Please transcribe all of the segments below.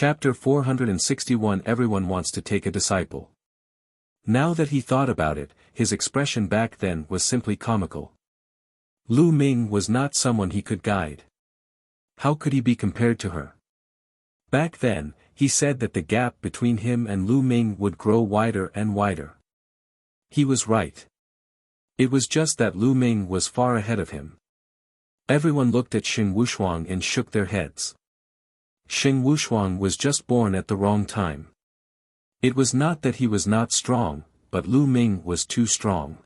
Chapter 461 Everyone wants to take a disciple. Now that he thought about it, his expression back then was simply comical. Lu Ming was not someone he could guide. How could he be compared to her? Back then, he said that the gap between him and Lu Ming would grow wider and wider. He was right. It was just that Lu Ming was far ahead of him. Everyone looked at Xing Wushuang and shook their heads. Xing Wushuang was just born at the wrong time. It was not that he was not strong, but Lu Ming was too strong.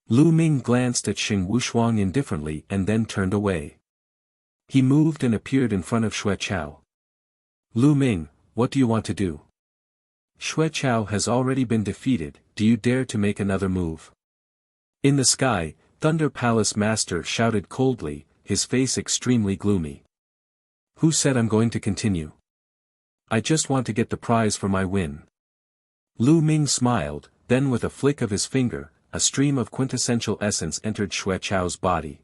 Lu Ming glanced at Xing Wushuang indifferently and then turned away. He moved and appeared in front of Xuechao. Lu Ming, what do you want to do? Xuechao has already been defeated, do you dare to make another move? In the sky, Thunder Palace Master shouted coldly, his face extremely gloomy. Who said I'm going to continue? I just want to get the prize for my win. Lu Ming smiled, then with a flick of his finger, a stream of quintessential essence entered Xuechao's body.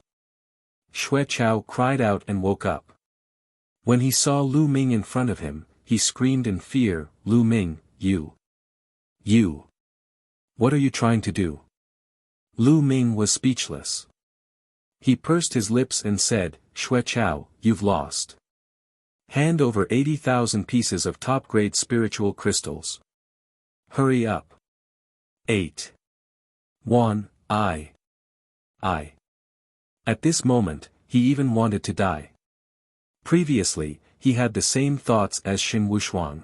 Xuechao cried out and woke up. When he saw Lu Ming in front of him, he screamed in fear, Lu Ming, you. What are you trying to do? Lu Ming was speechless. He pursed his lips and said, Xuechao, you've lost. Hand over 80,000 pieces of top-grade spiritual crystals. Hurry up. 8. 1. I. At this moment, he even wanted to die. Previously, he had the same thoughts as Xing Wushuang.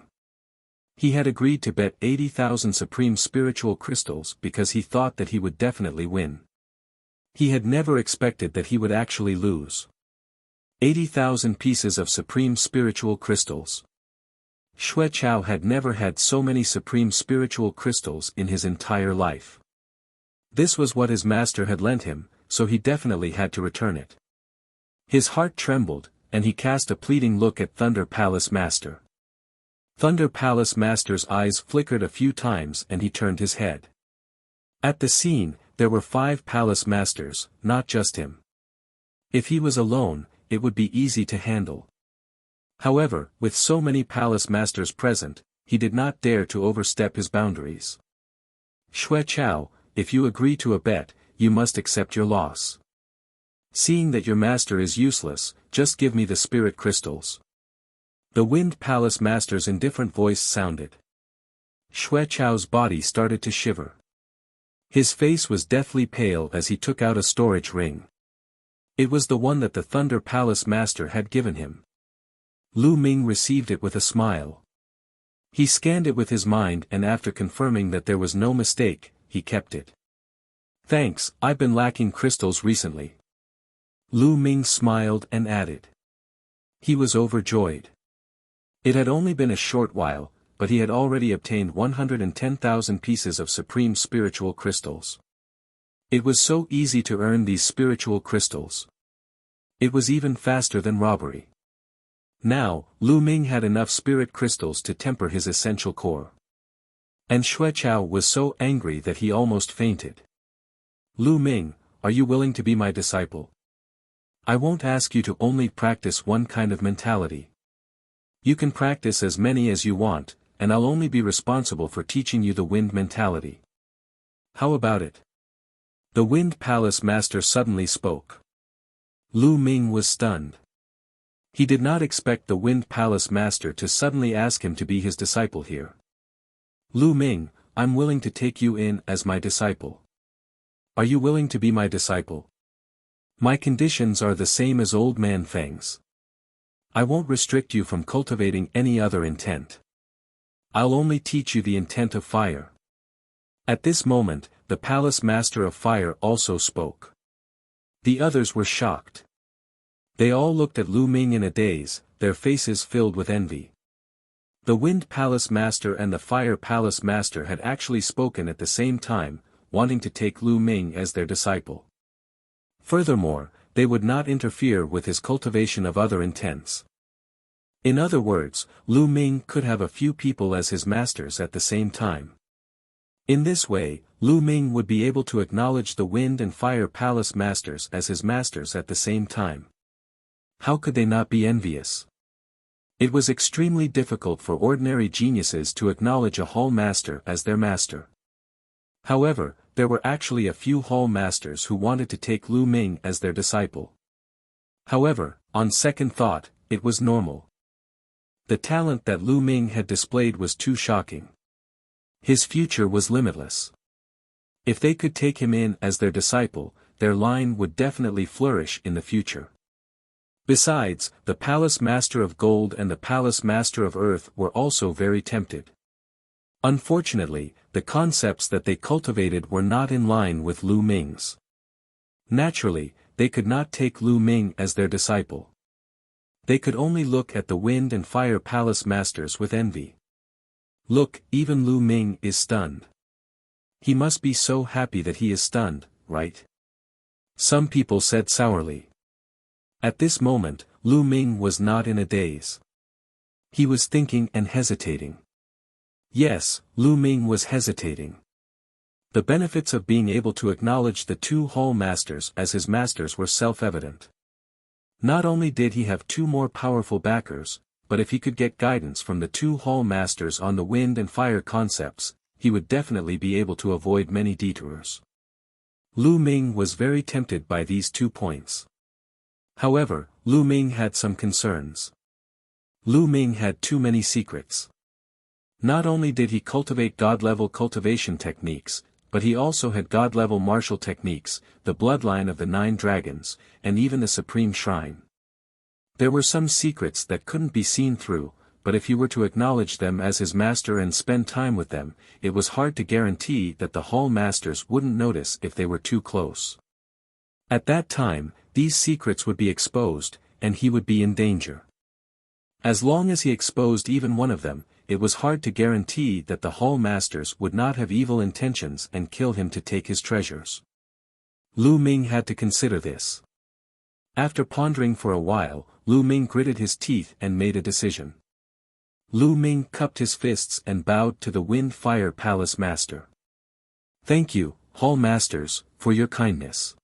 He had agreed to bet 80,000 supreme spiritual crystals because he thought that he would definitely win. He had never expected that he would actually lose. 80,000 pieces of supreme spiritual crystals. Xuechao had never had so many supreme spiritual crystals in his entire life. This was what his master had lent him, so he definitely had to return it. His heart trembled, and he cast a pleading look at Thunder Palace Master. Thunder Palace Master's eyes flickered a few times and he turned his head. At the scene, there were 5 Palace Masters, not just him. If he was alone, it would be easy to handle. However, with so many Palace Masters present, he did not dare to overstep his boundaries. Xuechao, if you agree to a bet, you must accept your loss. Seeing that your master is useless, just give me the spirit crystals. The Wind Palace Master's indifferent voice sounded. Xuechao's body started to shiver. His face was deathly pale as he took out a storage ring. It was the one that the Thunder Palace Master had given him. Lu Ming received it with a smile. He scanned it with his mind and after confirming that there was no mistake, he kept it. Thanks, I've been lacking crystals recently. Lu Ming smiled and added. He was overjoyed. It had only been a short while, but he had already obtained 110,000 pieces of supreme spiritual crystals. It was so easy to earn these spiritual crystals. It was even faster than robbery. Now, Lu Ming had enough spirit crystals to temper his essential core. And Xuechao was so angry that he almost fainted. Lu Ming, are you willing to be my disciple? I won't ask you to only practice one kind of mentality. You can practice as many as you want, and I'll only be responsible for teaching you the wind mentality. How about it? The Wind Palace Master suddenly spoke. Lu Ming was stunned. He did not expect the Wind Palace Master to suddenly ask him to be his disciple here. Lu Ming, I'm willing to take you in as my disciple. Are you willing to be my disciple? My conditions are the same as Old Man Feng's. I won't restrict you from cultivating any other intent. I'll only teach you the intent of fire. At this moment, the Palace Master of Fire also spoke. The others were shocked. They all looked at Lu Ming in a daze, their faces filled with envy. The Wind Palace Master and the Fire Palace Master had actually spoken at the same time, wanting to take Lu Ming as their disciple. Furthermore, they would not interfere with his cultivation of other intents. In other words, Lu Ming could have a few people as his masters at the same time. In this way, Lu Ming would be able to acknowledge the Wind and Fire Palace Masters as his masters at the same time. How could they not be envious? It was extremely difficult for ordinary geniuses to acknowledge a hall master as their master. However, there were actually a few hall masters who wanted to take Lu Ming as their disciple. However, on second thought, it was normal. The talent that Lu Ming had displayed was too shocking. His future was limitless. If they could take him in as their disciple, their line would definitely flourish in the future. Besides, the Palace Master of Gold and the Palace Master of Earth were also very tempted. Unfortunately, the concepts that they cultivated were not in line with Lu Ming's. Naturally, they could not take Lu Ming as their disciple. They could only look at the Wind and Fire Palace Masters with envy. Look, even Lu Ming is stunned. He must be so happy that he is stunned, right? Some people said sourly. At this moment, Lu Ming was not in a daze. He was thinking and hesitating. Yes, Lu Ming was hesitating. The benefits of being able to acknowledge the two hall masters as his masters were self-evident. Not only did he have two more powerful backers, but if he could get guidance from the two hall masters on the wind and fire concepts, he would definitely be able to avoid many detours. Lu Ming was very tempted by these 2 points. However, Lu Ming had some concerns. Lu Ming had too many secrets. Not only did he cultivate God-level cultivation techniques, but he also had God-level martial techniques, the bloodline of the 9 dragons, and even the Supreme Shrine. There were some secrets that couldn't be seen through, but if he were to acknowledge them as his master and spend time with them, it was hard to guarantee that the hall masters wouldn't notice if they were too close. At that time, these secrets would be exposed, and he would be in danger. As long as he exposed even one of them, it was hard to guarantee that the hall masters would not have evil intentions and kill him to take his treasures. Lu Ming had to consider this. After pondering for a while, Lu Ming gritted his teeth and made a decision. Lu Ming cupped his fists and bowed to the Wind-Fire Palace Master. "Thank you, hall masters, for your kindness.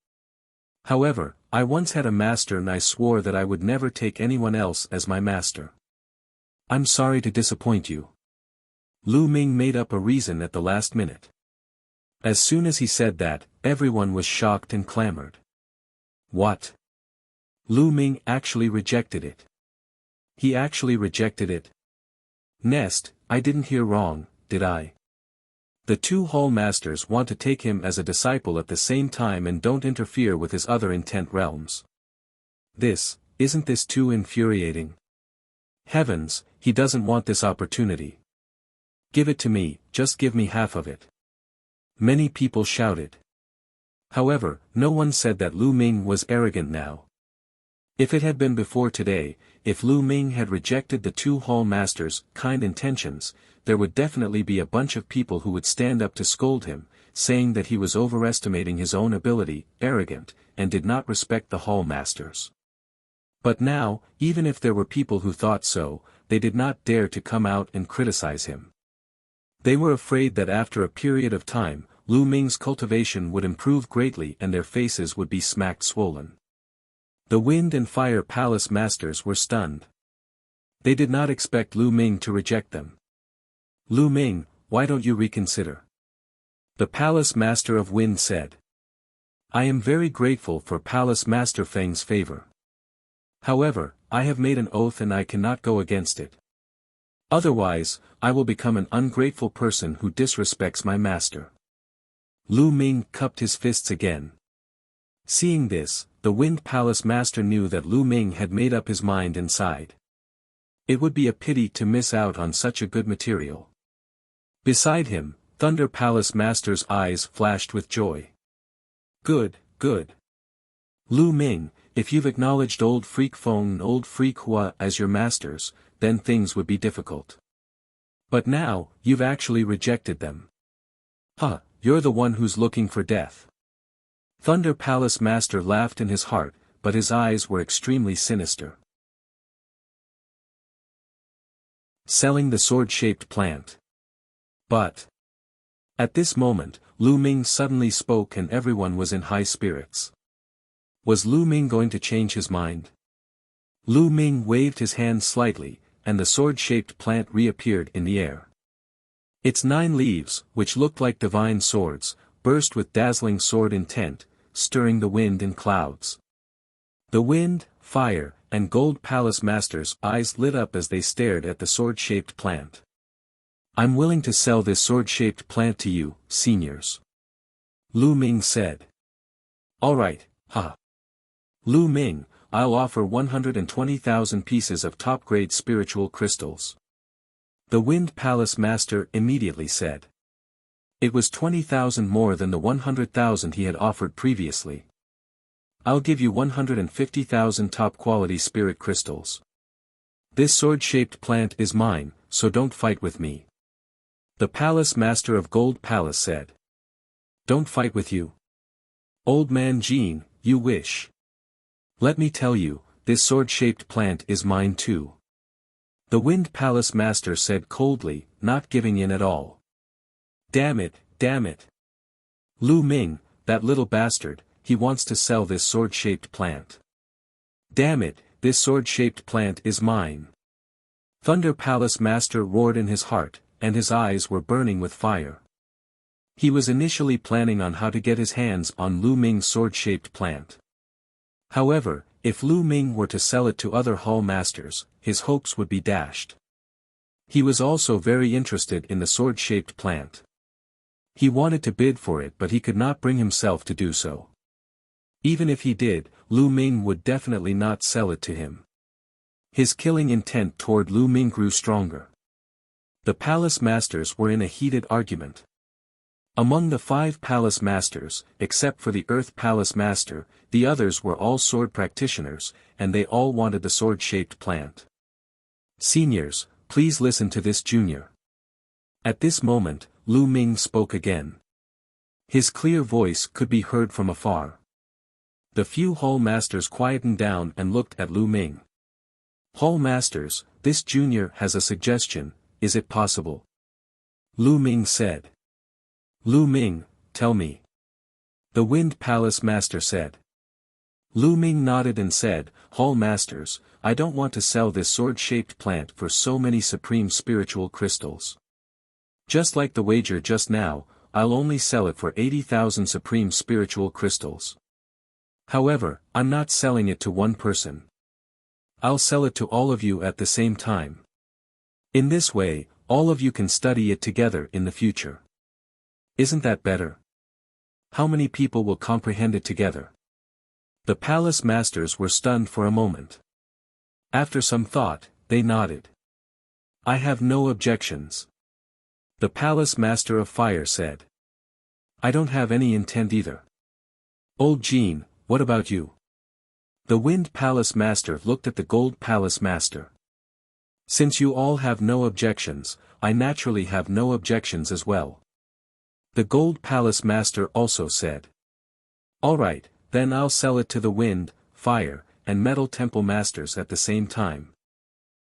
However, I once had a master and I swore that I would never take anyone else as my master. I'm sorry to disappoint you." Lu Ming made up a reason at the last minute. As soon as he said that, everyone was shocked and clamored. What? Lu Ming actually rejected it. He actually rejected it? Nest, I didn't hear wrong, did I? The 2 hall masters want to take him as a disciple at the same time and don't interfere with his other intent realms. Isn't this too infuriating? Heavens, he doesn't want this opportunity. Give it to me, just give me half of it. Many people shouted. However, no one said that Lu Ming was arrogant now. If it had been before today, if Lu Ming had rejected the 2 hall masters' kind intentions, there would definitely be a bunch of people who would stand up to scold him, saying that he was overestimating his own ability, arrogant, and did not respect the hall masters. But now, even if there were people who thought so, they did not dare to come out and criticize him. They were afraid that after a period of time, Lu Ming's cultivation would improve greatly and their faces would be smacked swollen. The Wind and Fire Palace Masters were stunned. They did not expect Lu Ming to reject them. "Lu Ming, why don't you reconsider?" The Palace Master of Wind said. "I am very grateful for Palace Master Feng's favor. However, I have made an oath and I cannot go against it. Otherwise, I will become an ungrateful person who disrespects my master." Lu Ming cupped his fists again. Seeing this, the Wind Palace Master knew that Lu Ming had made up his mind inside. It would be a pity to miss out on such a good material. Beside him, Thunder Palace Master's eyes flashed with joy. Good, good. Lu Ming, if you've acknowledged Old Freak Feng and Old Freak Hua as your masters, then things would be difficult. But now, you've actually rejected them. Huh, you're the one who's looking for death. Thunder Palace Master laughed in his heart, but his eyes were extremely sinister. Selling the sword-shaped plant. But at this moment, Lu Ming suddenly spoke and everyone was in high spirits. Was Lu Ming going to change his mind? Lu Ming waved his hand slightly, and the sword-shaped plant reappeared in the air. Its 9 leaves, which looked like divine swords, burst with dazzling sword intent, stirring the wind and clouds. The wind, fire, and gold palace masters' eyes lit up as they stared at the sword-shaped plant. "I'm willing to sell this sword-shaped plant to you, seniors," Lu Ming said. "All right, ha. Lu Ming, I'll offer 120,000 pieces of top-grade spiritual crystals," the Wind Palace Master immediately said. It was 20,000 more than the 100,000 he had offered previously. "I'll give you 150,000 top-quality spirit crystals. This sword-shaped plant is mine, so don't fight with me," the Palace Master of Gold Palace said. "Don't fight with you? Old man Jean, you wish. Let me tell you, this sword-shaped plant is mine too," the Wind Palace Master said coldly, not giving in at all. Damn it, damn it. Lu Ming, that little bastard, he wants to sell this sword-shaped plant. Damn it, this sword-shaped plant is mine." Thunder Palace Master roared in his heart, and his eyes were burning with fire. He was initially planning on how to get his hands on Lu Ming's sword-shaped plant. However, if Lu Ming were to sell it to other hall masters, his hopes would be dashed. He was also very interested in the sword-shaped plant. He wanted to bid for it, but he could not bring himself to do so. Even if he did, Lu Ming would definitely not sell it to him. His killing intent toward Lu Ming grew stronger. The palace masters were in a heated argument. Among the 5 palace masters, except for the Earth Palace Master, the others were all sword practitioners, and they all wanted the sword-shaped plant. "Seniors, please listen to this junior." At this moment, Lu Ming spoke again. His clear voice could be heard from afar. The few hall masters quietened down and looked at Lu Ming. "Hall masters, this junior has a suggestion, is it possible?" Lu Ming said. "Lu Ming, tell me," the Wind Palace Master said. Lu Ming nodded and said, "Hall masters, I don't want to sell this sword-shaped plant for so many supreme spiritual crystals. Just like the wager just now, I'll only sell it for 80,000 supreme spiritual crystals. However, I'm not selling it to one person. I'll sell it to all of you at the same time. In this way, all of you can study it together in the future. Isn't that better? How many people will comprehend it together?" The palace masters were stunned for a moment. After some thought, they nodded. "I have no objections," the Palace Master of Fire said. "I don't have any intent either. Old Jean, what about you?" The Wind Palace Master looked at the Gold Palace Master. "Since you all have no objections, I naturally have no objections as well," the Gold Palace Master also said. "All right, then I'll sell it to the Wind, Fire, and Metal Temple Masters at the same time.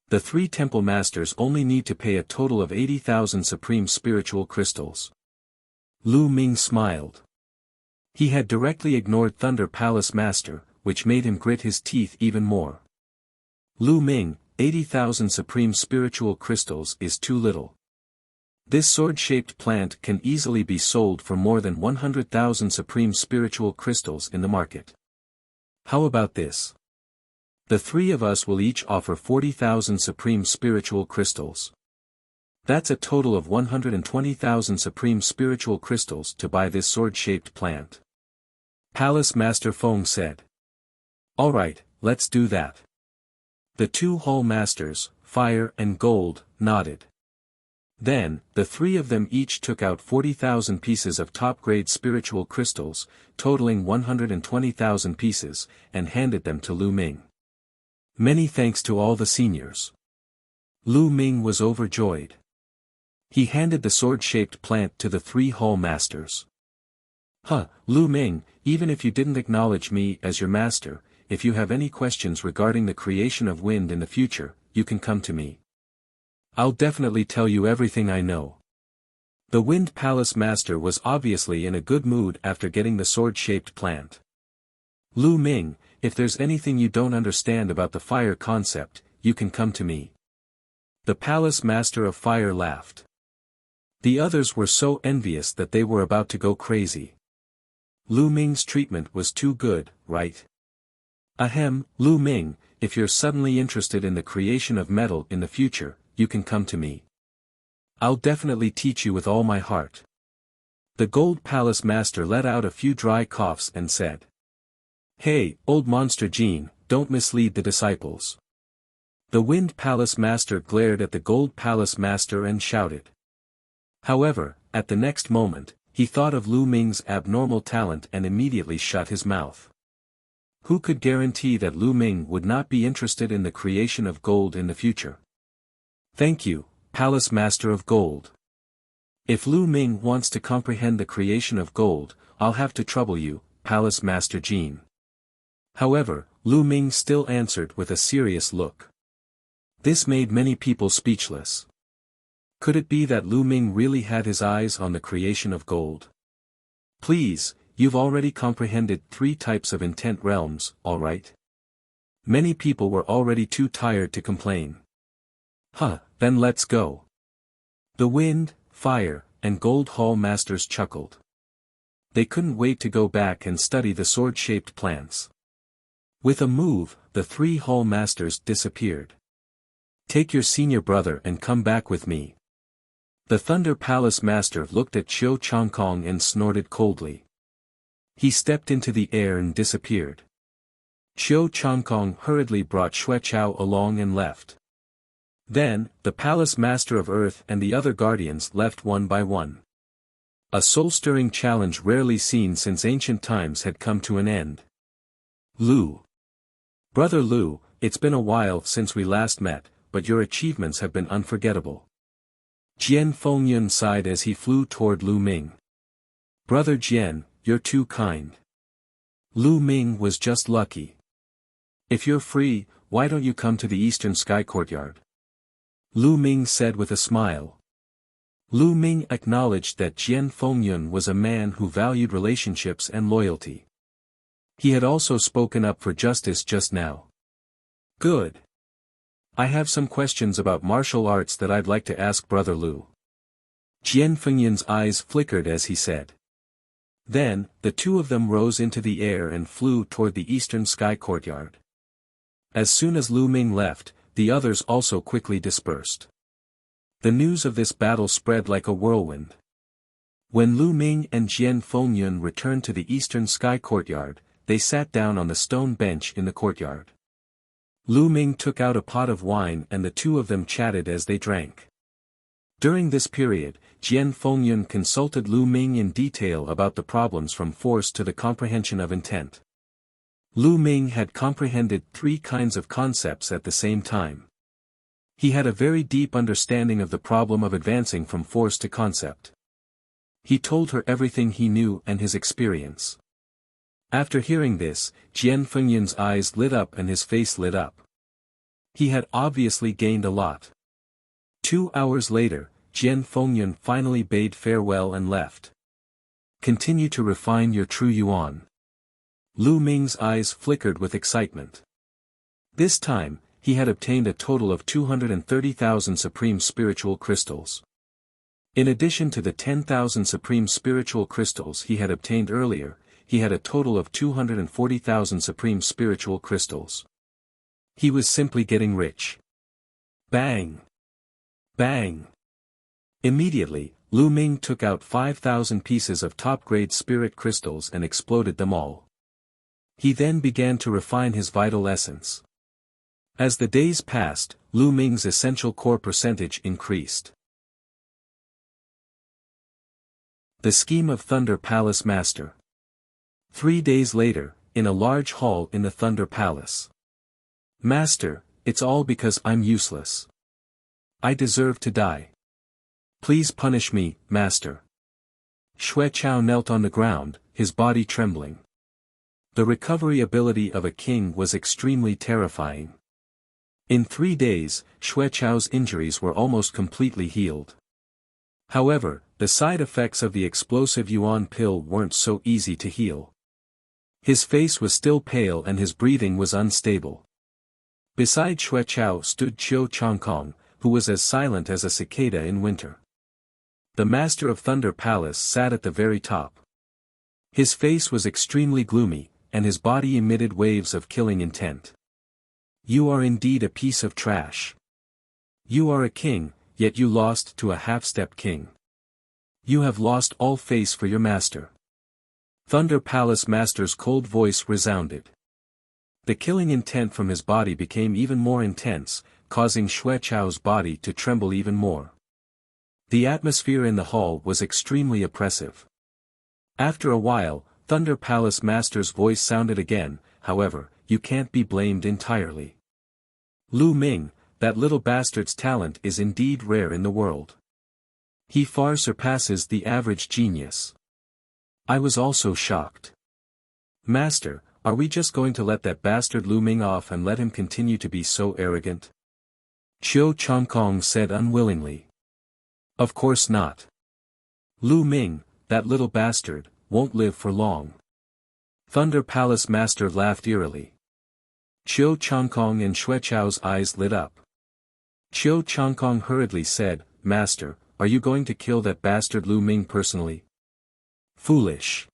The 3 Temple Masters only need to pay a total of 80,000 supreme spiritual crystals." Lu Ming smiled. He had directly ignored Thunder Palace Master, which made him grit his teeth even more. "Lu Ming, 80,000 supreme spiritual crystals is too little. This sword-shaped plant can easily be sold for more than 100,000 supreme spiritual crystals in the market. How about this? The 3 of us will each offer 40,000 supreme spiritual crystals. That's a total of 120,000 supreme spiritual crystals to buy this sword-shaped plant," Palace Master Feng said. "All right, let's do that." The 2 hall masters, Fire and Gold, nodded. Then, the 3 of them each took out 40,000 pieces of top-grade spiritual crystals, totaling 120,000 pieces, and handed them to Lu Ming. "Many thanks to all the seniors." Lu Ming was overjoyed. He handed the sword-shaped plant to the 3 hall masters. Lu Ming, even if you didn't acknowledge me as your master, if you have any questions regarding the creation of wind in the future, you can come to me. I'll definitely tell you everything I know." The Wind Palace Master was obviously in a good mood after getting the sword-shaped plant. "Lu Ming, if there's anything you don't understand about the fire concept, you can come to me. The palace master of fire laughed. The others were so envious that they were about to go crazy. Lu Ming's treatment was too good, right? Ahem, Lu Ming, if you're suddenly interested in the creation of metal in the future, you can come to me. I'll definitely teach you with all my heart. The Gold Palace Master let out a few dry coughs and said. Hey, old monster Jean, don't mislead the disciples. The Wind Palace Master glared at the Gold Palace Master and shouted. However, at the next moment, he thought of Lu Ming's abnormal talent and immediately shut his mouth. Who could guarantee that Lu Ming would not be interested in the creation of gold in the future? Thank you, Palace Master of Gold. If Lu Ming wants to comprehend the creation of gold, I'll have to trouble you, Palace Master Jean. However, Lu Ming still answered with a serious look. This made many people speechless. Could it be that Lu Ming really had his eyes on the creation of gold? Please, you've already comprehended 3 types of intent realms, alright? Many people were already too tired to complain. Then let's go. The Wind, Fire, and Gold Hall Masters chuckled. They couldn't wait to go back and study the sword-shaped plants. With a move, the 3 Hall Masters disappeared. Take your senior brother and come back with me. The Thunder Palace Master looked at Chiu Changkong and snorted coldly. He stepped into the air and disappeared. Chiu Changkong hurriedly brought Xueqiao along and left. Then, the Palace Master of Earth and the other guardians left one by one. A soul-stirring challenge rarely seen since ancient times had come to an end. Lu. Brother Lu, it's been a while since we last met, but your achievements have been unforgettable. Jian Fengyun sighed as he flew toward Lu Ming. Brother Jian, you're too kind. Lu Ming was just lucky. If you're free, why don't you come to the Eastern Sky Courtyard? Lu Ming said with a smile. Lu Ming acknowledged that Jian Fengyun was a man who valued relationships and loyalty. He had also spoken up for justice just now. Good. I have some questions about martial arts that I'd like to ask Brother Lu. Jian Fengyun's eyes flickered as he said. Then, the 2 of them rose into the air and flew toward the Eastern Sky Courtyard. As soon as Lu Ming left, the others also quickly dispersed. The news of this battle spread like a whirlwind. When Lu Ming and Jian Fengyun returned to the Eastern Sky Courtyard, they sat down on the stone bench in the courtyard. Lu Ming took out a pot of wine and the 2 of them chatted as they drank. During this period, Jian Fengyun consulted Lu Ming in detail about the problems from force to the comprehension of intent. Lu Ming had comprehended 3 kinds of concepts at the same time. He had a very deep understanding of the problem of advancing from force to concept. He told her everything he knew and his experience. After hearing this, Jian Fengyun's eyes lit up and his face lit up. He had obviously gained a lot. 2 hours later, Jian Fengyun finally bade farewell and left. Continue to refine your true yuan. Lu Ming's eyes flickered with excitement. This time, he had obtained a total of 230,000 supreme spiritual crystals. In addition to the 10,000 supreme spiritual crystals he had obtained earlier, he had a total of 240,000 supreme spiritual crystals. He was simply getting rich. Bang! Bang! Immediately, Lu Ming took out 5,000 pieces of top-grade spirit crystals and exploded them all. He then began to refine his vital essence. As the days passed, Lu Ming's essential core percentage increased. The scheme of Thunder Palace Master. 3 days later, in a large hall in the Thunder Palace. Master, it's all because I'm useless. I deserve to die. Please punish me, Master. Xueqiao knelt on the ground, his body trembling. The recovery ability of a king was extremely terrifying. In 3 days, Xueqiao's injuries were almost completely healed. However, the side effects of the explosive yuan pill weren't so easy to heal. His face was still pale and his breathing was unstable. Beside Xueqiao stood Chiu Changkong, who was as silent as a cicada in winter. The master of Thunder Palace sat at the very top. His face was extremely gloomy, and his body emitted waves of killing intent. You are indeed a piece of trash. You are a king, yet you lost to a half-step king. You have lost all face for your master. Thunder Palace Master's cold voice resounded. The killing intent from his body became even more intense, causing Xue Chao's body to tremble even more. The atmosphere in the hall was extremely oppressive. After a while, Thunder Palace Master's voice sounded again, however, you can't be blamed entirely. Lu Ming, that little bastard's talent is indeed rare in the world. He far surpasses the average genius. I was also shocked. Master, are we just going to let that bastard Lu Ming off and let him continue to be so arrogant? Qiu Changkong said unwillingly. Of course not. Lu Ming, that little bastard, won't live for long. Thunder Palace Master laughed eerily. Qiu Changkong and Xue Chao's eyes lit up. Qiu Changkong hurriedly said, Master, are you going to kill that bastard Lu Ming personally? Foolish.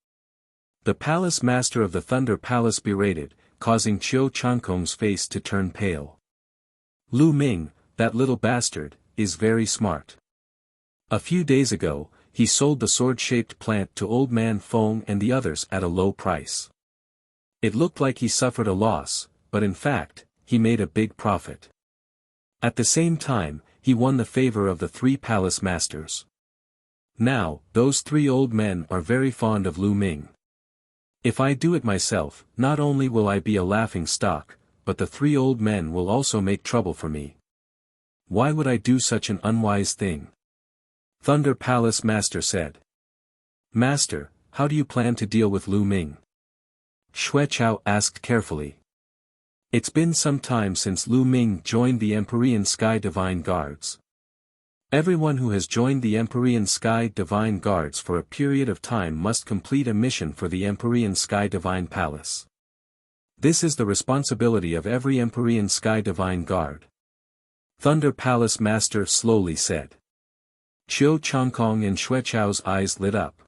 The Palace Master of the Thunder Palace berated, causing Qiu Changkong's face to turn pale. Lu Ming, that little bastard, is very smart. A few days ago, he sold the sword-shaped plant to Old Man Feng and the others at a low price. It looked like he suffered a loss, but in fact, he made a big profit. At the same time, he won the favor of the 3 palace masters. Now, those 3 old men are very fond of Lu Ming. If I do it myself, not only will I be a laughing stock, but the 3 old men will also make trouble for me. Why would I do such an unwise thing? Thunder Palace Master said. Master, how do you plan to deal with Lu Ming? Xue Chao asked carefully. It's been some time since Lu Ming joined the Empyrean Sky Divine Guards. Everyone who has joined the Empyrean Sky Divine Guards for a period of time must complete a mission for the Empyrean Sky Divine Palace. This is the responsibility of every Empyrean Sky Divine Guard. Thunder Palace Master slowly said. Qiu Changkong and Xue Chao's eyes lit up.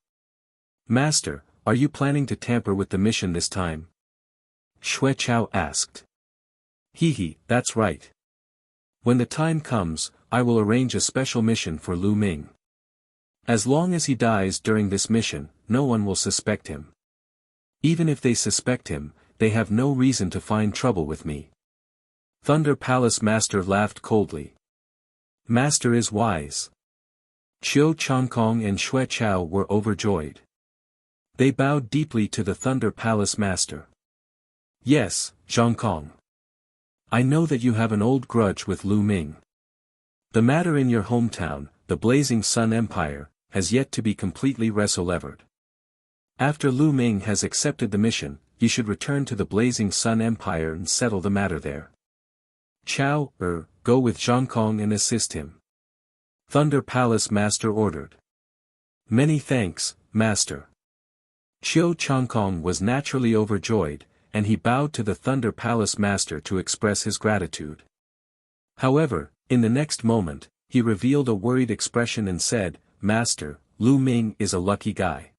Master, are you planning to tamper with the mission this time? Xue Chao asked. Hee, that's right. When the time comes, I will arrange a special mission for Lu Ming. As long as he dies during this mission, no one will suspect him. Even if they suspect him, they have no reason to find trouble with me. Thunder Palace Master laughed coldly. Master is wise. Qiu Changkong and Xue Chao were overjoyed. They bowed deeply to the Thunder Palace Master. Yes, Zhongkong. I know that you have an old grudge with Lu Ming. The matter in your hometown, the Blazing Sun Empire, has yet to be completely resolved. After Lu Ming has accepted the mission, you should return to the Blazing Sun Empire and settle the matter there. Chao, go with Zhongkong and assist him. Thunder Palace Master ordered. Many thanks, Master. Qiu Changkong was naturally overjoyed, and he bowed to the Thunder Palace Master to express his gratitude. However, in the next moment, he revealed a worried expression and said, Master, Lu Ming is a lucky guy.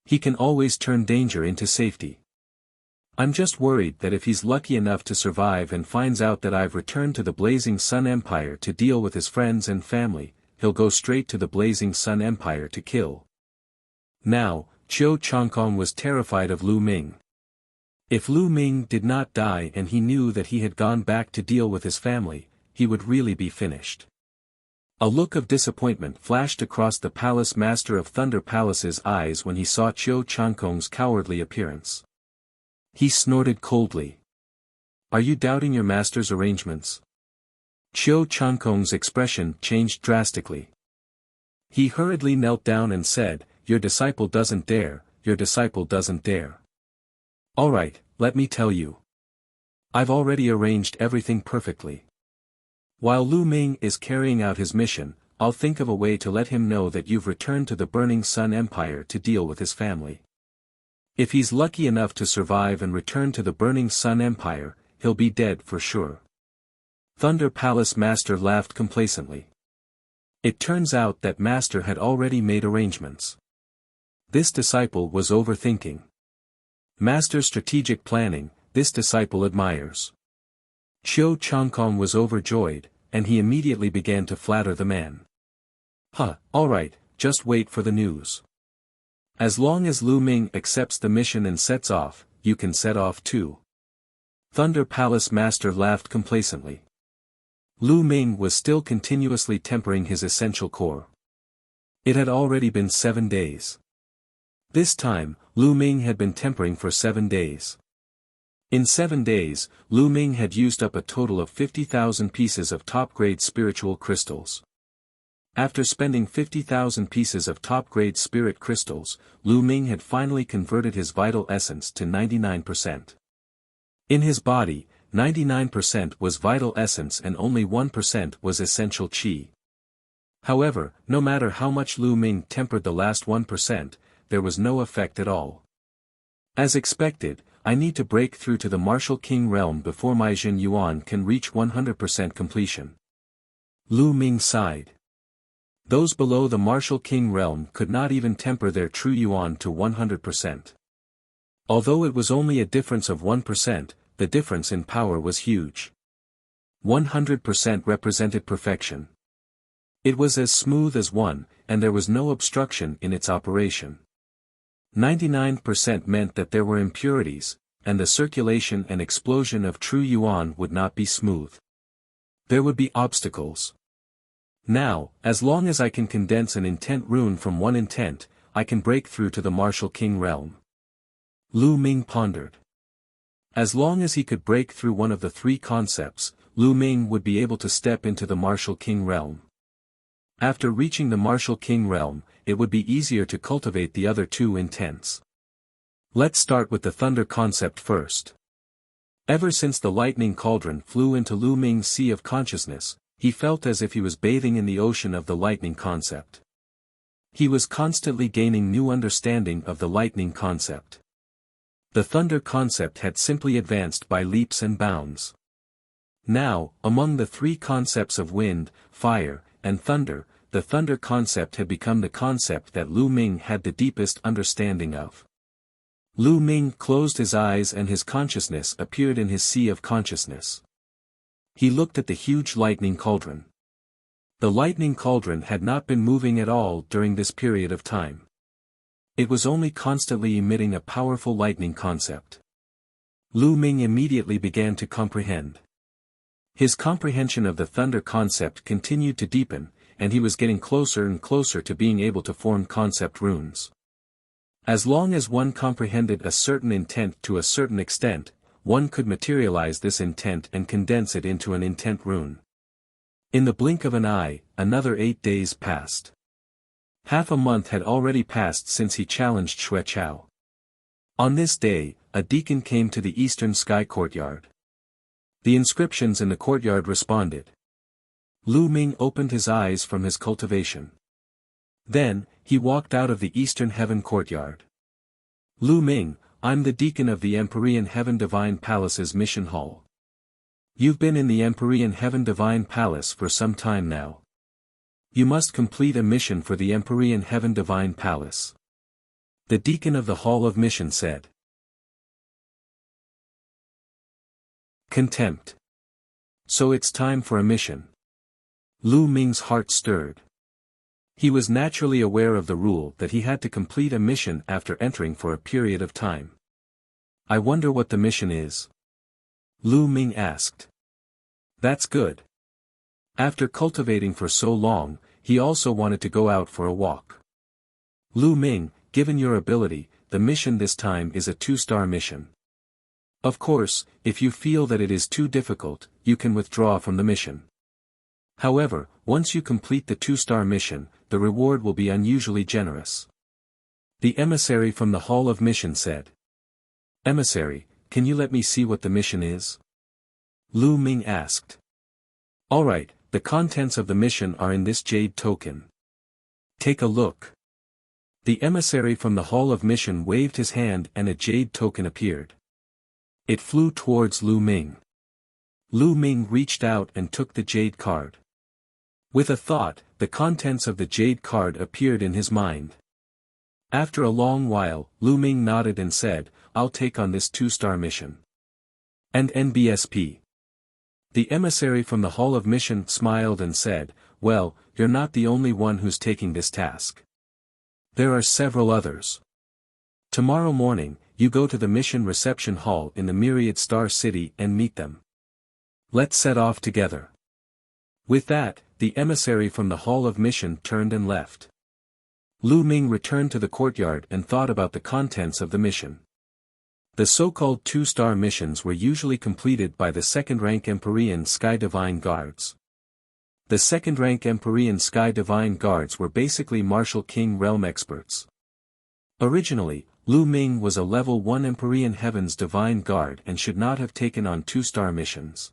He can always turn danger into safety. I'm just worried that if he's lucky enough to survive and finds out that I've returned to the Blazing Sun Empire to deal with his friends and family, he'll go straight to the Blazing Sun Empire to kill. Now, Qiu Changkong was terrified of Lu Ming. If Lu Ming did not die and he knew that he had gone back to deal with his family, he would really be finished. A look of disappointment flashed across the Palace Master of Thunder Palace's eyes when he saw Qiu Changkong's cowardly appearance. He snorted coldly. Are you doubting your master's arrangements? Qiu Changkong's expression changed drastically. He hurriedly knelt down and said, Your disciple doesn't dare, your disciple doesn't dare. Alright, let me tell you. I've already arranged everything perfectly. While Lu Ming is carrying out his mission, I'll think of a way to let him know that you've returned to the Burning Sun Empire to deal with his family. If he's lucky enough to survive and return to the Burning Sun Empire, he'll be dead for sure. Thunder Palace Master laughed complacently. It turns out that Master had already made arrangements. This disciple was overthinking. Master's strategic planning, this disciple admires. Qiu Changkong was overjoyed, and he immediately began to flatter the man. Alright, just wait for the news. As long as Lu Ming accepts the mission and sets off, you can set off too. Thunder Palace Master laughed complacently. Lu Ming was still continuously tempering his essential core. It had already been 7 days. This time, Lu Ming had been tempering for 7 days. In 7 days, Lu Ming had used up a total of 50,000 pieces of top-grade spiritual crystals. After spending 50,000 pieces of top-grade spirit crystals, Lu Ming had finally converted his vital essence to 99%. In his body, 99% was vital essence and only 1% was essential qi. However, no matter how much Lu Ming tempered the last 1%, there was no effect at all. As expected, I need to break through to the Martial King realm before my Jin Yuan can reach 100% completion. Lu Ming sighed. Those below the Martial King realm could not even temper their true Yuan to 100%. Although it was only a difference of 1%, the difference in power was huge. 100% represented perfection. It was as smooth as 1, and there was no obstruction in its operation. 99% meant that there were impurities, and the circulation and explosion of true Yuan would not be smooth. There would be obstacles. Now, as long as I can condense an intent rune from one intent, I can break through to the Martial King realm. Lu Ming pondered. As long as he could break through one of the 3 concepts, Lu Ming would be able to step into the Martial King realm. After reaching the Martial King realm, it would be easier to cultivate the other 2 intents. Let's start with the thunder concept first. Ever since the lightning cauldron flew into Lu Ming's sea of consciousness, he felt as if he was bathing in the ocean of the lightning concept. He was constantly gaining new understanding of the lightning concept. The thunder concept had simply advanced by leaps and bounds. Now, among the 3 concepts of wind, fire, and thunder, the thunder concept had become the concept that Lu Ming had the deepest understanding of. Lu Ming closed his eyes and his consciousness appeared in his sea of consciousness. He looked at the huge lightning cauldron. The lightning cauldron had not been moving at all during this period of time. It was only constantly emitting a powerful lightning concept. Lu Ming immediately began to comprehend. His comprehension of the thunder concept continued to deepen, and he was getting closer and closer to being able to form concept runes. As long as one comprehended a certain intent to a certain extent, one could materialize this intent and condense it into an intent rune. In the blink of an eye, another 8 days passed. Half a month had already passed since he challenged Xue Chao. On this day, a deacon came to the eastern sky courtyard. The inscriptions in the courtyard responded. Lu Ming opened his eyes from his cultivation. Then, he walked out of the eastern heaven courtyard. Lu Ming, I'm the deacon of the Empyrean Heaven Divine Palace's mission hall. You've been in the Empyrean Heaven Divine Palace for some time now. You must complete a mission for the Empyrean Heaven Divine Palace. The deacon of the Hall of Mission said. Contempt. So it's time for a mission. Lu Ming's heart stirred. He was naturally aware of the rule that he had to complete a mission after entering for a period of time. I wonder what the mission is? Lu Ming asked. That's good. After cultivating for so long, he also wanted to go out for a walk. Lu Ming, given your ability, the mission this time is a 2-star mission. Of course, if you feel that it is too difficult, you can withdraw from the mission. However, once you complete the 2-star mission, the reward will be unusually generous. The emissary from the Hall of Mission said. Emissary, can you let me see what the mission is? Lu Ming asked. Alright, the contents of the mission are in this jade token. Take a look. The emissary from the Hall of Mission waved his hand and a jade token appeared. It flew towards Lu Ming. Lu Ming reached out and took the jade card. With a thought, the contents of the jade card appeared in his mind. After a long while, Lu Ming nodded and said, "I'll take on this 2-star mission." And NBSP. The emissary from the Hall of Mission smiled and said, "Well, you're not the only one who's taking this task. There are several others. Tomorrow morning, you go to the mission reception hall in the Myriad Star City and meet them. Let's set off together." With that, the emissary from the Hall of Mission turned and left. Lu Ming returned to the courtyard and thought about the contents of the mission. The so-called 2-star missions were usually completed by the second-rank Empyrean Sky Divine Guards. The second-rank Empyrean Sky Divine Guards were basically Martial King realm experts. Originally, Lu Ming was a level 1 Empyrean Heavens Divine Guard and should not have taken on 2-star missions.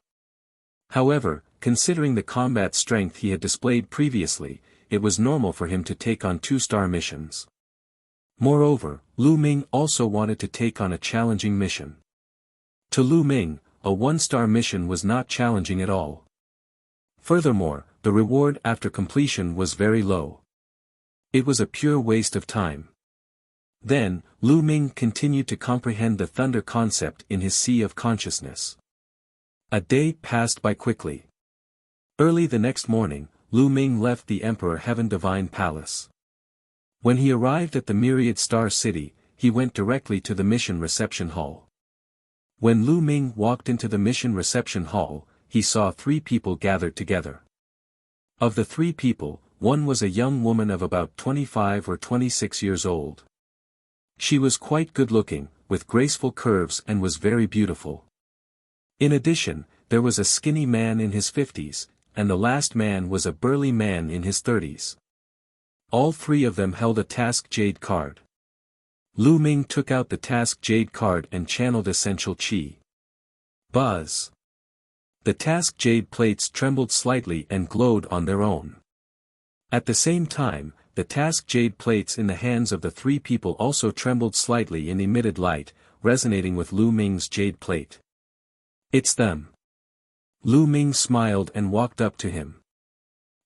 However, considering the combat strength he had displayed previously, it was normal for him to take on 2-star missions. Moreover, Lu Ming also wanted to take on a challenging mission. To Lu Ming, a 1-star mission was not challenging at all. Furthermore, the reward after completion was very low. It was a pure waste of time. Then, Lu Ming continued to comprehend the thunder concept in his sea of consciousness. A day passed by quickly. Early the next morning, Lu Ming left the Emperor Heaven Divine Palace. When he arrived at the Myriad Star City, he went directly to the mission reception hall. When Lu Ming walked into the mission reception hall, he saw 3 people gathered together. Of the 3 people, one was a young woman of about 25 or 26 years old. She was quite good-looking, with graceful curves and was very beautiful. In addition, there was a skinny man in his 50s, and the last man was a burly man in his 30s. All 3 of them held a task jade card. Lu Ming took out the task jade card and channeled essential chi. Buzz. The task jade plates trembled slightly and glowed on their own. At the same time, the task jade plates in the hands of the 3 people also trembled slightly and emitted light, resonating with Lu Ming's jade plate. "It's them." Lu Ming smiled and walked up to him.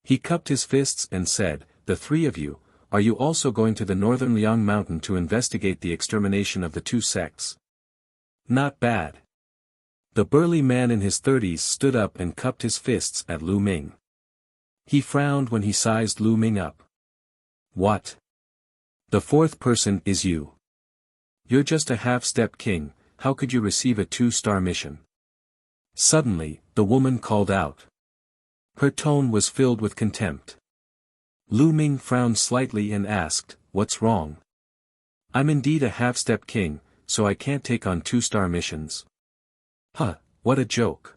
He cupped his fists and said, "The 3 of you, are you also going to the northern Liang Mountain to investigate the extermination of the 2 sects?" "Not bad." The burly man in his 30s stood up and cupped his fists at Lu Ming. He frowned when he sized Lu Ming up. "What? The 4th person is you. You're just a half-step king, how could you receive a 2-star mission?" Suddenly, the woman called out. Her tone was filled with contempt. Lu Ming frowned slightly and asked, "What's wrong?" "I'm indeed a half-step king, so I can't take on 2-star missions." "Huh, what a joke.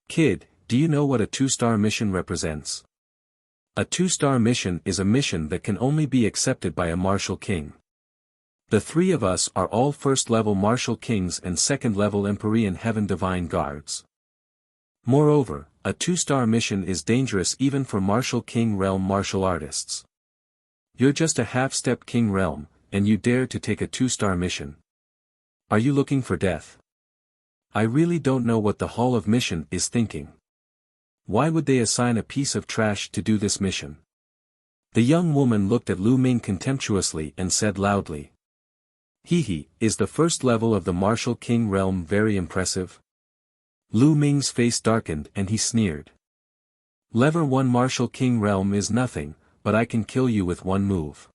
Kid, do you know what a 2-star mission represents?" A 2-star mission is a mission that can only be accepted by a martial king. The 3 of us are all 1st-level martial kings and 2nd-level Empyrean Heaven Divine Guards. Moreover, a 2-star mission is dangerous even for martial king realm martial artists. You're just a half-step king realm, and you dare to take a 2-star mission. Are you looking for death? I really don't know what the Hall of Mission is thinking. Why would they assign a piece of trash to do this mission? The young woman looked at Lu Ming contemptuously and said loudly. "Hee, is the 1st level of the martial king realm very impressive?" Lu Ming's face darkened and he sneered. "Level 1 martial king realm is nothing, but I can kill you with one move.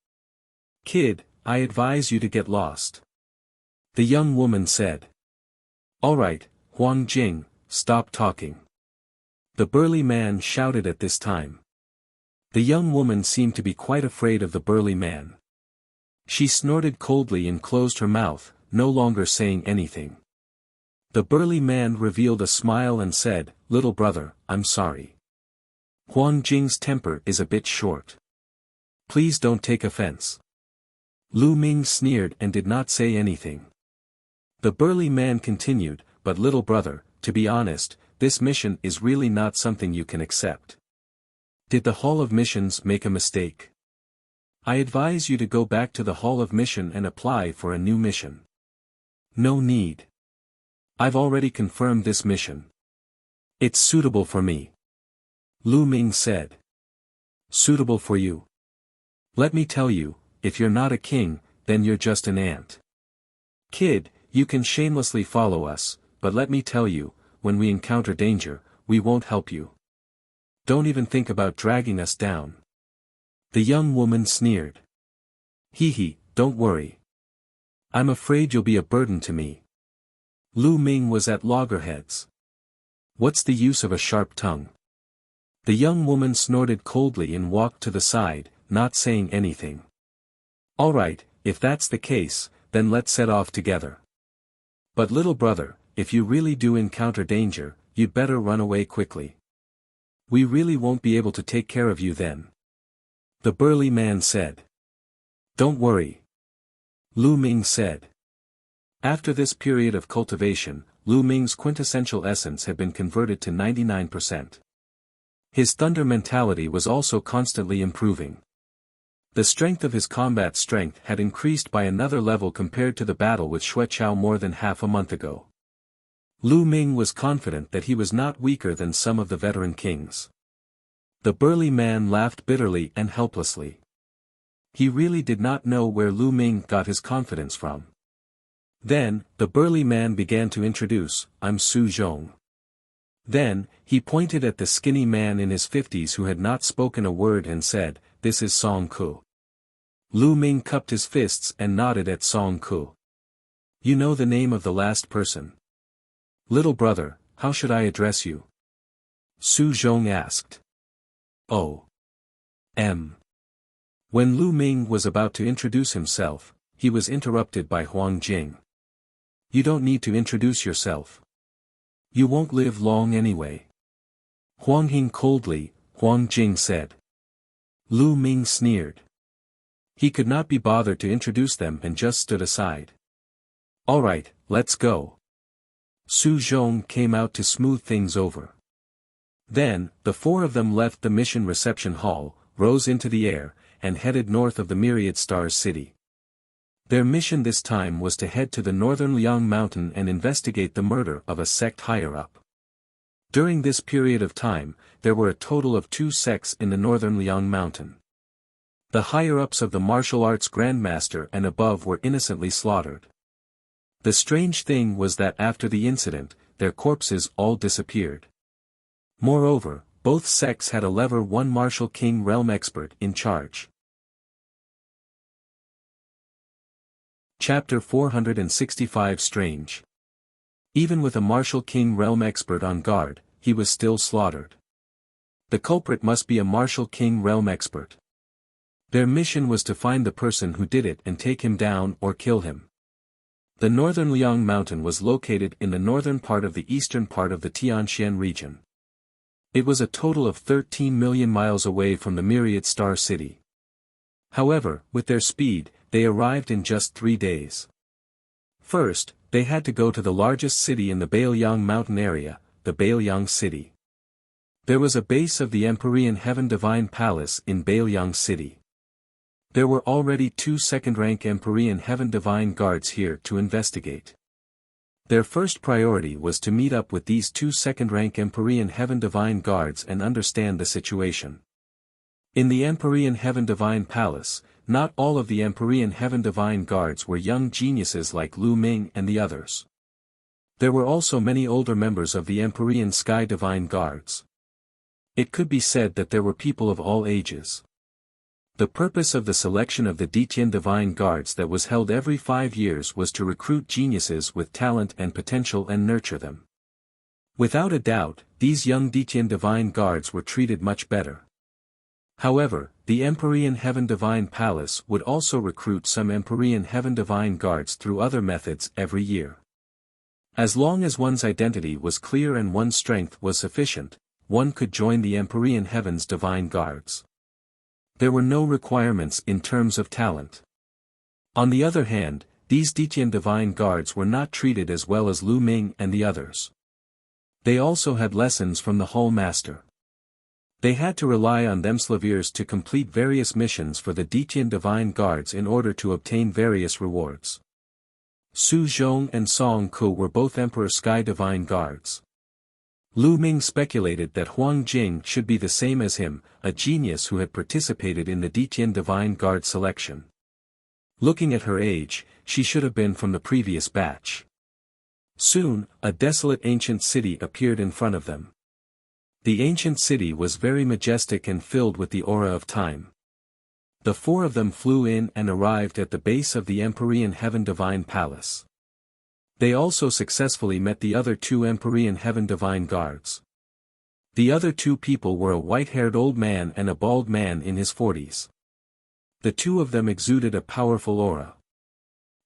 Kid, I advise you to get lost." The young woman said. "Alright, Huang Jing, stop talking." The burly man shouted at this time. The young woman seemed to be quite afraid of the burly man. She snorted coldly and closed her mouth, no longer saying anything. The burly man revealed a smile and said, "Little brother, I'm sorry. Huang Jing's temper is a bit short. Please don't take offense." Lu Ming sneered and did not say anything. The burly man continued, "But little brother, to be honest, this mission is really not something you can accept. Did the Hall of Missions make a mistake? I advise you to go back to the Hall of Mission and apply for a new mission." "No need. I've already confirmed this mission. It's suitable for me. Lu Ming said. Suitable for you? Let me tell you, if you're not a king, then you're just an ant. Kid, you can shamelessly follow us, but let me tell you, when we encounter danger, we won't help you. Don't even think about dragging us down. The young woman sneered. Hee, don't worry. I'm afraid you'll be a burden to me. Lu Ming was at loggerheads. What's the use of a sharp tongue? The young woman snorted coldly and walked to the side, not saying anything. All right, if that's the case, then let's set off together. But little brother, if you really do encounter danger, you'd better run away quickly. We really won't be able to take care of you then. The burly man said. Don't worry. Lu Ming said. After this period of cultivation, Lu Ming's quintessential essence had been converted to 99%. His thunder mentality was also constantly improving. The strength of his combat strength had increased by another level compared to the battle with Xueqiao more than half a month ago. Lu Ming was confident that he was not weaker than some of the veteran kings. The burly man laughed bitterly and helplessly. He really did not know where Lu Ming got his confidence from. Then, the burly man began to introduce, I'm Su Zhong. Then, he pointed at the skinny man in his 50s who had not spoken a word and said, this is Song Ku. Lu Ming cupped his fists and nodded at Song Ku. You know the name of the last person. Little brother, how should I address you? Su Zhong asked. Oh. When Lu Ming was about to introduce himself, he was interrupted by Huang Jing. You don't need to introduce yourself. You won't live long anyway. Huang Hing coldly, Huang Jing said. Lu Ming sneered. He could not be bothered to introduce them and just stood aside. All right, let's go. Su Zhong came out to smooth things over. Then, the four of them left the mission reception hall, rose into the air, and headed north of the Myriad Stars city. Their mission this time was to head to the northern Liang Mountain and investigate the murder of a sect higher-up. During this period of time, there were a total of 2 sects in the northern Liang Mountain. The higher-ups of the martial arts grandmaster and above were innocently slaughtered. The strange thing was that after the incident, their corpses all disappeared. Moreover, both sects had a level 1 martial king realm expert in charge. Chapter 465 Strange. Even with a martial king realm expert on guard, he was still slaughtered. The culprit must be a martial king realm expert. Their mission was to find the person who did it and take him down or kill him. The northern Liang Mountain was located in the northern part of the eastern part of the Tianxian region. It was a total of 13 million miles away from the Myriad Star City. However, with their speed, they arrived in just 3 days. First, they had to go to the largest city in the Bailiang Mountain area, the Bailiang City. There was a base of the Empyrean Heaven Divine Palace in Bailiang City. There were already 2 second-rank Empyrean Heaven Divine Guards here to investigate. Their first priority was to meet up with these 2 second-rank Empyrean Heaven Divine Guards and understand the situation. In the Empyrean Heaven Divine Palace, not all of the Empyrean Heaven Divine Guards were young geniuses like Lu Ming and the others. There were also many older members of the Empyrean Sky Divine Guards. It could be said that there were people of all ages. The purpose of the selection of the Detian Divine Guards that was held every 5 years was to recruit geniuses with talent and potential and nurture them. Without a doubt, these young Detian Divine Guards were treated much better. However, the Empyrean Heaven Divine Palace would also recruit some Empyrean Heaven Divine Guards through other methods every year. As long as one's identity was clear and one's strength was sufficient, one could join the Empyrean Heaven's Divine Guards. There were no requirements in terms of talent. On the other hand, these Detian Divine Guards were not treated as well as Lu Ming and the others. They also had lessons from the Hall Master. They had to rely on themselves to complete various missions for the Detian Divine Guards in order to obtain various rewards. Su Zhong and Song Ku were both Emperor Sky Divine Guards. Lu Ming speculated that Huang Jing should be the same as him, a genius who had participated in the Ditian Divine Guard selection. Looking at her age, she should have been from the previous batch. Soon, a desolate ancient city appeared in front of them. The ancient city was very majestic and filled with the aura of time. The four of them flew in and arrived at the base of the Empyrean Heaven Divine Palace. They also successfully met the other two Empyrean Heaven Divine Guards. The other two people were a white-haired old man and a bald man in his 40s. The two of them exuded a powerful aura.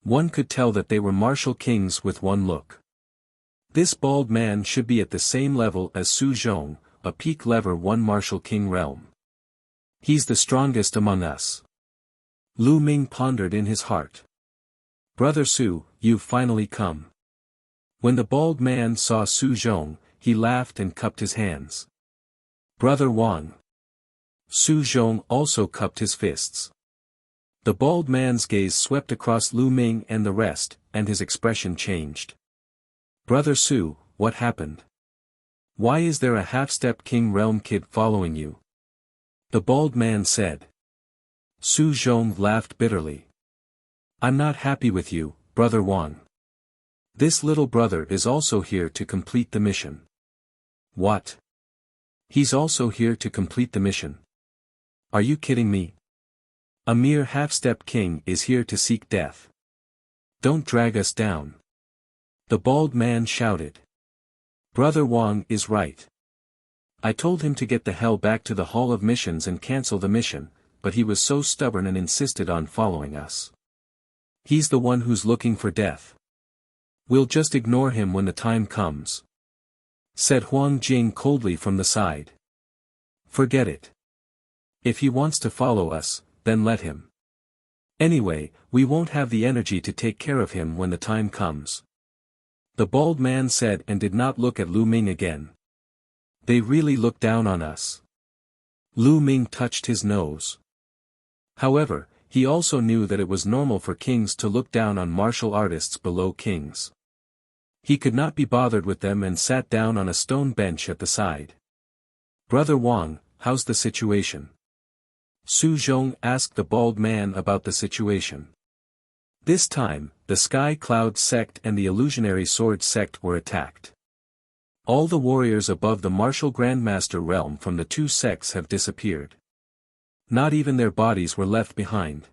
One could tell that they were martial kings with one look. This bald man should be at the same level as Su Zhong, a peak level 1 martial king realm. He's the strongest among us. Lu Ming pondered in his heart. Brother Su, you've finally come. When the bald man saw Su Zhong, he laughed and cupped his hands. Brother Wang. Su Zhong also cupped his fists. The bald man's gaze swept across Lu Ming and the rest, and his expression changed. Brother Su, what happened? Why is there a half-step king realm kid following you? The bald man said. Su Zhong laughed bitterly. I'm not happy with you, Brother Wang. This little brother is also here to complete the mission. What? He's also here to complete the mission. Are you kidding me? A mere half-step king is here to seek death. Don't drag us down. The bald man shouted. Brother Wang is right. I told him to get the hell back to the Hall of Missions and cancel the mission, but he was so stubborn and insisted on following us. He's the one who's looking for death. We'll just ignore him when the time comes, said Huang Jing coldly from the side. Forget it. If he wants to follow us, then let him. Anyway, we won't have the energy to take care of him when the time comes. The bald man said and did not look at Lu Ming again. They really look down on us. Lu Ming touched his nose. However, he also knew that it was normal for kings to look down on martial artists below kings. He could not be bothered with them and sat down on a stone bench at the side. Brother Wang, how's the situation? Su Zhong asked the bald man about the situation. This time, the Sky Cloud sect and the Illusionary Sword sect were attacked. All the warriors above the martial Grandmaster realm from the two sects have disappeared. Not even their bodies were left behind.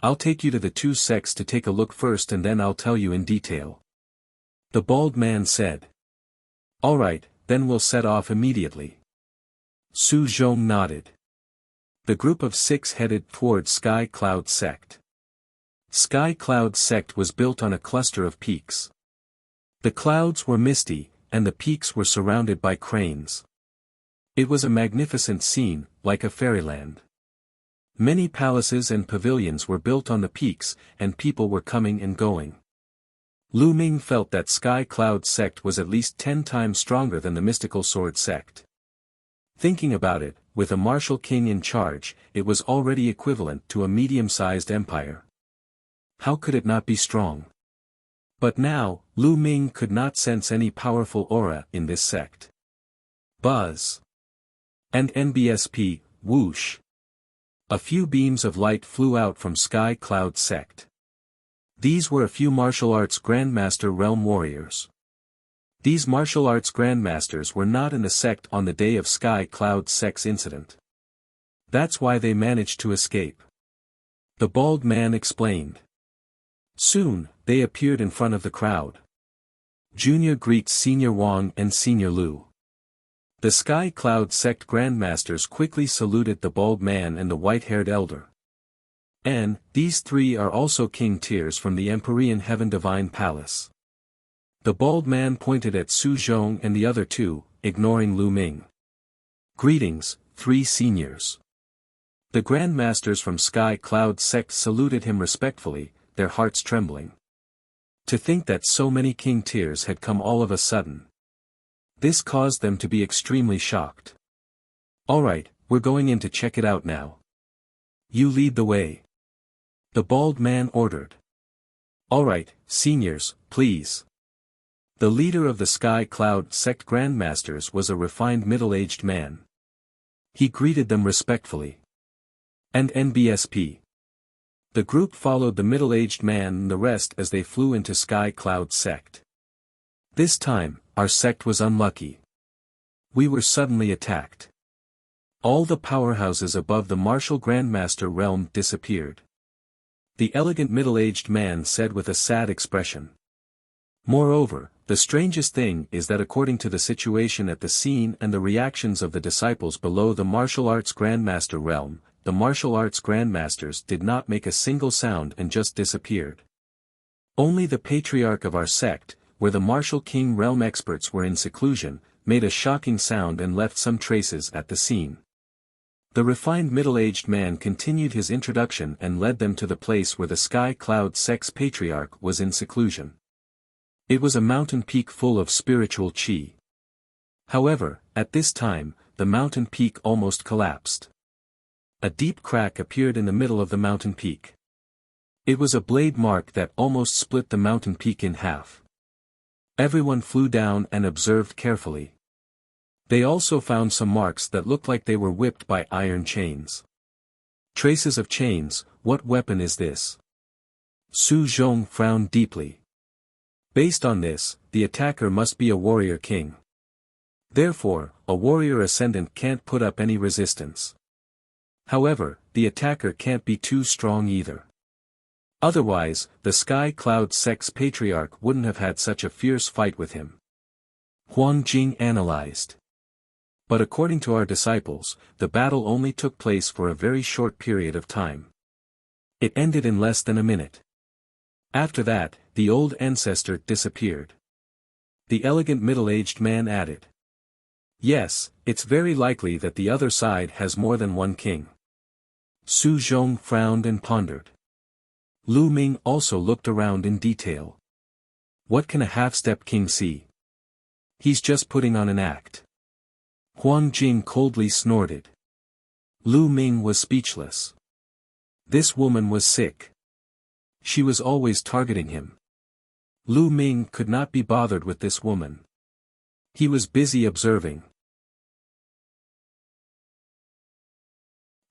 I'll take you to the two sects to take a look first and then I'll tell you in detail. The bald man said. Alright, then we'll set off immediately. Su Zhong nodded. The group of 6 headed towards Sky Cloud sect. Sky Cloud sect was built on a cluster of peaks. The clouds were misty, and the peaks were surrounded by cranes. It was a magnificent scene, like a fairyland. Many palaces and pavilions were built on the peaks, and people were coming and going. Lu Ming felt that Sky Cloud sect was at least 10 times stronger than the Mystical Sword sect. Thinking about it, with a martial king in charge, it was already equivalent to a medium-sized empire. How could it not be strong? But now, Lu Ming could not sense any powerful aura in this sect. Buzz. And NBSP, whoosh. A few beams of light flew out from Sky Cloud sect. These were a few martial arts Grandmaster realm warriors. These martial arts Grandmasters were not in the sect on the day of Sky Cloud sect's incident. That's why they managed to escape. The bald man explained. Soon, they appeared in front of the crowd. Junior greets Senior Wang and Senior Lu. The Sky Cloud sect Grandmasters quickly saluted the bald man and the white-haired elder. And, these 3 are also king tiers from the Empyrean Heaven Divine Palace. The bald man pointed at Su Zhong and the other 2, ignoring Lu Ming. Greetings, 3 seniors. The Grandmasters from Sky Cloud sect saluted him respectfully, their hearts trembling. To think that so many king tiers had come all of a sudden. This caused them to be extremely shocked. Alright, we're going in to check it out now. You lead the way. The bald man ordered. Alright, seniors, please. The leader of the Sky Cloud sect grandmasters was a refined middle-aged man. He greeted them respectfully. And NBSP. The group followed the middle-aged man and the rest as they flew into Sky Cloud sect. This time, our sect was unlucky. We were suddenly attacked. All the powerhouses above the martial grandmaster realm disappeared. The elegant middle-aged man said with a sad expression. Moreover, the strangest thing is that according to the situation at the scene and the reactions of the disciples below the martial arts grandmaster realm, the martial arts grandmasters did not make a single sound and just disappeared. Only the patriarch of our sect, where the martial king realm experts were in seclusion, made a shocking sound and left some traces at the scene. The refined middle-aged man continued his introduction and led them to the place where the Sky Cloud sect's patriarch was in seclusion. It was a mountain peak full of spiritual chi. However, at this time, the mountain peak almost collapsed. A deep crack appeared in the middle of the mountain peak. It was a blade mark that almost split the mountain peak in half. Everyone flew down and observed carefully. They also found some marks that looked like they were whipped by iron chains. Traces of chains, what weapon is this? Su Zhong frowned deeply. Based on this, the attacker must be a warrior king. Therefore, a warrior ascendant can't put up any resistance. However, the attacker can't be too strong either. Otherwise, the Sky Cloud sect's patriarch wouldn't have had such a fierce fight with him. Huang Jing analyzed. But according to our disciples, the battle only took place for a very short period of time. It ended in less than a minute. After that, the old ancestor disappeared. The elegant middle-aged man added. Yes, it's very likely that the other side has more than one king. Su Zhong frowned and pondered. Lu Ming also looked around in detail. What can a half-step king see? He's just putting on an act. Huang Jing coldly snorted. Lu Ming was speechless. This woman was sick. She was always targeting him. Lu Ming could not be bothered with this woman. He was busy observing.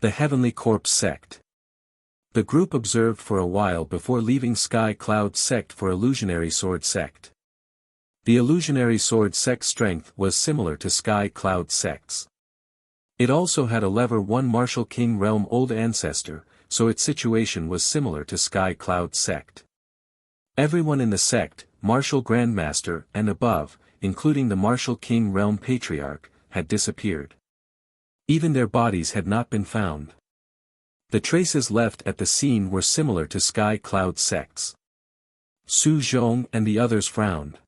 The Heavenly Corpse Sect. The group observed for a while before leaving Sky Cloud Sect for Illusionary Sword Sect. The Illusionary Sword Sect's strength was similar to Sky Cloud Sect's. It also had a level 1 Martial King Realm Old Ancestor, so its situation was similar to Sky Cloud Sect. Everyone in the sect, Martial Grandmaster and above, including the Martial King Realm Patriarch, had disappeared. Even their bodies had not been found. The traces left at the scene were similar to Sky Cloud Sect's. Su Zhong and the others frowned.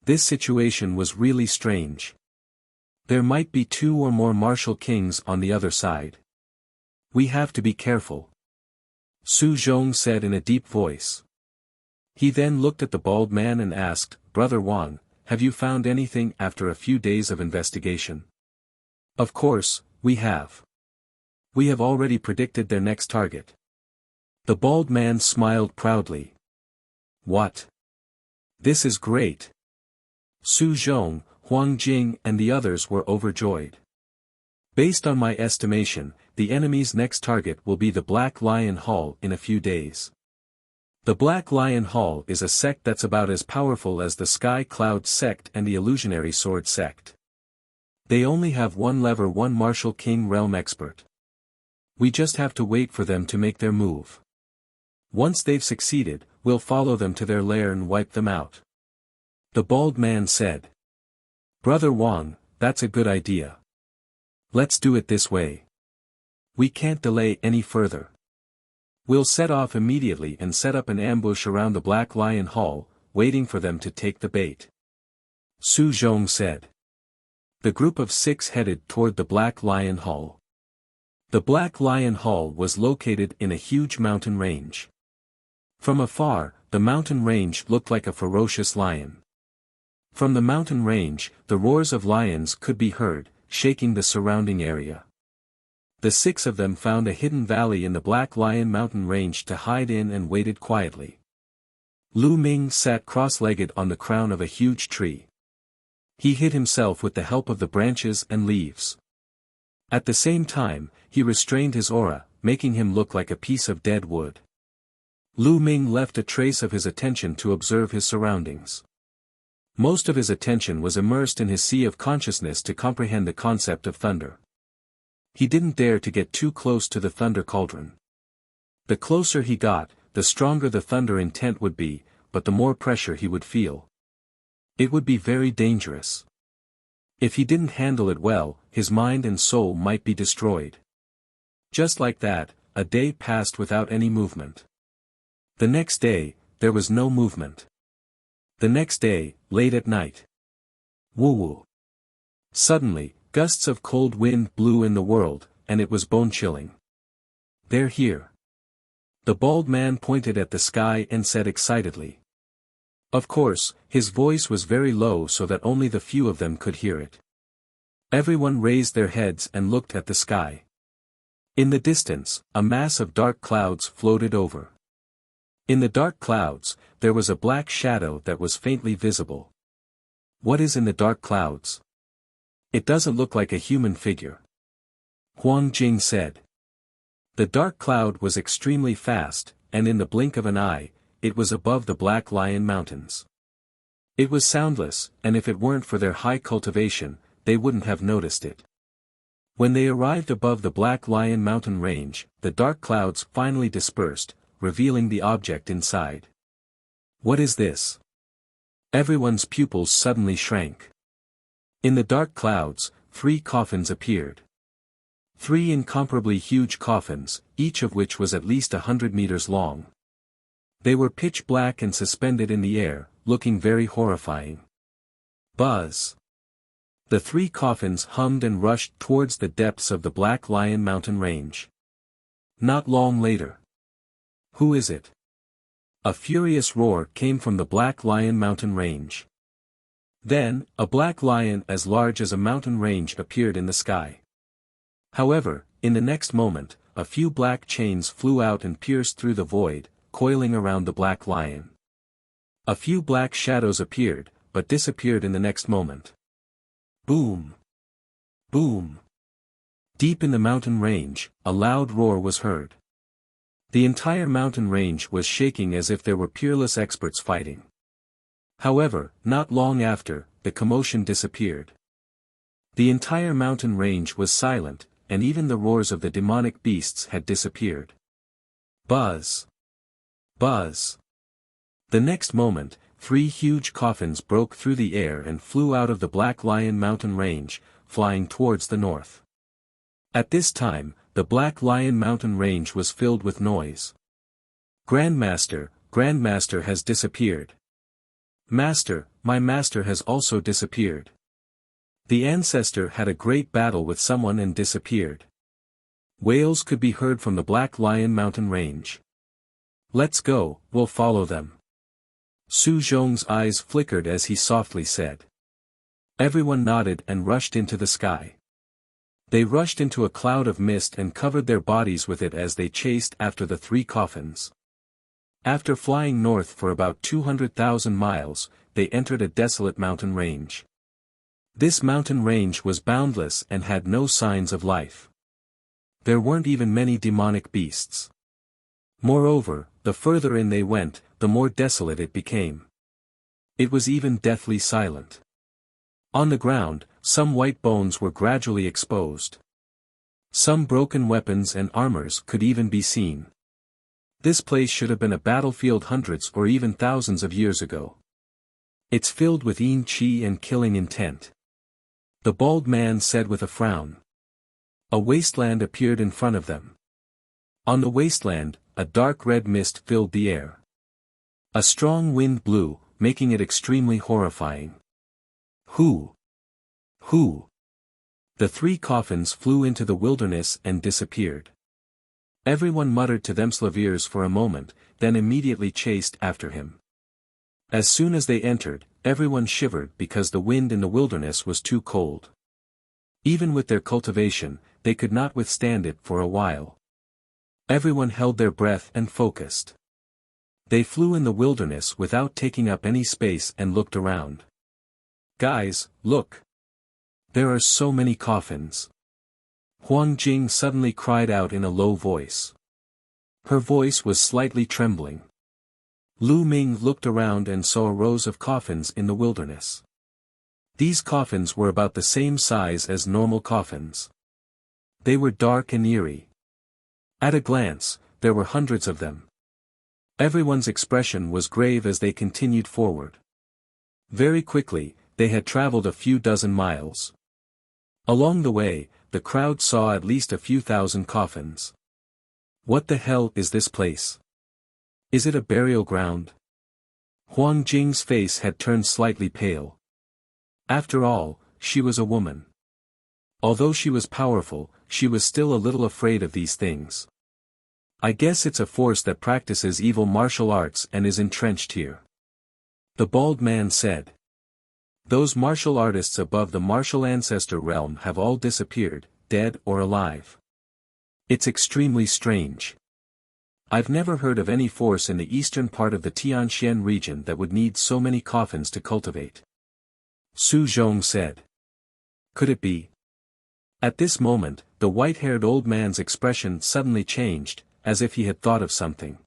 This situation was really strange. There might be 2 or more martial kings on the other side. We have to be careful. Su Zhong said in a deep voice. He then looked at the bald man and asked, Brother Wang, have you found anything after a few days of investigation? Of course, we have. We have already predicted their next target. The bald man smiled proudly. What? This is great. Su Zhong, Huang Jing and the others were overjoyed. Based on my estimation, the enemy's next target will be the Black Lion Hall in a few days. The Black Lion Hall is a sect that's about as powerful as the Sky Cloud sect and the Illusionary Sword sect. They only have one level 1 Martial King Realm expert. We just have to wait for them to make their move. Once they've succeeded, we'll follow them to their lair and wipe them out. The bald man said. Brother Wang, that's a good idea. Let's do it this way. We can't delay any further. We'll set off immediately and set up an ambush around the Black Lion Hall, waiting for them to take the bait. Su Zhong said. The group of 6 headed toward the Black Lion Hall. The Black Lion Hall was located in a huge mountain range. From afar, the mountain range looked like a ferocious lion. From the mountain range, the roars of lions could be heard, shaking the surrounding area. The 6 of them found a hidden valley in the Black Lion mountain range to hide in and waited quietly. Lu Ming sat cross-legged on the crown of a huge tree. He hid himself with the help of the branches and leaves. At the same time, he restrained his aura, making him look like a piece of dead wood. Lu Ming left a trace of his attention to observe his surroundings. Most of his attention was immersed in his sea of consciousness to comprehend the concept of thunder. He didn't dare to get too close to the thunder cauldron. The closer he got, the stronger the thunder intent would be, but the more pressure he would feel. It would be very dangerous. If he didn't handle it well, his mind and soul might be destroyed. Just like that, a day passed without any movement. The next day, there was no movement. The next day, late at night. Woo-woo. Suddenly, gusts of cold wind blew in the world, and it was bone-chilling. "They're here." The bald man pointed at the sky and said excitedly. Of course, his voice was very low so that only the few of them could hear it. Everyone raised their heads and looked at the sky. In the distance, a mass of dark clouds floated over. In the dark clouds, there was a black shadow that was faintly visible. "What is in the dark clouds? It doesn't look like a human figure," Huang Jing said. The dark cloud was extremely fast, and in the blink of an eye, it was above the Black Lion Mountains. It was soundless, and if it weren't for their high cultivation, they wouldn't have noticed it. When they arrived above the Black Lion Mountain range, the dark clouds finally dispersed, revealing the object inside. "What is this?" Everyone's pupils suddenly shrank. In the dark clouds, 3 coffins appeared. 3 incomparably huge coffins, each of which was at least 100 meters long. They were pitch black and suspended in the air, looking very horrifying. Buzz! The 3 coffins hummed and rushed towards the depths of the Black Lion Mountain range. Not long later. "Who is it?" A furious roar came from the Black Lion Mountain range. Then, a black lion as large as a mountain range appeared in the sky. However, in the next moment, a few black chains flew out and pierced through the void, coiling around the black lion. A few black shadows appeared, but disappeared in the next moment. Boom! Boom! Deep in the mountain range, a loud roar was heard. The entire mountain range was shaking as if there were peerless experts fighting. However, not long after, the commotion disappeared. The entire mountain range was silent, and even the roars of the demonic beasts had disappeared. Buzz! Buzz! The next moment, 3 huge coffins broke through the air and flew out of the Black Lion Mountain range, flying towards the north. At this time, the Black Lion Mountain range was filled with noise. Grandmaster has disappeared. Master, my master has also disappeared. The ancestor had a great battle with someone and disappeared. Wails could be heard from the Black Lion Mountain range. Let's go, we'll follow them. Su Zhong's eyes flickered as he softly said. Everyone nodded and rushed into the sky. They rushed into a cloud of mist and covered their bodies with it as they chased after the 3 coffins. After flying north for about 200,000 miles, they entered a desolate mountain range. This mountain range was boundless and had no signs of life. There weren't even many demonic beasts. Moreover, the further in they went, the more desolate it became. It was even deathly silent. On the ground, some white bones were gradually exposed. Some broken weapons and armors could even be seen. This place should have been a battlefield hundreds or even thousands of years ago. It's filled with yin qi and killing intent. The bald man said with a frown. A wasteland appeared in front of them. On the wasteland, a dark red mist filled the air. A strong wind blew, making it extremely horrifying. Who? The 3 coffins flew into the wilderness and disappeared. Everyone muttered to themselves for a moment, then immediately chased after him. As soon as they entered, everyone shivered because the wind in the wilderness was too cold. Even with their cultivation, they could not withstand it for a while. Everyone held their breath and focused. They flew in the wilderness without taking up any space and looked around. Guys, look! There are so many coffins. Huang Jing suddenly cried out in a low voice. Her voice was slightly trembling. Lu Ming looked around and saw rows of coffins in the wilderness. These coffins were about the same size as normal coffins. They were dark and eerie. At a glance, there were hundreds of them. Everyone's expression was grave as they continued forward. Very quickly, they had traveled a few dozen miles. Along the way, the crowd saw at least a few thousand coffins. What the hell is this place? Is it a burial ground? Huang Jing's face had turned slightly pale. After all, she was a woman. Although she was powerful, she was still a little afraid of these things. I guess it's a force that practices evil martial arts and is entrenched here. The bald man said. Those martial artists above the martial ancestor realm have all disappeared, dead or alive. It's extremely strange. I've never heard of any force in the eastern part of the Tianxian region that would need so many coffins to cultivate. Su Zhong said. Could it be? At this moment, the white-haired old man's expression suddenly changed, as if he had thought of something.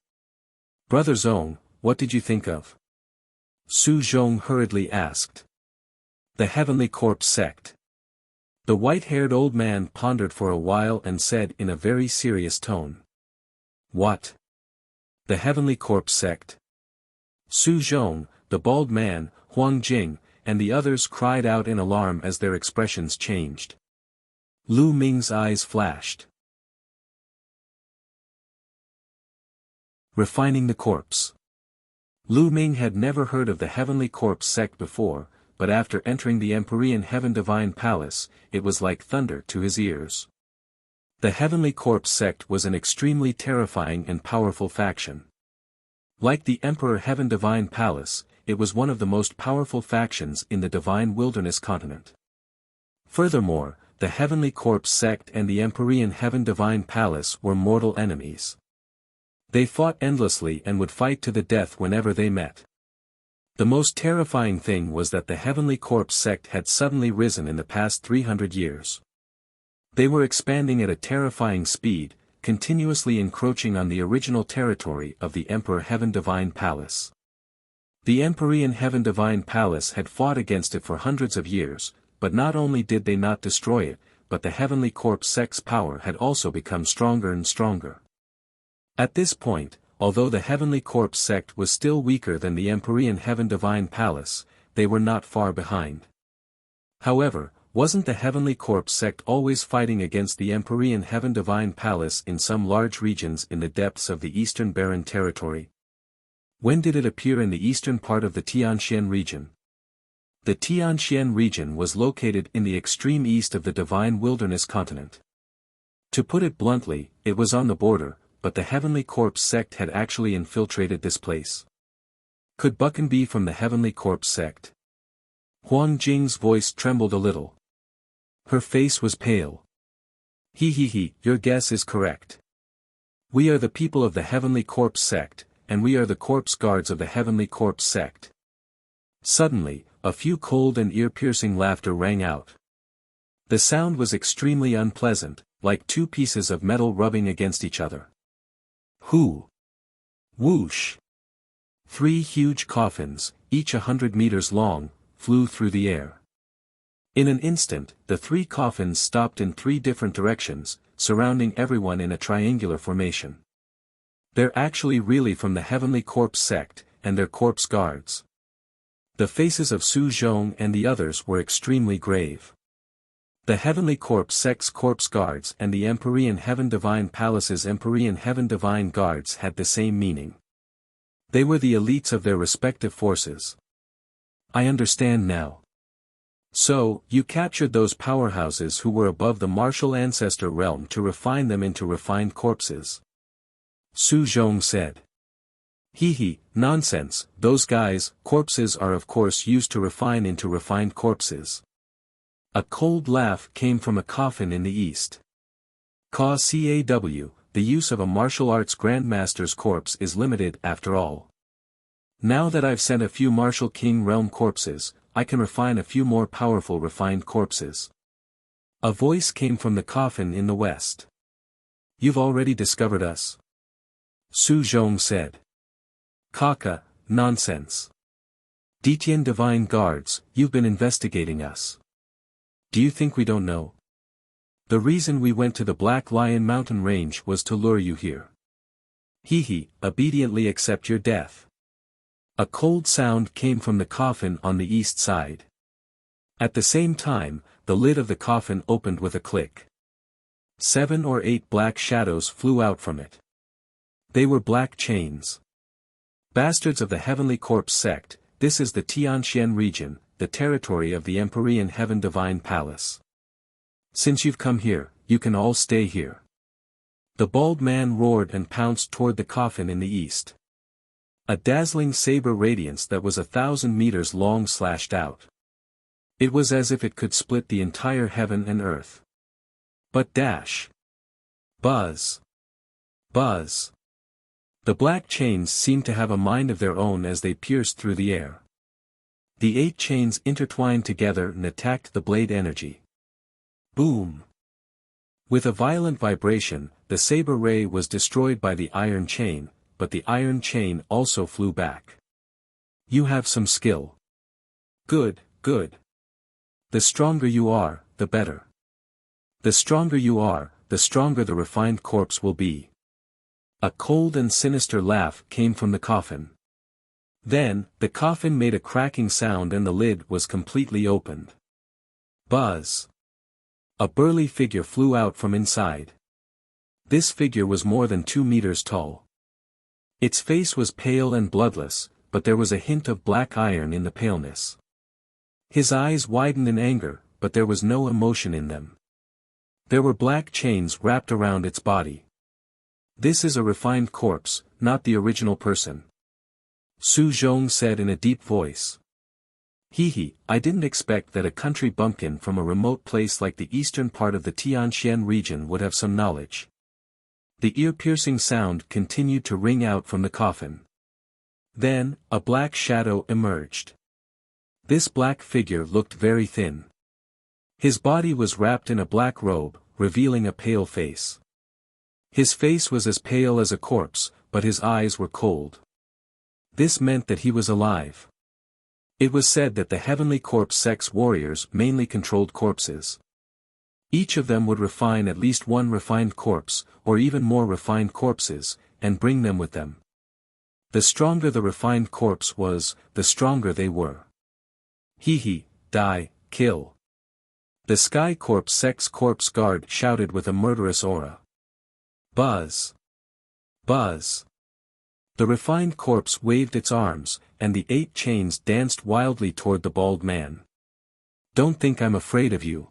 Brother Zhong, what did you think of? Su Zhong hurriedly asked. The Heavenly Corpse Sect. The white-haired old man pondered for a while and said in a very serious tone. What? The Heavenly Corpse Sect? Su Zhong, the bald man, Huang Jing, and the others cried out in alarm as their expressions changed. Lu Ming's eyes flashed. Refining the corpse. Lu Ming had never heard of the Heavenly Corpse Sect before, but after entering the Empyrean Heaven Divine Palace, it was like thunder to his ears. The Heavenly Corpse Sect was an extremely terrifying and powerful faction. Like the Emperor Heaven Divine Palace, it was one of the most powerful factions in the Divine Wilderness continent. Furthermore, the Heavenly Corpse Sect and the Empyrean Heaven Divine Palace were mortal enemies. They fought endlessly and would fight to the death whenever they met. The most terrifying thing was that the Heavenly Corpse Sect had suddenly risen in the past 300 years. They were expanding at a terrifying speed, continuously encroaching on the original territory of the Emperor Heaven Divine Palace. The Empyrean Heaven Divine Palace had fought against it for hundreds of years, but not only did they not destroy it, but the Heavenly Corpse Sect's power had also become stronger and stronger. At this point, although the Heavenly Corpse Sect was still weaker than the Empyrean Heaven Divine Palace, they were not far behind. However, wasn't the Heavenly Corpse Sect always fighting against the Empyrean Heaven Divine Palace in some large regions in the depths of the Eastern Barren Territory? When did it appear in the eastern part of the Tianxian region? The Tianxian region was located in the extreme east of the Divine Wilderness continent. To put it bluntly, it was on the border, but the Heavenly Corpse Sect had actually infiltrated this place. Could Buchan be from the Heavenly Corpse Sect? Huang Jing's voice trembled a little. Her face was pale. He, your guess is correct. We are the people of the Heavenly Corpse Sect, and we are the corpse guards of the Heavenly Corpse Sect. Suddenly, a few cold and ear-piercing laughter rang out. The sound was extremely unpleasant, like two pieces of metal rubbing against each other. Whoo! Whoosh! 3 huge coffins, each 100 meters long, flew through the air. In an instant, the 3 coffins stopped in 3 different directions, surrounding everyone in a triangular formation. They're actually really from the Heavenly Corpse Sect, and they're corpse guards. The faces of Su Zhong and the others were extremely grave. The Heavenly Corpse Sect's corpse guards and the Empyrean Heaven Divine Palace's Empyrean Heaven Divine Guards had the same meaning. They were the elites of their respective forces. I understand now. So, you captured those powerhouses who were above the martial ancestor realm to refine them into refined corpses. Su Zhong said. Nonsense, those guys, corpses are of course used to refine into refined corpses. A cold laugh came from a coffin in the east. CAW, the use of a martial arts grandmaster's corpse is limited after all. Now that I've sent a few Martial King Realm corpses, I can refine a few more powerful refined corpses. A voice came from the coffin in the west. You've already discovered us? Su Zhong said. Kaka, nonsense. Detian Divine Guards, you've been investigating us. Do you think we don't know? The reason we went to the Black Lion Mountain Range was to lure you here. Obediently accept your death. A cold sound came from the coffin on the east side. At the same time, the lid of the coffin opened with a click. 7 or 8 black shadows flew out from it. They were black chains. Bastards of the Heavenly Corpse sect, this is the Tianxian region, the territory of the Empyrean Heaven Divine Palace. Since you've come here, you can all stay here. The bald man roared and pounced toward the coffin in the east. A dazzling saber radiance that was 1,000 meters long slashed out. It was as if it could split the entire heaven and earth. But dash. Buzz. Buzz. The black chains seemed to have a mind of their own as they pierced through the air. The 8 chains intertwined together and attacked the blade energy. Boom. With a violent vibration, the saber ray was destroyed by the iron chain, but the iron chain also flew back. You have some skill. Good, good. The stronger you are, the better. The stronger you are, the stronger the refined corpse will be. A cold and sinister laugh came from the coffin. Then, the coffin made a cracking sound and the lid was completely opened. Buzz. A burly figure flew out from inside. This figure was more than 2 meters tall. Its face was pale and bloodless, but there was a hint of black iron in the paleness. His eyes widened in anger, but there was no emotion in them. There were black chains wrapped around its body. This is a refined corpse, not the original person. Su Zhong said in a deep voice. I didn't expect that a country bumpkin from a remote place like the eastern part of the Tianxian region would have some knowledge. The ear-piercing sound continued to ring out from the coffin. Then, a black shadow emerged. This black figure looked very thin. His body was wrapped in a black robe, revealing a pale face. His face was as pale as a corpse, but his eyes were cold. This meant that he was alive. It was said that the Heavenly Corpse sect's warriors mainly controlled corpses. Each of them would refine at least one refined corpse, or even more refined corpses, and bring them with them. The stronger the refined corpse was, the stronger they were. Die, kill. The Sky Corpse sect's corpse guard shouted with a murderous aura. Buzz. Buzz. The refined corpse waved its arms, and the 8 chains danced wildly toward the bald man. Don't think I'm afraid of you.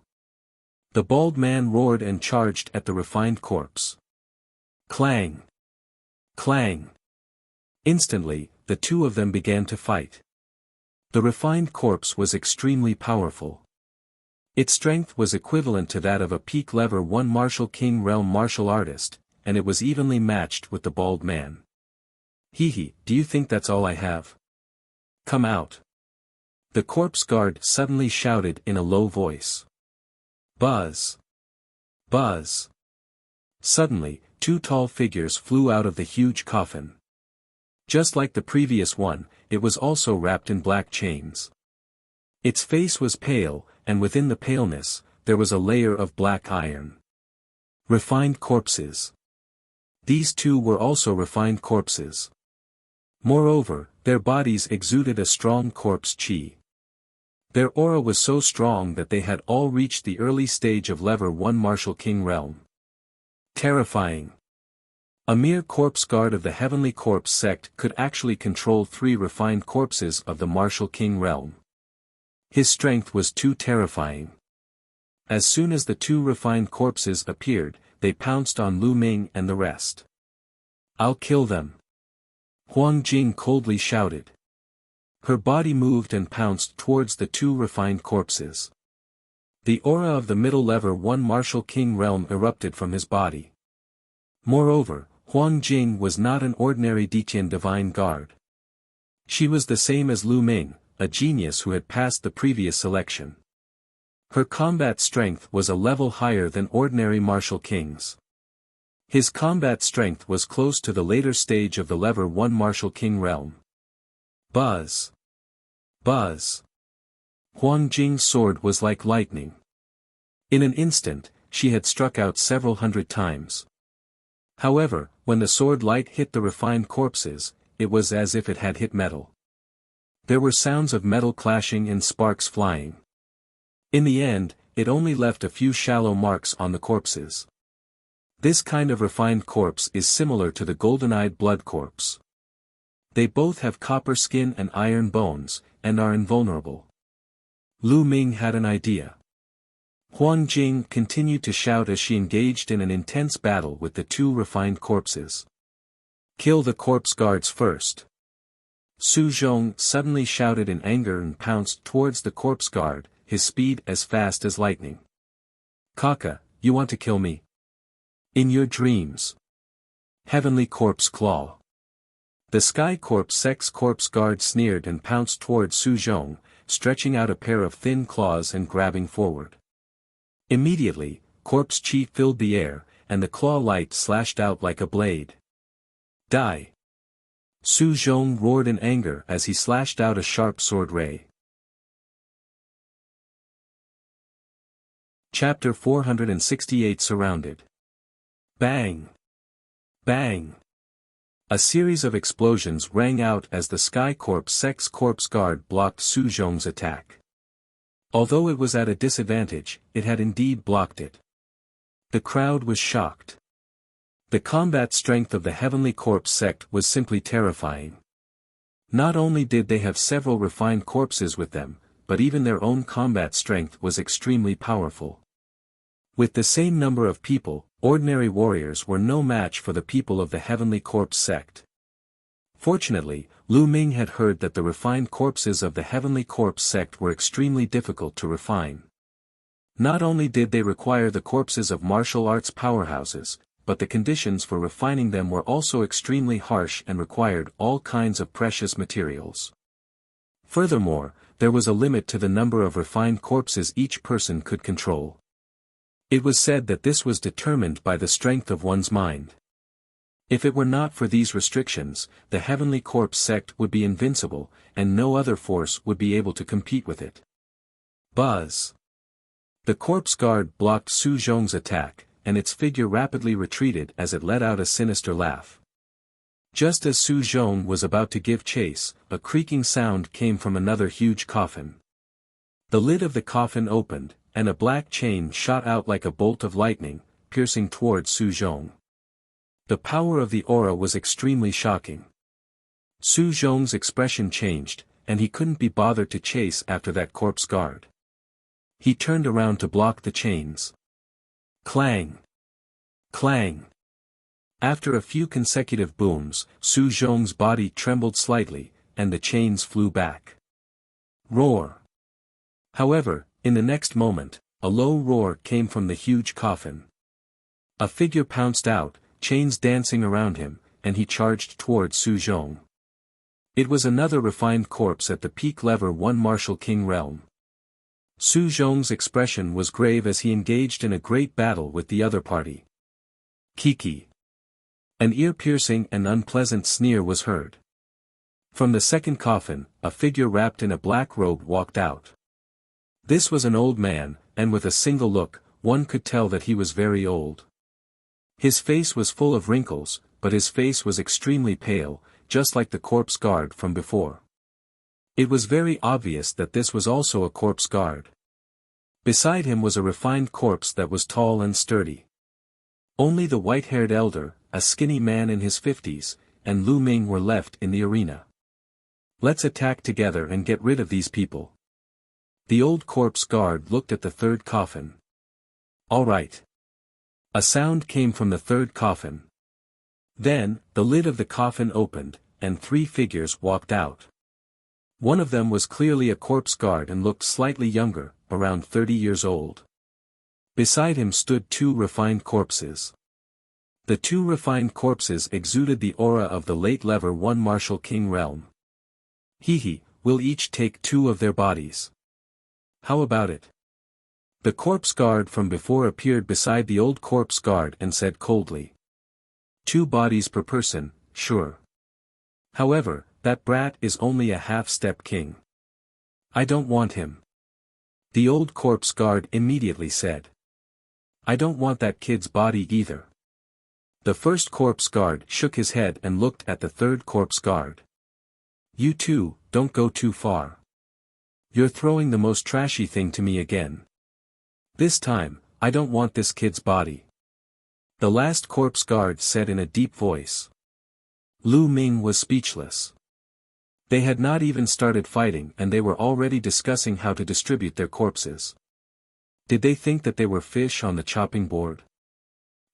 The bald man roared and charged at the refined corpse. Clang. Clang. Instantly, the 2 of them began to fight. The refined corpse was extremely powerful. Its strength was equivalent to that of a peak level 1 Martial King Realm martial artist, and it was evenly matched with the bald man. Do you think that's all I have? Come out. The corpse guard suddenly shouted in a low voice. Buzz. Buzz. Suddenly, 2 tall figures flew out of the huge coffin. Just like the previous one, it was also wrapped in black chains. Its face was pale, and within the paleness, there was a layer of black iron. Refined corpses. These 2 were also refined corpses. Moreover, their bodies exuded a strong corpse chi. Their aura was so strong that they had all reached the early stage of level 1 Martial King Realm. Terrifying. A mere corpse guard of the Heavenly Corpse sect could actually control 3 refined corpses of the Martial King Realm. His strength was too terrifying. As soon as the 2 refined corpses appeared, they pounced on Lu Ming and the rest. I'll kill them. Huang Jing coldly shouted. Her body moved and pounced towards the 2 refined corpses. The aura of the middle level 1 Martial King Realm erupted from his body. Moreover, Huang Jing was not an ordinary Detian Divine Guard. She was the same as Lu Ming, a genius who had passed the previous selection. Her combat strength was a level higher than ordinary martial kings. His combat strength was close to the later stage of the level 1 martial king realm. Buzz! Buzz! Huang Jing's sword was like lightning. In an instant, she had struck out several hundred times. However, when the sword light hit the refined corpses, it was as if it had hit metal. There were sounds of metal clashing and sparks flying. In the end, it only left a few shallow marks on the corpses. This kind of refined corpse is similar to the golden-eyed blood corpse. They both have copper skin and iron bones, and are invulnerable. Lu Ming had an idea. Huang Jing continued to shout as she engaged in an intense battle with the two refined corpses. Kill the corpse guards first. Su Zhong suddenly shouted in anger and pounced towards the corpse guard, his speed as fast as lightning. Kaka, you want to kill me? In your dreams. Heavenly Corpse Claw. The Sky Corpse Sex Corpse Guard sneered and pounced towards Su Zhong, stretching out a pair of thin claws and grabbing forward. Immediately, Corpse Chi filled the air, and the claw light slashed out like a blade. Die! Su Zhong roared in anger as he slashed out a sharp sword ray. Chapter 468 Surrounded. Bang! Bang! A series of explosions rang out as the Sky Corpse Sex Corpse Guard blocked Su Zhong's attack. Although it was at a disadvantage, it had indeed blocked it. The crowd was shocked. The combat strength of the Heavenly Corpse sect was simply terrifying. Not only did they have several refined corpses with them, but even their own combat strength was extremely powerful. With the same number of people, ordinary warriors were no match for the people of the Heavenly Corpse sect. Fortunately, Lu Ming had heard that the refined corpses of the Heavenly Corpse sect were extremely difficult to refine. Not only did they require the corpses of martial arts powerhouses, but the conditions for refining them were also extremely harsh and required all kinds of precious materials. Furthermore, there was a limit to the number of refined corpses each person could control. It was said that this was determined by the strength of one's mind. If it were not for these restrictions, the Heavenly Corpse sect would be invincible, and no other force would be able to compete with it. Buzz! The corpse guard blocked Su Zhong's attack, and its figure rapidly retreated as it let out a sinister laugh. Just as Su Zhong was about to give chase, a creaking sound came from another huge coffin. The lid of the coffin opened, and a black chain shot out like a bolt of lightning, piercing towards Su Zhong. The power of the aura was extremely shocking. Su Zhong's expression changed, and he couldn't be bothered to chase after that corpse guard. He turned around to block the chains. Clang! Clang! After a few consecutive booms, Su Zhong's body trembled slightly, and the chains flew back. Roar! However, in the next moment, a low roar came from the huge coffin. A figure pounced out, chains dancing around him, and he charged towards Su Zhong. It was another refined corpse at the peak level 1 martial king realm. Su Zhong's expression was grave as he engaged in a great battle with the other party. Kiki! An ear-piercing and unpleasant sneer was heard. From the second coffin, a figure wrapped in a black robe walked out. This was an old man, and with a single look, one could tell that he was very old. His face was full of wrinkles, but his face was extremely pale, just like the corpse guard from before. It was very obvious that this was also a corpse guard. Beside him was a refined corpse that was tall and sturdy. Only the white-haired elder, a skinny man in his 50s, and Lu Ming were left in the arena. Let's attack together and get rid of these people. The old corpse guard looked at the third coffin. All right. A sound came from the third coffin. Then, the lid of the coffin opened, and 3 figures walked out. One of them was clearly a corpse guard and looked slightly younger, around 30 years old. Beside him stood 2 refined corpses. The 2 refined corpses exuded the aura of the late level 1 martial king realm. Hee, we'll each take 2 of their bodies. How about it? The corpse guard from before appeared beside the old corpse guard and said coldly. 2 bodies per person, sure. However, that brat is only a half-step king. I don't want him. The old corpse guard immediately said. I don't want that kid's body either. The first corpse guard shook his head and looked at the third corpse guard. You two, don't go too far. You're throwing the most trashy thing to me again. This time, I don't want this kid's body. The last corpse guard said in a deep voice. Lu Ming was speechless. They had not even started fighting and they were already discussing how to distribute their corpses. Did they think that they were fish on the chopping board?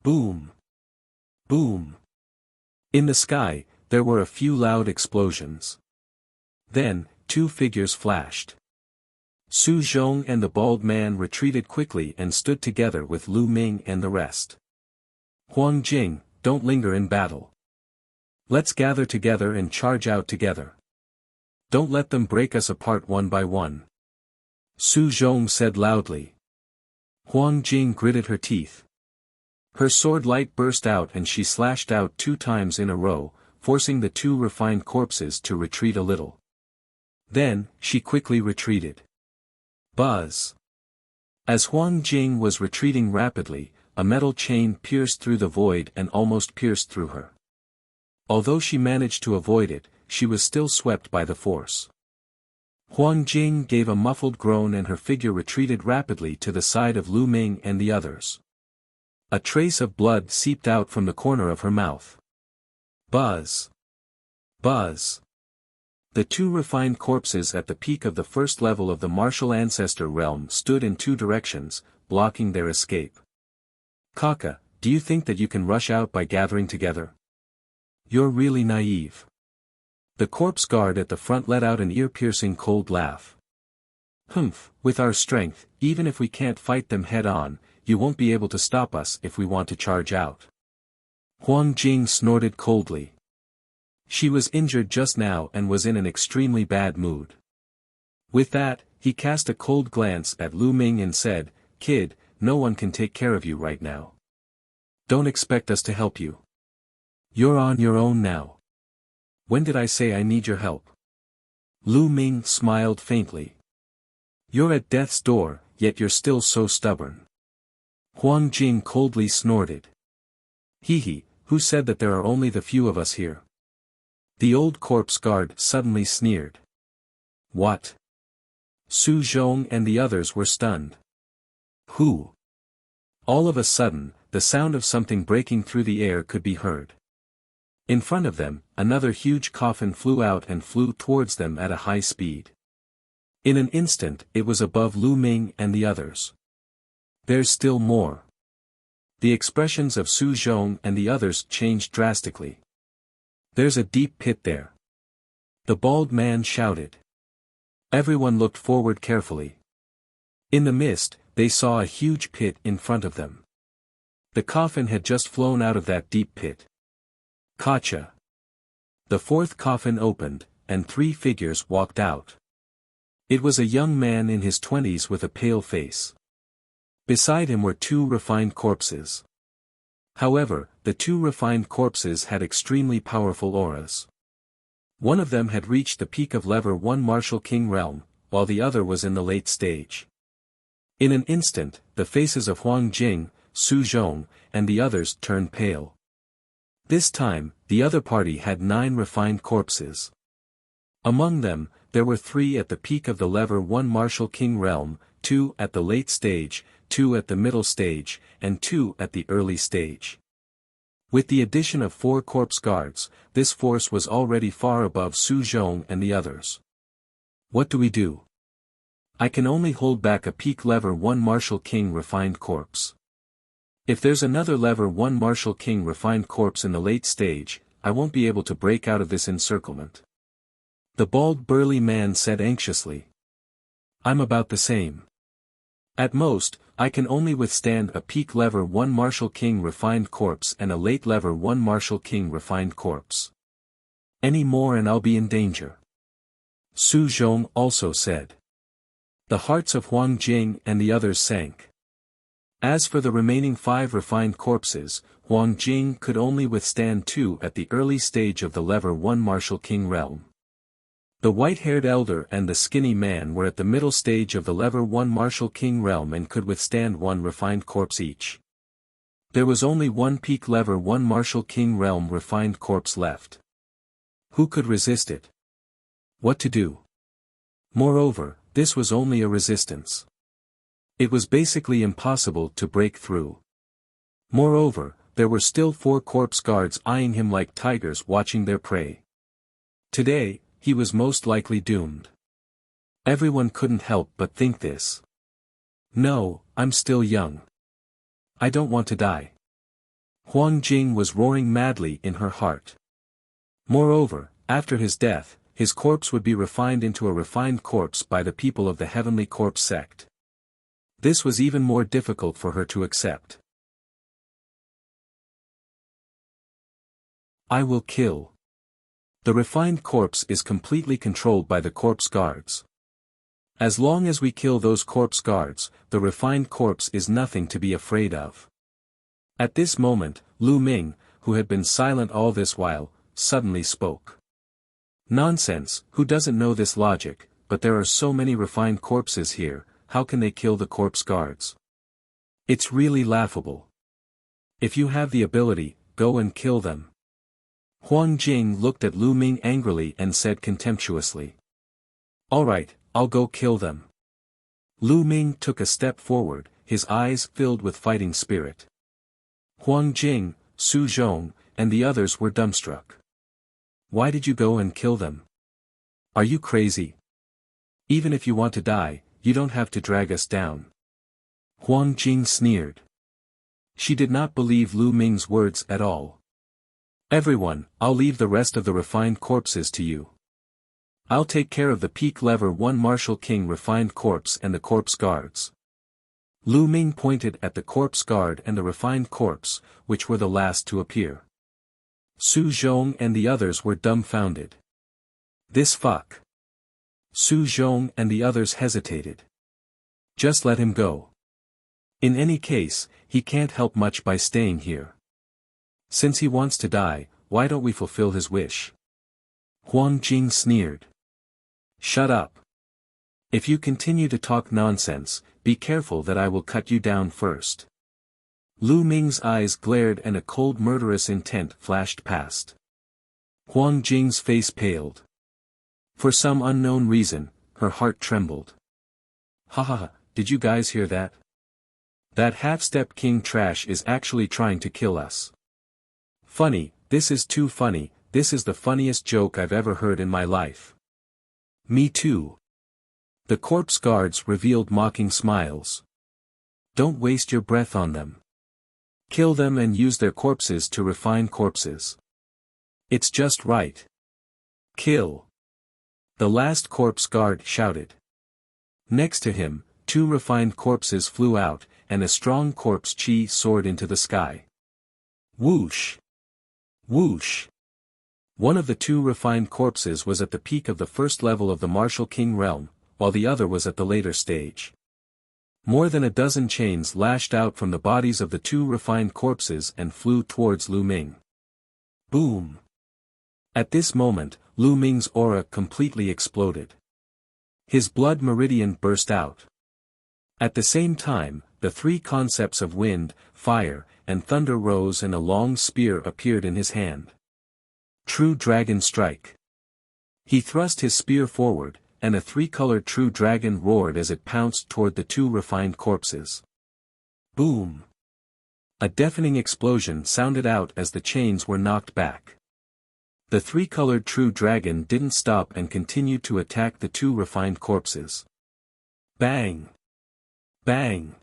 Boom! Boom! In the sky, there were a few loud explosions. Then, 2 figures flashed. Su Zhong and the bald man retreated quickly and stood together with Lu Ming and the rest. Huang Jing, don't linger in battle. Let's gather together and charge out together. Don't let them break us apart one by one. Su Zhong said loudly. Huang Jing gritted her teeth. Her sword light burst out and she slashed out 2 times in a row, forcing the 2 refined corpses to retreat a little. Then, she quickly retreated. Buzz! As Huang Jing was retreating rapidly, a metal chain pierced through the void and almost pierced through her. Although she managed to avoid it, she was still swept by the force. Huang Jing gave a muffled groan and her figure retreated rapidly to the side of Lu Ming and the others. A trace of blood seeped out from the corner of her mouth. Buzz! Buzz! The 2 refined corpses at the peak of the first level of the martial ancestor realm stood in 2 directions, blocking their escape. Kaka, do you think that you can rush out by gathering together? You're really naive. The corpse guard at the front let out an ear-piercing cold laugh. Humph, with our strength, even if we can't fight them head-on, you won't be able to stop us if we want to charge out. Huang Jing snorted coldly. She was injured just now and was in an extremely bad mood. With that, he cast a cold glance at Lu Ming and said, Kid, no one can take care of you right now. Don't expect us to help you. You're on your own now. When did I say I need your help? Lu Ming smiled faintly. You're at death's door, yet you're still so stubborn. Huang Jing coldly snorted. Hee, who said that there are only the few of us here? The old corpse guard suddenly sneered. What? Su Zhong and the others were stunned. Who? All of a sudden, the sound of something breaking through the air could be heard. In front of them, another huge coffin flew out and flew towards them at a high speed. In an instant, it was above Lu Ming and the others. There's still more. The expressions of Su Zhong and the others changed drastically. There's a deep pit there. The bald man shouted. Everyone looked forward carefully. In the mist, they saw a huge pit in front of them. The coffin had just flown out of that deep pit. Gotcha. The 4th coffin opened, and 3 figures walked out. It was a young man in his 20s with a pale face. Beside him were 2 refined corpses. However, the 2 refined corpses had extremely powerful auras. One of them had reached the peak of Level 1 Martial King realm, while the other was in the late stage. In an instant, the faces of Huang Jing, Su Zhong, and the others turned pale. This time, the other party had 9 refined corpses. Among them, there were 3 at the peak of the Level 1 Martial King realm, 2 at the late stage, 2 at the middle stage, and 2 at the early stage. With the addition of 4 corpse guards, this force was already far above Su Zhong and the others. What do we do? I can only hold back a peak Level 1 Martial King refined corpse. If there's another Level 1 Martial King refined corpse in the late stage, I won't be able to break out of this encirclement. The bald burly man said anxiously. I'm about the same. At most, I can only withstand a peak Level 1 Martial King refined corpse and a late Level 1 Martial King refined corpse. Any more and I'll be in danger. Su Zhong also said. The hearts of Huang Jing and the others sank. As for the remaining 5 refined corpses, Huang Jing could only withstand 2 at the early stage of the Lever 1 Martial King realm. The white-haired elder and the skinny man were at the middle stage of the Lever 1 Martial King realm and could withstand 1 refined corpse each. There was only 1 peak Lever 1 Martial King realm refined corpse left. Who could resist it? What to do? Moreover, this was only a resistance. It was basically impossible to break through. Moreover, there were still 4 corpse guards eyeing him like tigers watching their prey. Today, he was most likely doomed. Everyone couldn't help but think this. No, I'm still young. I don't want to die. Huang Jing was roaring madly in her heart. Moreover, after his death, his corpse would be refined into a refined corpse by the people of the Heavenly Corpse sect. This was even more difficult for her to accept. I will kill. The refined corpse is completely controlled by the corpse guards. As long as we kill those corpse guards, the refined corpse is nothing to be afraid of. At this moment, Lu Ming, who had been silent all this while, suddenly spoke. Nonsense, who doesn't know this logic, but there are so many refined corpses here, how can they kill the corpse guards? It's really laughable. If you have the ability, go and kill them. Huang Jing looked at Lu Ming angrily and said contemptuously. Alright, I'll go kill them. Lu Ming took a step forward, his eyes filled with fighting spirit. Huang Jing, Su Zhong, and the others were dumbstruck. Why did you go and kill them? Are you crazy? Even if you want to die, you don't have to drag us down. Huang Jing sneered. She did not believe Lu Ming's words at all. Everyone, I'll leave the rest of the refined corpses to you. I'll take care of the peak Lever 1 Martial King refined corpse and the corpse guards. Lu Ming pointed at the corpse guard and the refined corpse, which were the last to appear. Su Zhong and the others were dumbfounded. This fuck. Su Zhong and the others hesitated. Just let him go. In any case, he can't help much by staying here. Since he wants to die, why don't we fulfill his wish? Huang Jing sneered. Shut up. If you continue to talk nonsense, be careful that I will cut you down first. Lu Ming's eyes glared and a cold murderous intent flashed past. Huang Jing's face paled. For some unknown reason, her heart trembled. Ha ha ha, did you guys hear that? That half-step king trash is actually trying to kill us. Funny, this is too funny, this is the funniest joke I've ever heard in my life. Me too. The corpse guards revealed mocking smiles. Don't waste your breath on them. Kill them and use their corpses to refine corpses. It's just right. Kill. The last corpse guard shouted. Next to him, 2 refined corpses flew out, and a strong corpse chi soared into the sky. Whoosh! Whoosh! One of the 2 refined corpses was at the peak of the first level of the Martial King realm, while the other was at the later stage. More than a dozen chains lashed out from the bodies of the 2 refined corpses and flew towards Lu Ming. Boom! At this moment, Lu Ming's aura completely exploded. His blood meridian burst out. At the same time, the 3 concepts of wind, fire, and thunder rose and a long spear appeared in his hand. True Dragon Strike. He thrust his spear forward, and a 3-colored true dragon roared as it pounced toward the 2 refined corpses. Boom! A deafening explosion sounded out as the chains were knocked back. The 3-colored true dragon didn't stop and continued to attack the 2 refined corpses. Bang! Bang!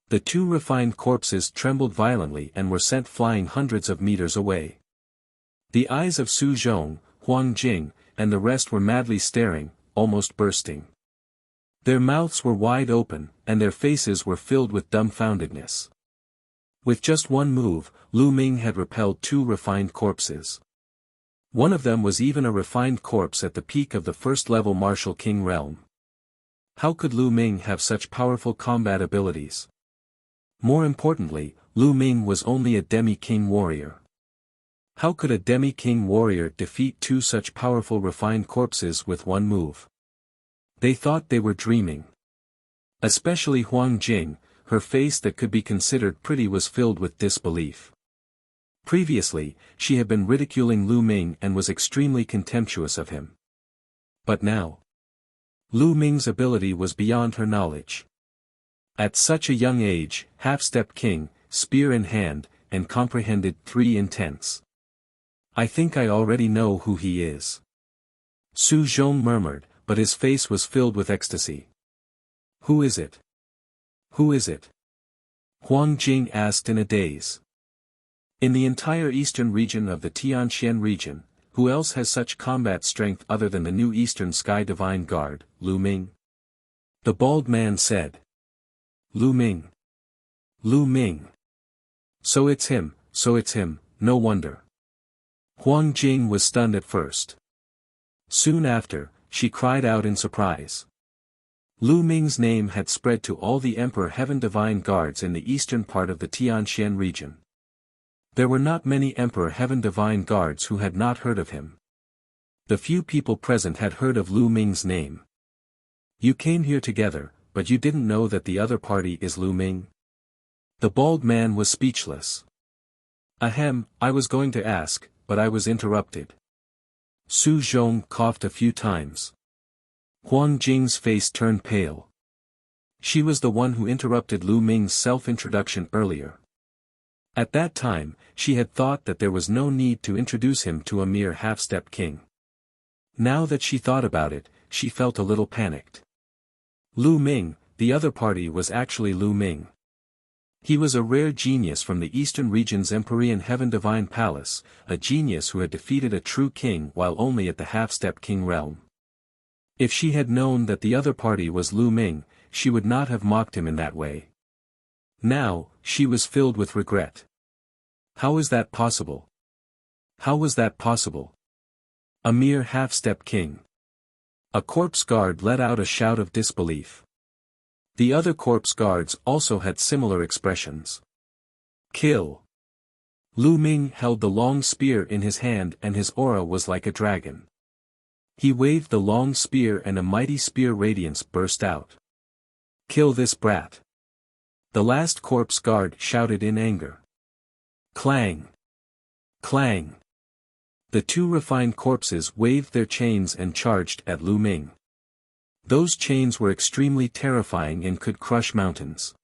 The 2 refined corpses trembled violently and were sent flying hundreds of meters away. The eyes of Su Zhong, Huang Jing, and the rest were madly staring, almost bursting. Their mouths were wide open, and their faces were filled with dumbfoundedness. With just one move, Lu Ming had repelled 2 refined corpses. One of them was even a refined corpse at the peak of the first-level martial king realm. How could Lu Ming have such powerful combat abilities? More importantly, Lu Ming was only a demi-king warrior. How could a demi-king warrior defeat two such powerful refined corpses with one move? They thought they were dreaming. Especially Huang Jing, her face that could be considered pretty was filled with disbelief. Previously, she had been ridiculing Lu Ming and was extremely contemptuous of him. But now, Lu Ming's ability was beyond her knowledge. At such a young age, half-step king, spear in hand, and comprehended 3 intents. I think I already know who he is. Su Zhong murmured, but his face was filled with ecstasy. Who is it? Who is it? Huang Jing asked in a daze. In the entire eastern region of the Tianxian region, who else has such combat strength other than the new Eastern Sky Divine Guard, Lu Ming? The bald man said. Lu Ming. Lu Ming. So it's him, no wonder. Huang Jing was stunned at first. Soon after, she cried out in surprise. Lu Ming's name had spread to all the Emperor Heaven Divine Guards in the eastern part of the Tianxian region. There were not many Emperor Heaven Divine Guards who had not heard of him. The few people present had heard of Lu Ming's name. You came here together, but you didn't know that the other party is Lu Ming? The bald man was speechless. Ahem, I was going to ask, but I was interrupted. Su Zhong coughed a few times. Huang Jing's face turned pale. She was the one who interrupted Lu Ming's self-introduction earlier. At that time, she had thought that there was no need to introduce him to a mere half-step king. Now that she thought about it, she felt a little panicked. Lu Ming, the other party was actually Lu Ming. He was a rare genius from the eastern region's Empyrean Heaven Divine Palace, a genius who had defeated a true king while only at the half-step king realm. If she had known that the other party was Lu Ming, she would not have mocked him in that way. Now, she was filled with regret. How is that possible? How was that possible? A mere half-step king. A corpse guard let out a shout of disbelief. The other corpse guards also had similar expressions. Kill. Lu Ming held the long spear in his hand and his aura was like a dragon. He waved the long spear and a mighty spear radiance burst out. Kill this brat. The last corpse guard shouted in anger. Clang! Clang! The 2 refined corpses waved their chains and charged at Lu Ming. Those chains were extremely terrifying and could crush mountains.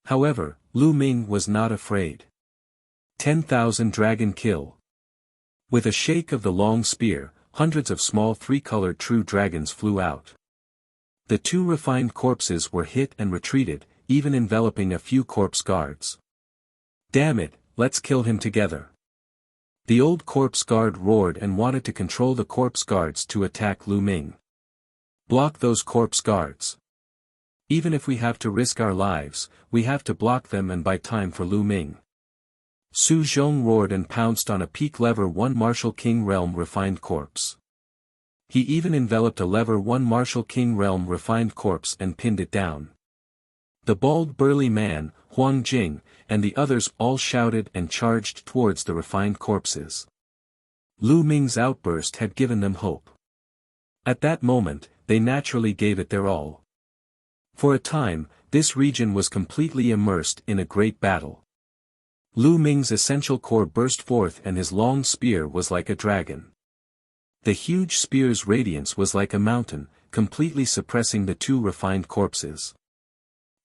However, Lu Ming was not afraid. 10,000 dragon kill. With a shake of the long spear, hundreds of small 3-colored true dragons flew out. The 2 refined corpses were hit and retreated, even enveloping a few corpse guards. Damn it, let's kill him together. The old corpse guard roared and wanted to control the corpse guards to attack Lu Ming. Block those corpse guards. Even if we have to risk our lives, we have to block them and buy time for Lu Ming. Su Zhong roared and pounced on a peak lever 1 Martial King Realm refined corpse. He even enveloped a lever 1 Martial King Realm refined corpse and pinned it down. The bald burly man, Huang Jing, and the others all shouted and charged towards the refined corpses. Lu Ming's outburst had given them hope. At that moment, they naturally gave it their all. For a time, this region was completely immersed in a great battle. Lu Ming's essential core burst forth and his long spear was like a dragon. The huge spear's radiance was like a mountain, completely suppressing the 2 refined corpses.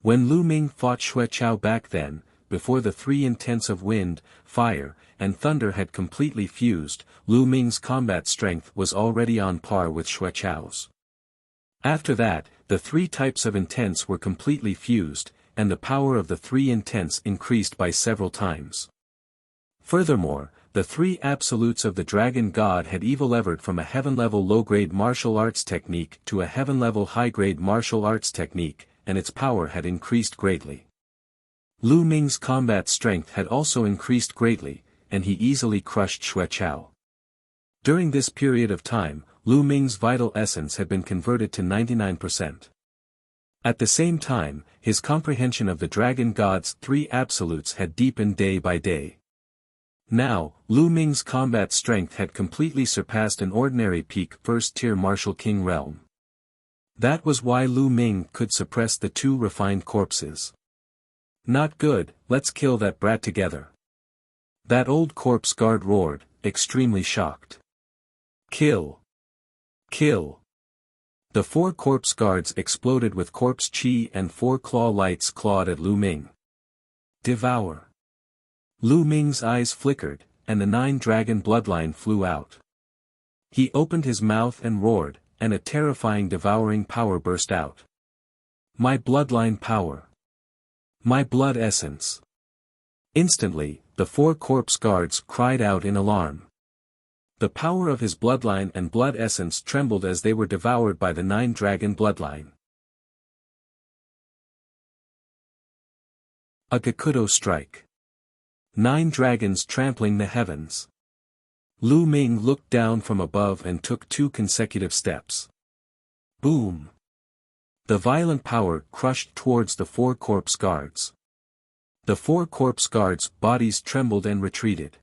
When Lu Ming fought Xue Chao back then, before the 3 intents of wind, fire, and thunder had completely fused, Lu Ming's combat strength was already on par with Xue Chao's. After that, the 3 types of intents were completely fused, and the power of the 3 intents increased by several times. Furthermore, the 3 absolutes of the Dragon God had evolved from a heaven-level low-grade martial arts technique to a heaven-level high-grade martial arts technique, and its power had increased greatly. Lu Ming's combat strength had also increased greatly, and he easily crushed Xue Chao. During this period of time, Lu Ming's vital essence had been converted to 99%. At the same time, his comprehension of the Dragon God's three absolutes had deepened day by day. Now, Lu Ming's combat strength had completely surpassed an ordinary peak first-tier martial king realm. That was why Lu Ming could suppress the two refined corpses. Not good, let's kill that brat together. That old corpse guard roared, extremely shocked. Kill! Kill! The 4 corpse guards exploded with corpse chi and 4 claw lights clawed at Lu Ming. Devour! Lu Ming's eyes flickered, and the 9 dragon bloodline flew out. He opened his mouth and roared, and a terrifying devouring power burst out. My bloodline power! My blood essence! Instantly, the 4 corpse guards cried out in alarm. The power of his bloodline and blood essence trembled as they were devoured by the 9 dragon bloodline. A Gakudo strike. 9 dragons trampling the heavens. Lu Ming looked down from above and took 2 consecutive steps. Boom! The violent power crushed towards the 4 corpse guards. The 4 corpse guards' bodies trembled and retreated.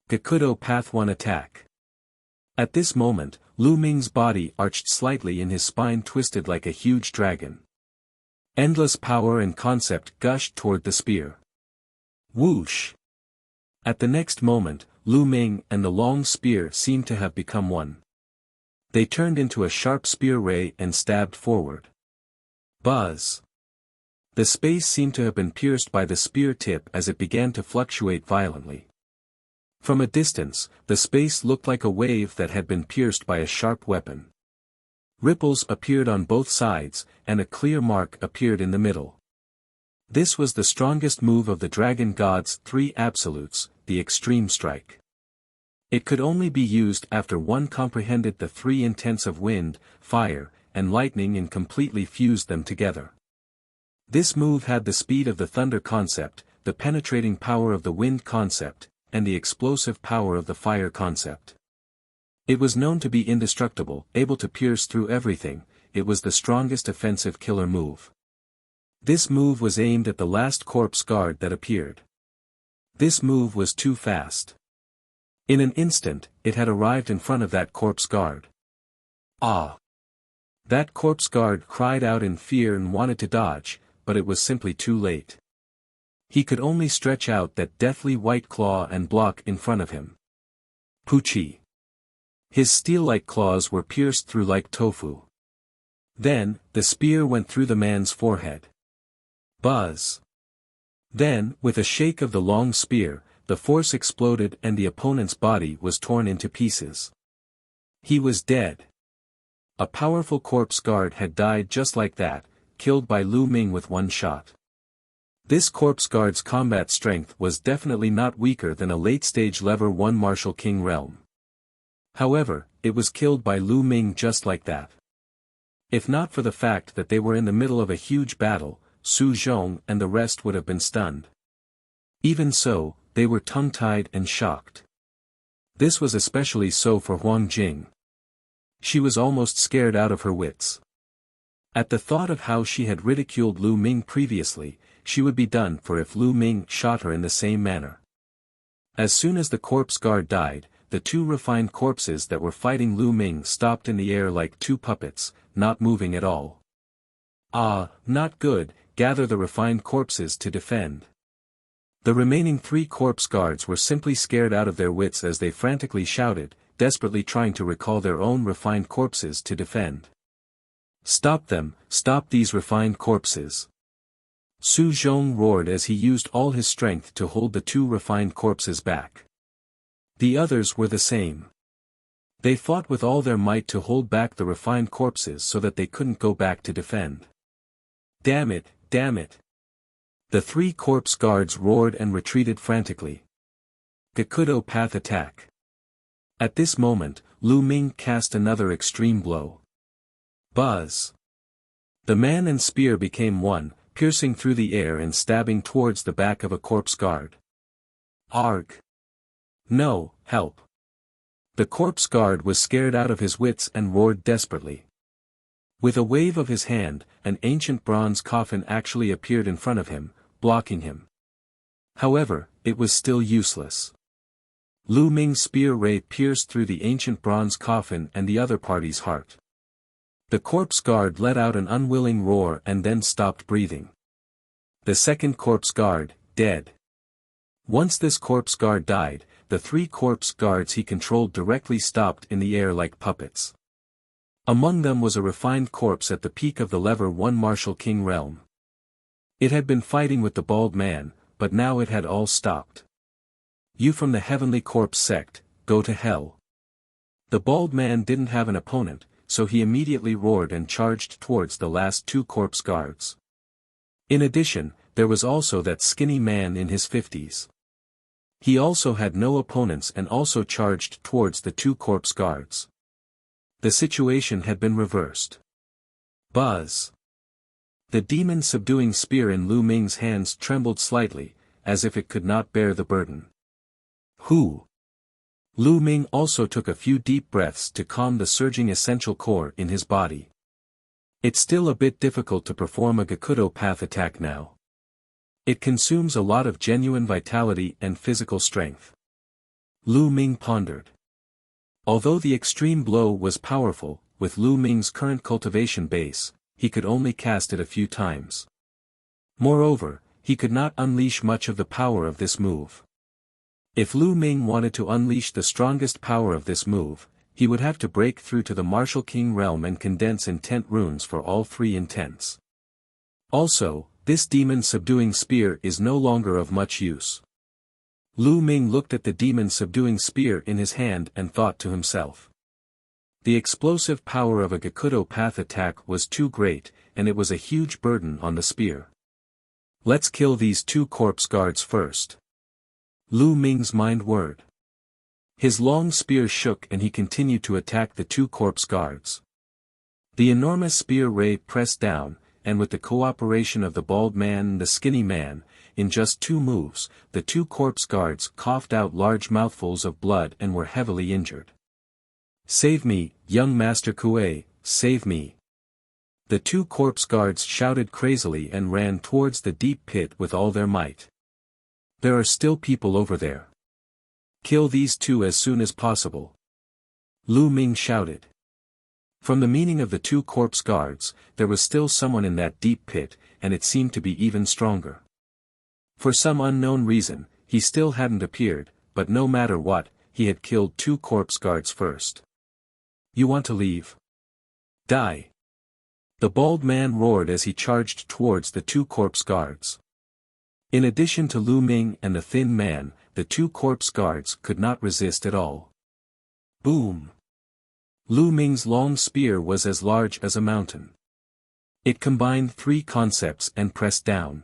Gakudo Path 1 attack. At this moment, Lu Ming's body arched slightly and his spine twisted like a huge dragon. Endless power and concept gushed toward the spear. Whoosh! At the next moment, Lu Ming and the long spear seemed to have become one. They turned into a sharp spear ray and stabbed forward. Buzz! The space seemed to have been pierced by the spear tip as it began to fluctuate violently. From a distance, the space looked like a wave that had been pierced by a sharp weapon. Ripples appeared on both sides, and a clear mark appeared in the middle. This was the strongest move of the Dragon God's 3 absolutes, the Extreme Strike. It could only be used after one comprehended the 3 intents of wind, fire, and lightning and completely fused them together. This move had the speed of the thunder concept, the penetrating power of the wind concept, and the explosive power of the fire concept. It was known to be indestructible, able to pierce through everything. It was the strongest offensive killer move. This move was aimed at the last corpse guard that appeared. This move was too fast. In an instant, it had arrived in front of that corpse guard. Ah! That corpse guard cried out in fear and wanted to dodge, but it was simply too late. He could only stretch out that deathly white claw and block in front of him. Poochie! His steel-like claws were pierced through like tofu. Then, the spear went through the man's forehead. Buzz! Then, with a shake of the long spear, the force exploded and the opponent's body was torn into pieces. He was dead. A powerful corpse guard had died just like that, killed by Lu Ming with one shot. This corpse guard's combat strength was definitely not weaker than a late-stage level 1 martial king realm. However, it was killed by Lu Ming just like that. If not for the fact that they were in the middle of a huge battle, Su Zhong and the rest would have been stunned. Even so, they were tongue-tied and shocked. This was especially so for Huang Jing. She was almost scared out of her wits. At the thought of how she had ridiculed Lu Ming previously, she would be done for if Lu Ming shot her in the same manner. As soon as the corpse guard died, the 2 refined corpses that were fighting Lu Ming stopped in the air like 2 puppets, not moving at all. Ah, not good, gather the refined corpses to defend. The remaining 3 corpse guards were simply scared out of their wits as they frantically shouted, desperately trying to recall their own refined corpses to defend. Stop them, stop these refined corpses. Su Zhong roared as he used all his strength to hold the 2 refined corpses back. The others were the same. They fought with all their might to hold back the refined corpses so that they couldn't go back to defend. Damn it, damn it. The 3 corpse guards roared and retreated frantically. Gakudo Path attack. At this moment, Lu Ming cast another extreme blow. Buzz! The man and spear became one, piercing through the air and stabbing towards the back of a corpse guard. Arg! No, help! The corpse guard was scared out of his wits and roared desperately. With a wave of his hand, an ancient bronze coffin actually appeared in front of him, blocking him. However, it was still useless. Lu Ming's spear ray pierced through the ancient bronze coffin and the other party's heart. The corpse guard let out an unwilling roar and then stopped breathing. The second corpse guard, dead. Once this corpse guard died, the 3 corpse guards he controlled directly stopped in the air like puppets. Among them was a refined corpse at the peak of the Lever 1 Martial King realm. It had been fighting with the bald man, but now it had all stopped. You from the Heavenly Corpse sect, go to hell. The bald man didn't have an opponent, so he immediately roared and charged towards the last 2 corpse guards. In addition, there was also that skinny man in his 50s. He also had no opponents and also charged towards the 2 corpse guards. The situation had been reversed. Buzz! The demon subduing spear in Lu Ming's hands trembled slightly, as if it could not bear the burden. Who? Lu Ming also took a few deep breaths to calm the surging essential core in his body. It's still a bit difficult to perform a Gakudo path attack now. It consumes a lot of genuine vitality and physical strength. Lu Ming pondered. Although the extreme blow was powerful, with Lu Ming's current cultivation base, he could only cast it a few times. Moreover, he could not unleash much of the power of this move. If Lu Ming wanted to unleash the strongest power of this move, he would have to break through to the Martial King realm and condense intent runes for all 3 intents. Also, this demon subduing spear is no longer of much use. Lu Ming looked at the demon subduing spear in his hand and thought to himself. The explosive power of a Gakudo path attack was too great, and it was a huge burden on the spear. Let's kill these 2 corpse guards first. Lu Ming's mind whirred. His long spear shook and he continued to attack the 2 corpse guards. The enormous spear ray pressed down, and with the cooperation of the bald man and the skinny man, in just 2 moves, the 2 corpse guards coughed out large mouthfuls of blood and were heavily injured. Save me, young Master Kuei, save me. The 2 corpse guards shouted crazily and ran towards the deep pit with all their might. There are still people over there. Kill these 2 as soon as possible. Lu Ming shouted. From the meaning of the 2 corpse guards, there was still someone in that deep pit, and it seemed to be even stronger. For some unknown reason, he still hadn't appeared, but no matter what, he had killed 2 corpse guards first. You want to leave? Die! The bald man roared as he charged towards the 2 corpse guards. In addition to Lu Ming and the thin man, the 2 corpse guards could not resist at all. Boom! Lu Ming's long spear was as large as a mountain. It combined 3 concepts and pressed down.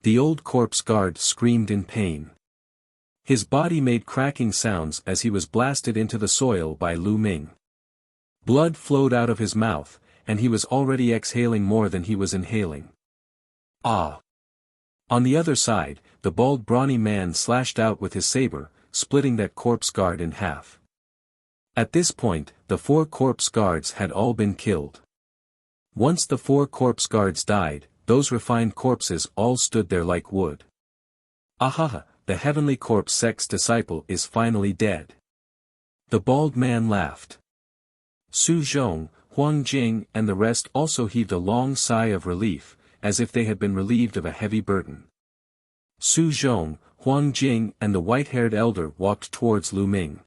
The old corpse guard screamed in pain. His body made cracking sounds as he was blasted into the soil by Lu Ming. Blood flowed out of his mouth, and he was already exhaling more than he was inhaling. Ah! On the other side, the bald brawny man slashed out with his saber, splitting that corpse guard in half. At this point, the 4 corpse guards had all been killed. Once the 4 corpse guards died, those refined corpses all stood there like wood. Ahaha, the Heavenly Corpse sect's disciple is finally dead. The bald man laughed. Su Zhong, Huang Jing and the rest also heaved a long sigh of relief, as if they had been relieved of a heavy burden. Su Zhong, Huang Jing and the white-haired elder walked towards Lu Ming.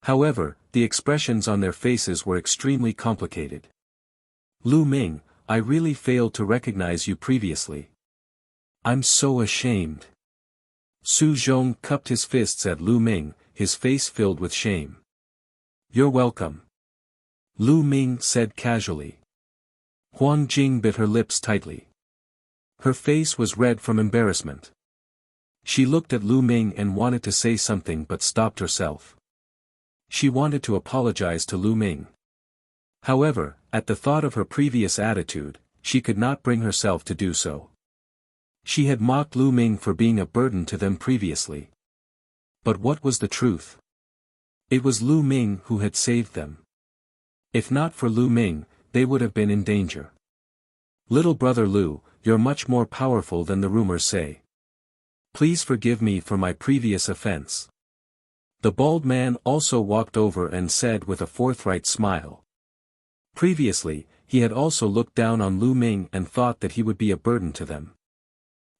However, the expressions on their faces were extremely complicated. Lu Ming, I really failed to recognize you previously. I'm so ashamed. Su Zhong cupped his fists at Lu Ming, his face filled with shame. You're welcome. Lu Ming said casually. Huang Jing bit her lips tightly. Her face was red from embarrassment. She looked at Lu Ming and wanted to say something but stopped herself. She wanted to apologize to Lu Ming. However, at the thought of her previous attitude, she could not bring herself to do so. She had mocked Lu Ming for being a burden to them previously. But what was the truth? It was Lu Ming who had saved them. If not for Lu Ming, they would have been in danger. Little brother Lu, you're much more powerful than the rumors say. Please forgive me for my previous offense. The bald man also walked over and said with a forthright smile. Previously, he had also looked down on Lu Ming and thought that he would be a burden to them.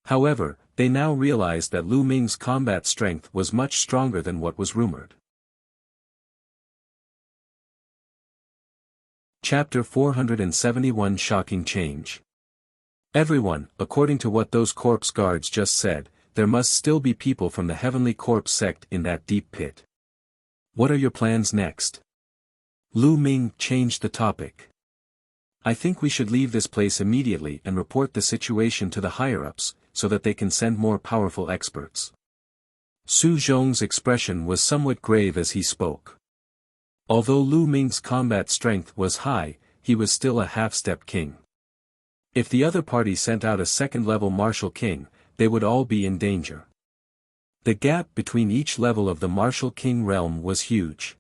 However, they now realized that Lu Ming's combat strength was much stronger than what was rumored. Chapter 471 Shocking Change. Everyone, according to what those corpse guards just said, there must still be people from the Heavenly Corpse sect in that deep pit. What are your plans next? Lu Ming changed the topic. I think we should leave this place immediately and report the situation to the higher-ups, so that they can send more powerful experts. Su Zhong's expression was somewhat grave as he spoke. Although Lu Ming's combat strength was high, he was still a half-step king. If the other party sent out a second-level martial king, they would all be in danger. The gap between each level of the martial king realm was huge.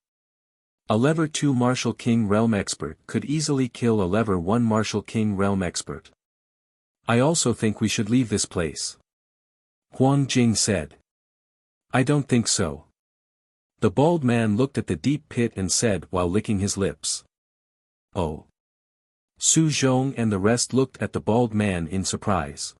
A level 2 martial king realm expert could easily kill a level 1 martial king realm expert. I also think we should leave this place. Huang Jing said. I don't think so. The bald man looked at the deep pit and said while licking his lips. Oh. Su Zhong and the rest looked at the bald man in surprise.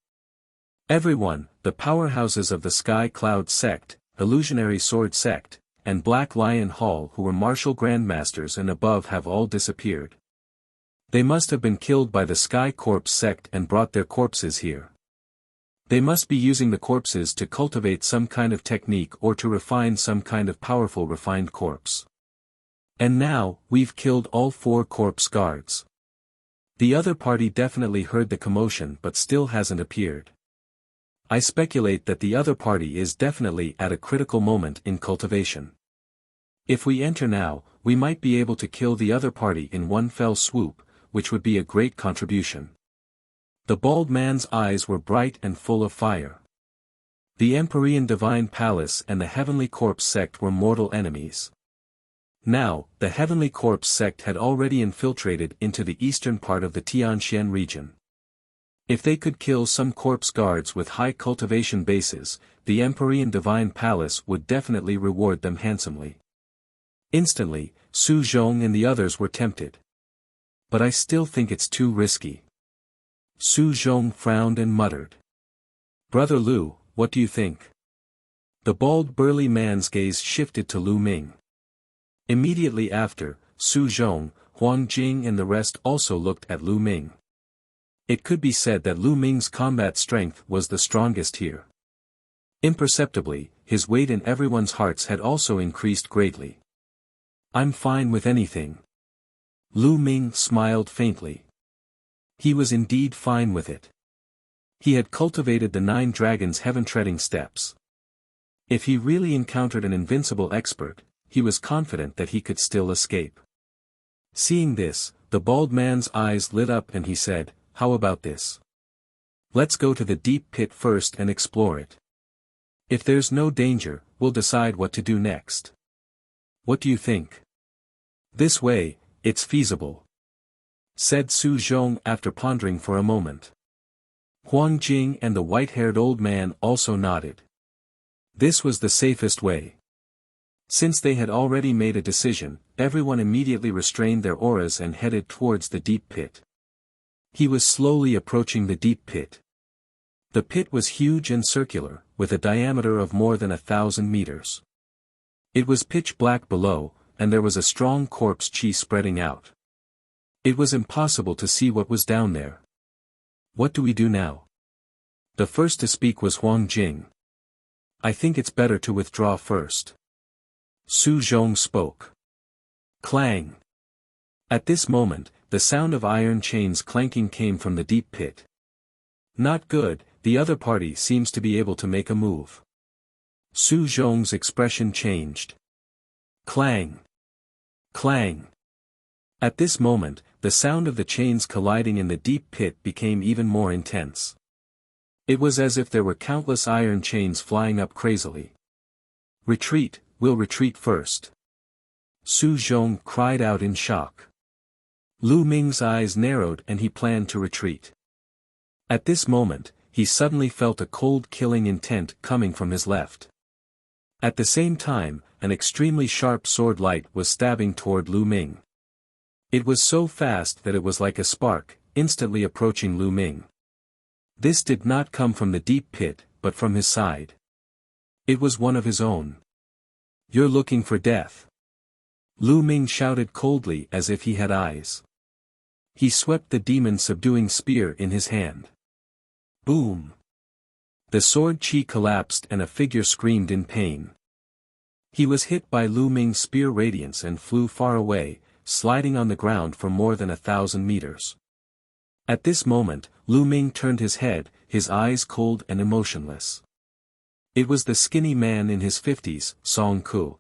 Everyone, the powerhouses of the Sky Cloud sect, Illusionary Sword sect, and Black Lion Hall who were martial grandmasters and above have all disappeared. They must have been killed by the Sky Corpse sect and brought their corpses here. They must be using the corpses to cultivate some kind of technique or to refine some kind of powerful refined corpse. And now, we've killed all 4 corpse guards. The other party definitely heard the commotion but still hasn't appeared. I speculate that the other party is definitely at a critical moment in cultivation. If we enter now, we might be able to kill the other party in one fell swoop, which would be a great contribution. The bald man's eyes were bright and full of fire. The Empyrean Divine Palace and the Heavenly Corpse sect were mortal enemies. Now, the Heavenly Corpse sect had already infiltrated into the eastern part of the Tianxian region. If they could kill some corpse guards with high cultivation bases, the Empyrean Divine Palace would definitely reward them handsomely. Instantly, Su Zhong and the others were tempted. But I still think it's too risky. Su Zhong frowned and muttered. Brother Lu, what do you think? The bald burly man's gaze shifted to Lu Ming. Immediately after, Su Zhong, Huang Jing and the rest also looked at Lu Ming. It could be said that Lu Ming's combat strength was the strongest here. Imperceptibly, his weight in everyone's hearts had also increased greatly. I'm fine with anything. Lu Ming smiled faintly. He was indeed fine with it. He had cultivated the 9 dragons' heaven-treading steps. If he really encountered an invincible expert, he was confident that he could still escape. Seeing this, the bald man's eyes lit up and he said, how about this? Let's go to the deep pit first and explore it. If there's no danger, we'll decide what to do next. What do you think? This way, it's feasible, said Su Zhong after pondering for a moment. Huang Jing and the white-haired old man also nodded. This was the safest way. Since they had already made a decision, everyone immediately restrained their auras and headed towards the deep pit. He was slowly approaching the deep pit. The pit was huge and circular, with a diameter of more than 1,000 meters. It was pitch black below, and there was a strong corpse chi spreading out. It was impossible to see what was down there. What do we do now? The first to speak was Huang Jing. I think it's better to withdraw first. Su Zhong spoke. Clang. At this moment, the sound of iron chains clanking came from the deep pit. Not good, the other party seems to be able to make a move. Su Zhong's expression changed. Clang. Clang. At this moment, the sound of the chains colliding in the deep pit became even more intense. It was as if there were countless iron chains flying up crazily. Retreat, we'll retreat first. Su Zhong cried out in shock. Lu Ming's eyes narrowed and he planned to retreat. At this moment, he suddenly felt a cold killing intent coming from his left. At the same time, an extremely sharp sword light was stabbing toward Lu Ming. It was so fast that it was like a spark, instantly approaching Lu Ming. This did not come from the deep pit, but from his side. It was one of his own. "You're looking for death." Lu Ming shouted coldly as if he had eyes. He swept the demon-subduing spear in his hand. Boom! The sword chi collapsed and a figure screamed in pain. He was hit by Lu Ming's spear radiance and flew far away, sliding on the ground for more than 1,000 meters. At this moment, Lu Ming turned his head, his eyes cold and emotionless. It was the skinny man in his 50s, Song Ku.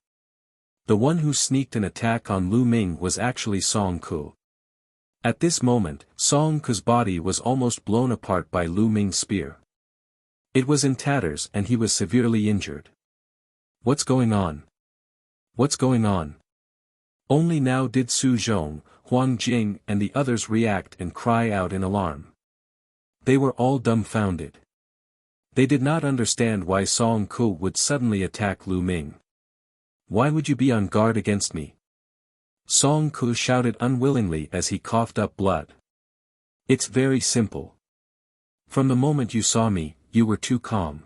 The one who sneaked an attack on Lu Ming was actually Song Ku. At this moment, Song Ku's body was almost blown apart by Lu Ming's spear. It was in tatters and he was severely injured. What's going on? What's going on? Only now did Su Zhong, Huang Jing and the others react and cry out in alarm. They were all dumbfounded. They did not understand why Song Ku would suddenly attack Lu Ming. "Why would you be on guard against me?" Song Ku shouted unwillingly as he coughed up blood. "It's very simple. From the moment you saw me, you were too calm.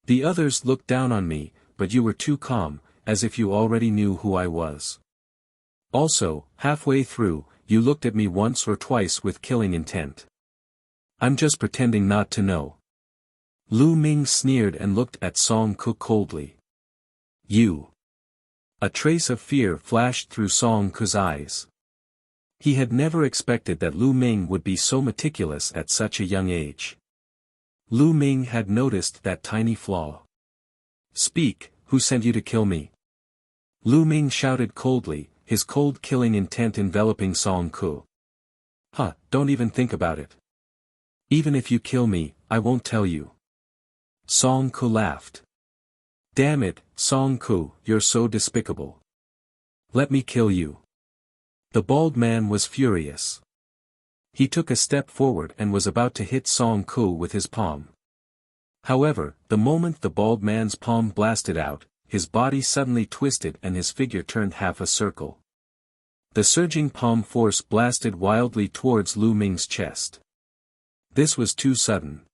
The others looked down on me, but you were too calm, as if you already knew who I was. Also, halfway through, you looked at me once or twice with killing intent. I'm just pretending not to know." Lu Ming sneered and looked at Song Ku coldly. "You." A trace of fear flashed through Song Ku's eyes. He had never expected that Lu Ming would be so meticulous at such a young age. Lu Ming had noticed that tiny flaw. "Speak, who sent you to kill me?" Lu Ming shouted coldly, his cold killing intent enveloping Song Ku. Don't even think about it. Even if you kill me, I won't tell you." Song Ku laughed. "Damn it, Song Ku, you're so despicable. Let me kill you." The bald man was furious. He took a step forward and was about to hit Song Ku with his palm. However, the moment the bald man's palm blasted out, his body suddenly twisted and his figure turned half a circle. The surging palm force blasted wildly towards Lu Ming's chest. This was too sudden.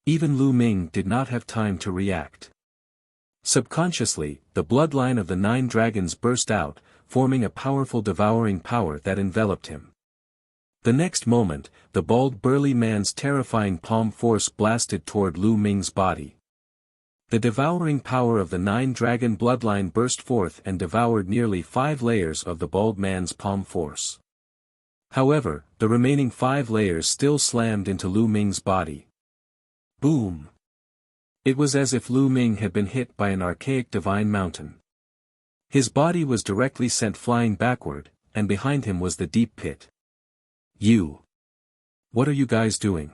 Even Lu Ming did not have time to react. Subconsciously, the bloodline of the 9 dragons burst out, forming a powerful devouring power that enveloped him. The next moment, the bald burly man's terrifying palm force blasted toward Lu Ming's body. The devouring power of the 9 dragon bloodline burst forth and devoured nearly 5 layers of the bald man's palm force. However, the remaining 5 layers still slammed into Lu Ming's body. Boom! It was as if Lu Ming had been hit by an archaic divine mountain. His body was directly sent flying backward, and behind him was the deep pit. "You! What are you guys doing?"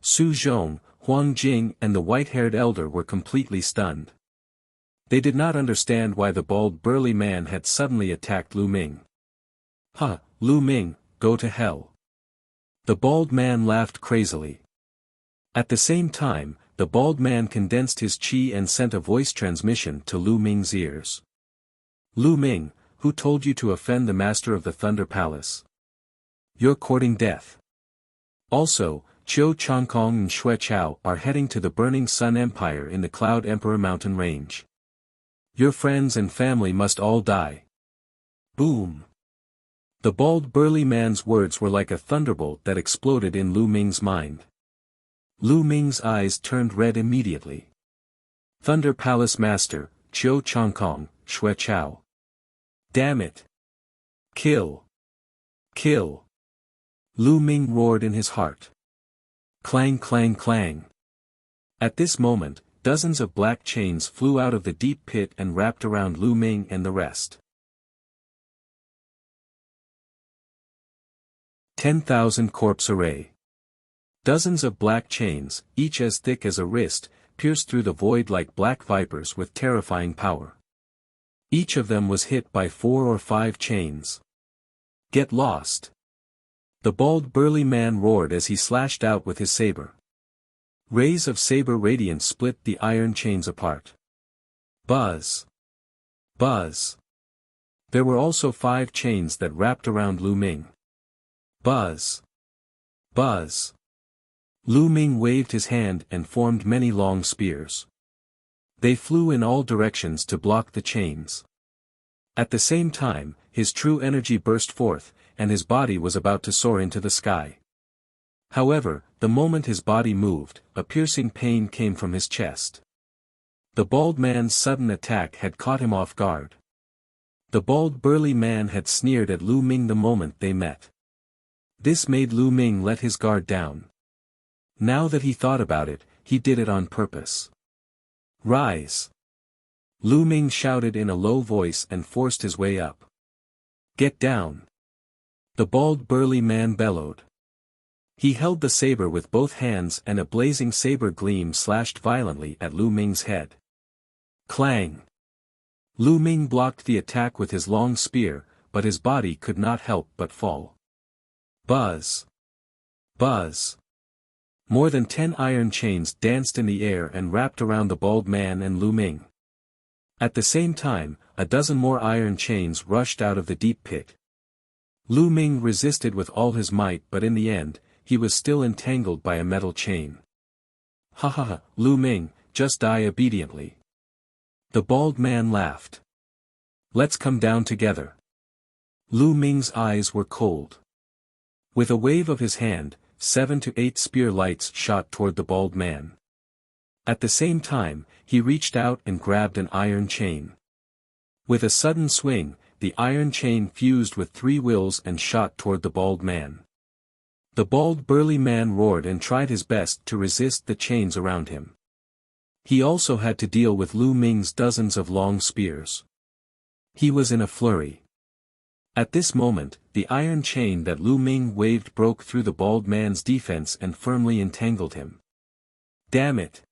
Su Zhong, Huang Jing and the white-haired elder were completely stunned. They did not understand why the bald burly man had suddenly attacked Lu Ming. Lu Ming, go to hell." The bald man laughed crazily. At the same time, the bald man condensed his chi and sent a voice transmission to Lu Ming's ears. "Lu Ming, who told you to offend the master of the Thunder Palace? You're courting death. Also, Qiu Changkong and Xue Chao are heading to the Burning Sun Empire in the Cloud Emperor Mountain Range. Your friends and family must all die." Boom! The bald burly man's words were like a thunderbolt that exploded in Lu Ming's mind. Lu Ming's eyes turned red immediately. Thunder Palace Master, Qiu Changkong, Xue Chao. Damn it! Kill! Kill! Lu Ming roared in his heart. Clang clang clang. At this moment, dozens of black chains flew out of the deep pit and wrapped around Lu Ming and the rest. 10,000 corpse array. Dozens of black chains, each as thick as a wrist, pierced through the void like black vipers with terrifying power. Each of them was hit by 4 or 5 chains. "Get lost!" the bald burly man roared as he slashed out with his saber. Rays of saber radiance split the iron chains apart. Buzz! Buzz! There were also 5 chains that wrapped around Lu Ming. Buzz! Buzz! Lu Ming waved his hand and formed many long spears. They flew in all directions to block the chains. At the same time, his true energy burst forth, and his body was about to soar into the sky. However, the moment his body moved, a piercing pain came from his chest. The bald man's sudden attack had caught him off guard. The bald burly man had sneered at Lu Ming the moment they met. This made Lu Ming let his guard down. Now that he thought about it, he did it on purpose. "Rise!" Lu Ming shouted in a low voice and forced his way up. "Get down!" the bald burly man bellowed. He held the saber with both hands and a blazing saber gleam slashed violently at Lu Ming's head. Clang! Lu Ming blocked the attack with his long spear, but his body could not help but fall. Buzz! Buzz! More than 10 iron chains danced in the air and wrapped around the bald man and Lu Ming. At the same time, a dozen more iron chains rushed out of the deep pit. Lu Ming resisted with all his might, but in the end, he was still entangled by a metal chain. "Ha ha ha, Lu Ming, just die obediently." The bald man laughed. "Let's come down together." Lu Ming's eyes were cold. With a wave of his hand, 7 to 8 spear lights shot toward the bald man. At the same time, he reached out and grabbed an iron chain. With a sudden swing, the iron chain fused with 3 wheels and shot toward the bald man. The bald burly man roared and tried his best to resist the chains around him. He also had to deal with Lu Ming's dozens of long spears. He was in a flurry. At this moment, the iron chain that Lu Ming waved broke through the bald man's defense and firmly entangled him. "Damn it!"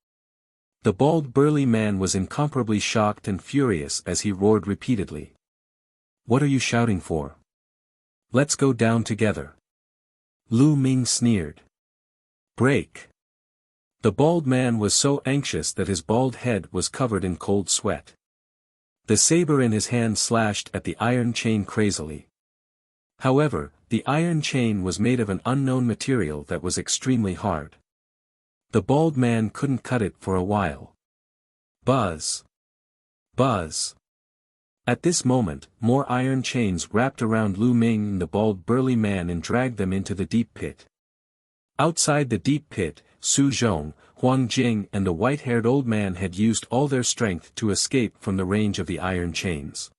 The bald burly man was incomparably shocked and furious as he roared repeatedly. "What are you shouting for? Let's go down together." Lu Ming sneered. "Break!" The bald man was so anxious that his bald head was covered in cold sweat. The saber in his hand slashed at the iron chain crazily. However, the iron chain was made of an unknown material that was extremely hard. The bald man couldn't cut it for a while. Buzz! Buzz! At this moment, more iron chains wrapped around Lu Ming and the bald burly man and dragged them into the deep pit. Outside the deep pit, Su Zhong, Huang Jing and the white-haired old man had used all their strength to escape from the range of the iron chains.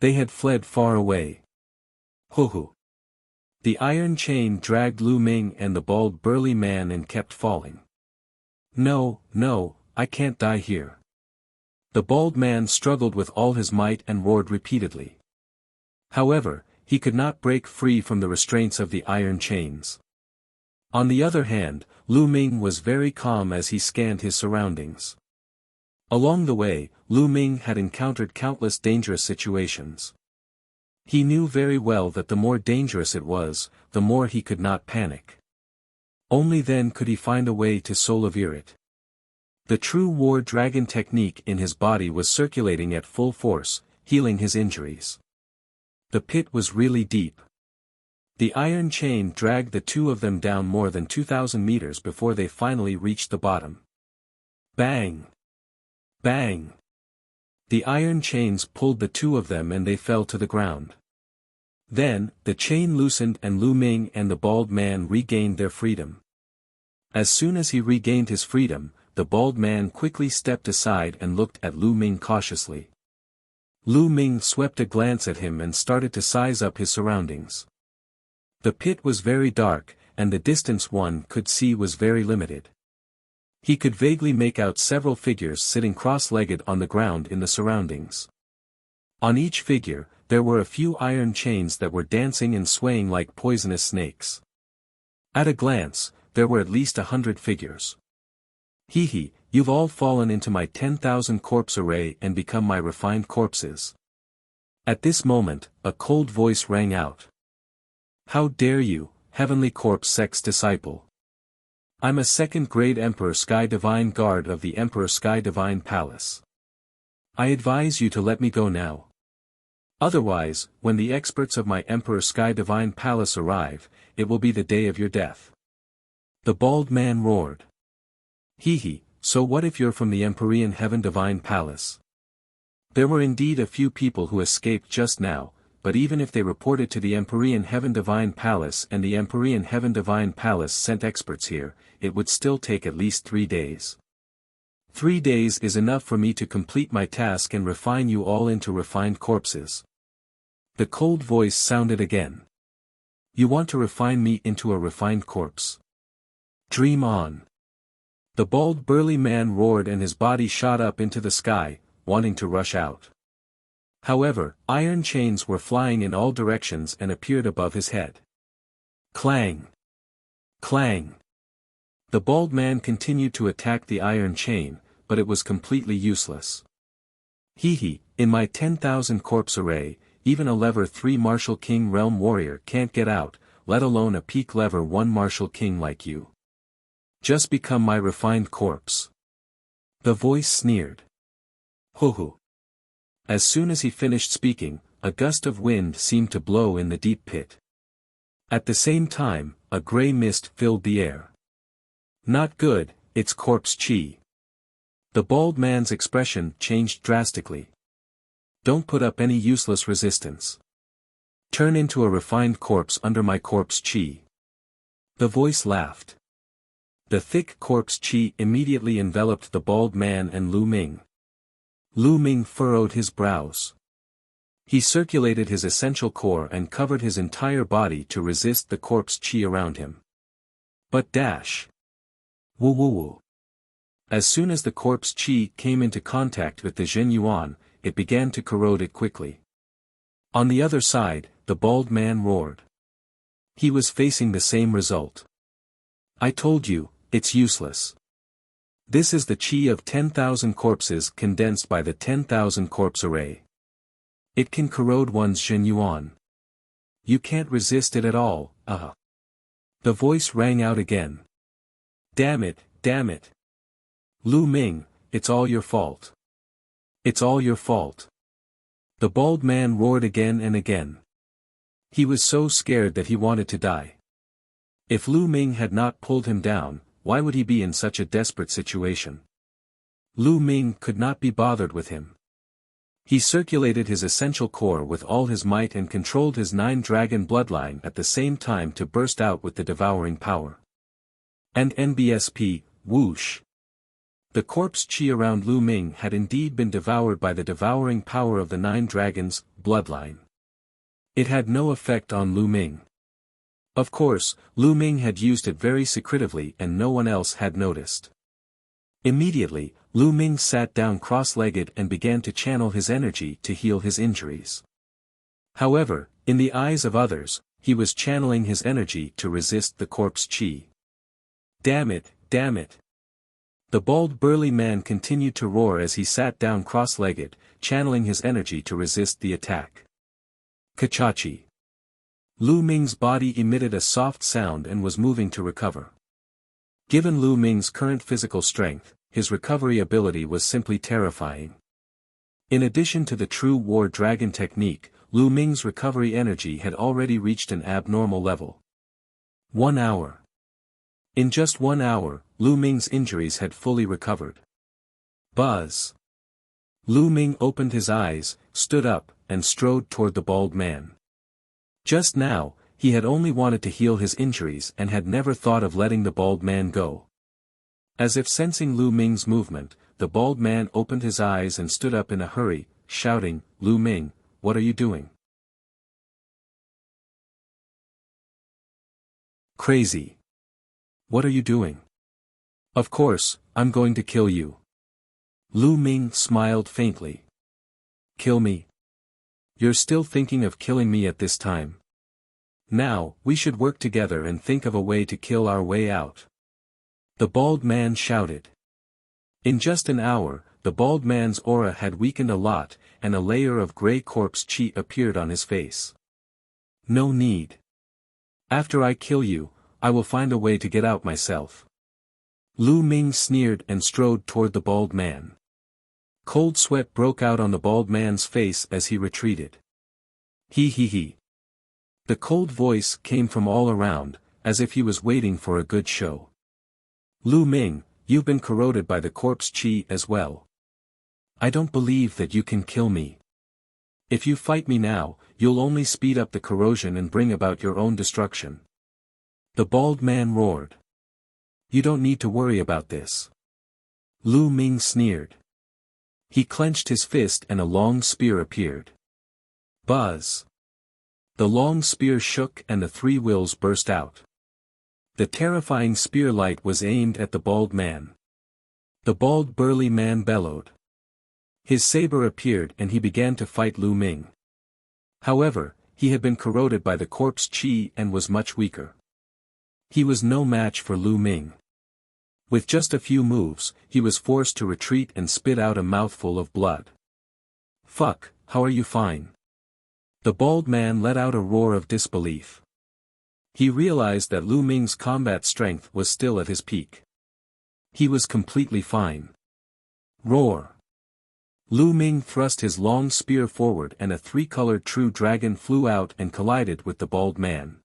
They had fled far away. Hoo-hoo! The iron chain dragged Lu Ming and the bald burly man and kept falling. "No, no, I can't die here." The bald man struggled with all his might and roared repeatedly. However, he could not break free from the restraints of the iron chains. On the other hand, Lu Ming was very calm as he scanned his surroundings. Along the way, Lu Ming had encountered countless dangerous situations. He knew very well that the more dangerous it was, the more he could not panic. Only then could he find a way to solve it. The true war dragon technique in his body was circulating at full force, healing his injuries. The pit was really deep. The iron chain dragged the two of them down more than 2,000 meters before they finally reached the bottom. Bang! Bang! The iron chains pulled the two of them and they fell to the ground. Then, the chain loosened and Lu Ming and the bald man regained their freedom. As soon as he regained his freedom, the bald man quickly stepped aside and looked at Lu Ming cautiously. Lu Ming swept a glance at him and started to size up his surroundings. The pit was very dark, and the distance one could see was very limited. He could vaguely make out several figures sitting cross-legged on the ground in the surroundings. On each figure, there were a few iron chains that were dancing and swaying like poisonous snakes. At a glance, there were at least 100 figures. Hee hee, You've all fallen into my 10,000 corpse array and become my refined corpses. At this moment, a cold voice rang out. How dare you, heavenly corpse sex disciple? I'm a second-grade Emperor Sky Divine Guard of the Emperor Sky Divine Palace. I advise you to let me go now. Otherwise, when the experts of my Emperor Sky Divine Palace arrive, it will be the day of your death. The bald man roared. Hee hee, so what if you're from the Empyrean Heaven Divine Palace? There were indeed a few people who escaped just now, but even if they reported to the Empyrean Heaven Divine Palace and the Empyrean Heaven Divine Palace sent experts here, it would still take at least 3 days. 3 days is enough for me to complete my task and refine you all into refined corpses. The cold voice sounded again. You want to refine me into a refined corpse? Dream on. The bald burly man roared and his body shot up into the sky, wanting to rush out. However, iron chains were flying in all directions and appeared above his head. Clang! Clang! The bald man continued to attack the iron chain, but it was completely useless. Hee hee, in my 10,000 corpse array, even a level 3 Martial King Realm Warrior can't get out, let alone a peak level 1 Martial King like you. Just become my refined corpse. The voice sneered. Hoo hoo. As soon as he finished speaking, a gust of wind seemed to blow in the deep pit. At the same time, a grey mist filled the air. Not good, it's corpse chi. The bald man's expression changed drastically. Don't put up any useless resistance. Turn into a refined corpse under my corpse chi. The voice laughed. The thick corpse chi immediately enveloped the bald man and Lu Ming. Lu Ming furrowed his brows. He circulated his essential core and covered his entire body to resist the corpse chi around him. But dash. Woo woo woo. As soon as the corpse chi came into contact with the Jin Yuan, it began to corrode it quickly. On the other side, the bald man roared. He was facing the same result. I told you, it's useless. This is the chi of 10,000 corpses condensed by the 10,000 corpse array. It can corrode one's Jin Yuan. You can't resist it at all, The voice rang out again. Damn it, damn it. Lu Ming, it's all your fault. It's all your fault. The bald man roared again and again. He was so scared that he wanted to die. If Lu Ming had not pulled him down, why would he be in such a desperate situation? Lu Ming could not be bothered with him. He circulated his essential core with all his might and controlled his 9-dragon bloodline at the same time to burst out with the devouring power. And NBSP, whoosh. The corpse chi around Lu Ming had indeed been devoured by the devouring power of the 9 dragons' bloodline. It had no effect on Lu Ming. Of course, Lu Ming had used it very secretively and no one else had noticed. Immediately, Lu Ming sat down cross-legged and began to channel his energy to heal his injuries. However, in the eyes of others, he was channeling his energy to resist the corpse chi. Damn it, damn it. The bald burly man continued to roar as he sat down cross-legged, channeling his energy to resist the attack. Kachachi. Lu Ming's body emitted a soft sound and was moving to recover. Given Lu Ming's current physical strength, his recovery ability was simply terrifying. In addition to the true war dragon technique, Lu Ming's recovery energy had already reached an abnormal level. 1 hour. In just 1 hour, Lu Ming's injuries had fully recovered. Buzz. Lu Ming opened his eyes, stood up, and strode toward the bald man. Just now, he had only wanted to heal his injuries and had never thought of letting the bald man go. As if sensing Lu Ming's movement, the bald man opened his eyes and stood up in a hurry, shouting, Lu Ming, what are you doing? Crazy. What are you doing? Of course, I'm going to kill you. Lu Ming smiled faintly. Kill me? You're still thinking of killing me at this time. Now, we should work together and think of a way to kill our way out. The bald man shouted. In just an hour, the bald man's aura had weakened a lot, and a layer of grey corpse chi appeared on his face. No need. After I kill you, I will find a way to get out myself. Lu Ming sneered and strode toward the bald man. Cold sweat broke out on the bald man's face as he retreated. He. The cold voice came from all around, as if he was waiting for a good show. Lu Ming, you've been corroded by the corpse chi as well. I don't believe that you can kill me. If you fight me now, you'll only speed up the corrosion and bring about your own destruction. The bald man roared. You don't need to worry about this. Lu Ming sneered. He clenched his fist and a long spear appeared. Buzz. The long spear shook and the three wheels burst out. The terrifying spear light was aimed at the bald man. The bald burly man bellowed. His saber appeared and he began to fight Lu Ming. However, he had been corroded by the corpse chi and was much weaker. He was no match for Lu Ming. With just a few moves, he was forced to retreat and spit out a mouthful of blood. Fuck, how are you fine? The bald man let out a roar of disbelief. He realized that Lu Ming's combat strength was still at his peak. He was completely fine. Roar. Lu Ming thrust his long spear forward and a three-colored true dragon flew out and collided with the bald man.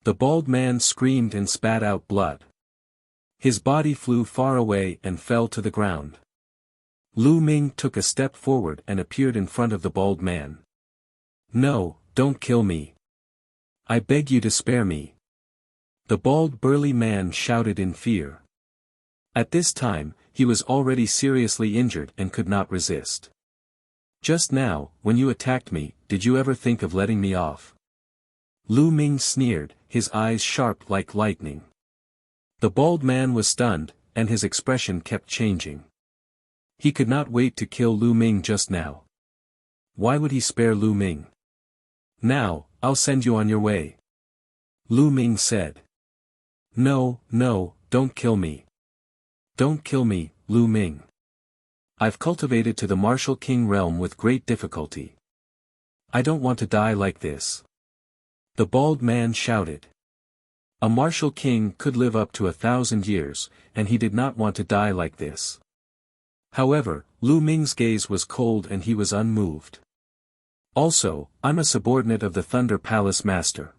The bald man screamed and spat out blood. His body flew far away and fell to the ground. Lu Ming took a step forward and appeared in front of the bald man. No, don't kill me. I beg you to spare me. The bald burly man shouted in fear. At this time, he was already seriously injured and could not resist. Just now, when you attacked me, did you ever think of letting me off? Lu Ming sneered, his eyes sharp like lightning. The bald man was stunned, and his expression kept changing. He could not wait to kill Lu Ming just now. Why would he spare Lu Ming? Now, I'll send you on your way. Lu Ming said. No, don't kill me. Don't kill me, Lu Ming. I've cultivated to the martial king realm with great difficulty. I don't want to die like this. The bald man shouted. A martial king could live up to 1,000 years, and he did not want to die like this. However, Lu Ming's gaze was cold and he was unmoved. Also, I'm a subordinate of the Thunder Palace Master.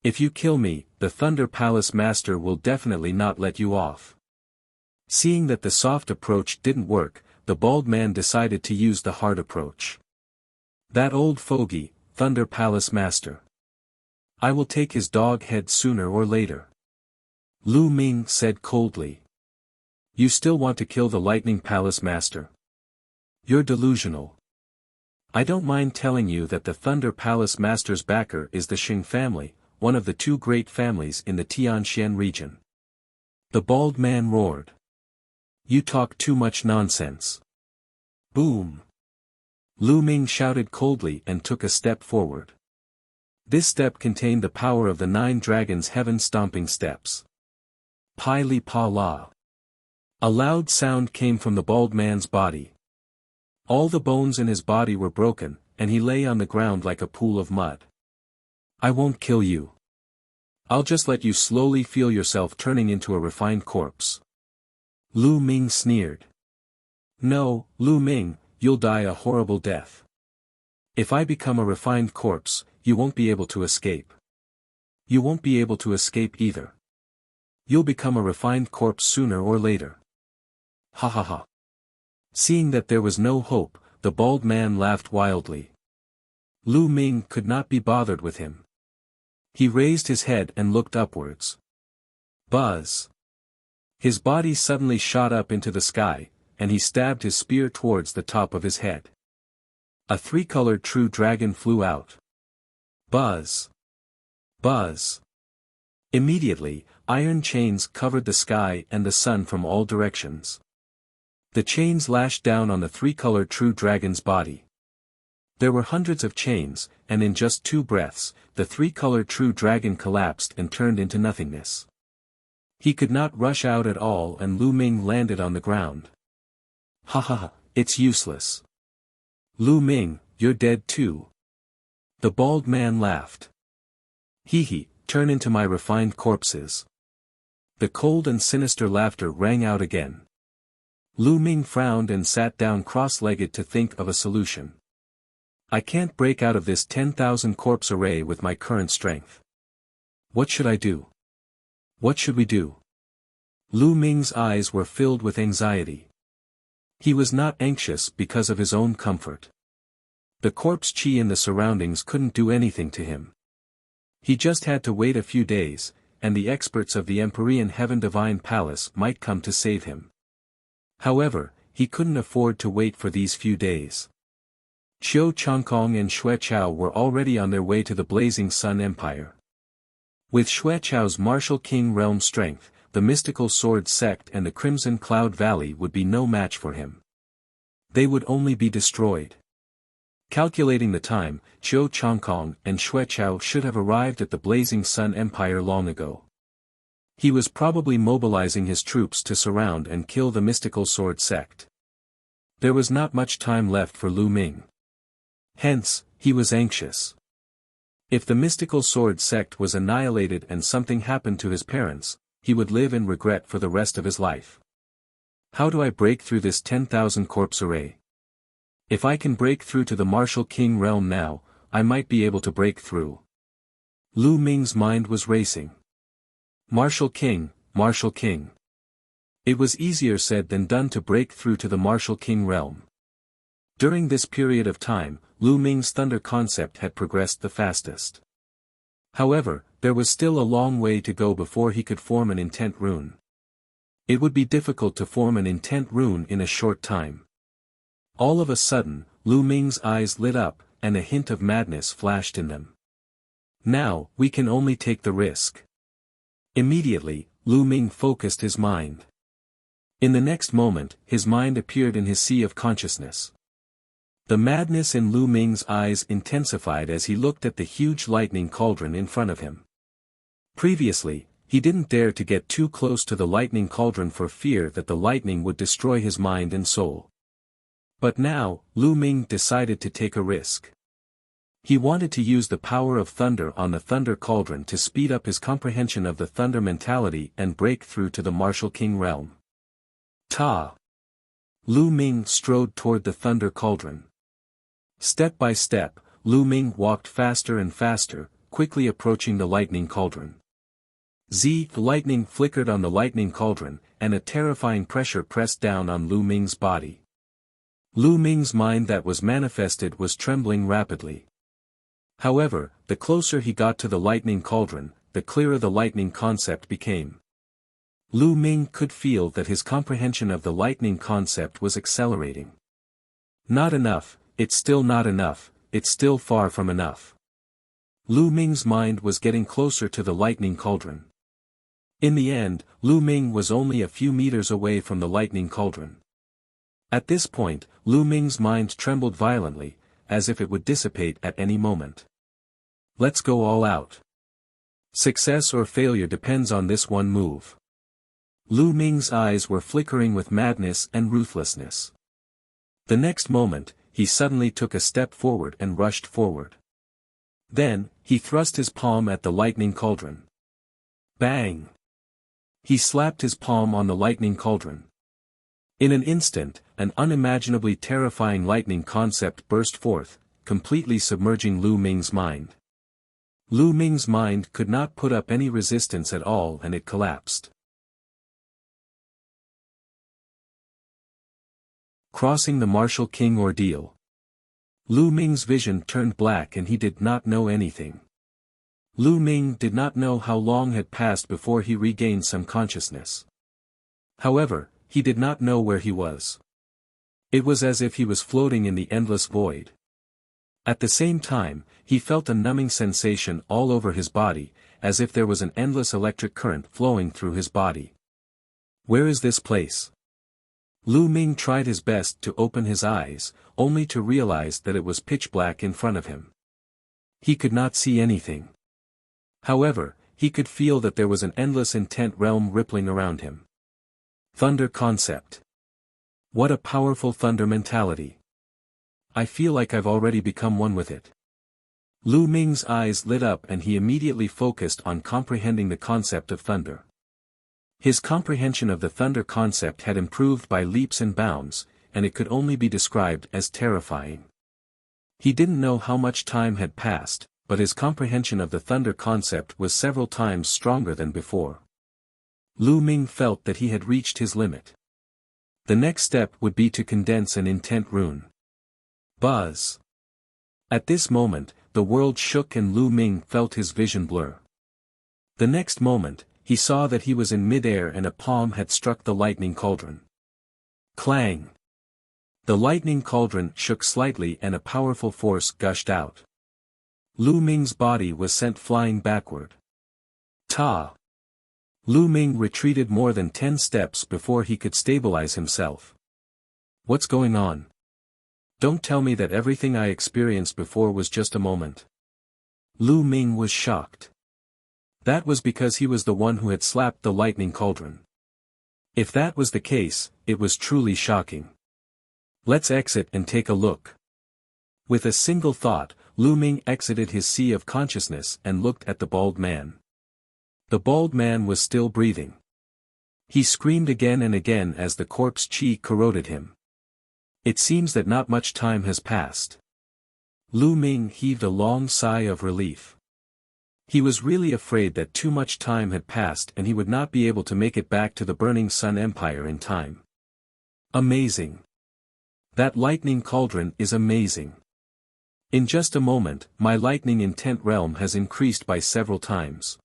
If you kill me, the Thunder Palace Master will definitely not let you off. Seeing that the soft approach didn't work, the bald man decided to use the hard approach. That old fogey, Thunder Palace Master. I will take his dog head sooner or later. Lu Ming said coldly. You still want to kill the Lightning Palace Master? You're delusional. I don't mind telling you that the Thunder Palace Master's backer is the Xing family, one of the two great families in the Tianxian region. The bald man roared. You talk too much nonsense. Boom. Lu Ming shouted coldly and took a step forward. This step contained the power of the 9 dragons' heaven-stomping steps. Pai Li Pa La. A loud sound came from the bald man's body. All the bones in his body were broken, and he lay on the ground like a pool of mud. I won't kill you. I'll just let you slowly feel yourself turning into a refined corpse. Lu Ming sneered. No, Lu Ming, you'll die a horrible death. If I become a refined corpse, you won't be able to escape. You won't be able to escape either. You'll become a refined corpse sooner or later. Ha ha ha. Seeing that there was no hope, the bald man laughed wildly. Lu Ming could not be bothered with him. He raised his head and looked upwards. Buzz. His body suddenly shot up into the sky, and he stabbed his spear towards the top of his head. A 3-colored true dragon flew out. Buzz. Buzz. Immediately, iron chains covered the sky and the sun from all directions. The chains lashed down on the 3-colored true dragon's body. There were hundreds of chains, and in just 2 breaths, the 3-colored true dragon collapsed and turned into nothingness. He could not rush out at all and Lu Ming landed on the ground. Ha ha ha, it's useless. Lu Ming, you're dead too. The bald man laughed. Hee hee, turn into my refined corpses. The cold and sinister laughter rang out again. Lu Ming frowned and sat down cross-legged to think of a solution. I can't break out of this 10,000 corpse array with my current strength. What should I do? What should we do? Lu Ming's eyes were filled with anxiety. He was not anxious because of his own comfort. The corpse chi in the surroundings couldn't do anything to him. He just had to wait a few days, and the experts of the Empyrean Heaven Divine Palace might come to save him. However, he couldn't afford to wait for these few days. Qiu Changkong and Xue Chao were already on their way to the Blazing Sun Empire. With Xue Chao's martial king realm strength, the mystical sword sect and the Crimson Cloud Valley would be no match for him. They would only be destroyed. Calculating the time, Qiu Changkong and Xue Chao should have arrived at the Blazing Sun Empire long ago. He was probably mobilizing his troops to surround and kill the mystical sword sect. There was not much time left for Lu Ming. Hence, he was anxious. If the mystical sword sect was annihilated and something happened to his parents, he would live in regret for the rest of his life. How do I break through this 10,000 corpse array? If I can break through to the martial king realm now, I might be able to break through. Lu Ming's mind was racing. Martial king, martial king. It was easier said than done to break through to the martial king realm. During this period of time, Lu Ming's thunder concept had progressed the fastest. However, there was still a long way to go before he could form an intent rune. It would be difficult to form an intent rune in a short time. All of a sudden, Lu Ming's eyes lit up, and a hint of madness flashed in them. Now, we can only take the risk. Immediately, Lu Ming focused his mind. In the next moment, his mind appeared in his sea of consciousness. The madness in Lu Ming's eyes intensified as he looked at the huge lightning cauldron in front of him. Previously, he didn't dare to get too close to the lightning cauldron for fear that the lightning would destroy his mind and soul. But now, Lu Ming decided to take a risk. He wanted to use the power of thunder on the thunder cauldron to speed up his comprehension of the thunder mentality and break through to the martial king realm. Ta! Lu Ming strode toward the thunder cauldron. Step by step, Lu Ming walked faster and faster, quickly approaching the lightning cauldron. The lightning flickered on the lightning cauldron, and a terrifying pressure pressed down on Lu Ming's body. Lu Ming's mind that was manifested was trembling rapidly. However, the closer he got to the lightning cauldron, the clearer the lightning concept became. Lu Ming could feel that his comprehension of the lightning concept was accelerating. Not enough, it's still not enough, it's still far from enough. Lu Ming's mind was getting closer to the lightning cauldron. In the end, Lu Ming was only a few meters away from the lightning cauldron. At this point, Lu Ming's mind trembled violently, as if it would dissipate at any moment. Let's go all out. Success or failure depends on this one move. Lu Ming's eyes were flickering with madness and ruthlessness. The next moment, he suddenly took a step forward and rushed forward. Then, he thrust his palm at the lightning cauldron. Bang! He slapped his palm on the lightning cauldron. In an instant, an unimaginably terrifying lightning concept burst forth, completely submerging Lu Ming's mind. Lu Ming's mind could not put up any resistance at all and it collapsed. Crossing the martial king ordeal. Lu Ming's vision turned black and he did not know anything. Lu Ming did not know how long had passed before he regained some consciousness. However, he did not know where he was. It was as if he was floating in the endless void. At the same time, he felt a numbing sensation all over his body, as if there was an endless electric current flowing through his body. Where is this place? Lu Ming tried his best to open his eyes, only to realize that it was pitch black in front of him. He could not see anything. However, he could feel that there was an endless intent realm rippling around him. Thunder concept. What a powerful thunder mentality. I feel like I've already become one with it. Lu Ming's eyes lit up and he immediately focused on comprehending the concept of thunder. His comprehension of the thunder concept had improved by leaps and bounds, and it could only be described as terrifying. He didn't know how much time had passed, but his comprehension of the thunder concept was several times stronger than before. Lu Ming felt that he had reached his limit. The next step would be to condense an intent rune. Buzz. At this moment, the world shook and Lu Ming felt his vision blur. The next moment, he saw that he was in mid-air and a palm had struck the lightning cauldron. Clang! The lightning cauldron shook slightly and a powerful force gushed out. Lu Ming's body was sent flying backward. Ta! Lu Ming retreated more than 10 steps before he could stabilize himself. What's going on? Don't tell me that everything I experienced before was just a moment. Lu Ming was shocked. That was because he was the one who had slapped the lightning cauldron. If that was the case, it was truly shocking. Let's exit and take a look. With a single thought, Lu Ming exited his sea of consciousness and looked at the bald man. The bald man was still breathing. He screamed again and again as the corpse chi corroded him. It seems that not much time has passed. Lu Ming heaved a long sigh of relief. He was really afraid that too much time had passed and he would not be able to make it back to the Burning Sun Empire in time. Amazing. That lightning cauldron is amazing. In just a moment, my lightning intent realm has increased by several times.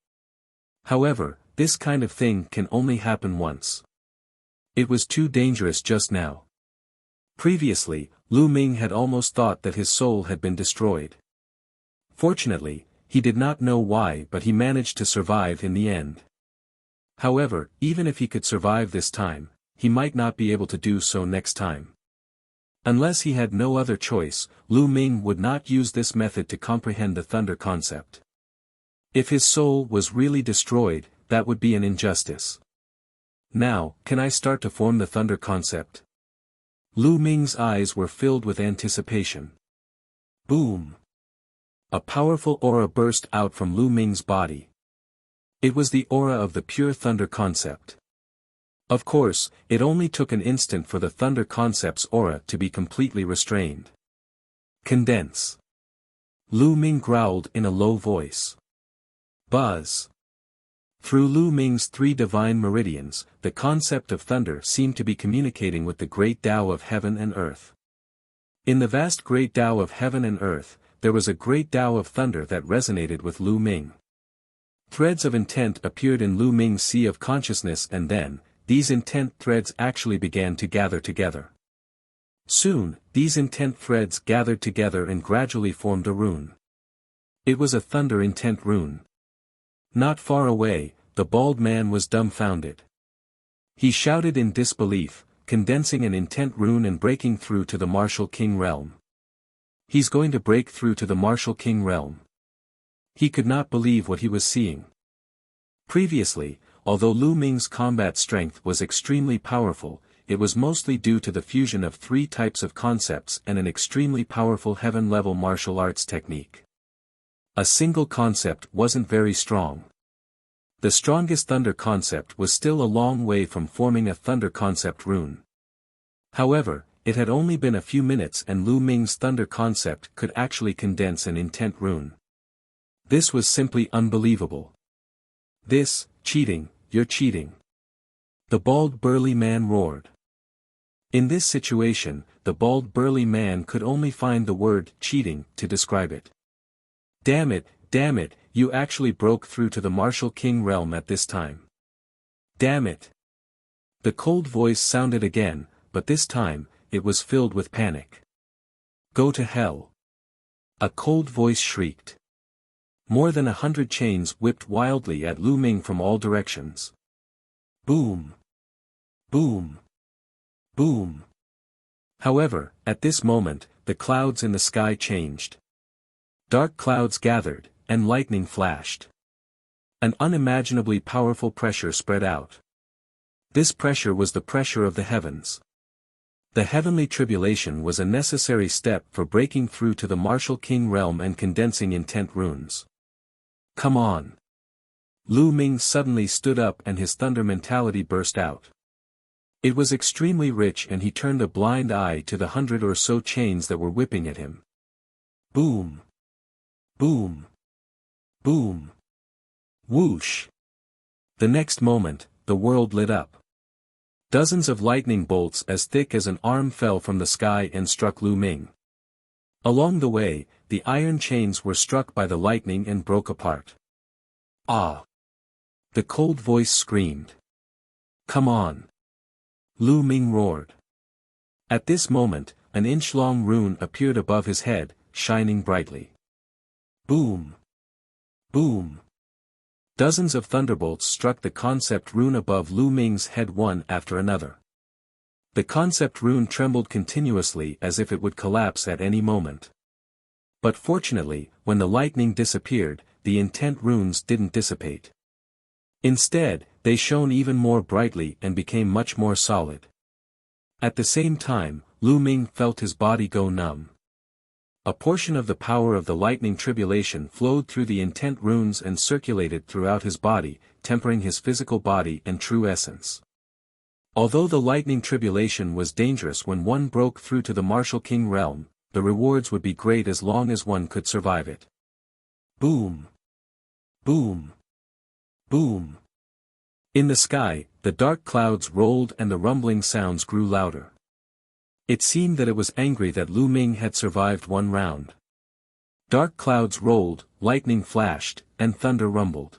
However, this kind of thing can only happen once. It was too dangerous just now. Previously, Lu Ming had almost thought that his soul had been destroyed. Fortunately, he did not know why but he managed to survive in the end. However, even if he could survive this time, he might not be able to do so next time. Unless he had no other choice, Lu Ming would not use this method to comprehend the thunder concept. If his soul was really destroyed, that would be an injustice. Now, can I start to form the thunder concept? Lu Ming's eyes were filled with anticipation. Boom! A powerful aura burst out from Lu Ming's body. It was the aura of the pure thunder concept. Of course, it only took an instant for the thunder concept's aura to be completely restrained. Condense. Lu Ming growled in a low voice. Buzz. Through Lu Ming's 3 divine meridians, the concept of thunder seemed to be communicating with the great Tao of heaven and earth. In the vast great Tao of heaven and earth, there was a great Tao of thunder that resonated with Lu Ming. Threads of intent appeared in Lu Ming's sea of consciousness and then, these intent threads actually began to gather together. Soon, these intent threads gathered together and gradually formed a rune. It was a thunder intent rune. Not far away, the bald man was dumbfounded. He shouted in disbelief, condensing an intent rune and breaking through to the Martial King realm. He's going to break through to the Martial King realm. He could not believe what he was seeing. Previously, although Lu Ming's combat strength was extremely powerful, it was mostly due to the fusion of 3 types of concepts and an extremely powerful heaven-level martial arts technique. A single concept wasn't very strong. The strongest thunder concept was still a long way from forming a thunder concept rune. However, it had only been a few minutes and Lu Ming's thunder concept could actually condense an intent rune. This was simply unbelievable. This, cheating, you're cheating. The bald burly man roared. In this situation, the bald burly man could only find the word cheating to describe it. Damn it, you actually broke through to the Martial King realm at this time. Damn it. The cold voice sounded again, but this time, it was filled with panic. Go to hell. A cold voice shrieked. More than 100 chains whipped wildly at Lu Ming from all directions. Boom. Boom. Boom. However, at this moment, the clouds in the sky changed. Dark clouds gathered, and lightning flashed. An unimaginably powerful pressure spread out. This pressure was the pressure of the heavens. The heavenly tribulation was a necessary step for breaking through to the martial king realm and condensing intent runes. Come on. Lu Ming suddenly stood up and his thunder mentality burst out. It was extremely rich and he turned a blind eye to the 100 or so chains that were whipping at him. Boom. Boom. Boom. Whoosh. The next moment, the world lit up. Dozens of lightning bolts as thick as an arm fell from the sky and struck Lu Ming. Along the way, the iron chains were struck by the lightning and broke apart. Ah! The cold voice screamed. Come on! Lu Ming roared. At this moment, an inch-long rune appeared above his head, shining brightly. Boom! Boom! Dozens of thunderbolts struck the concept rune above Lu Ming's head one after another. The concept rune trembled continuously as if it would collapse at any moment. But fortunately, when the lightning disappeared, the intent runes didn't dissipate. Instead, they shone even more brightly and became much more solid. At the same time, Lu Ming felt his body go numb. A portion of the power of the lightning tribulation flowed through the intent runes and circulated throughout his body, tempering his physical body and true essence. Although the lightning tribulation was dangerous when one broke through to the martial king realm, the rewards would be great as long as one could survive it. Boom! Boom! Boom! In the sky, the dark clouds rolled and the rumbling sounds grew louder. It seemed that it was angry that Lu Ming had survived one round. Dark clouds rolled, lightning flashed, and thunder rumbled.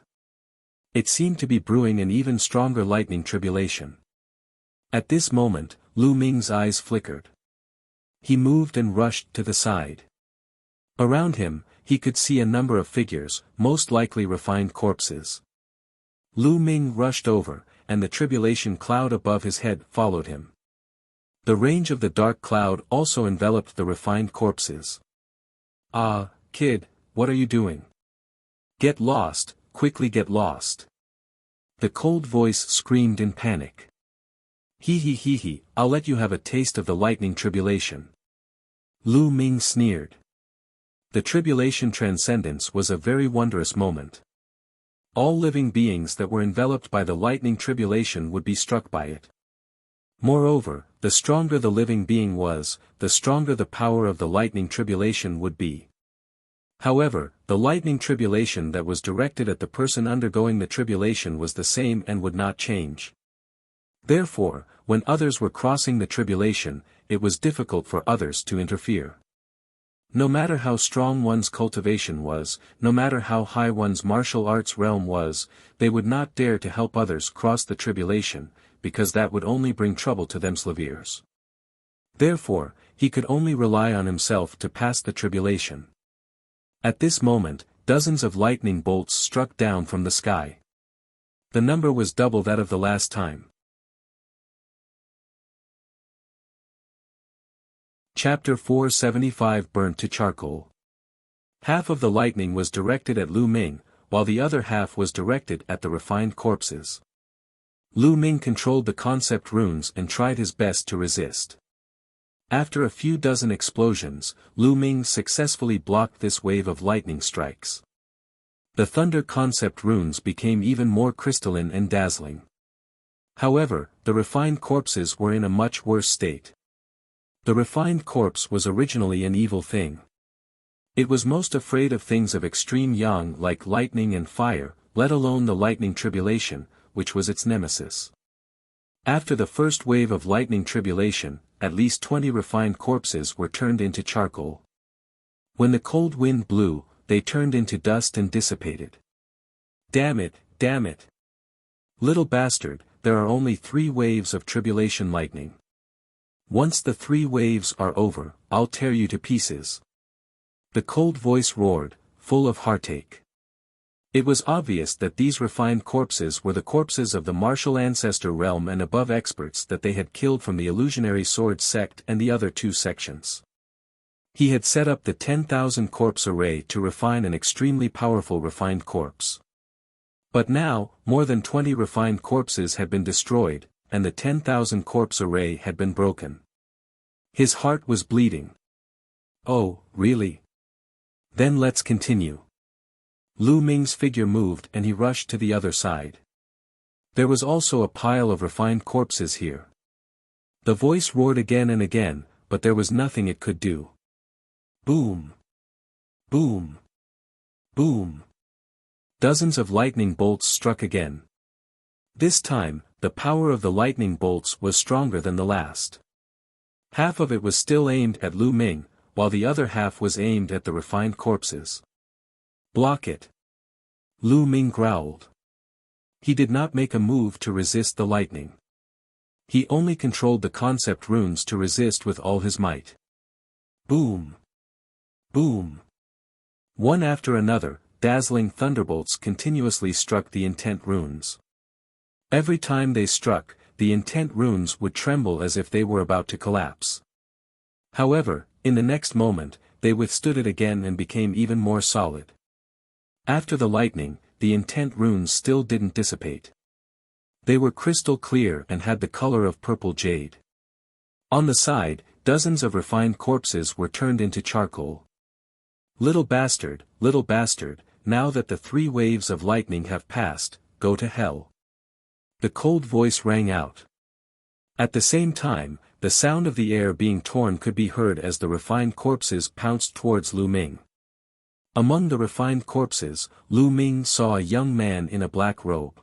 It seemed to be brewing an even stronger lightning tribulation. At this moment, Lu Ming's eyes flickered. He moved and rushed to the side. Around him, he could see a number of figures, most likely refined corpses. Lu Ming rushed over, and the tribulation cloud above his head followed him. The range of the dark cloud also enveloped the refined corpses. Ah, kid, what are you doing? Get lost, quickly get lost. The cold voice screamed in panic. He, I'll let you have a taste of the lightning tribulation. Lu Ming sneered. The tribulation transcendence was a very wondrous moment. All living beings that were enveloped by the lightning tribulation would be struck by it. Moreover, the stronger the living being was, the stronger the power of the lightning tribulation would be. However, the lightning tribulation that was directed at the person undergoing the tribulation was the same and would not change. Therefore, when others were crossing the tribulation, it was difficult for others to interfere. No matter how strong one's cultivation was, no matter how high one's martial arts realm was, they would not dare to help others cross the tribulation, because that would only bring trouble to themselves. Therefore, he could only rely on himself to pass the tribulation. At this moment, dozens of lightning bolts struck down from the sky. The number was double that of the last time. Chapter 475 Burnt to Charcoal. Half of the lightning was directed at Lu Ming, while the other half was directed at the refined corpses. Lu Ming controlled the concept runes and tried his best to resist. After a few dozen explosions, Lu Ming successfully blocked this wave of lightning strikes. The thunder concept runes became even more crystalline and dazzling. However, the refined corpses were in a much worse state. The refined corpse was originally an evil thing. It was most afraid of things of extreme yang like lightning and fire, let alone the lightning tribulation, which was its nemesis. After the first wave of lightning tribulation, at least 20 refined corpses were turned into charcoal. When the cold wind blew, they turned into dust and dissipated. Damn it, damn it! Little bastard, there are only 3 waves of tribulation lightning. Once the 3 waves are over, I'll tear you to pieces. The cold voice roared, full of heartache. It was obvious that these refined corpses were the corpses of the martial ancestor realm and above experts that they had killed from the illusionary sword sect and the other 2 sections. He had set up the 10,000 corpse array to refine an extremely powerful refined corpse. But now, more than 20 refined corpses had been destroyed, and the 10,000 corpse array had been broken. His heart was bleeding. Oh, really? Then let's continue. Lu Ming's figure moved and he rushed to the other side. There was also a pile of refined corpses here. The voice roared again and again, but there was nothing it could do. Boom! Boom! Boom! Dozens of lightning bolts struck again. This time, the power of the lightning bolts was stronger than the last. Half of it was still aimed at Lu Ming, while the other half was aimed at the refined corpses. Block it! Lu Ming growled. He did not make a move to resist the lightning. He only controlled the concept runes to resist with all his might. Boom! Boom! One after another, dazzling thunderbolts continuously struck the intent runes. Every time they struck, the intent runes would tremble as if they were about to collapse. However, in the next moment, they withstood it again and became even more solid. After the lightning, the intent runes still didn't dissipate. They were crystal clear and had the color of purple jade. On the side, dozens of refined corpses were turned into charcoal. Little bastard, now that the 3 waves of lightning have passed, go to hell. The cold voice rang out. At the same time, the sound of the air being torn could be heard as the refined corpses pounced towards Lu Ming. Among the refined corpses, Lu Ming saw a young man in a black robe.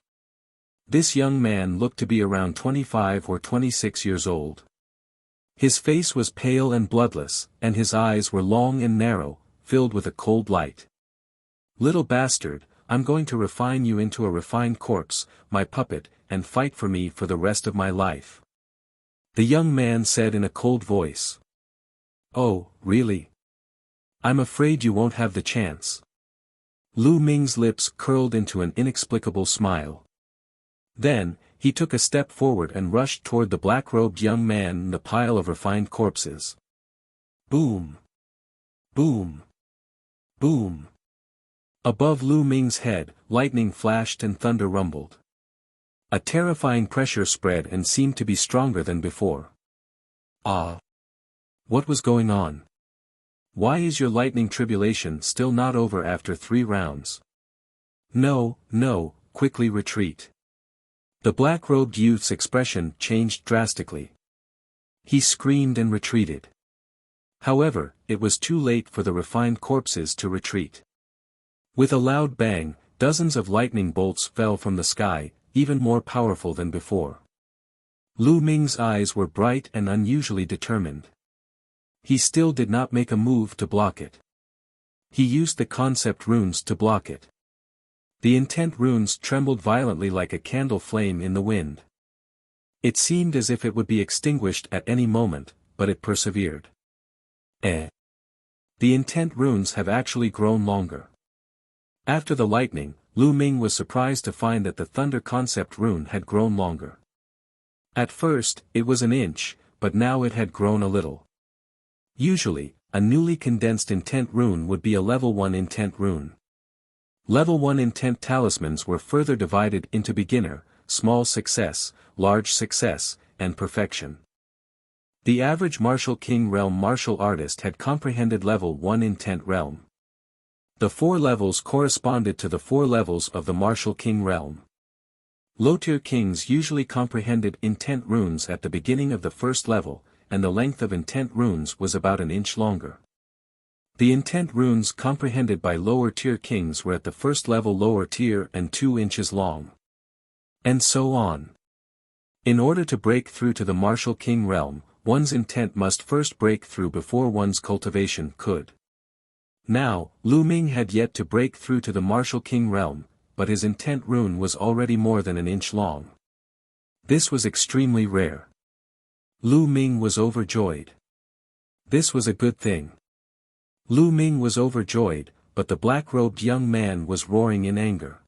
This young man looked to be around 25 or 26 years old. His face was pale and bloodless, and his eyes were long and narrow, filled with a cold light. Little bastard, I'm going to refine you into a refined corpse, my puppet, and fight for me for the rest of my life. The young man said in a cold voice. Oh, really? I'm afraid you won't have the chance. Lu Ming's lips curled into an inexplicable smile. Then, he took a step forward and rushed toward the black-robed young man and the pile of refined corpses. Boom! Boom! Boom! Above Lu Ming's head, lightning flashed and thunder rumbled. A terrifying pressure spread and seemed to be stronger than before. Ah! What was going on? Why is your lightning tribulation still not over after 3 rounds? No, quickly retreat. The black-robed youth's expression changed drastically. He screamed and retreated. However, it was too late for the refined corpses to retreat. With a loud bang, dozens of lightning bolts fell from the sky, even more powerful than before. Lu Ming's eyes were bright and unusually determined. He still did not make a move to block it. He used the concept runes to block it. The intent runes trembled violently like a candle flame in the wind. It seemed as if it would be extinguished at any moment, but it persevered. The intent runes have actually grown longer. After the lightning, Lu Ming was surprised to find that the thunder concept rune had grown longer. At first, it was an inch, but now it had grown a little. Usually, a newly condensed intent rune would be a level 1 intent rune. Level 1 intent talismans were further divided into beginner, small success, large success, and perfection. The average Martial King Realm martial artist had comprehended level 1 intent realm. The 4 levels corresponded to the 4 levels of the Martial King Realm. Low-tier kings usually comprehended intent runes at the beginning of the first level, and the length of intent runes was about an inch longer. The intent runes comprehended by lower-tier kings were at the first level lower tier and 2 inches long. And so on. In order to break through to the Martial King Realm, one's intent must first break through before one's cultivation could. Now, Lu Ming had yet to break through to the Martial King Realm, but his intent rune was already more than an inch long. This was extremely rare. Lu Ming was overjoyed. This was a good thing. Lu Ming was overjoyed, but the black-robed young man was roaring in anger.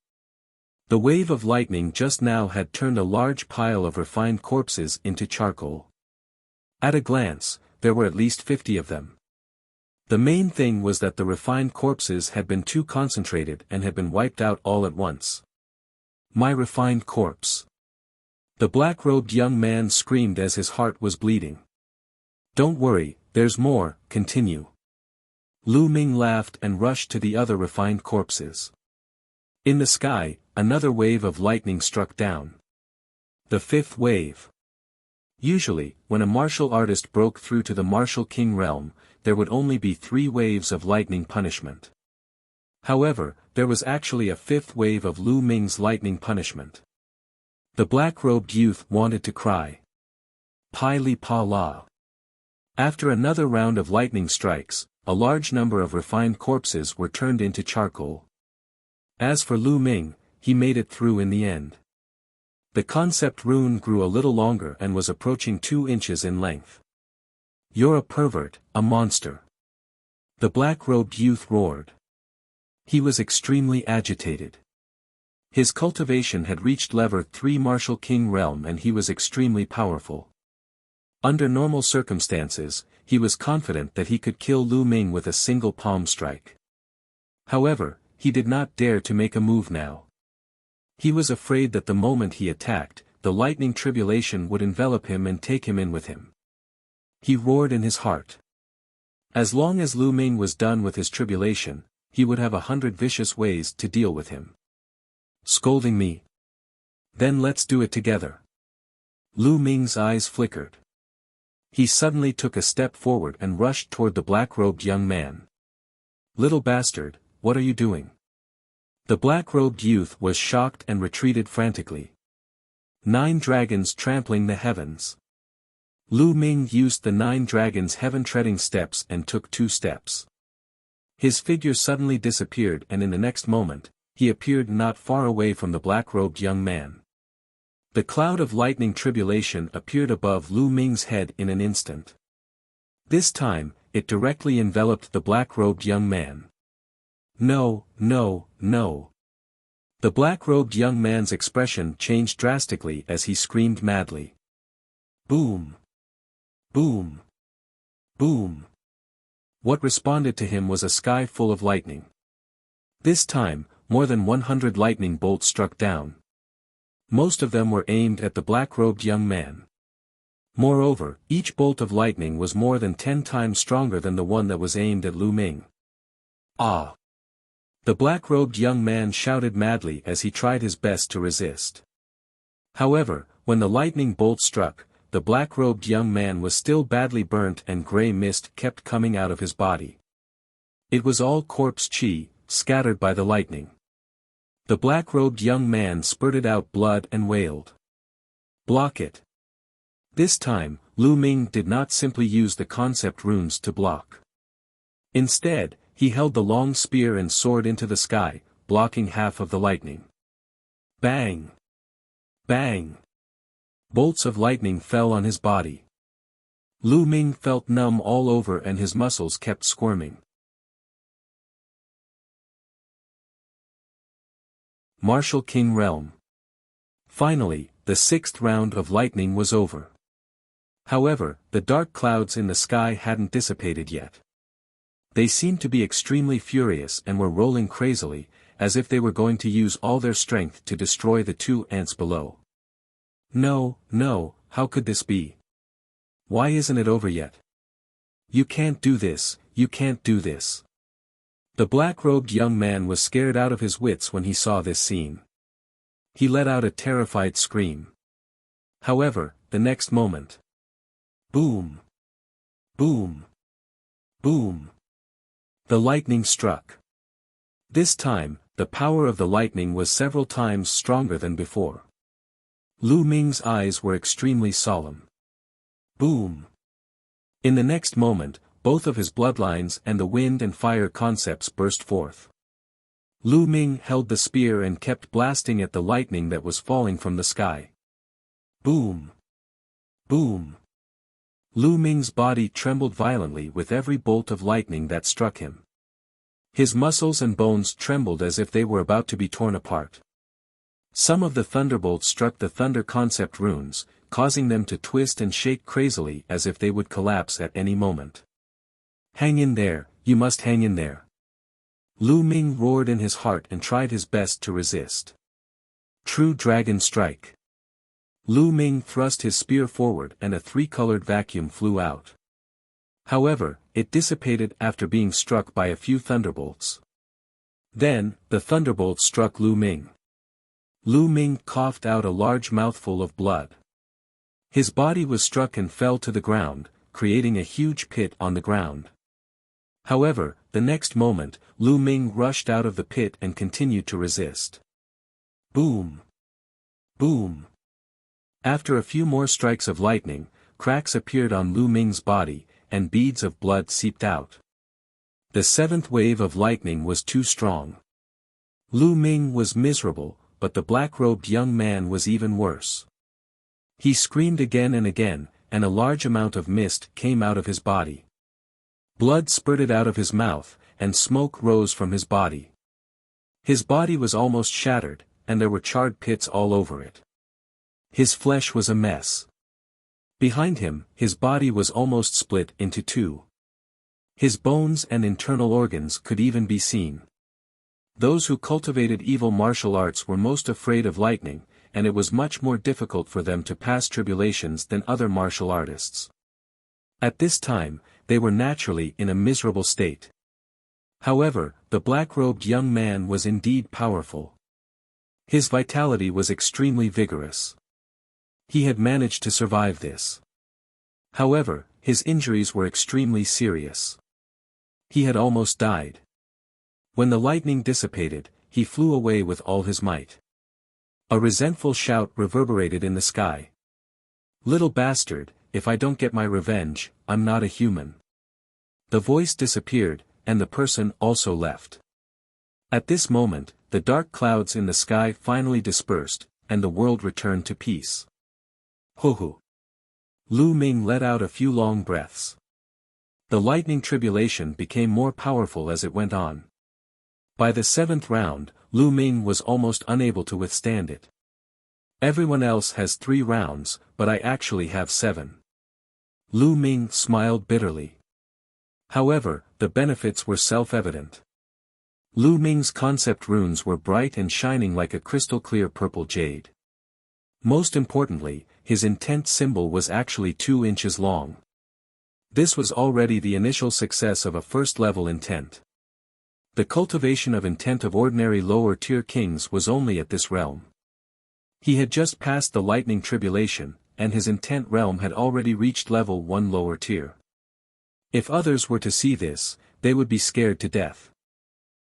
The wave of lightning just now had turned a large pile of refined corpses into charcoal. At a glance, there were at least 50 of them. The main thing was that the refined corpses had been too concentrated and had been wiped out all at once. My refined corpse. The black-robed young man screamed as his heart was bleeding. Don't worry, there's more, continue. Lu Ming laughed and rushed to the other refined corpses. In the sky, another wave of lightning struck down. The fifth wave. Usually, when a martial artist broke through to the martial king realm, there would only be 3 waves of lightning punishment. However, there was actually a 5th wave of Lu Ming's lightning punishment. The black-robed youth wanted to cry. Pai li pa la. After another round of lightning strikes, a large number of refined corpses were turned into charcoal. As for Lu Ming, he made it through in the end. The concept rune grew a little longer and was approaching 2 inches in length. You're a pervert, a monster. The black-robed youth roared. He was extremely agitated. His cultivation had reached level 3 martial king realm and he was extremely powerful. Under normal circumstances, he was confident that he could kill Lu Ming with a single palm strike. However, he did not dare to make a move now. He was afraid that the moment he attacked, the lightning tribulation would envelop him and take him in with him. He roared in his heart. As long as Lu Ming was done with his tribulation, he would have 100 vicious ways to deal with him. Scolding me? Then let's do it together. Lu Ming's eyes flickered. He suddenly took a step forward and rushed toward the black-robed young man. Little bastard, what are you doing? The black-robed youth was shocked and retreated frantically. 9 dragons trampling the heavens. Lu Ming used the 9 dragons' heaven-treading steps and took 2 steps. His figure suddenly disappeared and in the next moment, he appeared not far away from the black-robed young man. The cloud of lightning tribulation appeared above Lu Ming's head in an instant. This time, it directly enveloped the black-robed young man. No, no, no. The black-robed young man's expression changed drastically as he screamed madly. Boom! Boom! Boom! What responded to him was a sky full of lightning. This time, more than 100 lightning bolts struck down. Most of them were aimed at the black-robed young man. Moreover, each bolt of lightning was more than 10 times stronger than the one that was aimed at Lu Ming. Ah! The black-robed young man shouted madly as he tried his best to resist. However, when the lightning bolt struck, the black-robed young man was still badly burnt and grey mist kept coming out of his body. It was all corpse chi, scattered by the lightning. The black-robed young man spurted out blood and wailed. Block it. This time, Lu Ming did not simply use the concept runes to block. Instead, he held the long spear and sword into the sky, blocking half of the lightning. Bang! Bang! Bolts of lightning fell on his body. Lu Ming felt numb all over and his muscles kept squirming. Martial King Realm. Finally, the 6th round of lightning was over. However, the dark clouds in the sky hadn't dissipated yet. They seemed to be extremely furious and were rolling crazily, as if they were going to use all their strength to destroy the 2 ants below. No, no, how could this be? Why isn't it over yet? You can't do this, you can't do this. The black-robed young man was scared out of his wits when he saw this scene. He let out a terrified scream. However, the next moment. Boom! Boom! Boom! The lightning struck. This time, the power of the lightning was several times stronger than before. Lu Ming's eyes were extremely solemn. Boom! In the next moment, both of his bloodlines and the wind and fire concepts burst forth. Lu Ming held the spear and kept blasting at the lightning that was falling from the sky. Boom! Boom! Lu Ming's body trembled violently with every bolt of lightning that struck him. His muscles and bones trembled as if they were about to be torn apart. Some of the thunderbolts struck the thunder concept runes, causing them to twist and shake crazily as if they would collapse at any moment. Hang in there, you must hang in there. Lu Ming roared in his heart and tried his best to resist. True Dragon Strike. Lu Ming thrust his spear forward and a three-colored vacuum flew out. However, it dissipated after being struck by a few thunderbolts. Then, the thunderbolt struck Lu Ming. Lu Ming coughed out a large mouthful of blood. His body was struck and fell to the ground, creating a huge pit on the ground. However, the next moment, Lu Ming rushed out of the pit and continued to resist. Boom! Boom! After a few more strikes of lightning, cracks appeared on Lu Ming's body, and beads of blood seeped out. The seventh wave of lightning was too strong. Lu Ming was miserable, but the black-robed young man was even worse. He screamed again and again, and a large amount of mist came out of his body. Blood spurted out of his mouth, and smoke rose from his body. His body was almost shattered, and there were charred pits all over it. His flesh was a mess. Behind him, his body was almost split into two. His bones and internal organs could even be seen. Those who cultivated evil martial arts were most afraid of lightning, and it was much more difficult for them to pass tribulations than other martial artists. At this time, they were naturally in a miserable state. However, the black-robed young man was indeed powerful. His vitality was extremely vigorous. He had managed to survive this. However, his injuries were extremely serious. He had almost died. When the lightning dissipated, he flew away with all his might. A resentful shout reverberated in the sky. "Little bastard, if I don't get my revenge, I'm not a human." The voice disappeared, and the person also left. At this moment, the dark clouds in the sky finally dispersed, and the world returned to peace. Ho-ho! Lu Ming let out a few long breaths. The lightning tribulation became more powerful as it went on. By the seventh round, Lu Ming was almost unable to withstand it. "Everyone else has 3 rounds, but I actually have 7. Lu Ming smiled bitterly. However, the benefits were self-evident. Lu Ming's concept runes were bright and shining like a crystal-clear purple jade. Most importantly, his intent symbol was actually 2 inches long. This was already the initial success of a first-level intent. The cultivation of intent of ordinary lower-tier kings was only at this realm. He had just passed the lightning tribulation, and his intent realm had already reached level 1 lower tier. If others were to see this, they would be scared to death.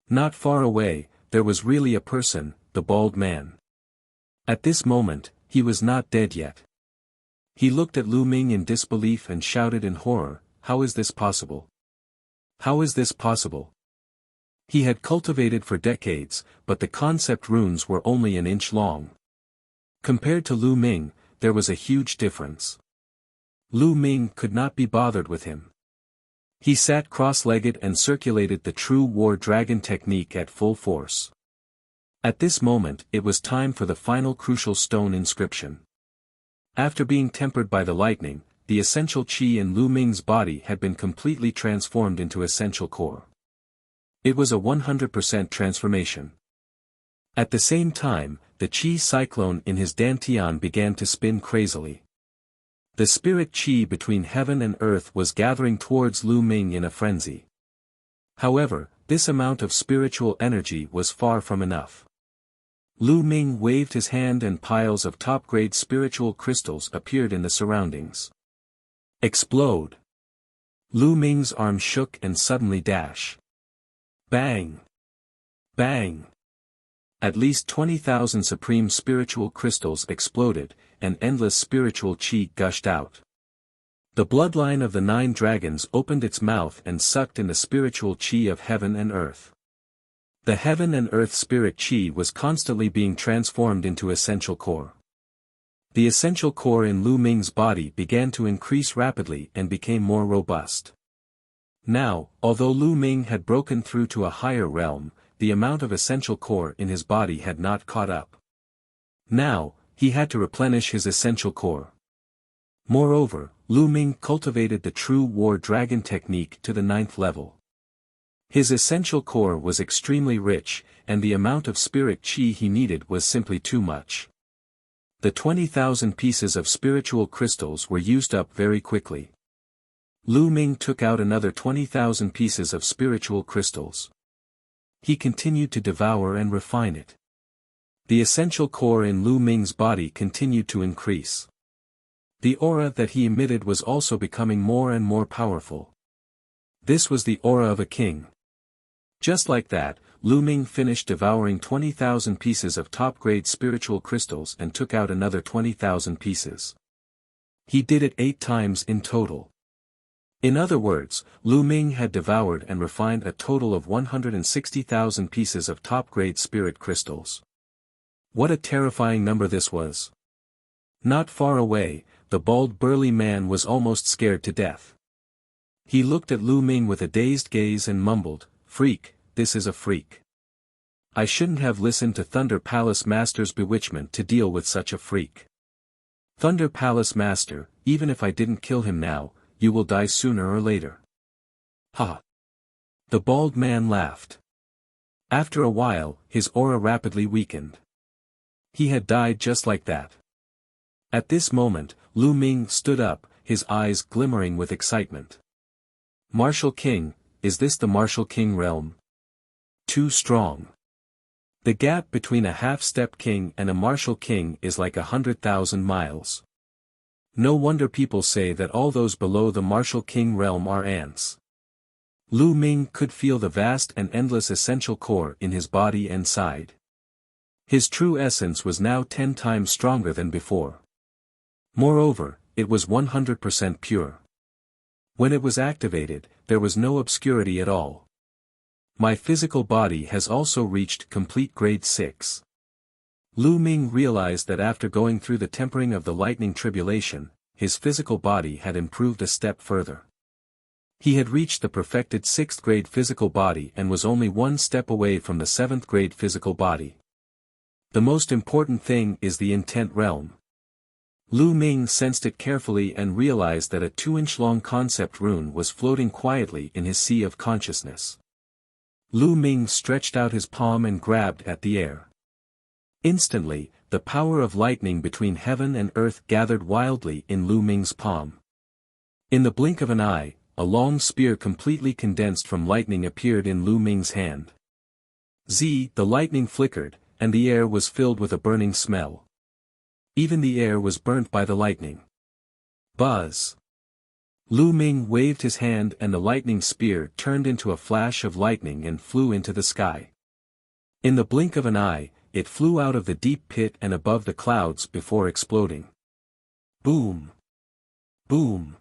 Not far away, there was really a person, the bald man. At this moment, he was not dead yet. He looked at Lu Ming in disbelief and shouted in horror, "How is this possible? How is this possible?" He had cultivated for decades, but the concept runes were only an inch long. Compared to Lu Ming, there was a huge difference. Lu Ming could not be bothered with him. He sat cross-legged and circulated the true war dragon technique at full force. At this moment it was time for the final crucial stone inscription. After being tempered by the lightning, the essential chi in Lu Ming's body had been completely transformed into essential core. It was a 100% transformation. At the same time, the chi cyclone in his dantian began to spin crazily. The spirit chi between heaven and earth was gathering towards Lu Ming in a frenzy. However, this amount of spiritual energy was far from enough. Lu Ming waved his hand and piles of top-grade spiritual crystals appeared in the surroundings. Explode! Lu Ming's arm shook and suddenly dash. Bang! Bang! At least 20,000 supreme spiritual crystals exploded, and endless spiritual chi gushed out. The bloodline of the 9 dragons opened its mouth and sucked in the spiritual chi of heaven and earth. The heaven and earth spirit chi was constantly being transformed into essential core. The essential core in Lu Ming's body began to increase rapidly and became more robust. Now, although Lu Ming had broken through to a higher realm, the amount of essential core in his body had not caught up. Now, he had to replenish his essential core. Moreover, Lu Ming cultivated the true war dragon technique to the 9th level. His essential core was extremely rich, and the amount of spirit chi he needed was simply too much. The 20,000 pieces of spiritual crystals were used up very quickly. Lu Ming took out another 20,000 pieces of spiritual crystals. He continued to devour and refine it. The essential core in Lu Ming's body continued to increase. The aura that he emitted was also becoming more and more powerful. This was the aura of a king. Just like that, Lu Ming finished devouring 20,000 pieces of top-grade spiritual crystals and took out another 20,000 pieces. He did it 8 times in total. In other words, Lu Ming had devoured and refined a total of 160,000 pieces of top-grade spirit crystals. What a terrifying number this was. Not far away, the bald burly man was almost scared to death. He looked at Lu Ming with a dazed gaze and mumbled, "Freak, this is a freak. I shouldn't have listened to Thunder Palace Master's bewitchment to deal with such a freak. Thunder Palace Master, even if I didn't kill him now, you will die sooner or later." Ha! The bald man laughed. After a while, his aura rapidly weakened. He had died just like that. At this moment, Lu Ming stood up, his eyes glimmering with excitement. "Martial King, is this the Martial King realm? Too strong. The gap between a half-step king and a martial king is like 100,000 miles. No wonder people say that all those below the martial king realm are ants." Lu Ming could feel the vast and endless essential core in his body and side. His true essence was now 10 times stronger than before. Moreover, it was 100% pure. When it was activated, there was no obscurity at all. My physical body has also reached complete grade 6. Lu Ming realized that after going through the tempering of the lightning tribulation, his physical body had improved a step further. He had reached the perfected 6th grade physical body and was only 1 step away from the 7th grade physical body. The most important thing is the intent realm. Lu Ming sensed it carefully and realized that a 2-inch-long concept rune was floating quietly in his sea of consciousness. Lu Ming stretched out his palm and grabbed at the air. Instantly, the power of lightning between heaven and earth gathered wildly in Lu Ming's palm. In the blink of an eye, a long spear completely condensed from lightning appeared in Lu Ming's hand. The lightning flickered, and the air was filled with a burning smell. Even the air was burnt by the lightning. Buzz! Lu Ming waved his hand and the lightning spear turned into a flash of lightning and flew into the sky. In the blink of an eye, it flew out of the deep pit and above the clouds before exploding. Boom! Boom!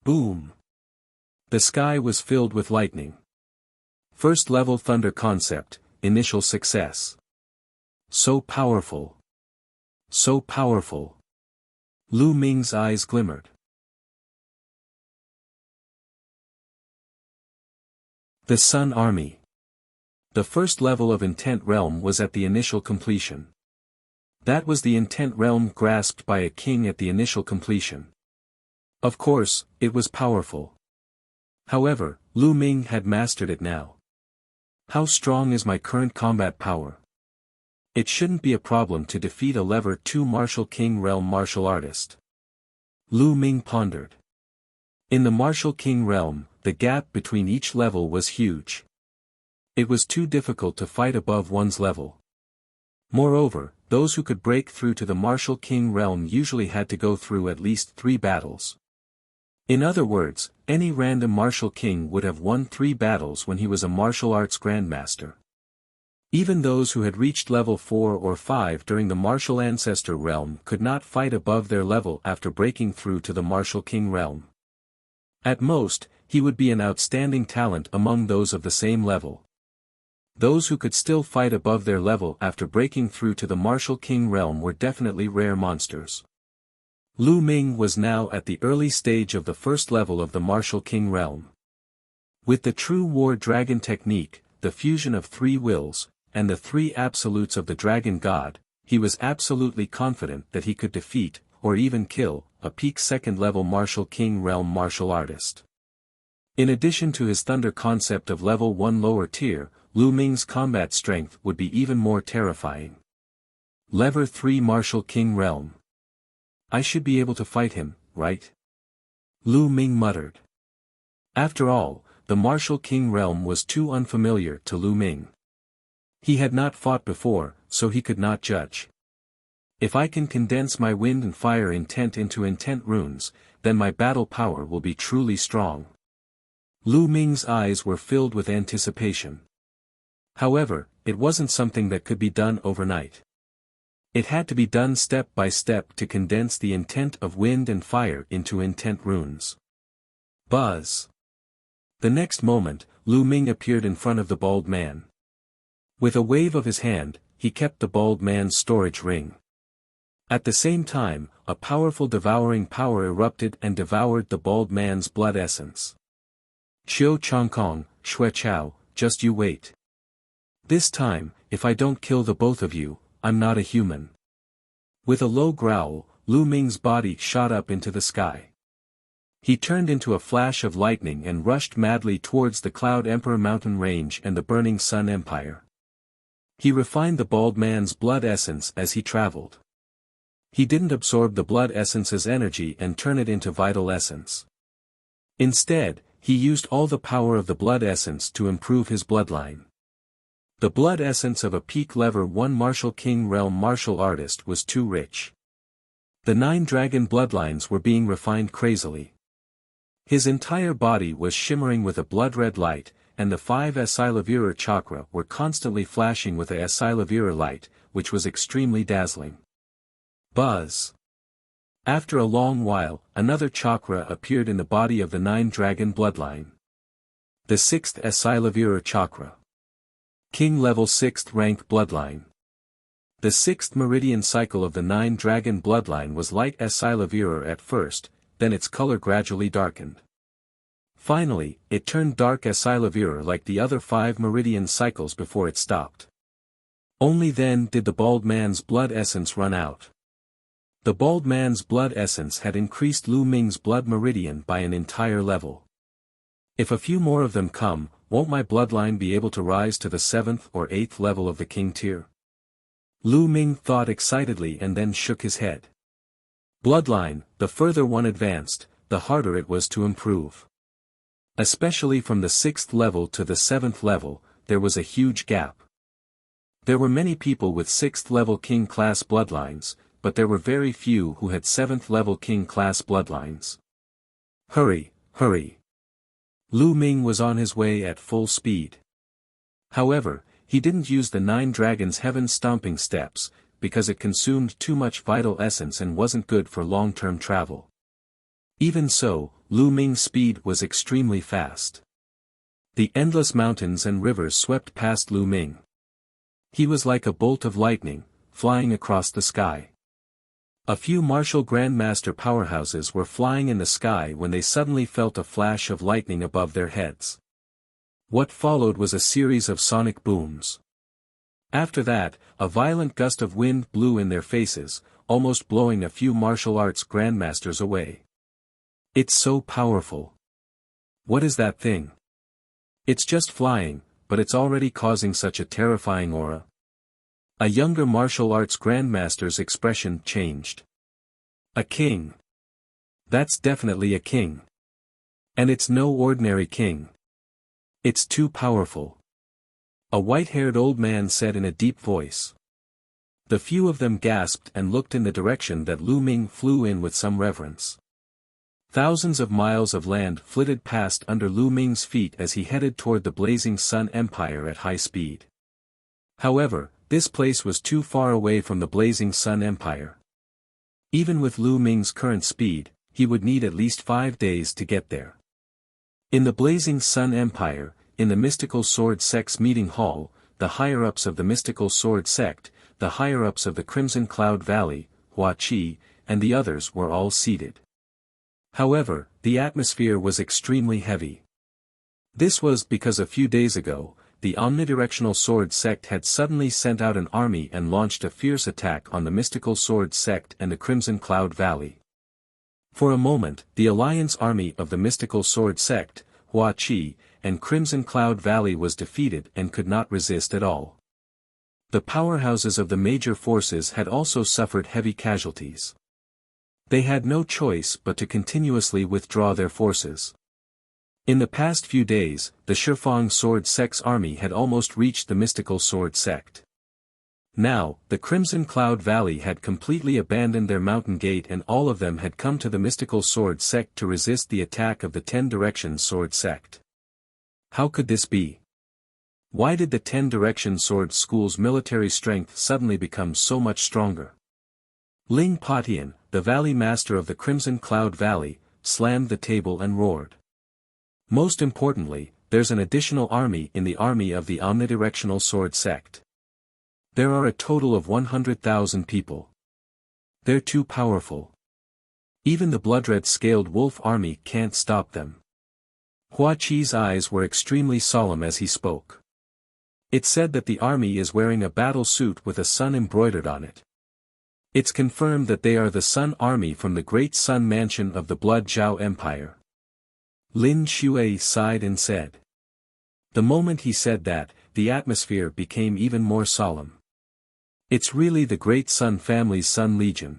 Boom! The sky was filled with lightning. First level thunder concept, initial success. So powerful. So powerful. Lu Ming's eyes glimmered. The Sun Army. The first level of Intent Realm was at the initial completion. That was the Intent Realm grasped by a king at the initial completion. Of course, it was powerful. However, Lu Ming had mastered it now. How strong is my current combat power? It shouldn't be a problem to defeat a level 2 Martial King Realm martial artist. Lu Ming pondered. In the Martial King Realm, the gap between each level was huge. It was too difficult to fight above one's level. Moreover, those who could break through to the Martial King Realm usually had to go through at least 3 battles. In other words, any random martial king would have won 3 battles when he was a martial arts grandmaster. Even those who had reached level 4 or 5 during the Martial Ancestor Realm could not fight above their level after breaking through to the Martial King Realm. At most, he would be an outstanding talent among those of the same level. Those who could still fight above their level after breaking through to the Martial King Realm were definitely rare monsters. Lu Ming was now at the early stage of the first level of the Martial King Realm. With the true War Dragon technique, the fusion of 3 wills, and the 3 absolutes of the Dragon God, he was absolutely confident that he could defeat, or even kill, a peak 2nd level Martial King Realm martial artist. In addition to his thunder concept of level 1 lower tier, Lu Ming's combat strength would be even more terrifying. Level 3 Martial King Realm. I should be able to fight him, right? Lu Ming muttered. After all, the Martial King Realm was too unfamiliar to Lu Ming. He had not fought before, so he could not judge. If I can condense my wind and fire intent into intent runes, then my battle power will be truly strong. Lu Ming's eyes were filled with anticipation. However, it wasn't something that could be done overnight. It had to be done step by step to condense the intent of wind and fire into intent runes. Buzz. The next moment, Lu Ming appeared in front of the bald man. With a wave of his hand, he kept the bald man's storage ring. At the same time, a powerful devouring power erupted and devoured the bald man's blood essence. Xiao Chongkong, Shui Chao, just you wait. This time, if I don't kill the both of you, I'm not a human. With a low growl, Lu Ming's body shot up into the sky. He turned into a flash of lightning and rushed madly towards the Cloud Emperor mountain range and the burning Sun Empire. He refined the bald man's blood essence as he traveled. He didn't absorb the blood essence's energy and turn it into vital essence. Instead, he used all the power of the blood essence to improve his bloodline. The blood essence of a peak level 1 Martial King Realm martial artist was too rich. The 9 dragon bloodlines were being refined crazily. His entire body was shimmering with a blood-red light, and the 5 Asilavira chakra were constantly flashing with a Asilavira light, which was extremely dazzling. Buzz. After a long while, another chakra appeared in the body of the 9 dragon bloodline. The 6th Asilavira chakra. King level 6th rank bloodline. The 6th meridian cycle of the 9 dragon bloodline was light Asilavira at first, then its color gradually darkened. Finally, it turned dark Asilavira like the other 5 meridian cycles before it stopped. Only then did the bald man's blood essence run out. The bald man's blood essence had increased Lu Ming's blood meridian by an entire level. If a few more of them come, won't my bloodline be able to rise to the 7th or 8th level of the king tier? Lu Ming thought excitedly and then shook his head. Bloodline, the further one advanced, the harder it was to improve. Especially from the 6th level to the 7th level, there was a huge gap. There were many people with 6th level king class bloodlines, but there were very few who had 7th level king class bloodlines. Hurry, hurry. Lu Ming was on his way at full speed. However, he didn't use the 9 dragons heaven stomping steps, because it consumed too much vital essence and wasn't good for long-term travel. Even so, Lu Ming's speed was extremely fast. The endless mountains and rivers swept past Lu Ming. He was like a bolt of lightning, flying across the sky. A few martial grandmaster powerhouses were flying in the sky when they suddenly felt a flash of lightning above their heads. What followed was a series of sonic booms. After that, a violent gust of wind blew in their faces, almost blowing a few martial arts grandmasters away. It's so powerful. What is that thing? It's just flying, but it's already causing such a terrifying aura. A younger martial arts grandmaster's expression changed. A king. That's definitely a king. And it's no ordinary king. It's too powerful. A white-haired old man said in a deep voice. The few of them gasped and looked in the direction that Lu Ming flew in with some reverence. Thousands of miles of land flitted past under Lu Ming's feet as he headed toward the blazing Sun Empire at high speed. However, this place was too far away from the blazing Sun Empire. Even with Lu Ming's current speed, he would need at least 5 days to get there. In the blazing Sun Empire, in the Mystical Sword Sect's meeting hall, the higher-ups of the Mystical Sword Sect, the higher-ups of the Crimson Cloud Valley, Hua Qi, and the others were all seated. However, the atmosphere was extremely heavy. This was because a few days ago, the Omnidirectional Sword Sect had suddenly sent out an army and launched a fierce attack on the Mystical Sword Sect and the Crimson Cloud Valley. For a moment, the Alliance army of the Mystical Sword Sect, Hua Qi, and Crimson Cloud Valley was defeated and could not resist at all. The powerhouses of the major forces had also suffered heavy casualties. They had no choice but to continuously withdraw their forces. In the past few days, the Shifang Sword Sect's army had almost reached the Mystical Sword Sect. Now, the Crimson Cloud Valley had completely abandoned their mountain gate and all of them had come to the Mystical Sword Sect to resist the attack of the 10 Directions Sword Sect. How could this be? Why did the 10 Directions Sword School's military strength suddenly become so much stronger? Ling Patian, the Valley Master of the Crimson Cloud Valley, slammed the table and roared. Most importantly, there's an additional army in the army of the Omnidirectional Sword Sect. There are a total of 100,000 people. They're too powerful. Even the Bloodred Scaled Wolf army can't stop them. Hua Qi's eyes were extremely solemn as he spoke. It's said that the army is wearing a battle suit with a sun embroidered on it. It's confirmed that they are the Sun Army from the Great Sun Mansion of the Blood Zhao Empire. Lin Shui sighed and said. The moment he said that, the atmosphere became even more solemn. It's really the Great Sun family's Sun Legion.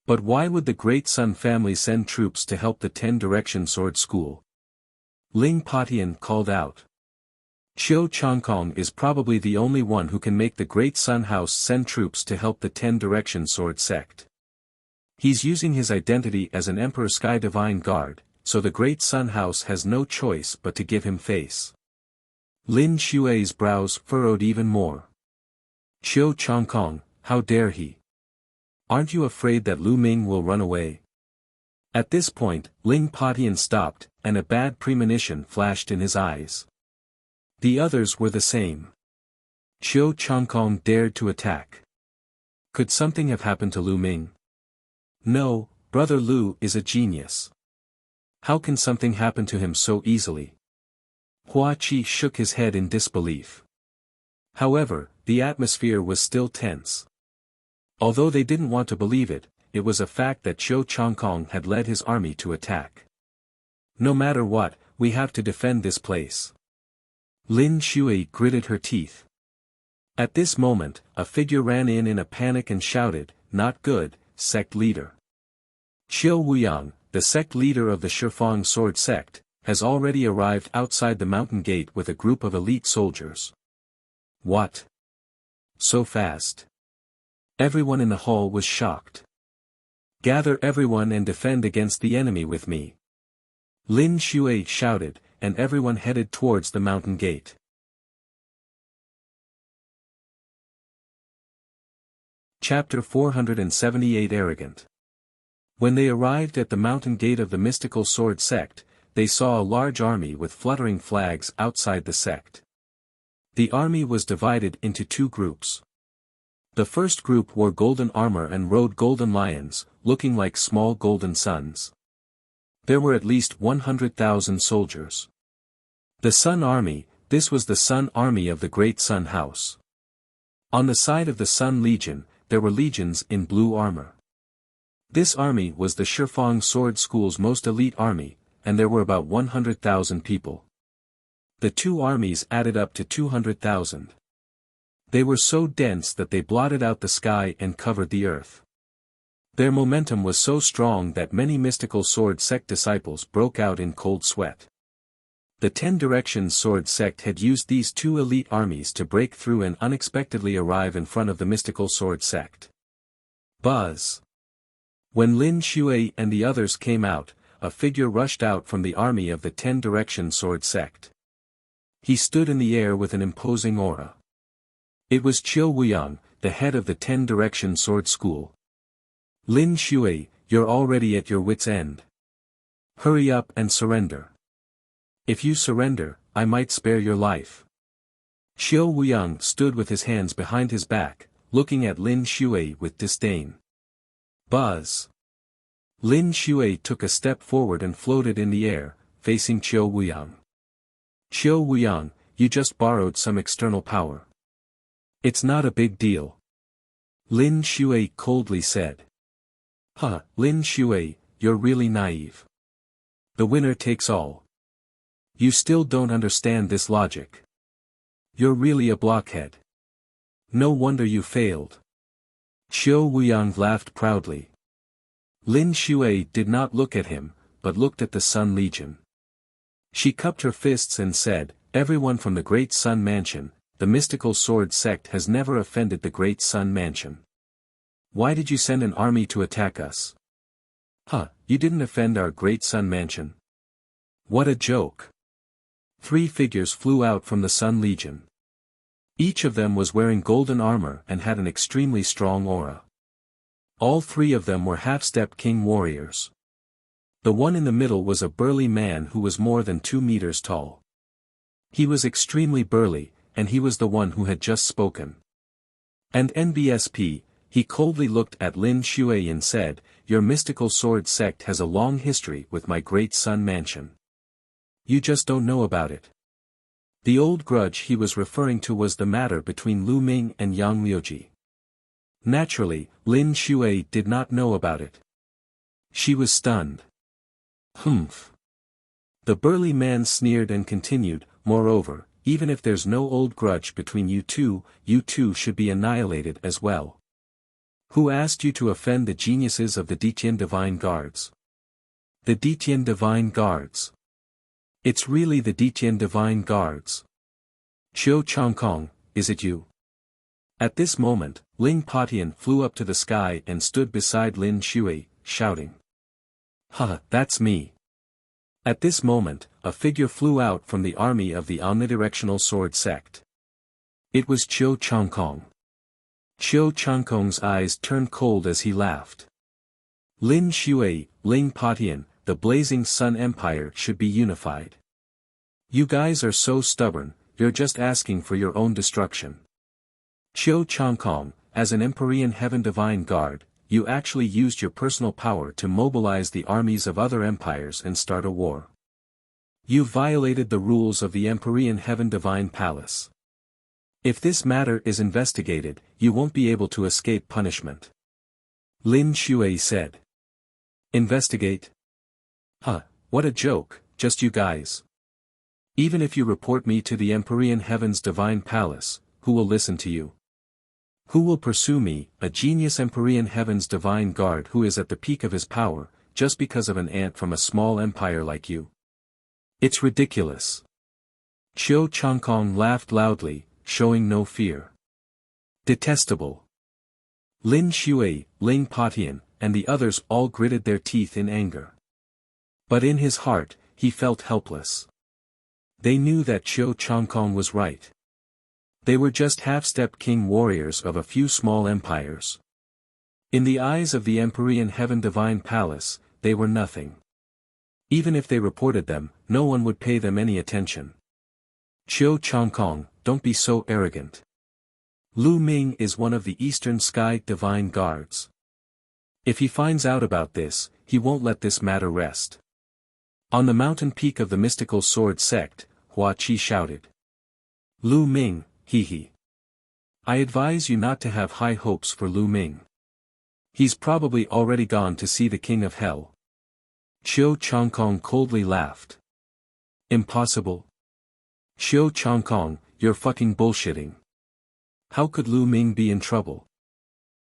But why would the Great Sun family send troops to help the 10 Direction Sword School? Ling Patian called out. Qiu Changkong is probably the only one who can make the Great Sun House send troops to help the 10 Direction Sword Sect. He's using his identity as an Emperor Sky Divine Guard, so the Great Sun House has no choice but to give him face. Lin Shui's brows furrowed even more. Qiu Changkong, how dare he? Aren't you afraid that Lu Ming will run away? At this point, Ling Patian stopped, and a bad premonition flashed in his eyes. The others were the same. Qiu Changkong dared to attack. Could something have happened to Lu Ming? No, Brother Lu is a genius. How can something happen to him so easily? Hua Qi shook his head in disbelief. However, the atmosphere was still tense. Although they didn't want to believe it, it was a fact that Qiu Changkong had led his army to attack. No matter what, we have to defend this place. Lin Shui gritted her teeth. At this moment, a figure ran in a panic and shouted, "Not good, sect leader." Qiu Wuyang, the sect leader of the Shifang Sword Sect, has already arrived outside the mountain gate with a group of elite soldiers. What? So fast? Everyone in the hall was shocked. Gather everyone and defend against the enemy with me. Lin Shui shouted, and everyone headed towards the mountain gate. Chapter 478 Arrogant. When they arrived at the mountain gate of the Mystical Sword Sect, they saw a large army with fluttering flags outside the sect. The army was divided into two groups. The first group wore golden armor and rode golden lions, looking like small golden suns. There were at least 100,000 soldiers. The Sun Army, this was the Sun Army of the Great Sun House. On the side of the Sun Legion, there were legions in blue armor. This army was the Shifang Sword School's most elite army, and there were about 100,000 people. The two armies added up to 200,000. They were so dense that they blotted out the sky and covered the earth. Their momentum was so strong that many Mystical Sword Sect disciples broke out in cold sweat. The 10 Directions Sword Sect had used these two elite armies to break through and unexpectedly arrive in front of the Mystical Sword Sect. Buzz! When Lin Shui and the others came out, a figure rushed out from the army of the 10 Directions Sword Sect. He stood in the air with an imposing aura. It was Qiu Wuyang, the head of the 10 Directions Sword School. Lin Shui, you're already at your wit's end. Hurry up and surrender. If you surrender, I might spare your life. Qiu Wuyang stood with his hands behind his back, looking at Lin Shui with disdain. Buzz! Lin Shui took a step forward and floated in the air, facing Qiu Wuyang. Qiu Wuyang, you just borrowed some external power. It's not a big deal. Lin Shui coldly said. Lin Shui, you're really naive. The winner takes all. You still don't understand this logic. You're really a blockhead. No wonder you failed. Qiu Wuyang laughed proudly. Lin Shui did not look at him, but looked at the Sun Legion. She cupped her fists and said, "Everyone from the Great Sun Mansion, the mystical sword sect has never offended the Great Sun Mansion. Why did you send an army to attack us? Huh, you didn't offend our Great Sun Mansion. What a joke." 3 figures flew out from the Sun Legion. Each of them was wearing golden armor and had an extremely strong aura. All 3 of them were half-step king warriors. The one in the middle was a burly man who was more than 2 meters tall. He was extremely burly, and he was the one who had just spoken. And NBSP, he coldly looked at Lin Shui and said, "Your mystical sword sect has a long history with my Great Sun Mansion. You just don't know about it." The old grudge he was referring to was the matter between Lu Ming and Yang Liuji. Naturally, Lin Shui did not know about it. She was stunned. Humph. The burly man sneered and continued, "Moreover, even if there's no old grudge between you two should be annihilated as well. Who asked you to offend the geniuses of the Ditian Divine Guards?" "The Ditian Divine Guards. It's really the Ditian Divine Guards. Qiu Changkong, is it you?" At this moment, Ling Patian flew up to the sky and stood beside Lin Shui, shouting. "Ha, that's me." At this moment, a figure flew out from the army of the omnidirectional sword sect. It was Qiu Changkong. Qiu Changkong's eyes turned cold as he laughed. "Lin Shui, Ling Patian, the blazing Sun Empire should be unified. You guys are so stubborn, you're just asking for your own destruction. Qiu Changkong, as an Empyrean Heaven Divine Guard, you actually used your personal power to mobilize the armies of other empires and start a war. You violated the rules of the Empyrean Heaven Divine Palace. If this matter is investigated, you won't be able to escape punishment." Lin Shui said. "Investigate? Huh, what a joke, just you guys. Even if you report me to the Empyrean Heaven's Divine Palace, who will listen to you? Who will pursue me, a genius Empyrean Heaven's Divine Guard who is at the peak of his power, just because of an ant from a small empire like you? It's ridiculous." Qiu Changkong laughed loudly, showing no fear. "Detestable." Lin Shui, Ling Patian, and the others all gritted their teeth in anger. But in his heart, he felt helpless. They knew that Qiu Changkong was right. They were just half-step king warriors of a few small empires. In the eyes of the Empyrean Heaven Divine Palace, they were nothing. Even if they reported them, no one would pay them any attention. "Qiu Changkong, don't be so arrogant. Lu Ming is one of the Eastern Sky Divine Guards. If he finds out about this, he won't let this matter rest." On the mountain peak of the mystical sword sect, Hua Qi shouted. "Lu Ming, he. I advise you not to have high hopes for Lu Ming. He's probably already gone to see the King of Hell." Qiu Changkong coldly laughed. "Impossible. Qiu Changkong, you're fucking bullshitting. How could Lu Ming be in trouble?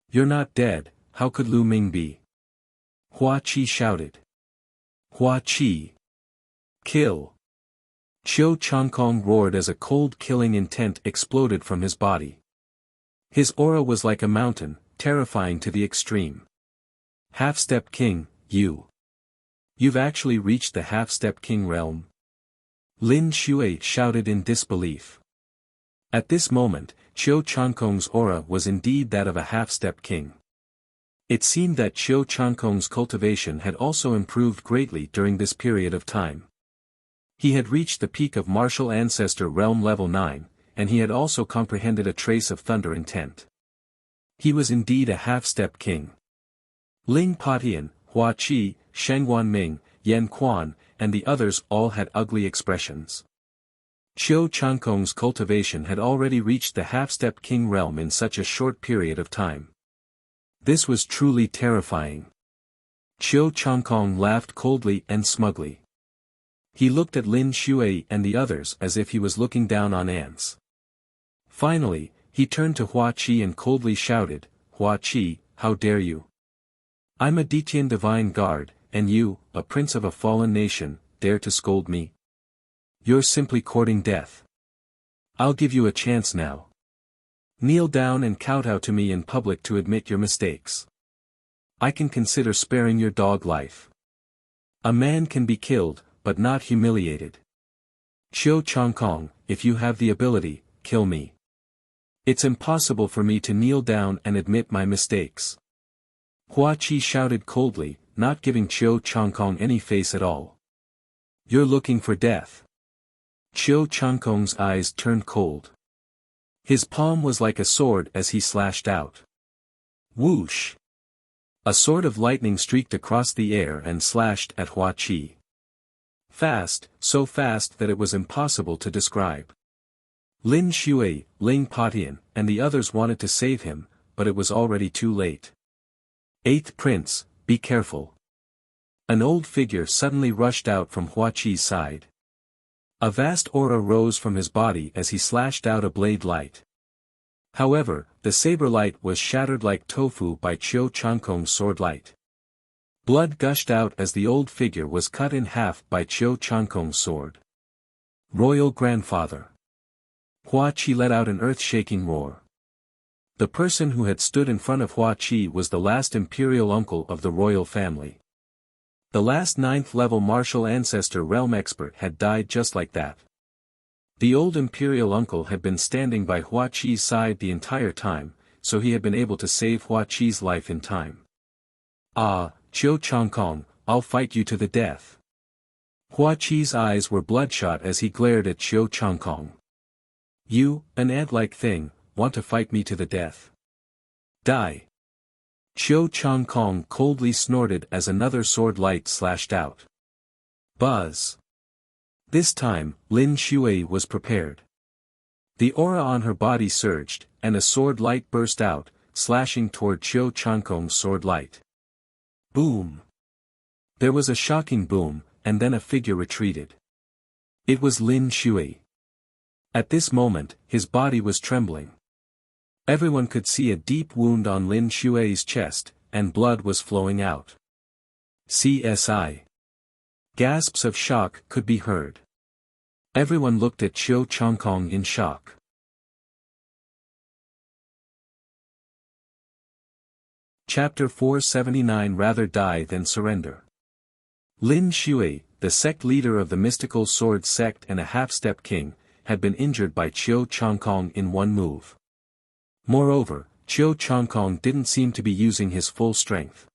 You're not dead, how could Lu Ming be?" Hua Qi shouted. "Hua Qi. Kill." Qiu Changkong roared as a cold killing intent exploded from his body. His aura was like a mountain, terrifying to the extreme. "Half-step king, you. You've actually reached the half-step king realm?" Lin Shui shouted in disbelief. At this moment, Qiu Changkong's aura was indeed that of a half-step king. It seemed that Qiu Changkong's cultivation had also improved greatly during this period of time. He had reached the peak of martial ancestor realm level 9, and he had also comprehended a trace of thunder intent. He was indeed a half-step king. Ling Patian, Hua Qi, Sheng Wanming, Yan Quan, and the others all had ugly expressions. Qiu Changkong's cultivation had already reached the half-step king realm in such a short period of time. This was truly terrifying. Qiu Changkong laughed coldly and smugly. He looked at Lin Shui and the others as if he was looking down on ants. Finally, he turned to Hua Qi and coldly shouted, "Hua Qi, how dare you? I'm a Detian divine guard, and you, a prince of a fallen nation, dare to scold me? You're simply courting death. I'll give you a chance now. Kneel down and kowtow to me in public to admit your mistakes. I can consider sparing your dog life. A man can be killed, but not humiliated. Qiu Changkong, if you have the ability, kill me. It's impossible for me to kneel down and admit my mistakes." Hua Qi shouted coldly, not giving Qiu Changkong any face at all. "You're looking for death." Qiu Changkong's eyes turned cold. His palm was like a sword as he slashed out. Whoosh! A sword of lightning streaked across the air and slashed at Hua Qi. Fast, so fast that it was impossible to describe. Lin Shui, Ling Patian, and the others wanted to save him, but it was already too late. "Eighth Prince, be careful." An old figure suddenly rushed out from Hua Qi's side. A vast aura rose from his body as he slashed out a blade light. However, the saber light was shattered like tofu by Qiu Changkong's sword light. Blood gushed out as the old figure was cut in half by Qiu Changkong's sword. "Royal Grandfather." Hua Qi let out an earth-shaking roar. The person who had stood in front of Hua Qi was the last imperial uncle of the royal family. The last 9th-level martial ancestor realm expert had died just like that. The old imperial uncle had been standing by Hua Qi's side the entire time, so he had been able to save Hua Qi's life in time. "Ah, Qiu Changkong, I'll fight you to the death." Hua Qi's eyes were bloodshot as he glared at Qiu Changkong. "You, an ant-like thing, want to fight me to the death? Die!" Qiu Changkong coldly snorted as another sword light slashed out. Buzz! This time, Lin Shui was prepared. The aura on her body surged, and a sword light burst out, slashing toward Qiu Changkong's sword light. Boom! There was a shocking boom, and then a figure retreated. It was Lin Shui. At this moment, his body was trembling. Everyone could see a deep wound on Lin Shui's chest, and blood was flowing out. CSI. Gasps of shock could be heard. Everyone looked at Qiu Changkong in shock. Chapter 479 Rather Die Than Surrender. Lin Shui, the sect leader of the mystical sword sect and a half-step king, had been injured by Qiu Changkong in one move. Moreover, Qiu Changkong didn't seem to be using his full strength.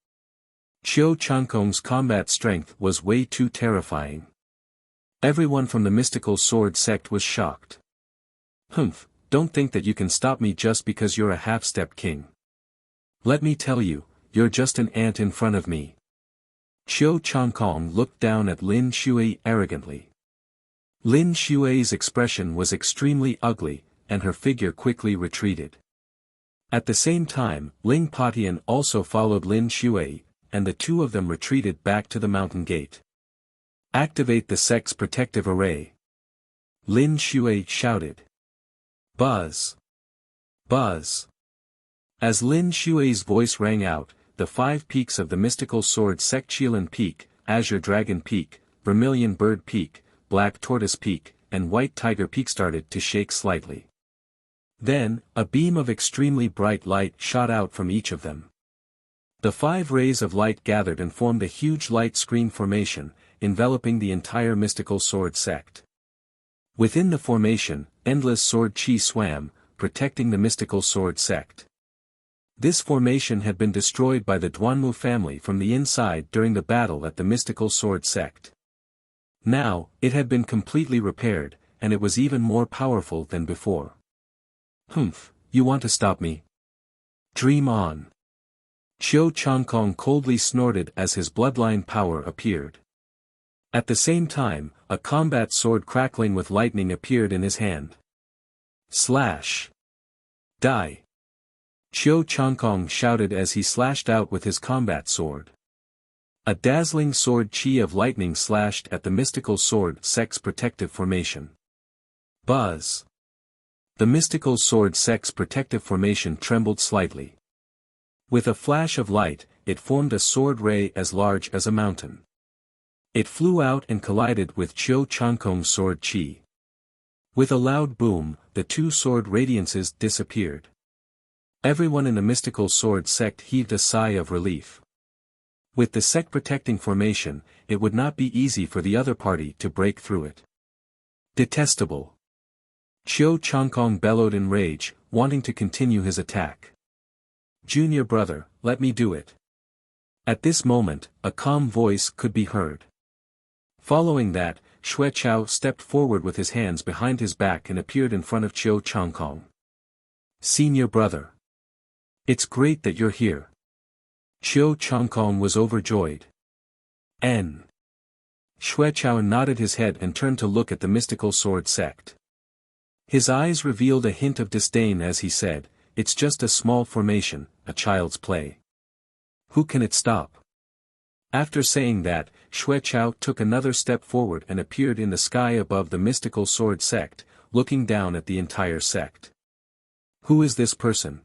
Qiu Changkong's combat strength was way too terrifying. Everyone from the mystical sword sect was shocked. "Humph, don't think that you can stop me just because you're a half-step king. Let me tell you, you're just an ant in front of me." Qiu Changkong looked down at Lin Shui arrogantly. Lin Shui's expression was extremely ugly, and her figure quickly retreated. At the same time, Ling Patian also followed Lin Shui, and the two of them retreated back to the mountain gate. "Activate the sect's protective array," Lin Shui shouted. Buzz! Buzz! As Lin Shui's voice rang out, the 5 peaks of the mystical sword sect Qilin Peak, Azure Dragon Peak, Vermilion Bird Peak, Black Tortoise Peak, and White Tiger Peak started to shake slightly. Then, a beam of extremely bright light shot out from each of them. The 5 rays of light gathered and formed a huge light screen formation, enveloping the entire mystical sword sect. Within the formation, endless sword chi swam, protecting the mystical sword sect. This formation had been destroyed by the Duanmu family from the inside during the battle at the mystical sword sect. Now, it had been completely repaired, and it was even more powerful than before. "Humph, you want to stop me? Dream on." Qiu Changkong coldly snorted as his bloodline power appeared. At the same time, a combat sword crackling with lightning appeared in his hand. Slash! Die! Qiu Changkong shouted as he slashed out with his combat sword. A dazzling sword chi of lightning slashed at the mystical sword sex protective formation. Buzz. The mystical sword sex protective formation trembled slightly. With a flash of light, it formed a sword ray as large as a mountain. It flew out and collided with Chiu Chankong's sword chi. With a loud boom, the two sword radiances disappeared. Everyone in the mystical sword sect heaved a sigh of relief. With the sect protecting formation, it would not be easy for the other party to break through it. Detestable. Chiu Chankong bellowed in rage, wanting to continue his attack. Junior brother, let me do it. At this moment, a calm voice could be heard. Following that, Xue Chao stepped forward with his hands behind his back and appeared in front of Chiu Chankong. Senior brother. It's great that you're here. Chiu Chankong was overjoyed. N. Xue Chao nodded his head and turned to look at the mystical sword sect. His eyes revealed a hint of disdain as he said, "It's just a small formation, a child's play. Who can it stop?" After saying that, Xue Chao took another step forward and appeared in the sky above the mystical sword sect, looking down at the entire sect. Who is this person?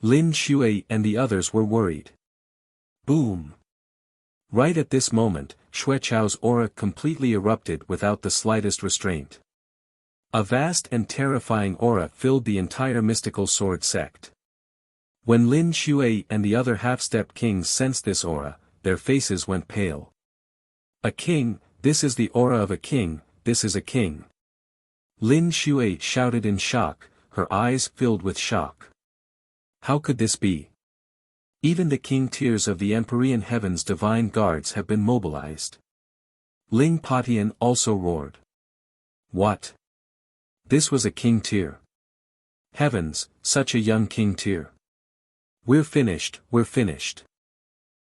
Lin Shui and the others were worried. Boom! Right at this moment, Xue Chao's aura completely erupted without the slightest restraint. A vast and terrifying aura filled the entire mystical sword sect. When Lin Shui and the other half-step kings sensed this aura, their faces went pale. A king, this is the aura of a king, this is a king. Lin Shui shouted in shock, her eyes filled with shock. How could this be? Even the king tiers of the Empyrean Heaven's divine guards have been mobilized. Ling Patian also roared. What? This was a king tier. Heavens, such a young king tier. We're finished, we're finished.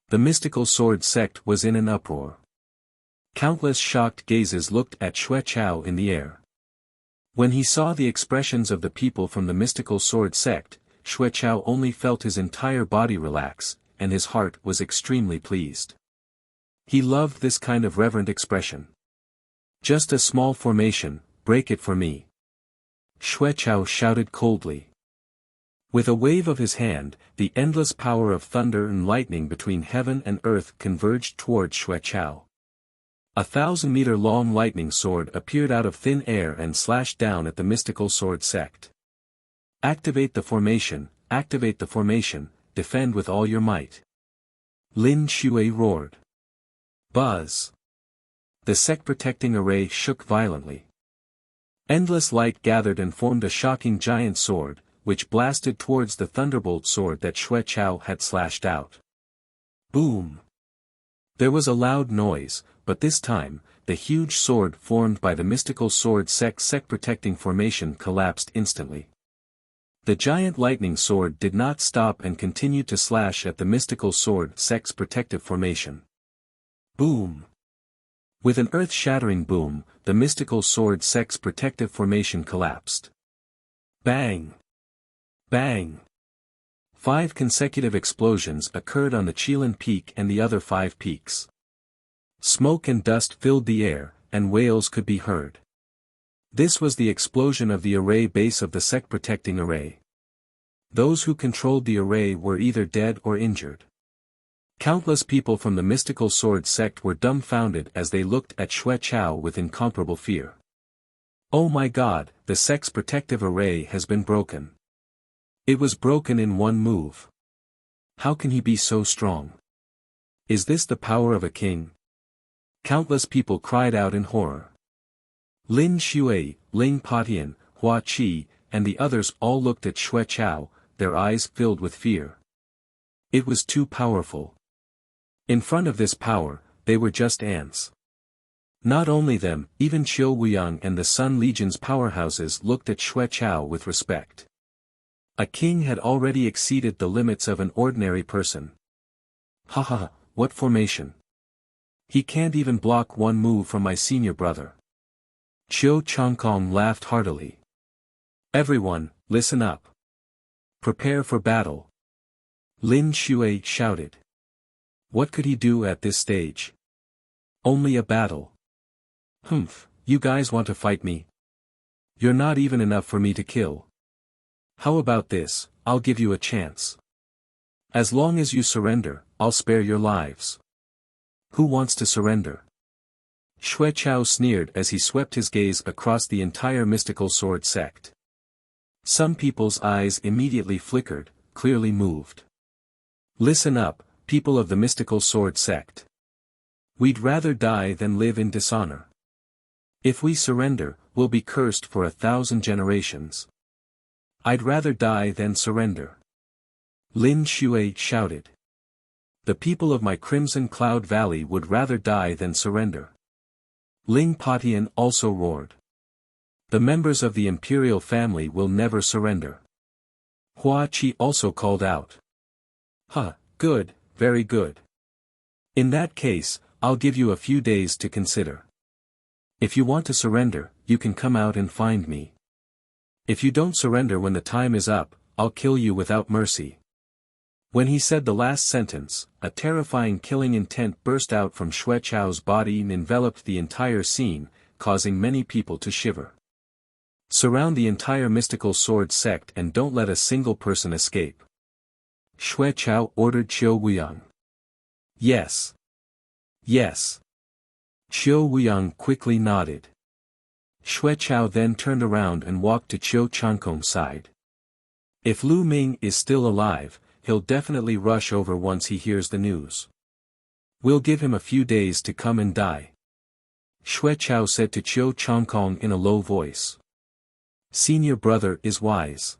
The mystical sword sect was in an uproar. Countless shocked gazes looked at Xue Chao in the air. When he saw the expressions of the people from the mystical sword sect, Xue Chao only felt his entire body relax, and his heart was extremely pleased. He loved this kind of reverent expression. Just a small formation, break it for me. Xue Chao shouted coldly. With a wave of his hand, the endless power of thunder and lightning between heaven and earth converged toward Xue Chao. A 1,000-meter-long lightning sword appeared out of thin air and slashed down at the mystical sword sect. Activate the formation, defend with all your might. Lin Shui roared. Buzz. The sect-protecting array shook violently. Endless light gathered and formed a shocking giant sword, which blasted towards the thunderbolt sword that Xue Chao had slashed out. Boom! There was a loud noise, but this time, the huge sword formed by the mystical sword sect-protecting formation collapsed instantly. The giant lightning sword did not stop and continued to slash at the mystical sword sect-protective formation. Boom! With an earth-shattering boom, the mystical sword sect-protective formation collapsed. Bang! Bang! 5 consecutive explosions occurred on the Qilin Peak and the other 5 peaks. Smoke and dust filled the air, and wails could be heard. This was the explosion of the array base of the sect-protecting array. Those who controlled the array were either dead or injured. Countless people from the mystical sword sect were dumbfounded as they looked at Xue Chao with incomparable fear. Oh my god, the sect's protective array has been broken. It was broken in one move. How can he be so strong? Is this the power of a king? Countless people cried out in horror. Lin Shui, Ling Patian, Hua Qi, and the others all looked at Xue Chao, their eyes filled with fear. It was too powerful. In front of this power, they were just ants. Not only them, even Qiu Wuyang and the Sun Legion's powerhouses looked at Xue Chao with respect. A king had already exceeded the limits of an ordinary person. Haha, what formation! He can't even block one move from my senior brother. Chiu Chankong laughed heartily. Everyone, listen up. Prepare for battle. Lin Shui shouted. What could he do at this stage? Only a battle. Humph, you guys want to fight me? You're not even enough for me to kill. How about this, I'll give you a chance. As long as you surrender, I'll spare your lives. Who wants to surrender? Xue Chao sneered as he swept his gaze across the entire mystical sword sect. Some people's eyes immediately flickered, clearly moved. Listen up, people of the mystical sword sect. We'd rather die than live in dishonor. If we surrender, we'll be cursed for 1,000 generations. I'd rather die than surrender. Lin Xue shouted. The people of my Crimson Cloud Valley would rather die than surrender. Ling Patian also roared. The members of the imperial family will never surrender. Hua Qi also called out. Good, very good. In that case, I'll give you a few days to consider. If you want to surrender, you can come out and find me. If you don't surrender when the time is up, I'll kill you without mercy. When he said the last sentence, a terrifying killing intent burst out from Xue Chao's body and enveloped the entire scene, causing many people to shiver. Surround the entire mystical sword sect and don't let a single person escape. Xue Chao ordered Qiu Wuyang. Yes. Yes. Qiu Wuyang quickly nodded. Xue Chao then turned around and walked to Qiu Changkong's side. If Lu Ming is still alive, he'll definitely rush over once he hears the news. We'll give him a few days to come and die. Xue Chao said to Qiu Changkong in a low voice. Senior brother is wise.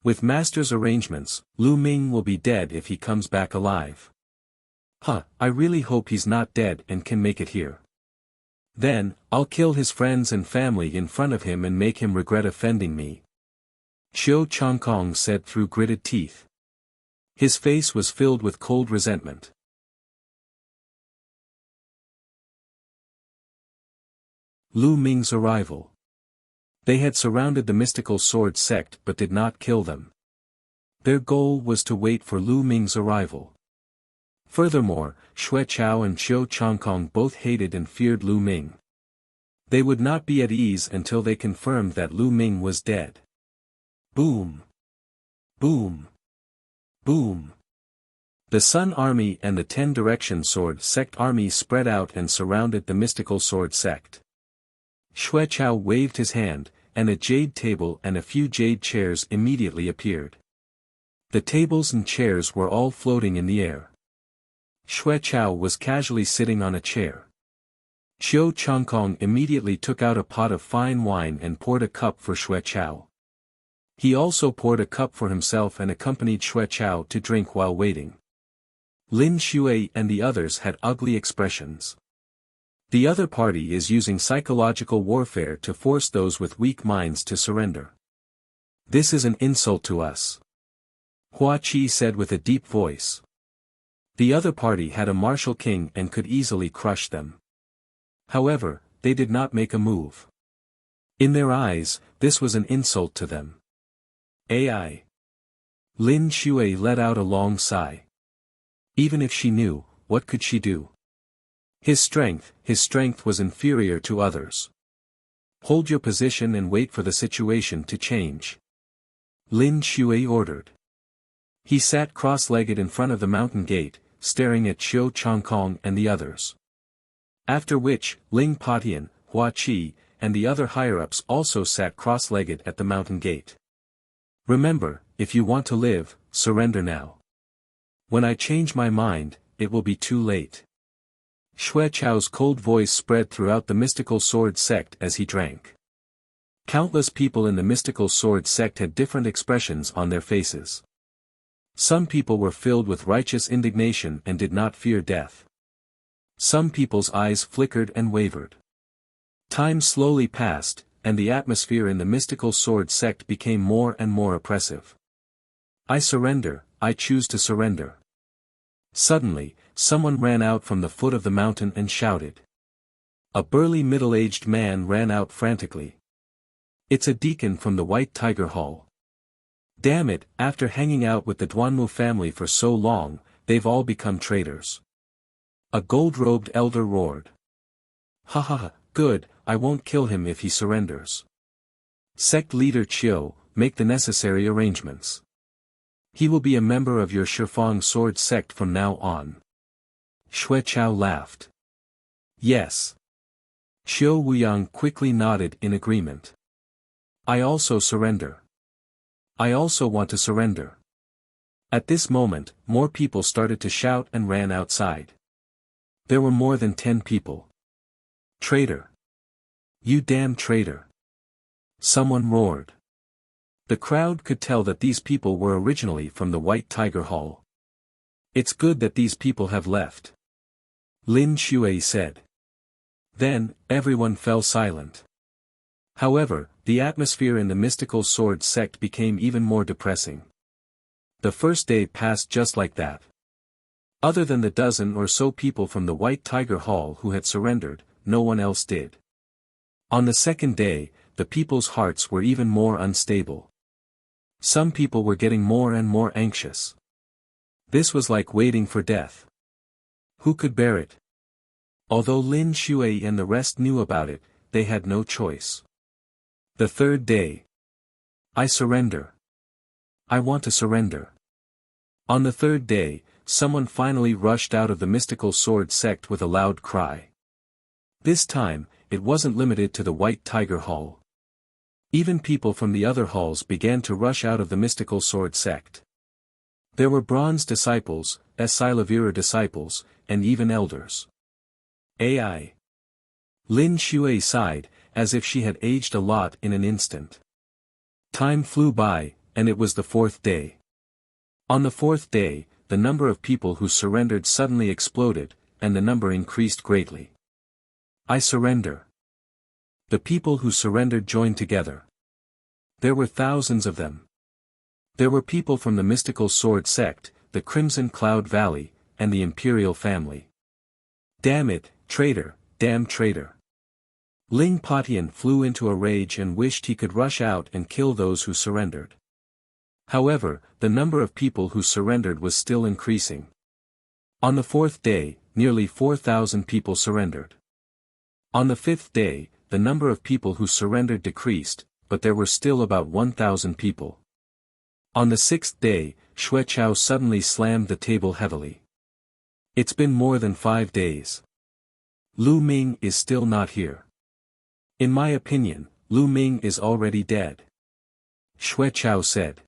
With master's arrangements, Lu Ming will be dead if he comes back alive. I really hope he's not dead and can make it here. Then, I'll kill his friends and family in front of him and make him regret offending me. Qiu Changkong said through gritted teeth. His face was filled with cold resentment. Lu Ming's arrival. They had surrounded the mystical sword sect but did not kill them. Their goal was to wait for Lu Ming's arrival. Furthermore, Xue Chao and Qiu Changkong both hated and feared Lu Ming. They would not be at ease until they confirmed that Lu Ming was dead. Boom! Boom! Boom! The Sun Army and the 10 Direction Sword Sect army spread out and surrounded the mystical sword sect. Xue Chao waved his hand, and a jade table and a few jade chairs immediately appeared. The tables and chairs were all floating in the air. Xue Chao was casually sitting on a chair. Qiu Changkong immediately took out a pot of fine wine and poured a cup for Xue Chao. He also poured a cup for himself and accompanied Xue Chao to drink while waiting. Lin Xue and the others had ugly expressions. The other party is using psychological warfare to force those with weak minds to surrender. This is an insult to us. Hua Qi said with a deep voice. The other party had a martial king and could easily crush them. However, they did not make a move. In their eyes, this was an insult to them. AI. Lin Xue let out a long sigh. Even if she knew, what could she do? His strength was inferior to others. Hold your position and wait for the situation to change. Lin Xue ordered. He sat cross-legged in front of the mountain gate, staring at Qiu Changkong and the others. After which, Ling Patian, Hua Qi, and the other higher-ups also sat cross-legged at the mountain gate. Remember, if you want to live, surrender now. When I change my mind, it will be too late. Xue Chao's cold voice spread throughout the mystical sword sect as he drank. Countless people in the mystical sword sect had different expressions on their faces. Some people were filled with righteous indignation and did not fear death. Some people's eyes flickered and wavered. Time slowly passed, and the atmosphere in the mystical sword sect became more and more oppressive. I surrender, I choose to surrender. Suddenly, someone ran out from the foot of the mountain and shouted. A burly middle-aged man ran out frantically. It's a deacon from the White Tiger Hall. Damn it, after hanging out with the Duanmu family for so long, they've all become traitors. A gold-robed elder roared. Ha ha ha, good, I won't kill him if he surrenders. Sect leader Chiu, make the necessary arrangements. He will be a member of your Shifang sword sect from now on. Xue Chao laughed. Yes. Xiao Wuyang quickly nodded in agreement. I also surrender. I also want to surrender. At this moment, more people started to shout and ran outside. There were more than 10 people. Traitor! You damn traitor! Someone roared. The crowd could tell that these people were originally from the White Tiger Hall. It's good that these people have left. Lin Shui said. Then, everyone fell silent. However, the atmosphere in the mystical sword sect became even more depressing. The first day passed just like that. Other than the dozen or so people from the White Tiger Hall who had surrendered, no one else did. On the second day, the people's hearts were even more unstable. Some people were getting more and more anxious. This was like waiting for death. Who could bear it? Although Lin Shui and the rest knew about it, they had no choice. The third day. I surrender. I want to surrender. On the third day, someone finally rushed out of the mystical sword sect with a loud cry. This time, it wasn't limited to the White Tiger Hall. Even people from the other halls began to rush out of the mystical sword sect. There were bronze disciples, Silavira disciples, and even elders. AI. Lin Shui sighed, as if she had aged a lot in an instant. Time flew by, and it was the fourth day. On the fourth day, the number of people who surrendered suddenly exploded, and the number increased greatly. I surrender. The people who surrendered joined together. There were thousands of them. There were people from the mystical sword sect, the Crimson Cloud Valley, and the Imperial family. Damn it, traitor, damn traitor. Ling Patian flew into a rage and wished he could rush out and kill those who surrendered. However, the number of people who surrendered was still increasing. On the fourth day, nearly 4,000 people surrendered. On the fifth day, the number of people who surrendered decreased, but there were still about 1,000 people. On the sixth day, Xue Chao suddenly slammed the table heavily. It's been more than 5 days. Lu Ming is still not here. In my opinion, Lu Ming is already dead. Xue Chao said.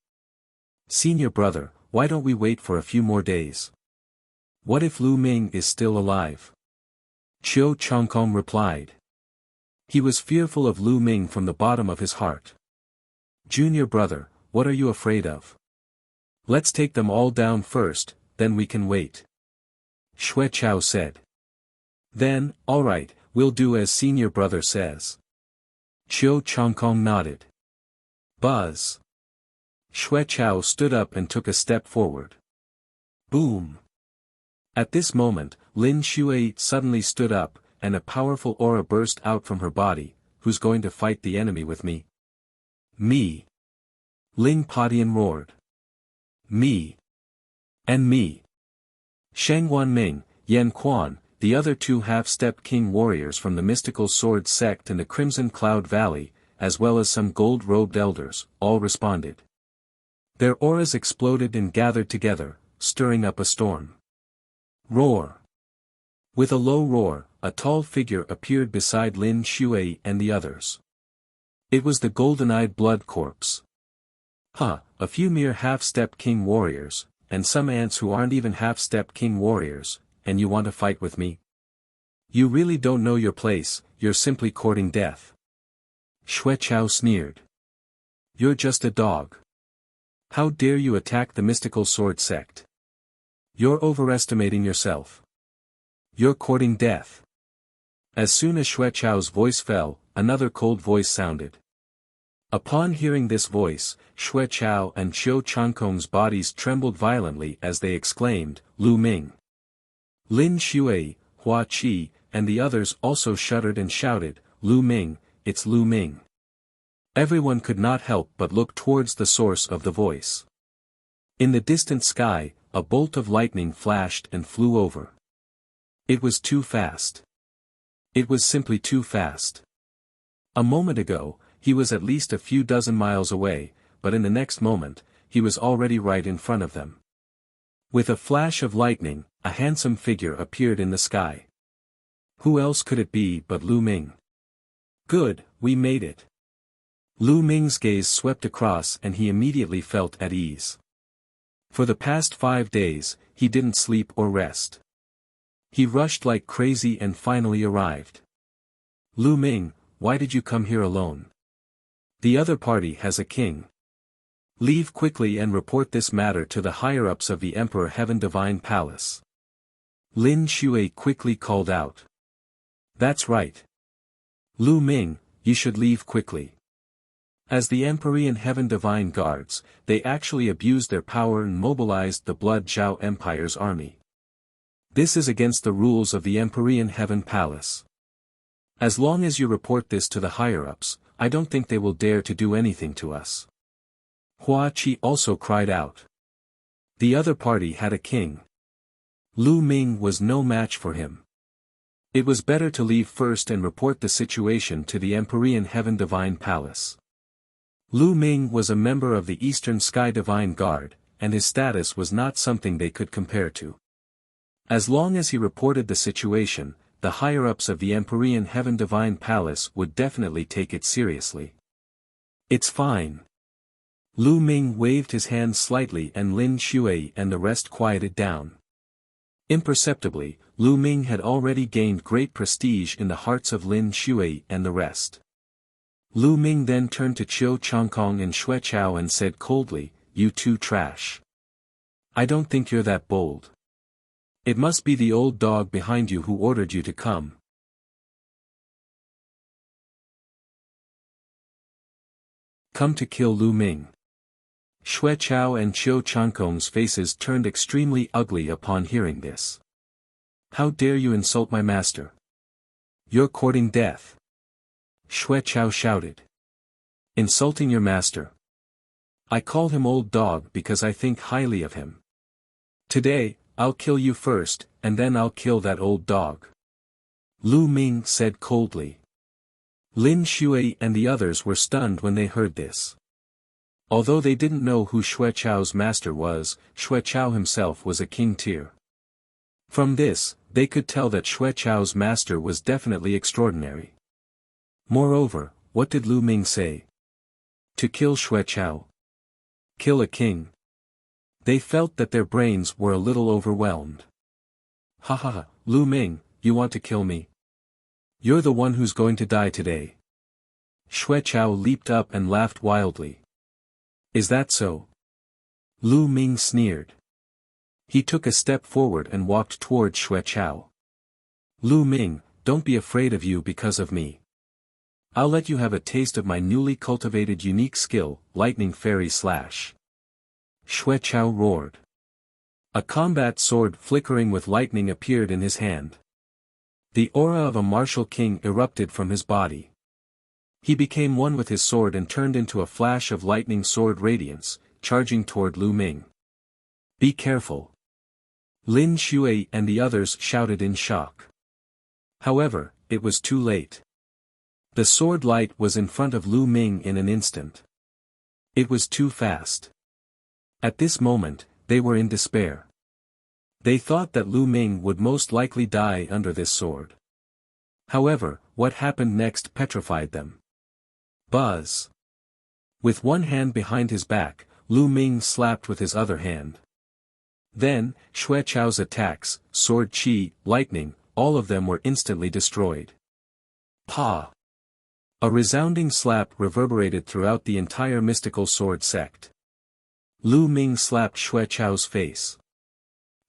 Senior brother, why don't we wait for a few more days? What if Lu Ming is still alive? Qiu Chongkong replied. He was fearful of Lu Ming from the bottom of his heart. Junior brother, what are you afraid of? Let's take them all down first, then we can wait. Xue Chao said. Then, all right, we'll do as senior brother says. Qiu Chongkong nodded. Buzz. Xue Chao stood up and took a step forward. Boom. At this moment, Lin Shui suddenly stood up, and a powerful aura burst out from her body. Who's going to fight the enemy with me? Me. Ling Patian roared. Me. And me. Sheng Wanming, Yan Quan, the other 2 half-step king warriors from the mystical sword sect and the Crimson Cloud Valley, as well as some gold-robed elders, all responded. Their auras exploded and gathered together, stirring up a storm. Roar. With a low roar, a tall figure appeared beside Lin Shui and the others. It was the golden-eyed blood corpse. A few mere half-step king warriors, and some ants who aren't even half-step king warriors, and you want to fight with me? You really don't know your place, you're simply courting death. Xue Chao sneered. You're just a dog. How dare you attack the mystical sword sect? You're overestimating yourself. You're courting death. As soon as Xue Chao's voice fell, another cold voice sounded. Upon hearing this voice, Xue Chao and Qiu Chongkong's bodies trembled violently as they exclaimed, Lu Ming. Lin Shui, Hua Qi, and the others also shuddered and shouted, Lu Ming, it's Lu Ming. Everyone could not help but look towards the source of the voice. In the distant sky, a bolt of lightning flashed and flew over. It was too fast. It was simply too fast. A moment ago, he was at least a few dozen miles away, but in the next moment, he was already right in front of them. With a flash of lightning, a handsome figure appeared in the sky. Who else could it be but Lu Ming? Good, we made it. Lu Ming's gaze swept across and he immediately felt at ease. For the past 5 days, he didn't sleep or rest. He rushed like crazy and finally arrived. Lu Ming, why did you come here alone? The other party has a king. Leave quickly and report this matter to the higher-ups of the Emperor Heaven Divine Palace. Lin Shui quickly called out. That's right. Lu Ming, you should leave quickly. As the Empyrean Heaven Divine Guards, they actually abused their power and mobilized the Blood Zhao Empire's army. This is against the rules of the Empyrean Heaven Palace. As long as you report this to the higher-ups, I don't think they will dare to do anything to us. Hua Qi also cried out. The other party had a king. Lu Ming was no match for him. It was better to leave first and report the situation to the Empyrean Heaven Divine Palace. Lu Ming was a member of the Eastern Sky Divine Guard, and his status was not something they could compare to. As long as he reported the situation, the higher-ups of the Empyrean Heaven Divine Palace would definitely take it seriously. It's fine. Lu Ming waved his hand slightly and Lin Shui and the rest quieted down. Imperceptibly, Lu Ming had already gained great prestige in the hearts of Lin Shui and the rest. Lu Ming then turned to Qiu Changkong and Xue Chao and said coldly, "You two trash. I don't think you're that bold. It must be the old dog behind you who ordered you to come." Come to kill Lu Ming. Xue Chao and Qiu Changkong's faces turned extremely ugly upon hearing this. How dare you insult my master? You're courting death. Xue Chao shouted. Insulting your master. I call him old dog because I think highly of him. Today, I'll kill you first, and then I'll kill that old dog. Lu Ming said coldly. Lin Shui and the others were stunned when they heard this. Although they didn't know who Xue Chao's master was, Xue Chao himself was a king tier. From this, they could tell that Xue Chao's master was definitely extraordinary. Moreover, what did Lu Ming say? To kill Xue Chao? Kill a king? They felt that their brains were a little overwhelmed. Ha ha ha, Lu Ming, you want to kill me? You're the one who's going to die today. Xue Chao leaped up and laughed wildly. Is that so? Lu Ming sneered. He took a step forward and walked toward Xue Chao. Lu Ming, don't be afraid of you because of me. I'll let you have a taste of my newly cultivated unique skill, Lightning Fairy Slash. Xue Chao roared. A combat sword flickering with lightning appeared in his hand. The aura of a martial king erupted from his body. He became one with his sword and turned into a flash of lightning sword radiance, charging toward Lu Ming. Be careful. Lin Shui and the others shouted in shock. However, it was too late. The sword light was in front of Lu Ming in an instant. It was too fast. At this moment, they were in despair. They thought that Lu Ming would most likely die under this sword. However, what happened next petrified them. Buzz. With one hand behind his back, Lu Ming slapped with his other hand. Then, Xue Chao's attacks, sword chi, lightning, all of them were instantly destroyed. Pa! A resounding slap reverberated throughout the entire mystical sword sect. Lu Ming slapped Xue Chao's face.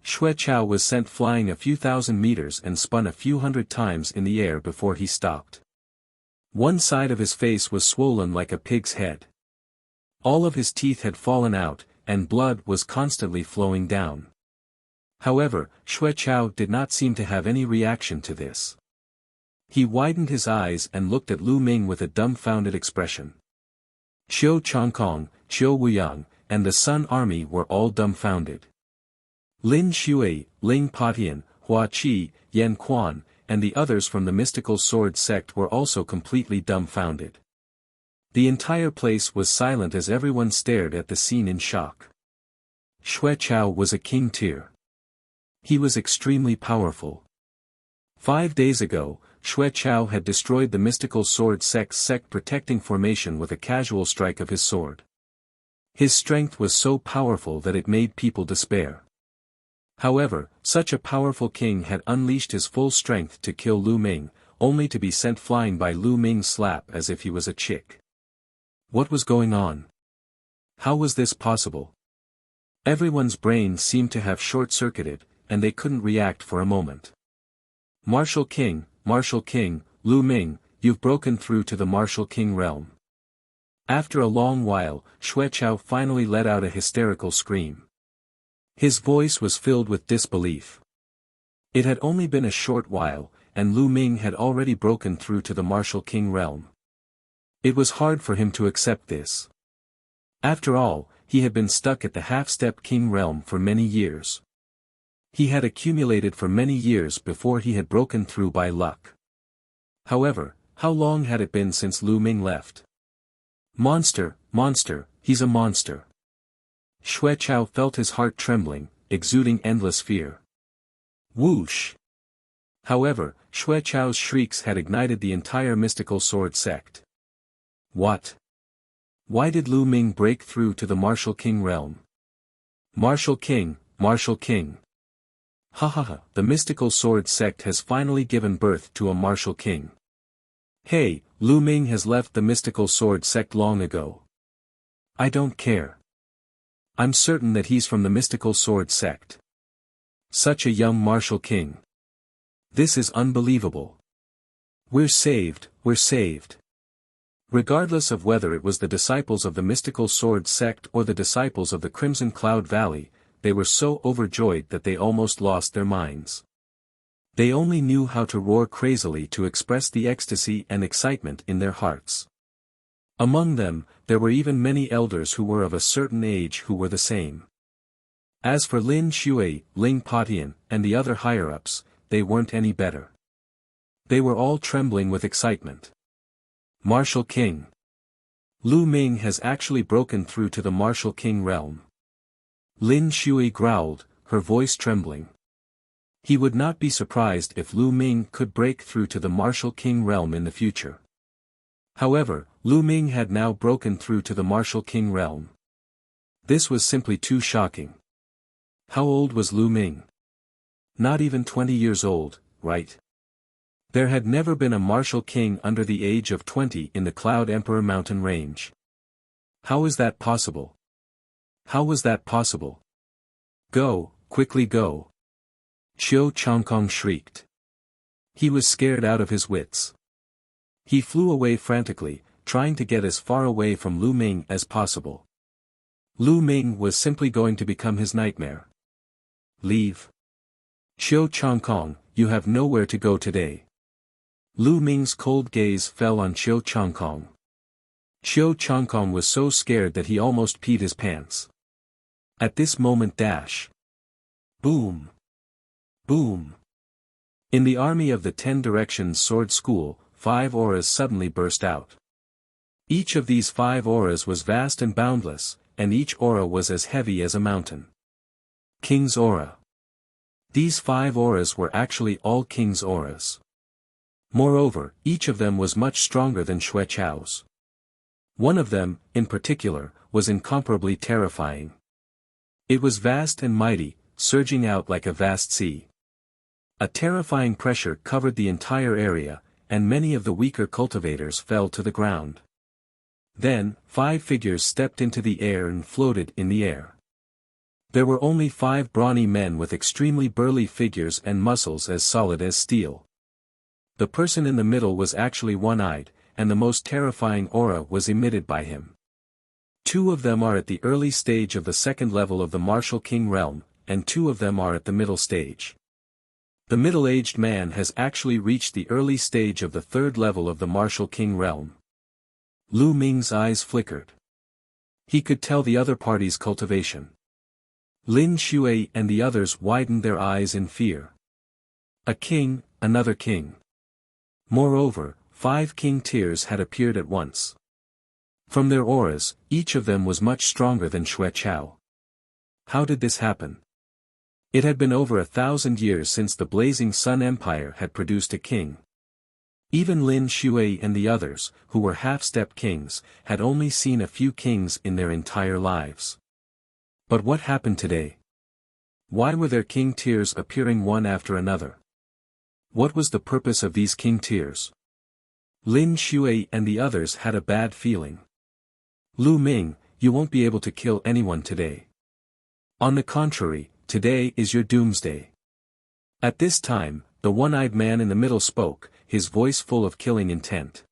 Xue Chao was sent flying a few thousand meters and spun a few hundred times in the air before he stopped. One side of his face was swollen like a pig's head. All of his teeth had fallen out, and blood was constantly flowing down. However, Xue Chao did not seem to have any reaction to this. He widened his eyes and looked at Lu Ming with a dumbfounded expression. Qiu Changkong, Qiu Wuyang, and the Sun Army were all dumbfounded. Lin Shui, Ling Patian, Hua Qi, Yan Quan, and the others from the mystical sword sect were also completely dumbfounded. The entire place was silent as everyone stared at the scene in shock. Xue Chao was a king tier. He was extremely powerful. 5 days ago, Xue Chao had destroyed the mystical sword sect's sect-protecting formation with a casual strike of his sword. His strength was so powerful that it made people despair. However, such a powerful king had unleashed his full strength to kill Lu Ming, only to be sent flying by Lu Ming's slap as if he was a chick. What was going on? How was this possible? Everyone's brain seemed to have short-circuited, and they couldn't react for a moment. Martial King, Lu Ming, you've broken through to the Martial King realm. After a long while, Xue Chao finally let out a hysterical scream. His voice was filled with disbelief. It had only been a short while, and Lu Ming had already broken through to the Martial King realm. It was hard for him to accept this. After all, he had been stuck at the half-step king realm for many years. He had accumulated for many years before he had broken through by luck. However, how long had it been since Lu Ming left? Monster, he's a monster. Xue Chao felt his heart trembling, exuding endless fear. Whoosh! However, Xue Chao's shrieks had ignited the entire mystical sword sect. What? Why did Lu Ming break through to the Martial King realm? Martial King. Ha ha ha, the mystical sword sect has finally given birth to a Martial King. Hey, Lu Ming has left the mystical sword sect long ago. I don't care. I'm certain that he's from the mystical sword sect. Such a young Martial King. This is unbelievable. We're saved. Regardless of whether it was the disciples of the mystical sword sect or the disciples of the Crimson Cloud Valley, they were so overjoyed that they almost lost their minds. They only knew how to roar crazily to express the ecstasy and excitement in their hearts. Among them, there were even many elders who were of a certain age who were the same. As for Lin Shui, Ling Patian, and the other higher-ups, they weren't any better. They were all trembling with excitement. Martial King. Lu Ming has actually broken through to the Martial King realm. Lin Shui growled, her voice trembling. He would not be surprised if Lu Ming could break through to the Martial King realm in the future. However, Lu Ming had now broken through to the Martial King realm. This was simply too shocking. How old was Lu Ming? Not even 20 years old, right? There had never been a Martial King under the age of 20 in the Cloud Emperor mountain range. How is that possible? How was that possible? Go, quickly go! Qiu Changkong shrieked. He was scared out of his wits. He flew away frantically, trying to get as far away from Lu Ming as possible. Lu Ming was simply going to become his nightmare. Leave. Qiu Changkong, you have nowhere to go today. Lu Ming's cold gaze fell on Qiu Changkong. Qiu Changkong was so scared that he almost peed his pants. At this moment dash. Boom. Boom. In the army of the 10 Directions Sword School, 5 auras suddenly burst out. Each of these 5 auras was vast and boundless, and each aura was as heavy as a mountain. King's Aura. These 5 auras were actually all King's auras. Moreover, each of them was much stronger than Xue Chao's. One of them, in particular, was incomparably terrifying. It was vast and mighty, surging out like a vast sea. A terrifying pressure covered the entire area, and many of the weaker cultivators fell to the ground. Then, 5 figures stepped into the air and floated in the air. There were only 5 brawny men with extremely burly figures and muscles as solid as steel. The person in the middle was actually one-eyed, and the most terrifying aura was emitted by him. 2 of them are at the early stage of the 2nd level of the Martial King realm, and 2 of them are at the middle stage. The middle-aged man has actually reached the early stage of the 3rd level of the Martial King realm. Lu Ming's eyes flickered. He could tell the other party's cultivation. Lin Shui and the others widened their eyes in fear. A king, another king. Moreover, 5 king tiers had appeared at once. From their auras, each of them was much stronger than Xuechao. How did this happen? It had been over 1,000 years since the Blazing Sun Empire had produced a king. Even Lin Shui and the others, who were half-step kings, had only seen a few kings in their entire lives. But what happened today? Why were there king tiers appearing one after another? What was the purpose of these king tiers? Lin Shui and the others had a bad feeling. Lu Ming, you won't be able to kill anyone today. On the contrary, today is your doomsday. At this time, the one-eyed man in the middle spoke, his voice full of killing intent.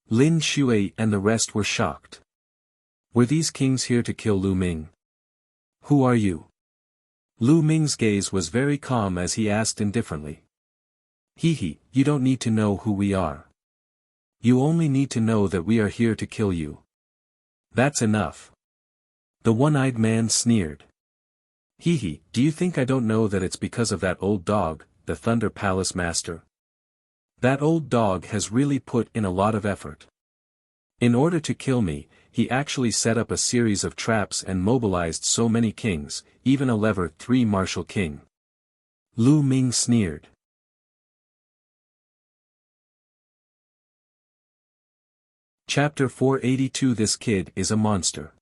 Lin Shui and the rest were shocked. Were these kings here to kill Lu Ming? Who are you? Lu Ming's gaze was very calm as he asked indifferently. Hehe, you don't need to know who we are. You only need to know that we are here to kill you. That's enough. The one-eyed man sneered. Hehe, do you think I don't know that it's because of that old dog, the Thunder Palace Master? That old dog has really put in a lot of effort. In order to kill me, he actually set up a series of traps and mobilized so many kings, even a level 3 martial king. Lu Ming sneered. Chapter 482 This kid is a monster.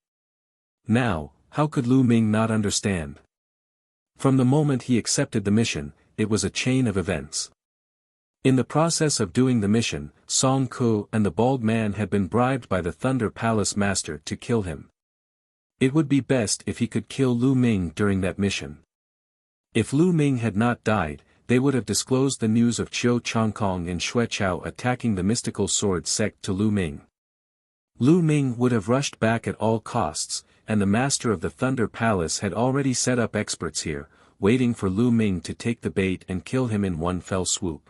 Now, how could Lu Ming not understand? From the moment he accepted the mission, it was a chain of events. In the process of doing the mission, Song Ku and the bald man had been bribed by the Thunder Palace Master to kill him. It would be best if he could kill Lu Ming during that mission. If Lu Ming had not died, they would have disclosed the news of Qiu Changkong and Xuechao attacking the mystical sword sect to Lu Ming. Lu Ming would have rushed back at all costs, and the master of the Thunder Palace had already set up experts here, waiting for Lu Ming to take the bait and kill him in one fell swoop.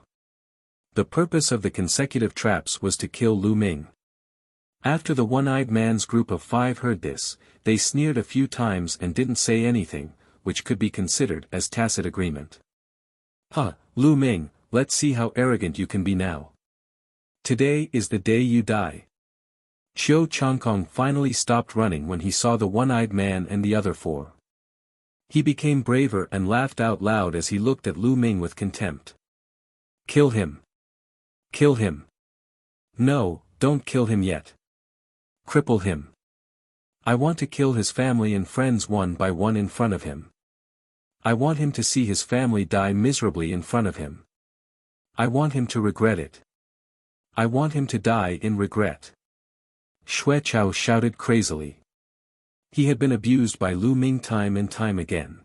The purpose of the consecutive traps was to kill Lu Ming. After the one-eyed man's group of 5 heard this, they sneered a few times and didn't say anything, which could be considered as tacit agreement. Huh, Lu Ming, let's see how arrogant you can be now. Today is the day you die. Qiu Changkong finally stopped running when he saw the one-eyed man and the other 4. He became braver and laughed out loud as he looked at Lu Ming with contempt. Kill him. Kill him. No, don't kill him yet. Cripple him. I want to kill his family and friends one by one in front of him. I want him to see his family die miserably in front of him. I want him to regret it. I want him to die in regret. Xuechao shouted crazily. He had been abused by Lu Ming time and time again.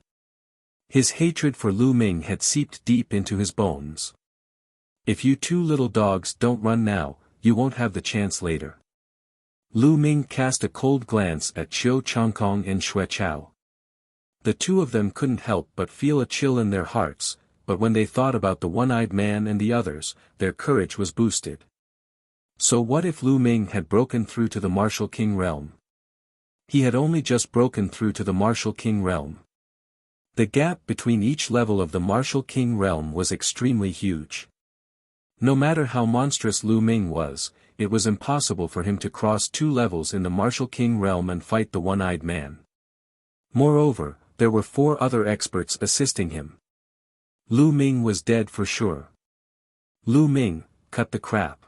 His hatred for Lu Ming had seeped deep into his bones. If you 2 little dogs don't run now, you won't have the chance later. Lu Ming cast a cold glance at Qiu Changkong and Xuechao. The 2 of them couldn't help but feel a chill in their hearts, but when they thought about the one-eyed man and the others, their courage was boosted. So what if Lu Ming had broken through to the Martial King realm? He had only just broken through to the Martial King realm. The gap between each level of the Martial King realm was extremely huge. No matter how monstrous Lu Ming was, it was impossible for him to cross 2 levels in the Martial King realm and fight the one-eyed man. Moreover, there were 4 other experts assisting him. Lu Ming was dead for sure. Lu Ming, cut the crap.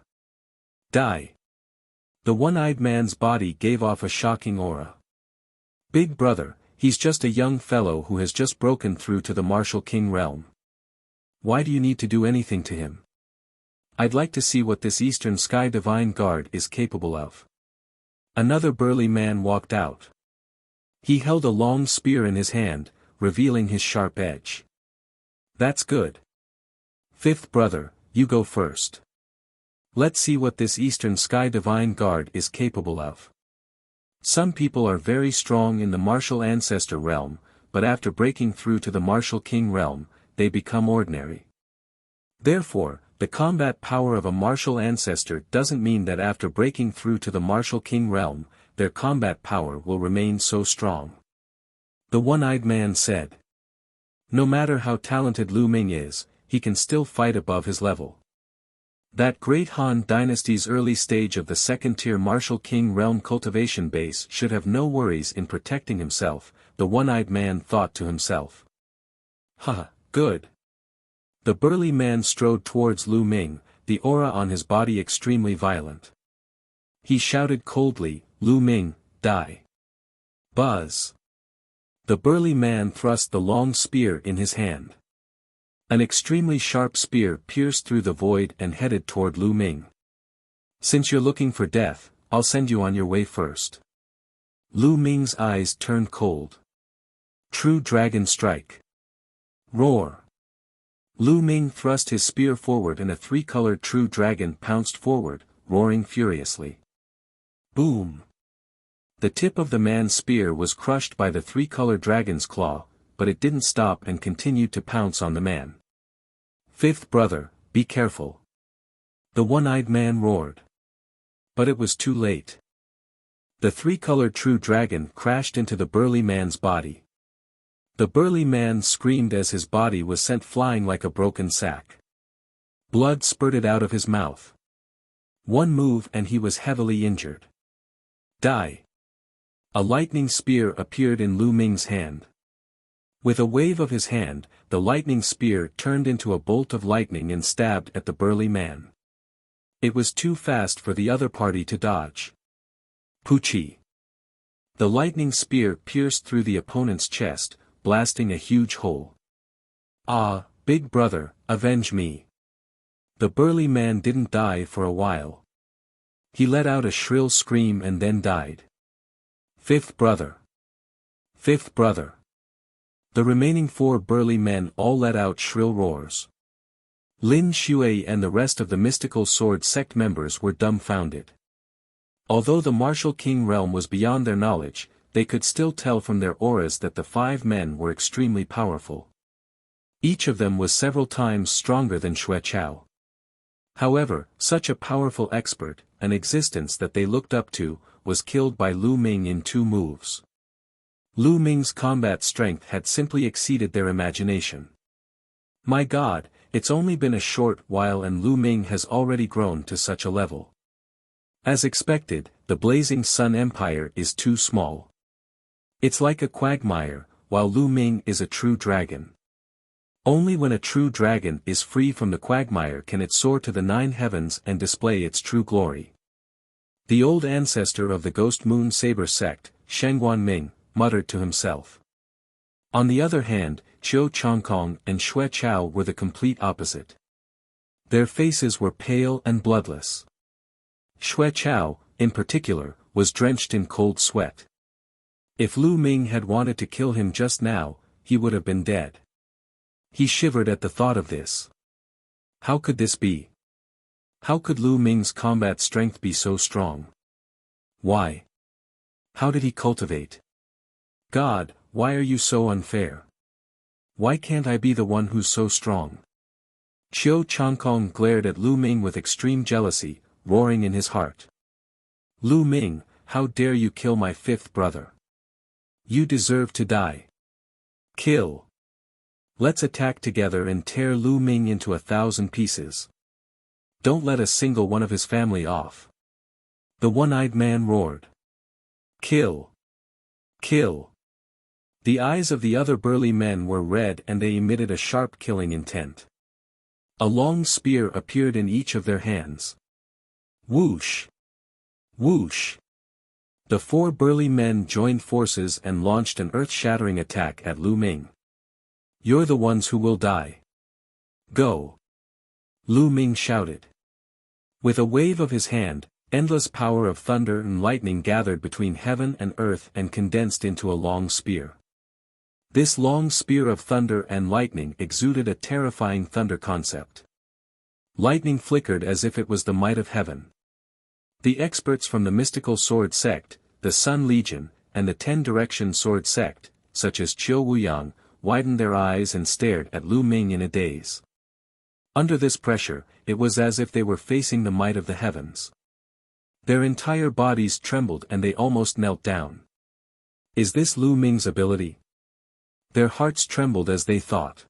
Die. The one-eyed man's body gave off a shocking aura. Big brother, he's just a young fellow who has just broken through to the Martial King realm. Why do you need to do anything to him? I'd like to see what this Eastern Sky Divine Guard is capable of. Another burly man walked out. He held a long spear in his hand, revealing his sharp edge. That's good. 5th brother, you go first. Let's see what this Eastern Sky Divine Guard is capable of. Some people are very strong in the Martial Ancestor realm, but after breaking through to the Martial King realm, they become ordinary. Therefore, the combat power of a Martial Ancestor doesn't mean that after breaking through to the Martial King realm, their combat power will remain so strong. The one-eyed man said. No matter how talented Lu Ming is, he can still fight above his level. That great Han dynasty's early stage of the second-tier martial king realm cultivation base should have no worries in protecting himself, the one-eyed man thought to himself. Haha, good. The burly man strode towards Lu Ming, the aura on his body extremely violent. He shouted coldly, Lu Ming, die. Buzz. The burly man thrust the long spear in his hand. An extremely sharp spear pierced through the void and headed toward Lu Ming. Since you're looking for death, I'll send you on your way first. Lu Ming's eyes turned cold. True Dragon Strike. Roar. Lu Ming thrust his spear forward and a three-colored true dragon pounced forward, roaring furiously. Boom. The tip of the man's spear was crushed by the three-colored dragon's claw, but it didn't stop and continued to pounce on the man. Fifth brother, be careful. The one-eyed man roared. But it was too late. The three-colored true dragon crashed into the burly man's body. The burly man screamed as his body was sent flying like a broken sack. Blood spurted out of his mouth. One move and he was heavily injured. Die. A lightning spear appeared in Lu Ming's hand. With a wave of his hand, the lightning spear turned into a bolt of lightning and stabbed at the burly man. It was too fast for the other party to dodge. Poochie. The lightning spear pierced through the opponent's chest, blasting a huge hole. Ah, big brother, avenge me. The burly man didn't die for a while. He let out a shrill scream and then died. Fifth brother. Fifth brother. The remaining four burly men all let out shrill roars. Lin Shui and the rest of the mystical sword sect members were dumbfounded. Although the martial king realm was beyond their knowledge, they could still tell from their auras that the five men were extremely powerful. Each of them was several times stronger than Xue Chao. However, such a powerful expert, an existence that they looked up to, was killed by Lu Ming in 2 moves. Lu Ming's combat strength had simply exceeded their imagination. My God, it's only been a short while and Lu Ming has already grown to such a level. As expected, the Blazing Sun Empire is too small. It's like a quagmire, while Lu Ming is a true dragon. Only when a true dragon is free from the quagmire can it soar to the 9 heavens and display its true glory. The old ancestor of the Ghost Moon Saber sect, Shengguan Ming, muttered to himself. On the other hand, Qiu Chongkong and Xue Chao were the complete opposite. Their faces were pale and bloodless. Xue Chao, in particular, was drenched in cold sweat. If Lu Ming had wanted to kill him just now, he would have been dead. He shivered at the thought of this. How could this be? How could Lu Ming's combat strength be so strong? Why? How did he cultivate? God, why are you so unfair? Why can't I be the one who's so strong? Qiu Chongkong glared at Lu Ming with extreme jealousy, roaring in his heart. Lu Ming, how dare you kill my 5th brother? You deserve to die. Kill. Let's attack together and tear Lu Ming into 1,000 pieces. Don't let a single one of his family off. The one-eyed man roared. Kill. Kill. The eyes of the other burly men were red and they emitted a sharp killing intent. A long spear appeared in each of their hands. Whoosh! Whoosh! The 4 burly men joined forces and launched an earth-shattering attack at Lu Ming. You're the ones who will die. Go! Lu Ming shouted. With a wave of his hand, endless power of thunder and lightning gathered between heaven and earth and condensed into a long spear. This long spear of thunder and lightning exuded a terrifying thunder concept. Lightning flickered as if it was the might of heaven. The experts from the mystical sword sect, the Sun Legion, and the 10-direction sword sect, such as Qiu Wuyang, widened their eyes and stared at Lu Ming in a daze. Under this pressure, it was as if they were facing the might of the heavens. Their entire bodies trembled and they almost knelt down. Is this Lu Ming's ability? Their hearts trembled as they thought.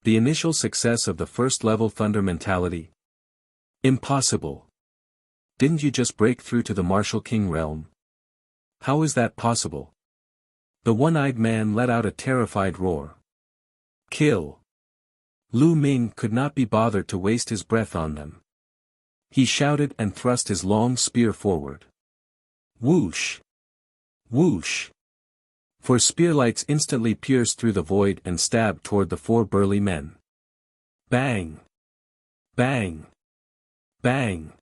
The initial success of the first-level thunder mentality? Impossible. Didn't you just break through to the Martial King realm? How is that possible? The one-eyed man let out a terrified roar. Kill! Lu Ming could not be bothered to waste his breath on them. He shouted and thrust his long spear forward. Whoosh! Whoosh! Four spearlights instantly pierced through the void and stabbed toward the four burly men. Bang! Bang! Bang!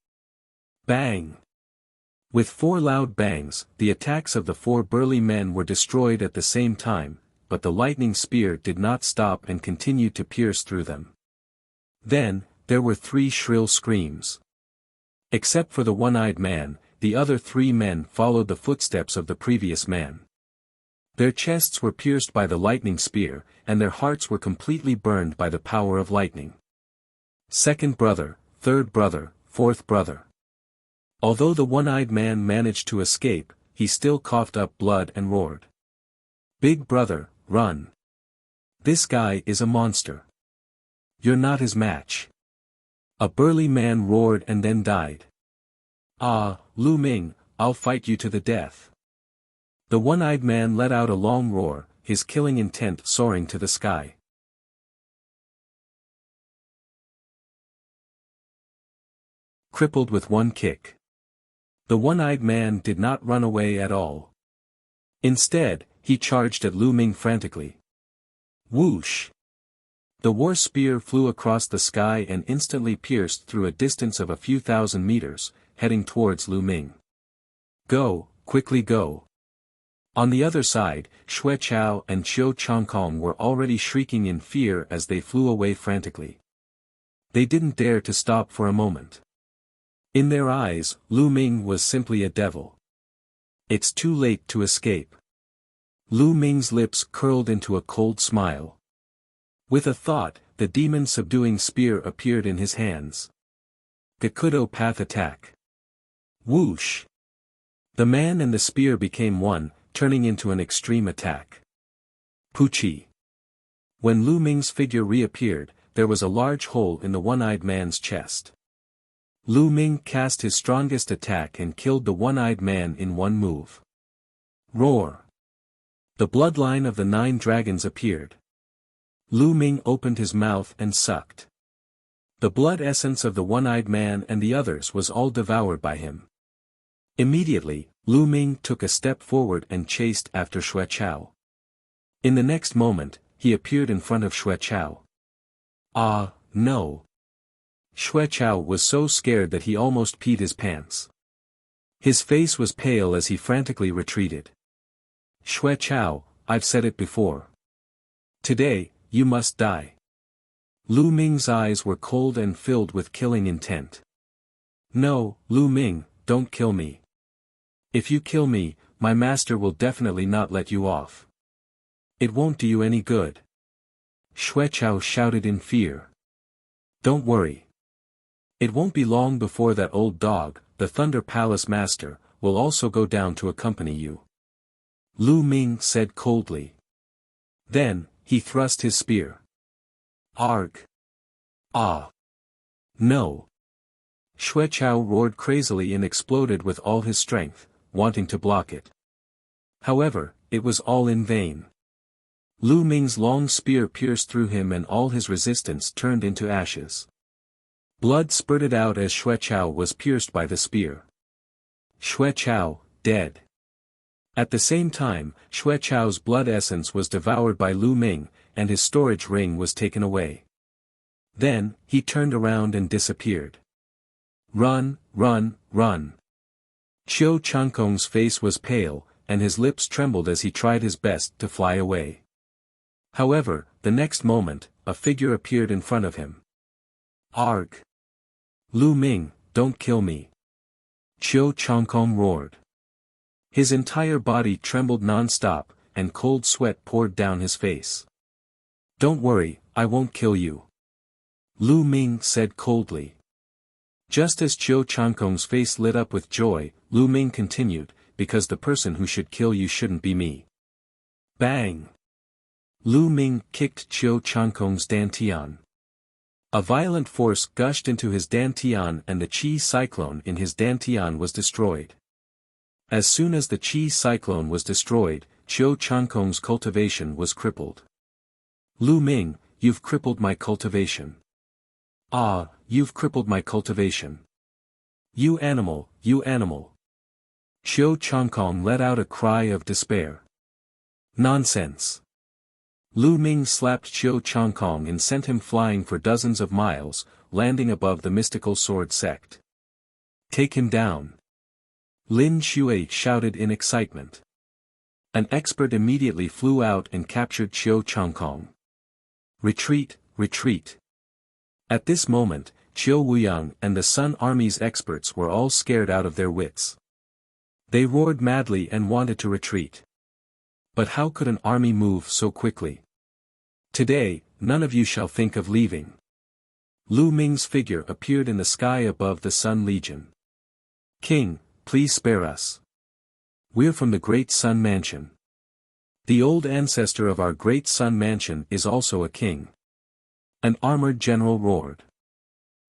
Bang! With four loud bangs, the attacks of the four burly men were destroyed at the same time, but the lightning spear did not stop and continued to pierce through them. Then, there were three shrill screams. Except for the one-eyed man, the other three men followed the footsteps of the previous man. Their chests were pierced by the lightning spear, and their hearts were completely burned by the power of lightning. Second brother, third brother, fourth brother. Although the one-eyed man managed to escape, he still coughed up blood and roared. Big brother, run. This guy is a monster. You're not his match. A burly man roared and then died. Ah, Lu Ming, I'll fight you to the death. The one-eyed man let out a long roar, his killing intent soaring to the sky. Crippled with one kick. The one-eyed man did not run away at all. Instead, he charged at Lu Ming frantically. Whoosh! The war spear flew across the sky and instantly pierced through a distance of a few thousand meters, heading towards Lu Ming. Go, quickly go. On the other side, Xue Chao and Qiu Changkong were already shrieking in fear as they flew away frantically. They didn't dare to stop for a moment. In their eyes, Lu Ming was simply a devil. It's too late to escape. Lu Ming's lips curled into a cold smile. With a thought, the demon-subduing spear appeared in his hands. Gakudo Path Attack. Whoosh! The man and the spear became one, turning into an extreme attack. Puchi. When Lu Ming's figure reappeared, there was a large hole in the one-eyed man's chest. Lu Ming cast his strongest attack and killed the one-eyed man in one move. Roar! The bloodline of the 9 dragons appeared. Lu Ming opened his mouth and sucked. The blood essence of the one-eyed man and the others was all devoured by him. Immediately, Lu Ming took a step forward and chased after Xue Chao. In the next moment, he appeared in front of Xue Chao. Ah, no! Xue Chao was so scared that he almost peed his pants. His face was pale as he frantically retreated. Xue Chao, I've said it before. Today, you must die. Lu Ming's eyes were cold and filled with killing intent. No, Lu Ming, don't kill me. If you kill me, my master will definitely not let you off. It won't do you any good. Xue Chao shouted in fear. Don't worry. It won't be long before that old dog, the Thunder Palace Master, will also go down to accompany you. Lu Ming said coldly. Then, he thrust his spear. Arg! Ah! No! Xue Chao roared crazily and exploded with all his strength, wanting to block it. However, it was all in vain. Lu Ming's long spear pierced through him and all his resistance turned into ashes. Blood spurted out as Xue Chao was pierced by the spear. Xue Chao, dead. At the same time, Xue Chao's blood essence was devoured by Lu Ming, and his storage ring was taken away. Then, he turned around and disappeared. Run, run, run. Qiu Changkong's face was pale, and his lips trembled as he tried his best to fly away. However, the next moment, a figure appeared in front of him. Arg! Lu Ming, don't kill me. Qiu Changkong roared. His entire body trembled non-stop, and cold sweat poured down his face. Don't worry, I won't kill you. Lu Ming said coldly. Just as Qiu Changkong's face lit up with joy, Lu Ming continued, because the person who should kill you shouldn't be me. Bang! Lu Ming kicked Qiu Changkong's dantian. A violent force gushed into his dantian and the qi cyclone in his dantian was destroyed. As soon as the qi cyclone was destroyed, Qiu Changkong's cultivation was crippled. Lu Ming, you've crippled my cultivation. Ah, you've crippled my cultivation. You animal, you animal. Qiu Changkong let out a cry of despair. Nonsense. Lu Ming slapped Qiu Changkong and sent him flying for dozens of miles, landing above the mystical sword sect. Take him down. Lin Shui shouted in excitement. An expert immediately flew out and captured Qiu Changkong. Retreat, retreat. At this moment, Qiu Wuyang and the Sun Army's experts were all scared out of their wits. They roared madly and wanted to retreat. But how could an army move so quickly? Today, none of you shall think of leaving. Lu Ming's figure appeared in the sky above the Sun Legion. King, please spare us. We're from the Great Sun Mansion. The old ancestor of our Great Sun Mansion is also a king. An armored general roared.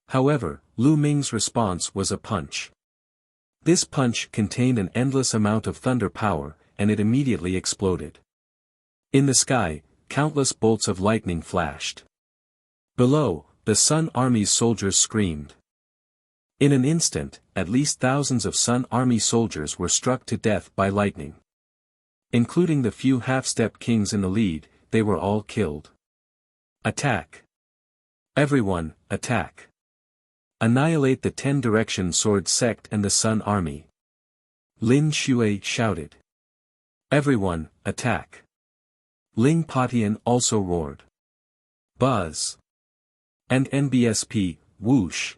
However, Lu Ming's response was a punch. This punch contained an endless amount of thunder power, and it immediately exploded. In the sky, countless bolts of lightning flashed. Below, the Sun Army's soldiers screamed. In an instant, at least thousands of Sun Army soldiers were struck to death by lightning. Including the few half-step kings in the lead, they were all killed. Attack! Everyone, attack! Annihilate the 10-direction sword sect and the Sun Army. Lin Shui shouted. Everyone, attack! Ling Patian also roared. Buzz! And NBSP, whoosh!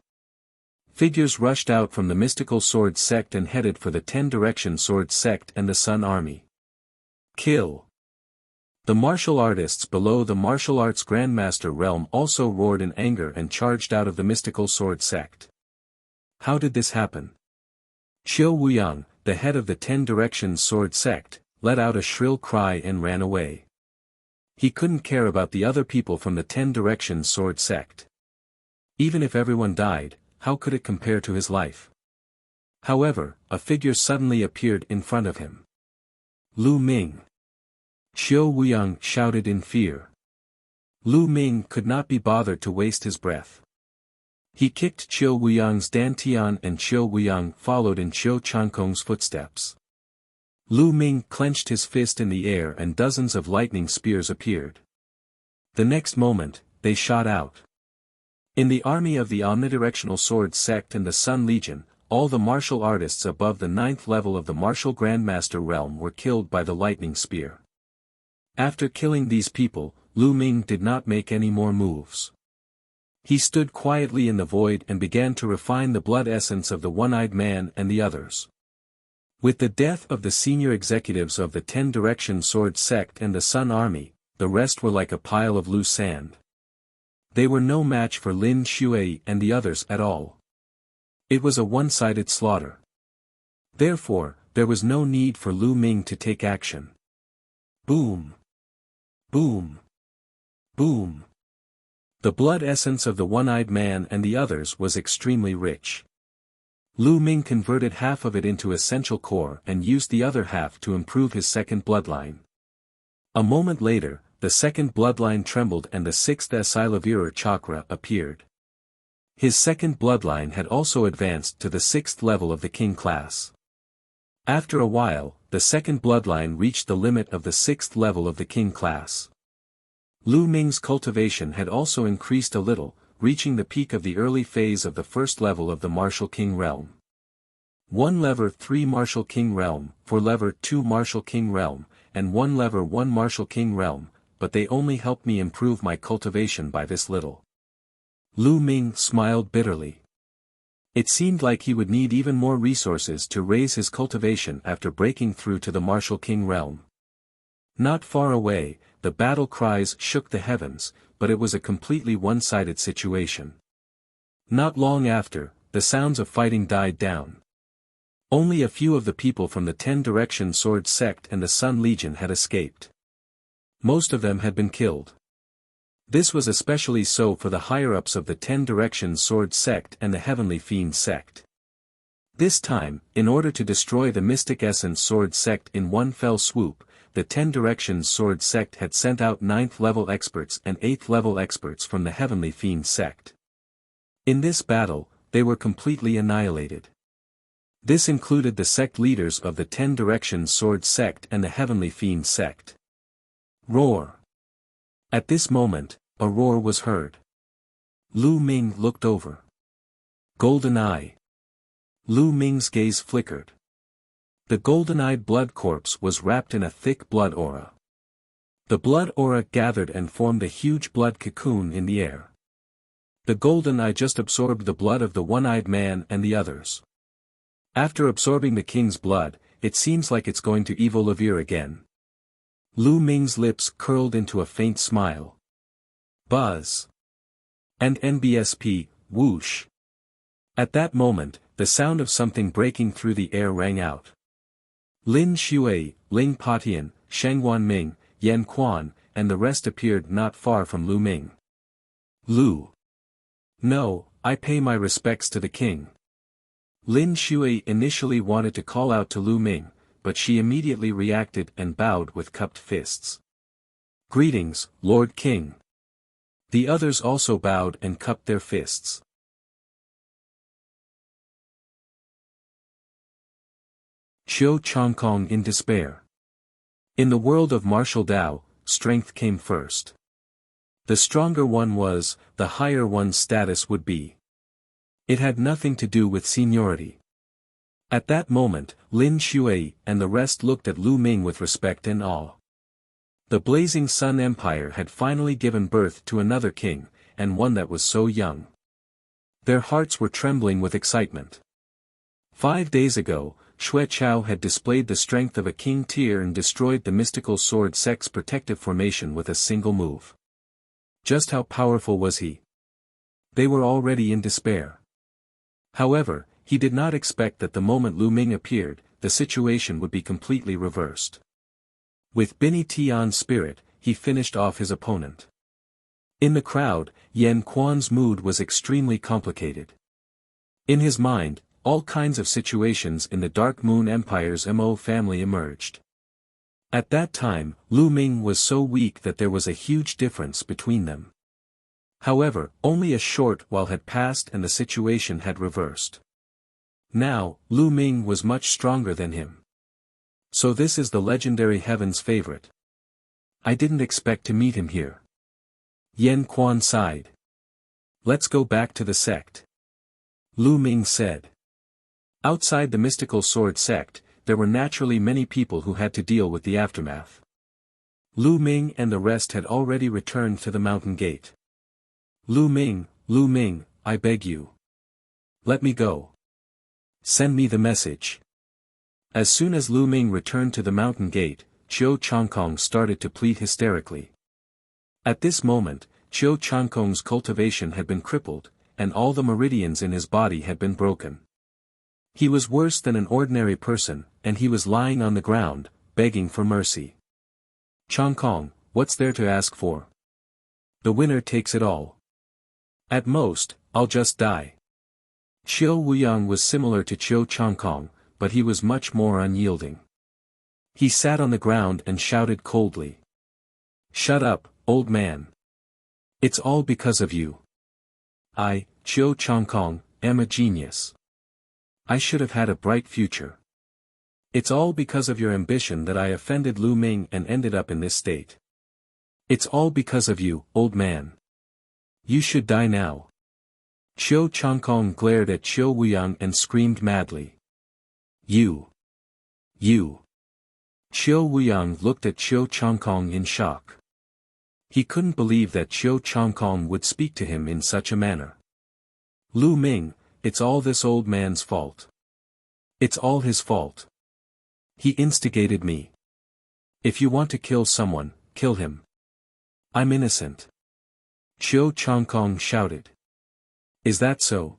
Figures rushed out from the mystical sword sect and headed for the 10-direction sword sect and the Sun Army. Kill! The martial artists below the martial arts grandmaster realm also roared in anger and charged out of the mystical sword sect. How did this happen? Qiu Wuyang, the head of the 10-direction sword sect, let out a shrill cry and ran away. He couldn't care about the other people from the 10-direction sword sect. Even if everyone died, how could it compare to his life? However, a figure suddenly appeared in front of him. Lu Ming. Qiu Wuyang shouted in fear. Lu Ming could not be bothered to waste his breath. He kicked Qiu Wuyang's dantian and Qiu Wuyang followed in Qiu Changkong's footsteps. Lu Ming clenched his fist in the air and dozens of lightning spears appeared. The next moment, they shot out. In the army of the omnidirectional sword sect and the Sun Legion, all the martial artists above the 9th level of the martial grandmaster realm were killed by the lightning spear. After killing these people, Lu Ming did not make any more moves. He stood quietly in the void and began to refine the blood essence of the one-eyed man and the others. With the death of the senior executives of the 10-direction sword sect and the Sun Army, the rest were like a pile of loose sand. They were no match for Lin Shui and the others at all. It was a one-sided slaughter. Therefore, there was no need for Lu Ming to take action. Boom! Boom! Boom! The blood essence of the one-eyed man and the others was extremely rich. Lu Ming converted half of it into essential core and used the other half to improve his second bloodline. A moment later, the second bloodline trembled and the 6th Asilavira chakra appeared. His second bloodline had also advanced to the 6th level of the king class. After a while, the second bloodline reached the limit of the 6th level of the king class. Lu Ming's cultivation had also increased a little, reaching the peak of the early phase of the 1st level of the martial king realm. 1 lever 3 martial king realm, 4 lever 2 martial king realm, and 1 lever 1 martial king realm, but they only helped me improve my cultivation by this little. Lu Ming smiled bitterly. It seemed like he would need even more resources to raise his cultivation after breaking through to the martial king realm. Not far away, the battle cries shook the heavens, but it was a completely one-sided situation. Not long after, the sounds of fighting died down. Only a few of the people from the 10-direction sword sect and the Sun Legion had escaped. Most of them had been killed. This was especially so for the higher-ups of the 10 Directions Sword Sect and the Heavenly Fiend Sect. This time, in order to destroy the Mystic Essence Sword Sect in one fell swoop, the 10 Directions Sword Sect had sent out 9th-level experts and 8th-level experts from the Heavenly Fiend Sect. In this battle, they were completely annihilated. This included the sect leaders of the 10 Directions Sword Sect and the Heavenly Fiend Sect. Roar! At this moment, a roar was heard. Lu Ming looked over. Golden Eye. Lu Ming's gaze flickered. The golden-eyed blood corpse was wrapped in a thick blood aura. The blood aura gathered and formed a huge blood cocoon in the air. The golden eye just absorbed the blood of the one-eyed man and the others. After absorbing the king's blood, it seems like it's going to evolve again. Lu Ming's lips curled into a faint smile. Buzz. And NBSP, whoosh. At that moment, the sound of something breaking through the air rang out. Lin Shui, Ling Patian, Sheng Wanming, Yan Quan, and the rest appeared not far from Lu Ming. Lu. No, I pay my respects to the king. Lin Shui initially wanted to call out to Lu Ming, but she immediately reacted and bowed with cupped fists. Greetings, Lord King. The others also bowed and cupped their fists. Qiu Changkong in despair. In the world of martial Tao, strength came first. The stronger one was, the higher one's status would be. It had nothing to do with seniority. At that moment, Lin Shui and the rest looked at Lu Ming with respect and awe. The Blazing Sun Empire had finally given birth to another king, and one that was so young. Their hearts were trembling with excitement. 5 days ago, Xue Chao had displayed the strength of a king tier and destroyed the mystical sword sect's protective formation with a single move. Just how powerful was he? They were already in despair. However, he did not expect that the moment Lu Ming appeared, the situation would be completely reversed. With Bini Tian's spirit, he finished off his opponent. In the crowd, Yan Quan's mood was extremely complicated. In his mind, all kinds of situations in the Dark Moon Empire's Mo family emerged. At that time, Lu Ming was so weak that there was a huge difference between them. However, only a short while had passed and the situation had reversed. Now, Lu Ming was much stronger than him. So this is the legendary Heaven's favorite. I didn't expect to meet him here. Yan Quan sighed. Let's go back to the sect. Lu Ming said. Outside the mystical sword sect, there were naturally many people who had to deal with the aftermath. Lu Ming and the rest had already returned to the mountain gate. Lu Ming, I beg you. Let me go. Send me the message. As soon as Lu Ming returned to the mountain gate, Qiu Changkong started to plead hysterically. At this moment, Qiu Changkong's cultivation had been crippled, and all the meridians in his body had been broken. He was worse than an ordinary person, and he was lying on the ground, begging for mercy. Changkong, what's there to ask for? The winner takes it all. At most, I'll just die. Qiu Wuyang was similar to Qiu Changkong, but he was much more unyielding. He sat on the ground and shouted coldly. Shut up, old man. It's all because of you. I, Qiu Changkong, am a genius. I should have had a bright future. It's all because of your ambition that I offended Lu Ming and ended up in this state. It's all because of you, old man. You should die now. Qiu Changkong glared at Qiu Wuyang and screamed madly. You. Qiu Wuyang looked at Qiu Changkong in shock. He couldn't believe that Qiu Changkong would speak to him in such a manner. Lu Ming, it's all this old man's fault. It's all his fault. He instigated me. If you want to kill someone, kill him. I'm innocent. Qiu Changkong shouted. Is that so?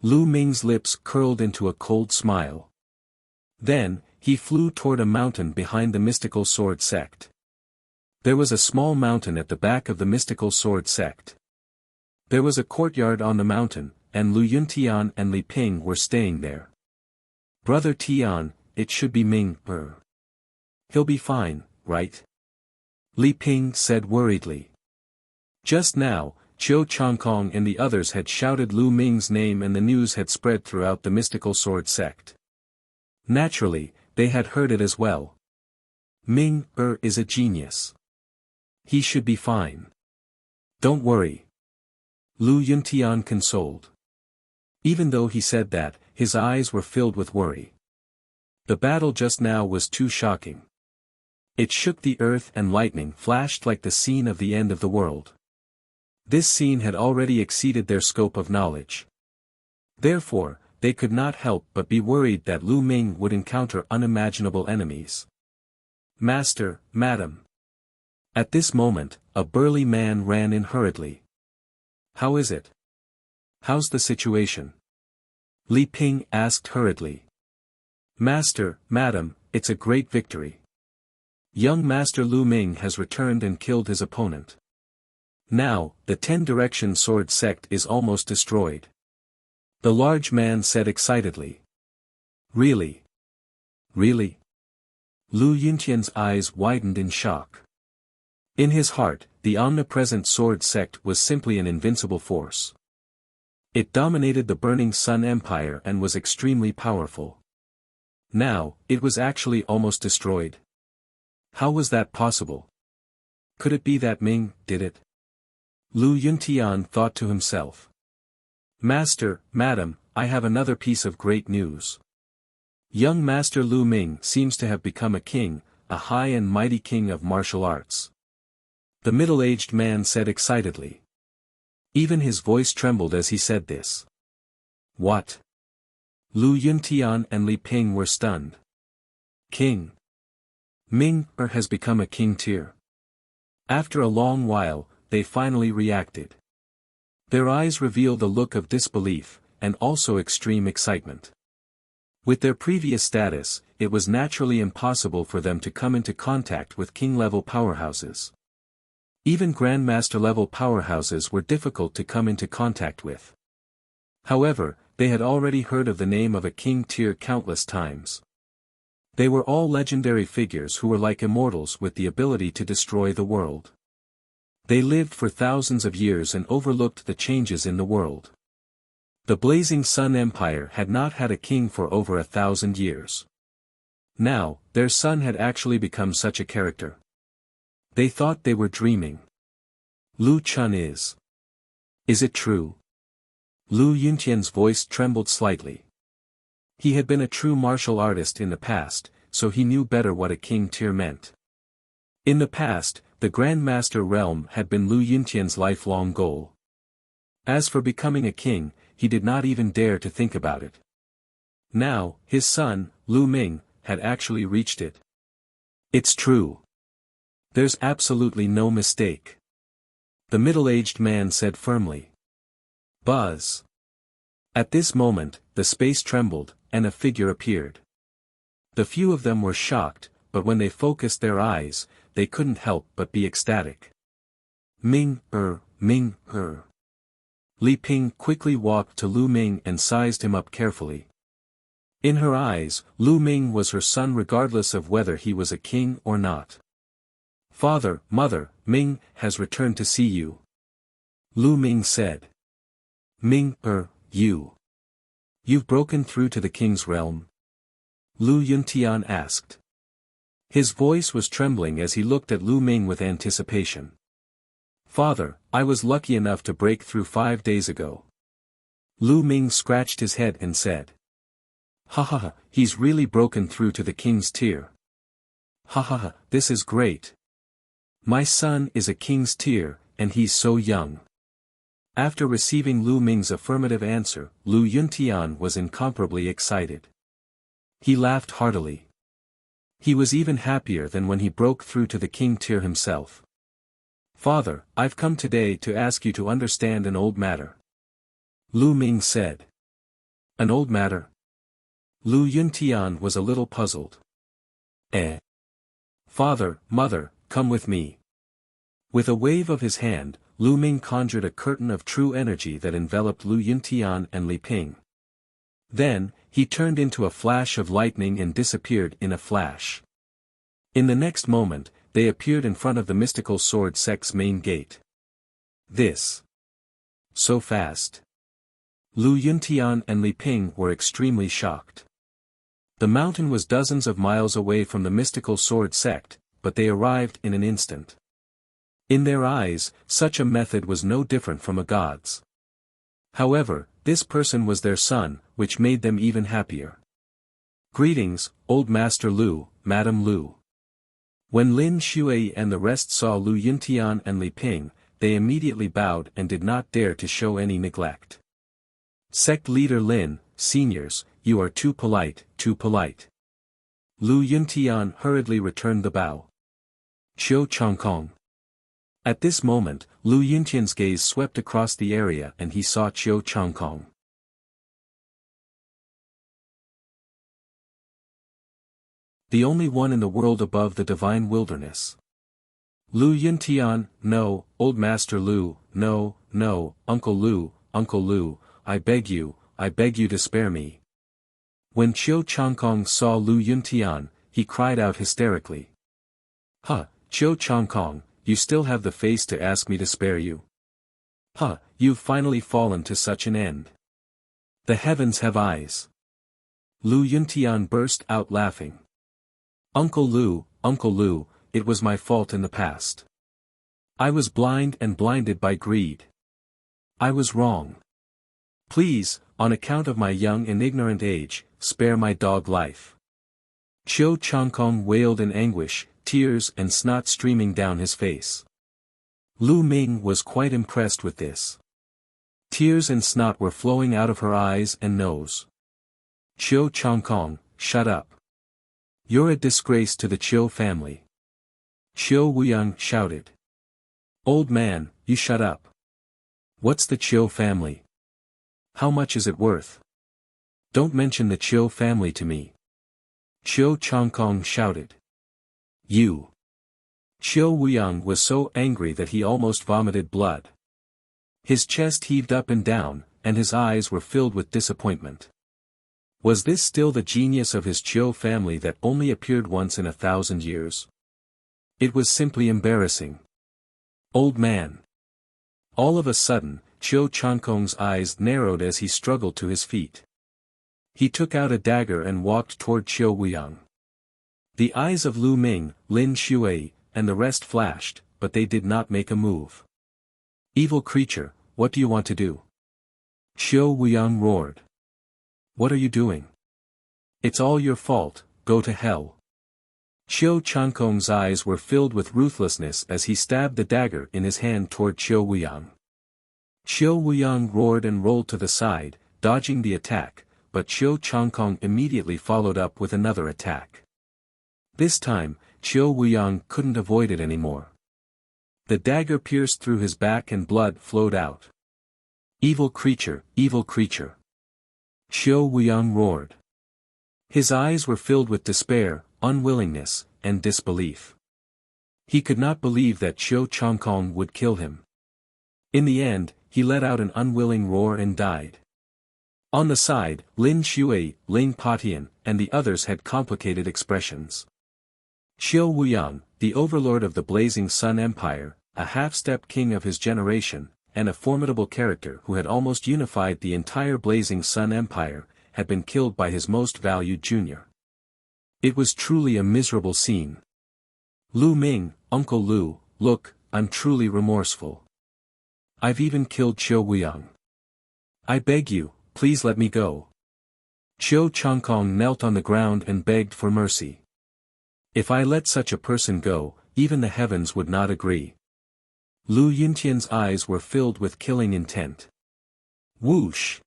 Lu Ming's lips curled into a cold smile. Then, he flew toward a mountain behind the mystical sword sect. There was a small mountain at the back of the mystical sword sect. There was a courtyard on the mountain, and Lu Yuntian and Li Ping were staying there. Brother Tian, it should be Ming, He'll be fine, right? Li Ping said worriedly. Just now, Chiu Changkong and the others had shouted Lu Ming's name and the news had spread throughout the mystical sword sect. Naturally, they had heard it as well. Ming is a genius. He should be fine. Don't worry. Lu Yuntian consoled. Even though he said that, his eyes were filled with worry. The battle just now was too shocking. It shook the earth and lightning flashed like the scene of the end of the world. This scene had already exceeded their scope of knowledge. Therefore, they could not help but be worried that Lu Ming would encounter unimaginable enemies. Master, Madam. At this moment, a burly man ran in hurriedly. How is it? How's the situation? Li Ping asked hurriedly. Master, Madam, it's a great victory. Young Master Lu Ming has returned and killed his opponent. Now, the 10-direction sword sect is almost destroyed. The large man said excitedly. Really? Really? Lu Yuntian's eyes widened in shock. In his heart, the omnipresent sword sect was simply an invincible force. It dominated the Burning Sun Empire and was extremely powerful. Now, it was actually almost destroyed. How was that possible? Could it be that Ming did it? Lu Yuntian thought to himself. Master, Madam, I have another piece of great news. Young Master Lu Ming seems to have become a king, a high and mighty king of martial arts. The middle-aged man said excitedly. Even his voice trembled as he said this. What? Lu Yuntian and Li Ping were stunned. King. Ming has become a king tier. After a long while, they finally reacted. Their eyes revealed a look of disbelief, and also extreme excitement. With their previous status, it was naturally impossible for them to come into contact with king-level powerhouses. Even Grandmaster-level powerhouses were difficult to come into contact with. However, they had already heard of the name of a king tier countless times. They were all legendary figures who were like immortals with the ability to destroy the world. They lived for thousands of years and overlooked the changes in the world. The Blazing Sun Empire had not had a king for over 1,000 years. Now, their son had actually become such a character. They thought they were dreaming. Lu Chun is. Is it true? Lu Yuntian's voice trembled slightly. He had been a true martial artist in the past, so he knew better what a king tier meant. In the past, the Grandmaster realm had been Lu Yuntian's lifelong goal. As for becoming a king, he did not even dare to think about it. Now, his son, Lu Ming, had actually reached it. It's true. There's absolutely no mistake. The middle-aged man said firmly. Buzz. At this moment, the space trembled, and a figure appeared. The few of them were shocked, but when they focused their eyes, they couldn't help but be ecstatic. Ming. Li Ping quickly walked to Lu Ming and sized him up carefully. In her eyes, Lu Ming was her son regardless of whether he was a king or not. Father, Mother, Ming has returned to see you. Lu Ming said. Ming, You've broken through to the king's realm? Lu Yuntian asked. His voice was trembling as he looked at Lu Ming with anticipation. Father, I was lucky enough to break through 5 days ago. Lu Ming scratched his head and said. He's really broken through to the king's tier. This is great. My son is a king's tier, and he's so young. After receiving Lu Ming's affirmative answer, Lu Yuntian was incomparably excited. He laughed heartily. He was even happier than when he broke through to the king tier himself. Father, I've come today to ask you to understand an old matter. Lu Ming said. An old matter? Lu Yuntian was a little puzzled. Father, Mother, come with me. With a wave of his hand, Lu Ming conjured a curtain of true energy that enveloped Lu Yuntian and Li Ping. Then, he turned into a flash of lightning and disappeared in a flash. In the next moment, they appeared in front of the mystical sword sect's main gate. This. So fast. Lu Yuntian and Li Ping were extremely shocked. The mountain was dozens of miles away from the mystical sword sect, but they arrived in an instant. In their eyes, such a method was no different from a god's. However, this person was their son, which made them even happier. Greetings, Old Master Lu, Madam Lu. When Lin Shui and the rest saw Lu Yuntian and Li Ping, they immediately bowed and did not dare to show any neglect. Sect leader Lin, seniors, you are too polite, too polite. Lu Yuntian hurriedly returned the bow. Qiu Changkong. At this moment, Lu Yuntian's gaze swept across the area and he saw Qiu Changkong. The only one in the world above the divine wilderness. Lu Yuntian, no, Old Master Lu, no, no, Uncle Lu, I beg you to spare me. When Qiu Changkong saw Lu Yuntian, he cried out hysterically. Huh, Qiu Changkong, you still have the face to ask me to spare you? Huh, you've finally fallen to such an end. The heavens have eyes. Lu Yuntian burst out laughing. Uncle Lu, it was my fault in the past. I was blind and blinded by greed. I was wrong. Please, on account of my young and ignorant age, spare my dog life. Qiu Changkong wailed in anguish, tears and snot streaming down his face. Lu Ming was quite impressed with this. Tears and snot were flowing out of her eyes and nose. Qiu Changkong, shut up. You're a disgrace to the Qiu family. Qiu Wuyang shouted. Old man, you shut up. What's the Qiu family? How much is it worth? Don't mention the Qiu family to me. Qiu Changkong shouted. You. Qiu Wuyang was so angry that he almost vomited blood. His chest heaved up and down, and his eyes were filled with disappointment. Was this still the genius of his Qiu family that only appeared once in 1,000 years? It was simply embarrassing. Old man. All of a sudden, Qiu Changkong's eyes narrowed as he struggled to his feet. He took out a dagger and walked toward Qiu Wuyang. The eyes of Lu Ming, Lin Shui, and the rest flashed, but they did not make a move. Evil creature, what do you want to do? Qiu Wuyang roared. What are you doing? It's all your fault, go to hell. Qiu Changkong's eyes were filled with ruthlessness as he stabbed the dagger in his hand toward Qiu Wuyang. Qiu Wuyang roared and rolled to the side, dodging the attack, but Qiu Changkong immediately followed up with another attack. This time, Qiu Wuyang couldn't avoid it anymore. The dagger pierced through his back and blood flowed out. Evil creature, evil creature. Qiu Wuyang roared. His eyes were filled with despair, unwillingness, and disbelief. He could not believe that Qiu Changkong would kill him. In the end, he let out an unwilling roar and died. On the side, Lin Shui, Ling Patian, and the others had complicated expressions. Qiu Wuyang, the overlord of the Blazing Sun Empire, a half-step king of his generation, and a formidable character who had almost unified the entire Blazing Sun Empire, had been killed by his most valued junior. It was truly a miserable scene. Lu Ming, Uncle Lu, look, I'm truly remorseful. I've even killed Qiu Wuyang. I beg you, please let me go. Qiu Changkong knelt on the ground and begged for mercy. If I let such a person go, even the heavens would not agree. Lu Yuntian's eyes were filled with killing intent. Whoosh!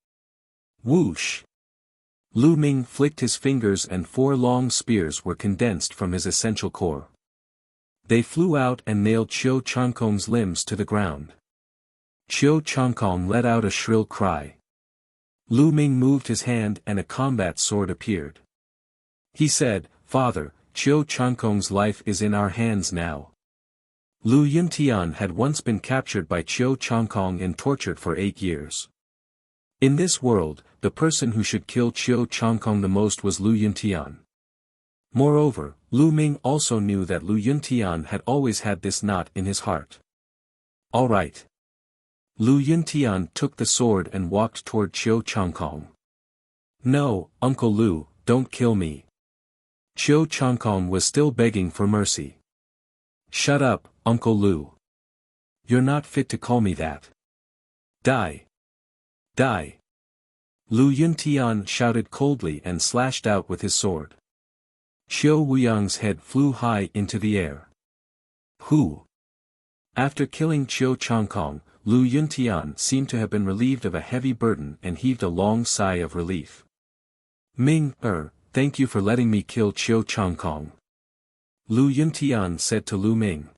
Whoosh! Lu Ming flicked his fingers and 4 long spears were condensed from his essential core. They flew out and nailed Qiu Changkong's limbs to the ground. Qiu Changkong let out a shrill cry. Lu Ming moved his hand and a combat sword appeared. He said, Father, Qiu Changkong's life is in our hands now. Lu Yuntian had once been captured by Chiu Changkong and tortured for 8 years. In this world, the person who should kill Chiu Changkong the most was Lu Yuntian. Moreover, Lu Ming also knew that Lu Yuntian had always had this knot in his heart. All right. Lu Yuntian took the sword and walked toward Chiu Changkong. No, Uncle Lu, don't kill me. Chiu Changkong was still begging for mercy. Shut up, Uncle Lu. You're not fit to call me that. Die. Die. Lu Yuntian shouted coldly and slashed out with his sword. Xiao Wuyang's head flew high into the air. Who? After killing Chiu Changkong, Lu Yuntian seemed to have been relieved of a heavy burden and heaved a long sigh of relief. Ming, thank you for letting me kill Chiu Changkong. Lu Yuntian said to Lu Ming.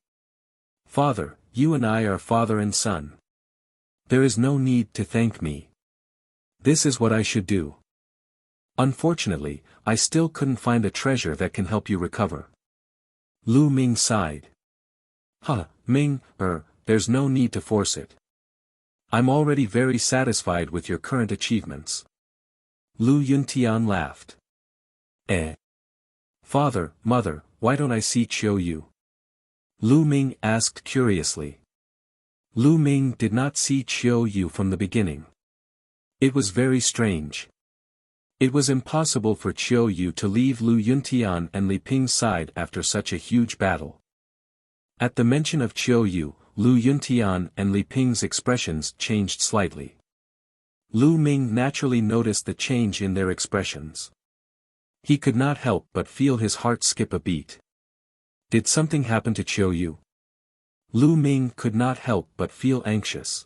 Father, you and I are father and son. There is no need to thank me. This is what I should do. Unfortunately, I still couldn't find a treasure that can help you recover. Lu Ming sighed. Ming, there's no need to force it. I'm already very satisfied with your current achievements. Lu Yuntian laughed. Father, mother, why don't I see Chiu Yu? Lu Ming asked curiously. Lu Ming did not see Chiu Yu from the beginning. It was very strange. It was impossible for Chiu Yu to leave Lu Yuntian and Li Ping's side after such a huge battle. At the mention of Chiu Yu, Lu Yuntian and Li Ping's expressions changed slightly. Lu Ming naturally noticed the change in their expressions. He could not help but feel his heart skip a beat. Did something happen to Chiu Yu? Lu Ming could not help but feel anxious.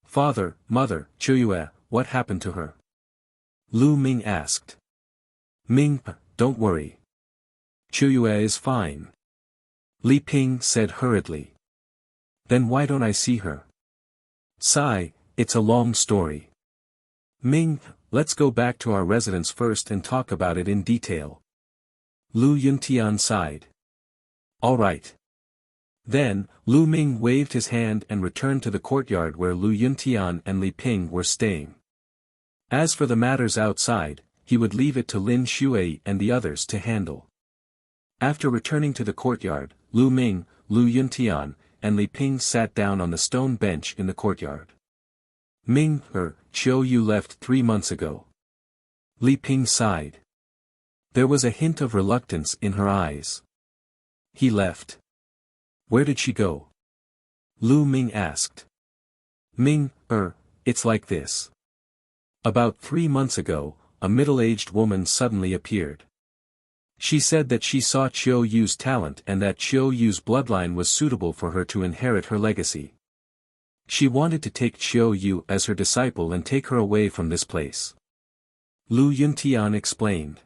Father, mother, Chiu Yu, what happened to her? Lu Ming asked. Ming, don't worry. Chiu Yu is fine. Li Ping said hurriedly. Then why don't I see her? Sigh, it's a long story. Ming, let's go back to our residence first and talk about it in detail. Lu Yuntian sighed. All right. Then, Lu Ming waved his hand and returned to the courtyard where Lu Yuntian and Li Ping were staying. As for the matters outside, he would leave it to Lin Shui and the others to handle. After returning to the courtyard, Lu Ming, Lu Yuntian, and Li Ping sat down on the stone bench in the courtyard. Ming, Chiu Yu left 3 months ago. Li Ping sighed. There was a hint of reluctance in her eyes. He left. Where did she go? Lu Ming asked. Ming, it's like this. About 3 months ago, a middle-aged woman suddenly appeared. She said that she saw Chiu Yu's talent and that Chiu Yu's bloodline was suitable for her to inherit her legacy. She wanted to take Chiu Yu as her disciple and take her away from this place. Lu Yuntian explained.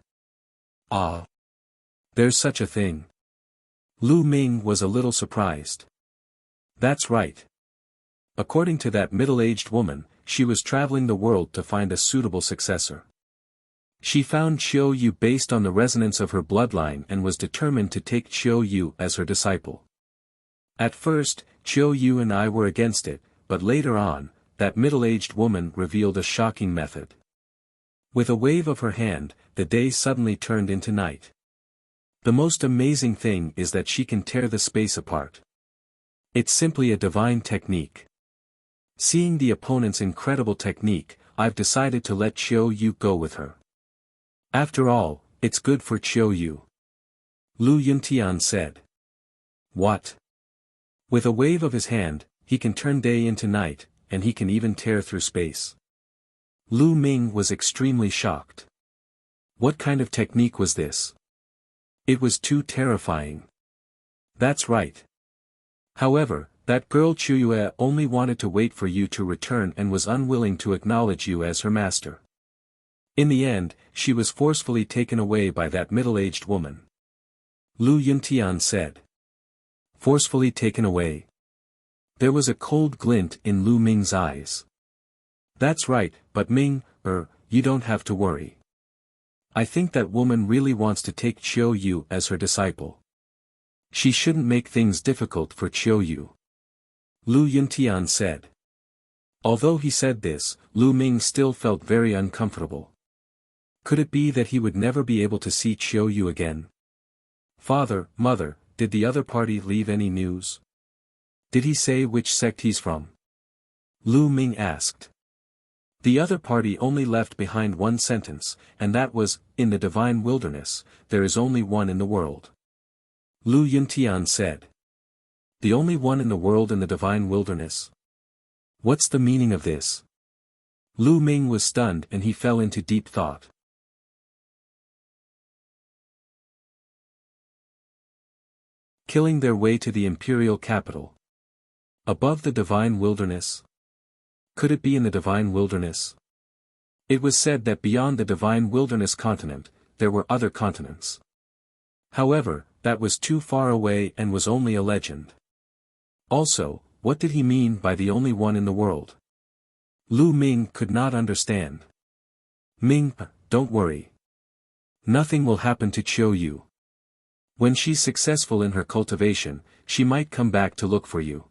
Ah. There's such a thing. Lu Ming was a little surprised. That's right. According to that middle-aged woman, she was traveling the world to find a suitable successor. She found Chiu Yu based on the resonance of her bloodline and was determined to take Chiu Yu as her disciple. At first, Chiu Yu and I were against it, but later on, that middle-aged woman revealed a shocking method. With a wave of her hand, the day suddenly turned into night. The most amazing thing is that she can tear the space apart. It's simply a divine technique. Seeing the opponent's incredible technique, I've decided to let Chiu Yu go with her. After all, it's good for Chiu Yu. Lu Yuntian said. What? With a wave of his hand, he can turn day into night, and he can even tear through space. Lu Ming was extremely shocked. What kind of technique was this? It was too terrifying. That's right. However, that girl Chiu Yu only wanted to wait for you to return and was unwilling to acknowledge you as her master. In the end, she was forcefully taken away by that middle-aged woman. Lu Yuntian said. Forcefully taken away. There was a cold glint in Lu Ming's eyes. That's right, but Ming, you don't have to worry. I think that woman really wants to take Chiu Yu as her disciple. She shouldn't make things difficult for Chiu Yu. Lu Yuntian said. Although he said this, Lu Ming still felt very uncomfortable. Could it be that he would never be able to see Chiu Yu again? Father, mother, did the other party leave any news? Did he say which sect he's from? Lu Ming asked. The other party only left behind one sentence, and that was, in the divine wilderness, there is only one in the world. Lu Yuntian said. The only one in the world in the divine wilderness? What's the meaning of this? Lu Ming was stunned and he fell into deep thought. Killing their way to the imperial capital. Above the divine wilderness? Could it be in the divine wilderness? It was said that beyond the divine wilderness continent, there were other continents. However, that was too far away and was only a legend. Also, what did he mean by the only one in the world? Lu Ming could not understand. Ming, don't worry. Nothing will happen to Chiu Yu. When she's successful in her cultivation, she might come back to look for you.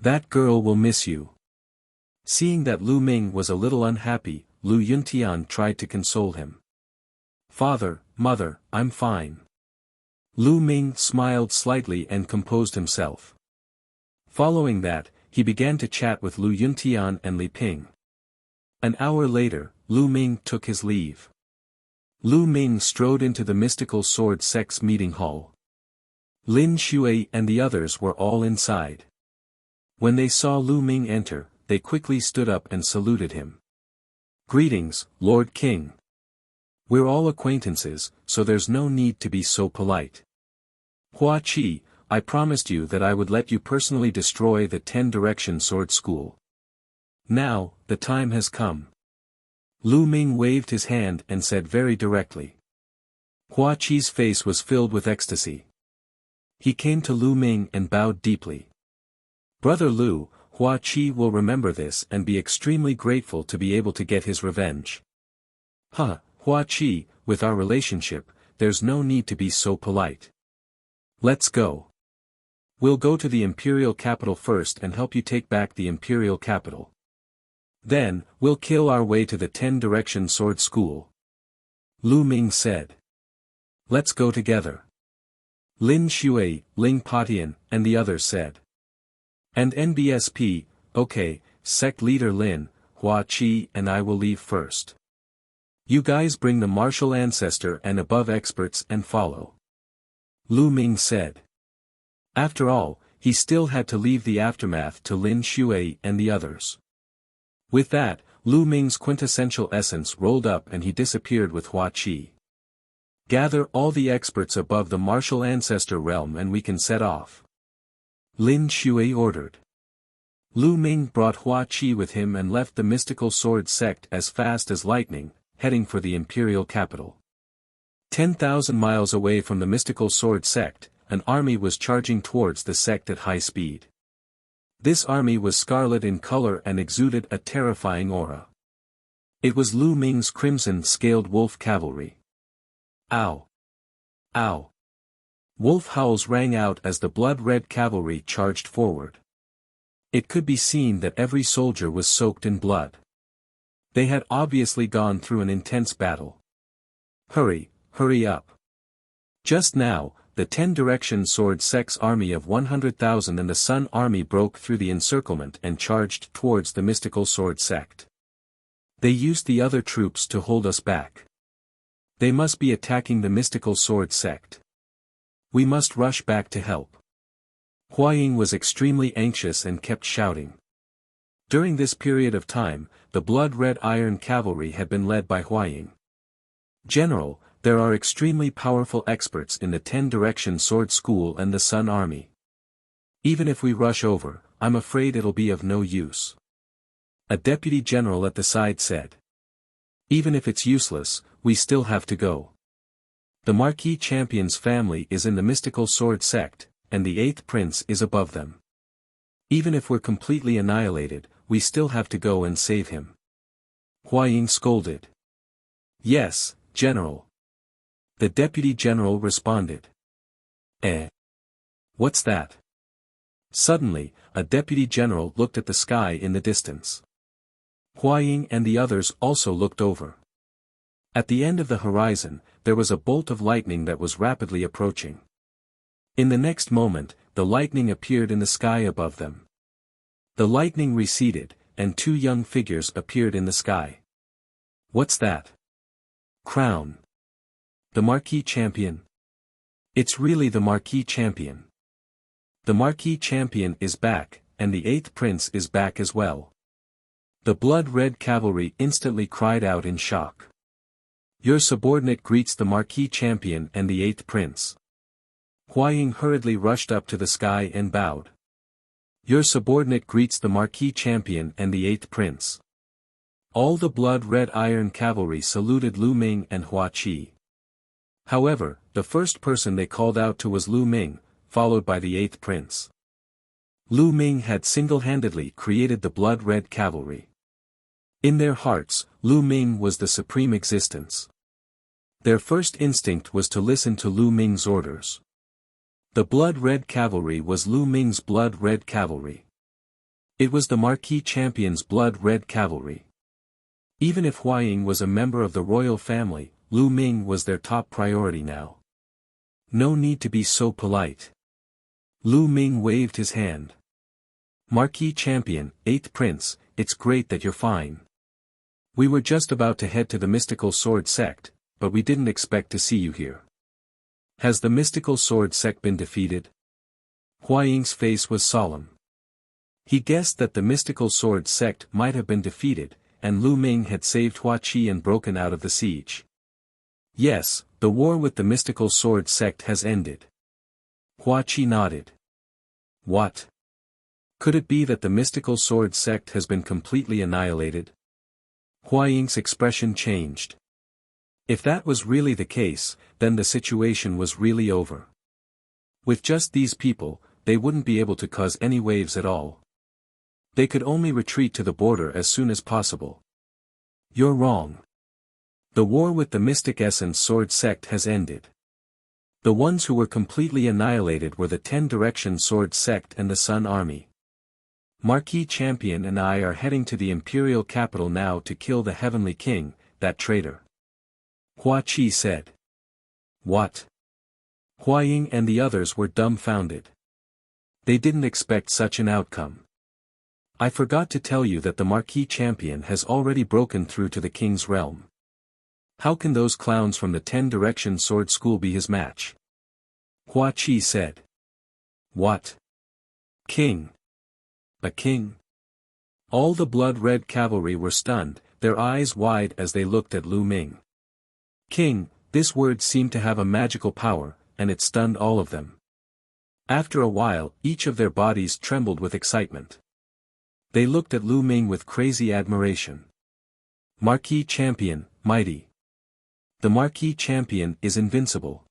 That girl will miss you. Seeing that Lu Ming was a little unhappy, Lu Yuntian tried to console him. Father, mother, I'm fine. Lu Ming smiled slightly and composed himself. Following that, he began to chat with Lu Yuntian and Li Ping. An hour later, Lu Ming took his leave. Lu Ming strode into the mystical sword sect's meeting hall. Lin Shui and the others were all inside. When they saw Lu Ming enter, they quickly stood up and saluted him. Greetings, Lord King. We're all acquaintances, so there's no need to be so polite. Hua Qi, I promised you that I would let you personally destroy the 10-direction sword school. Now, the time has come. Lu Ming waved his hand and said very directly. Hua Qi's face was filled with ecstasy. He came to Lu Ming and bowed deeply. Brother Lu, Hua Qi will remember this and be extremely grateful to be able to get his revenge. Hua Qi, with our relationship, there's no need to be so polite. Let's go. We'll go to the imperial capital first and help you take back the imperial capital. Then, we'll kill our way to the 10-direction sword school. Lu Ming said. Let's go together. Lin Shui, Ling Patian, and the others said. And NBSP, okay, sect leader Lin, Hua Qi and I will leave first. You guys bring the martial ancestor and above experts and follow. Lu Ming said. After all, he still had to leave the aftermath to Lin Shui and the others. With that, Lu Ming's quintessential essence rolled up and he disappeared with Hua Qi. Gather all the experts above the martial ancestor realm and we can set off. Lin Shui ordered. Lu Ming brought Hua Qi with him and left the mystical sword sect as fast as lightning, heading for the imperial capital. 10,000 miles away from the mystical sword sect, an army was charging towards the sect at high speed. This army was scarlet in color and exuded a terrifying aura. It was Lu Ming's crimson-scaled wolf cavalry. Ow! Ow! Wolf howls rang out as the blood-red cavalry charged forward. It could be seen that every soldier was soaked in blood. They had obviously gone through an intense battle. Hurry, hurry up. Just now, the 10-direction sword sect's army of 100,000 and the Sun army broke through the encirclement and charged towards the mystical sword sect. They used the other troops to hold us back. They must be attacking the mystical sword sect. We must rush back to help. Huaying was extremely anxious and kept shouting. During this period of time, the blood-red iron cavalry had been led by Huaying. General, there are extremely powerful experts in the 10-direction sword school and the Sun army. Even if we rush over, I'm afraid it'll be of no use. A deputy general at the side said. Even if it's useless, we still have to go. The Marquis Champion's family is in the mystical sword sect, and the 8th prince is above them. Even if we're completely annihilated, we still have to go and save him. Huaying scolded. Yes, General. The deputy general responded. What's that? Suddenly, a deputy general looked at the sky in the distance. Hua Ying and the others also looked over. At the end of the horizon, there was a bolt of lightning that was rapidly approaching. In the next moment, the lightning appeared in the sky above them. The lightning receded, and two young figures appeared in the sky. What's that? Crown. The Marquis Champion. It's really the Marquis Champion. The Marquis Champion is back, and the 8th Prince is back as well. The blood-red cavalry instantly cried out in shock. Your subordinate greets the Marquis Champion and the 8th Prince. Hua Ying hurriedly rushed up to the sky and bowed. Your subordinate greets the Marquis Champion and the 8th Prince. All the blood-red iron cavalry saluted Lu Ming and Hua Qi. However, the first person they called out to was Lu Ming, followed by the 8th Prince. Lu Ming had single-handedly created the blood-red cavalry. In their hearts, Lu Ming was the supreme existence. Their first instinct was to listen to Lu Ming's orders. The blood-red cavalry was Lu Ming's blood-red cavalry. It was the Marquis Champion's blood-red cavalry. Even if Hua Ying was a member of the royal family, Lu Ming was their top priority now. No need to be so polite. Lu Ming waved his hand. Marquis Champion, 8th Prince, it's great that you're fine. We were just about to head to the Mystical Sword Sect, but we didn't expect to see you here. Has the Mystical Sword Sect been defeated? Hua Ying's face was solemn. He guessed that the Mystical Sword Sect might have been defeated, and Lu Ming had saved Hua Qi and broken out of the siege. Yes, the war with the Mystical Sword Sect has ended. Hua Qi nodded. What? Could it be that the Mystical Sword Sect has been completely annihilated? Hua Ying's expression changed. If that was really the case, then the situation was really over. With just these people, they wouldn't be able to cause any waves at all. They could only retreat to the border as soon as possible. You're wrong. The war with the Mystic Essence Sword Sect has ended. The ones who were completely annihilated were the 10 Direction Sword Sect and the Sun Army. Marquis Champion and I are heading to the Imperial Capital now to kill the Heavenly King, that traitor. Hua Qi said. What? Hua Ying and the others were dumbfounded. They didn't expect such an outcome. I forgot to tell you that the Marquis Champion has already broken through to the King's realm. How can those clowns from the 10 Direction Sword School be his match? Hua Qi said. What? King? A king? All the blood-red cavalry were stunned, their eyes wide as they looked at Lu Ming. King, this word seemed to have a magical power, and it stunned all of them. After a while, each of their bodies trembled with excitement. They looked at Lu Ming with crazy admiration. Marquis Champion, mighty. The Marquis Champion is invincible.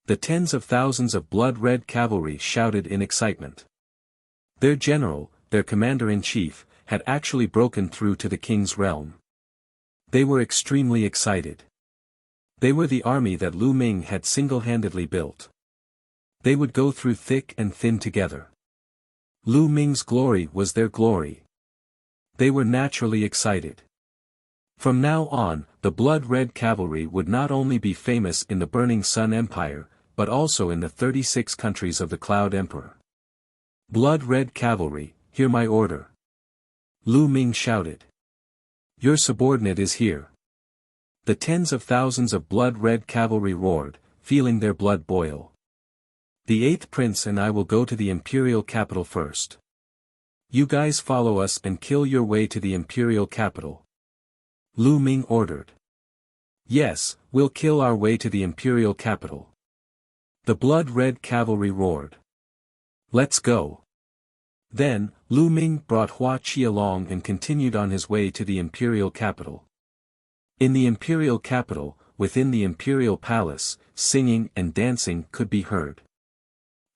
The tens of thousands of blood-red cavalry shouted in excitement. Their general, their commander-in-chief, had actually broken through to the king's realm. They were extremely excited. They were the army that Lu Ming had single-handedly built. They would go through thick and thin together. Lu Ming's glory was their glory. They were naturally excited. From now on, the blood-red cavalry would not only be famous in the Burning Sun Empire, but also in the 36 countries of the Cloud Emperor. Blood-red cavalry, hear my order. Lu Ming shouted. Your subordinate is here. The tens of thousands of blood-red cavalry roared, feeling their blood boil. The 8th Prince and I will go to the Imperial Capital first. You guys follow us and kill your way to the Imperial Capital. Lu Ming ordered. Yes, we'll kill our way to the Imperial Capital. The blood-red cavalry roared. Let's go. Then, Lu Ming brought Hua Qi along and continued on his way to the Imperial Capital. In the Imperial Capital, within the Imperial Palace, singing and dancing could be heard.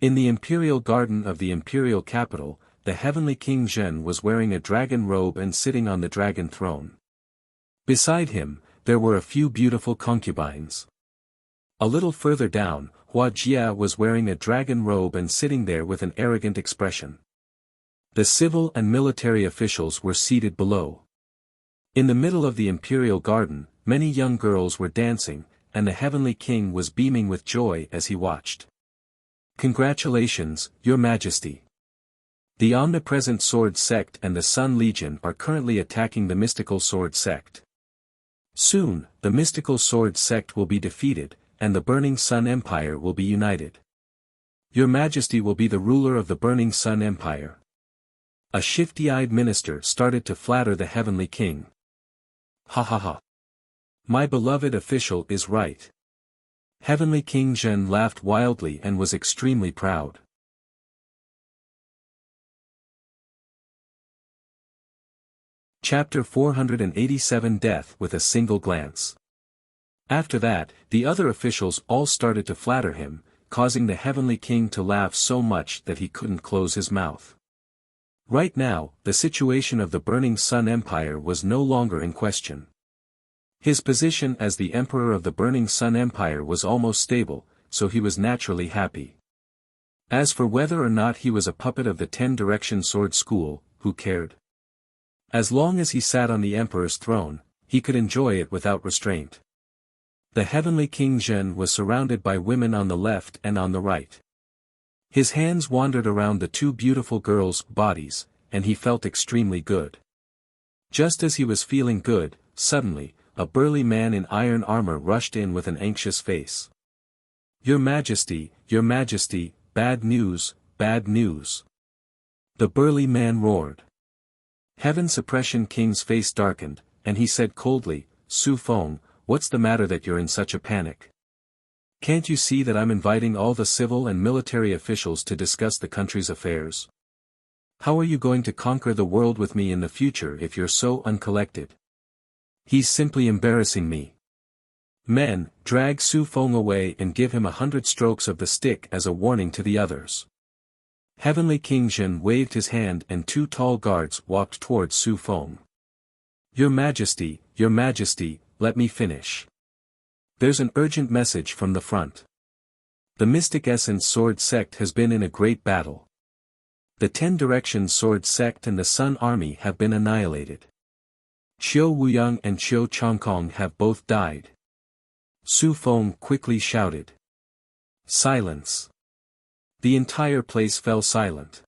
In the Imperial Garden of the Imperial Capital, the Heavenly King Zhen was wearing a dragon robe and sitting on the dragon throne. Beside him, there were a few beautiful concubines. A little further down, Hua Jia was wearing a dragon robe and sitting there with an arrogant expression. The civil and military officials were seated below. In the middle of the imperial garden, many young girls were dancing, and the heavenly king was beaming with joy as he watched. Congratulations, Your Majesty. The omnipresent sword sect and the Sun Legion are currently attacking the mystical sword sect. Soon, the mystical sword sect will be defeated, and the Burning Sun Empire will be united. Your Majesty will be the ruler of the Burning Sun Empire. A shifty-eyed minister started to flatter the heavenly king. Ha ha ha. My beloved official is right. Heavenly King Zhen laughed wildly and was extremely proud. Chapter 487 Death with a Single Glance. After that, the other officials all started to flatter him, causing the heavenly king to laugh so much that he couldn't close his mouth. Right now, the situation of the Burning Sun Empire was no longer in question. His position as the emperor of the Burning Sun Empire was almost stable, so he was naturally happy. As for whether or not he was a puppet of the 10-direction sword school, who cared? As long as he sat on the emperor's throne, he could enjoy it without restraint. The heavenly King Zhen was surrounded by women on the left and on the right. His hands wandered around the two beautiful girls' bodies, and he felt extremely good. Just as he was feeling good, suddenly, a burly man in iron armor rushed in with an anxious face. Your Majesty, bad news, bad news. The burly man roared. Heaven Suppression King's face darkened, and he said coldly, Su Feng, what's the matter that you're in such a panic? Can't you see that I'm inviting all the civil and military officials to discuss the country's affairs? How are you going to conquer the world with me in the future if you're so uncollected? He's simply embarrassing me. Men, drag Su Feng away and give him 100 strokes of the stick as a warning to the others. Heavenly King Zhen waved his hand and two tall guards walked towards Su Feng. Your Majesty, let me finish. There's an urgent message from the front. The Mystic Essence Sword Sect has been in a great battle. The 10-direction Sword Sect and the Sun Army have been annihilated. Qiu Wuyang and Qiu Changkong have both died. Su Feng quickly shouted. Silence. The entire place fell silent.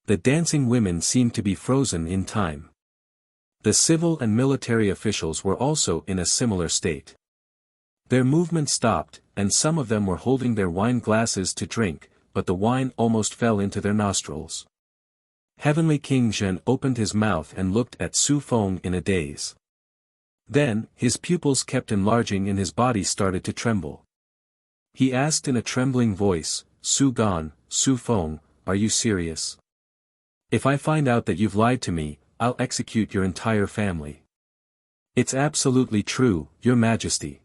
The dancing women seemed to be frozen in time. The civil and military officials were also in a similar state. Their movement stopped, and some of them were holding their wine glasses to drink, but the wine almost fell into their nostrils. Heavenly King Zhen opened his mouth and looked at Su Feng in a daze. Then, his pupils kept enlarging and his body started to tremble. He asked in a trembling voice, Su Feng, are you serious? If I find out that you've lied to me, I'll execute your entire family. It's absolutely true, Your Majesty.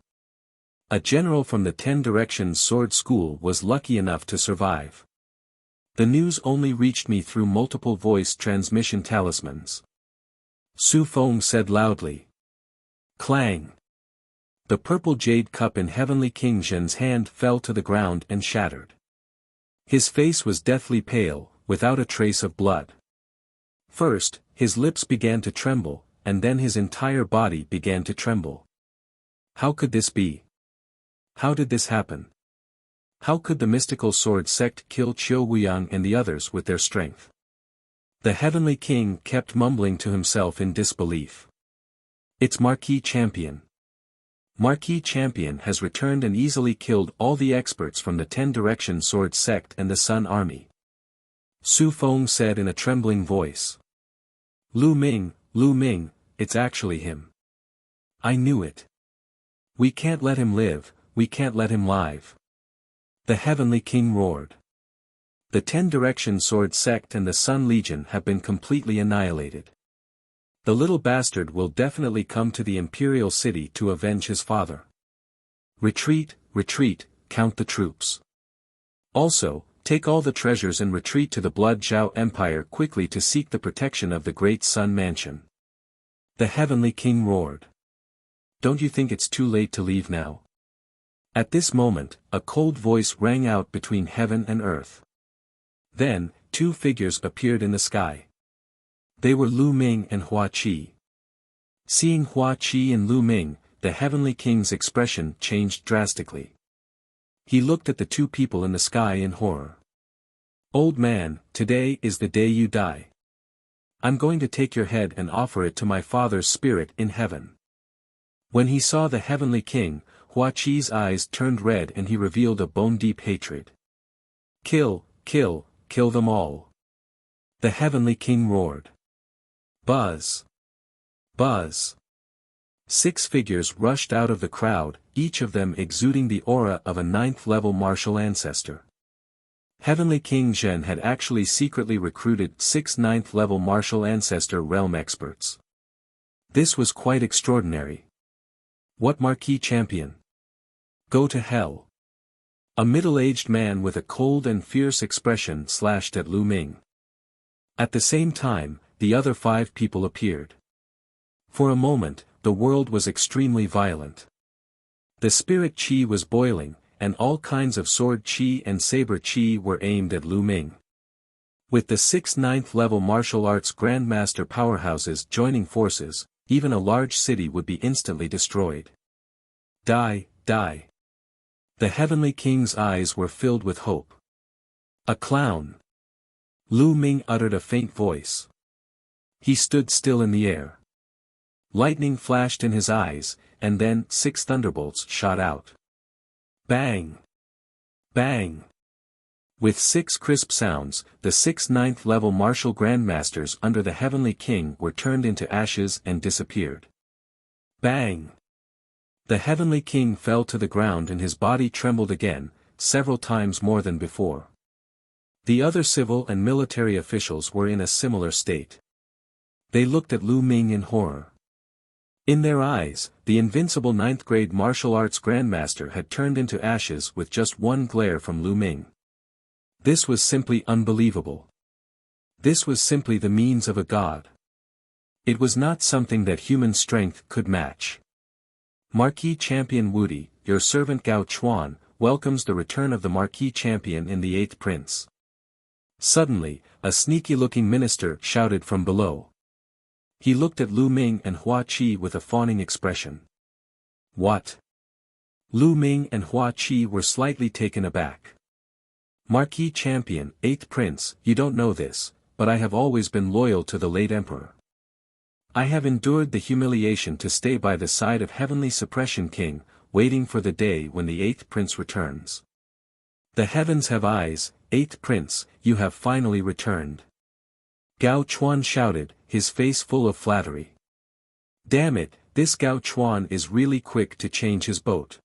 A general from the 10-direction sword school was lucky enough to survive. The news only reached me through multiple voice transmission talismans. Su Feng said loudly. Clang! The purple jade cup in Heavenly King Zhen's hand fell to the ground and shattered. His face was deathly pale, without a trace of blood. First, his lips began to tremble, and then his entire body began to tremble. How could this be? How did this happen? How could the mystical sword sect kill Qiu Wuyang and the others with their strength? The heavenly king kept mumbling to himself in disbelief. It's Marquis Champion. Marquis Champion has returned and easily killed all the experts from the 10-direction sword sect and the Sun Army. Su Feng said in a trembling voice. Lu Ming, it's actually him. I knew it. We can't let him live, we can't let him live. The heavenly king roared. The 10-direction sword sect and the Sun Legion have been completely annihilated. The little bastard will definitely come to the imperial city to avenge his father. Retreat, count the troops. Also, take all the treasures and retreat to the Blood Zhao Empire quickly to seek the protection of the Great Sun Mansion. The heavenly king roared. Don't you think it's too late to leave now? At this moment, a cold voice rang out between heaven and earth. Then, two figures appeared in the sky. They were Lu Ming and Hua Qi. Seeing Hua Qi and Lu Ming, the heavenly king's expression changed drastically. He looked at the two people in the sky in horror. "Old man, today is the day you die. I'm going to take your head and offer it to my father's spirit in heaven." When he saw the heavenly king, Hua Qi's eyes turned red and he revealed a bone-deep hatred. "Kill, kill, kill them all!" The heavenly king roared. Buzz! Buzz! 6 figures rushed out of the crowd, each of them exuding the aura of a 9th-level martial ancestor. Heavenly King Zhen had actually secretly recruited 6 9th-level martial ancestor realm experts. This was quite extraordinary. What marquee champion? Go to hell! A middle-aged man with a cold and fierce expression slashed at Lu Ming. At the same time, the other 5 people appeared. For a moment, the world was extremely violent. The spirit chi was boiling, and all kinds of sword chi and saber chi were aimed at Lu Ming. With the 6 9th-level martial arts grandmaster powerhouses joining forces, even a large city would be instantly destroyed. Die, die! The heavenly king's eyes were filled with hope. A clown! Lu Ming uttered a faint voice. He stood still in the air. Lightning flashed in his eyes, and then 6 thunderbolts shot out. Bang! Bang! With 6 crisp sounds, the 6 9th-level martial grandmasters under the heavenly king were turned into ashes and disappeared. Bang! The heavenly king fell to the ground and his body trembled again, several times more than before. The other civil and military officials were in a similar state. They looked at Lu Ming in horror. In their eyes, the invincible 9th-grade martial arts grandmaster had turned into ashes with just one glare from Lu Ming. This was simply unbelievable. This was simply the means of a god. It was not something that human strength could match. Marquis Champion Wudi, your servant Gao Chuan, welcomes the return of the Marquis Champion in the 8th Prince. Suddenly, a sneaky-looking minister shouted from below. He looked at Lu Ming and Hua Qi with a fawning expression. What? Lu Ming and Hua Qi were slightly taken aback. Marquis Champion, 8th Prince, you don't know this, but I have always been loyal to the late Emperor. I have endured the humiliation to stay by the side of Heavenly Suppression King, waiting for the day when the 8th Prince returns. The heavens have eyes, 8th Prince, you have finally returned. Gao Chuan shouted, his face full of flattery. Damn it, this Gao Chuan is really quick to change his boat.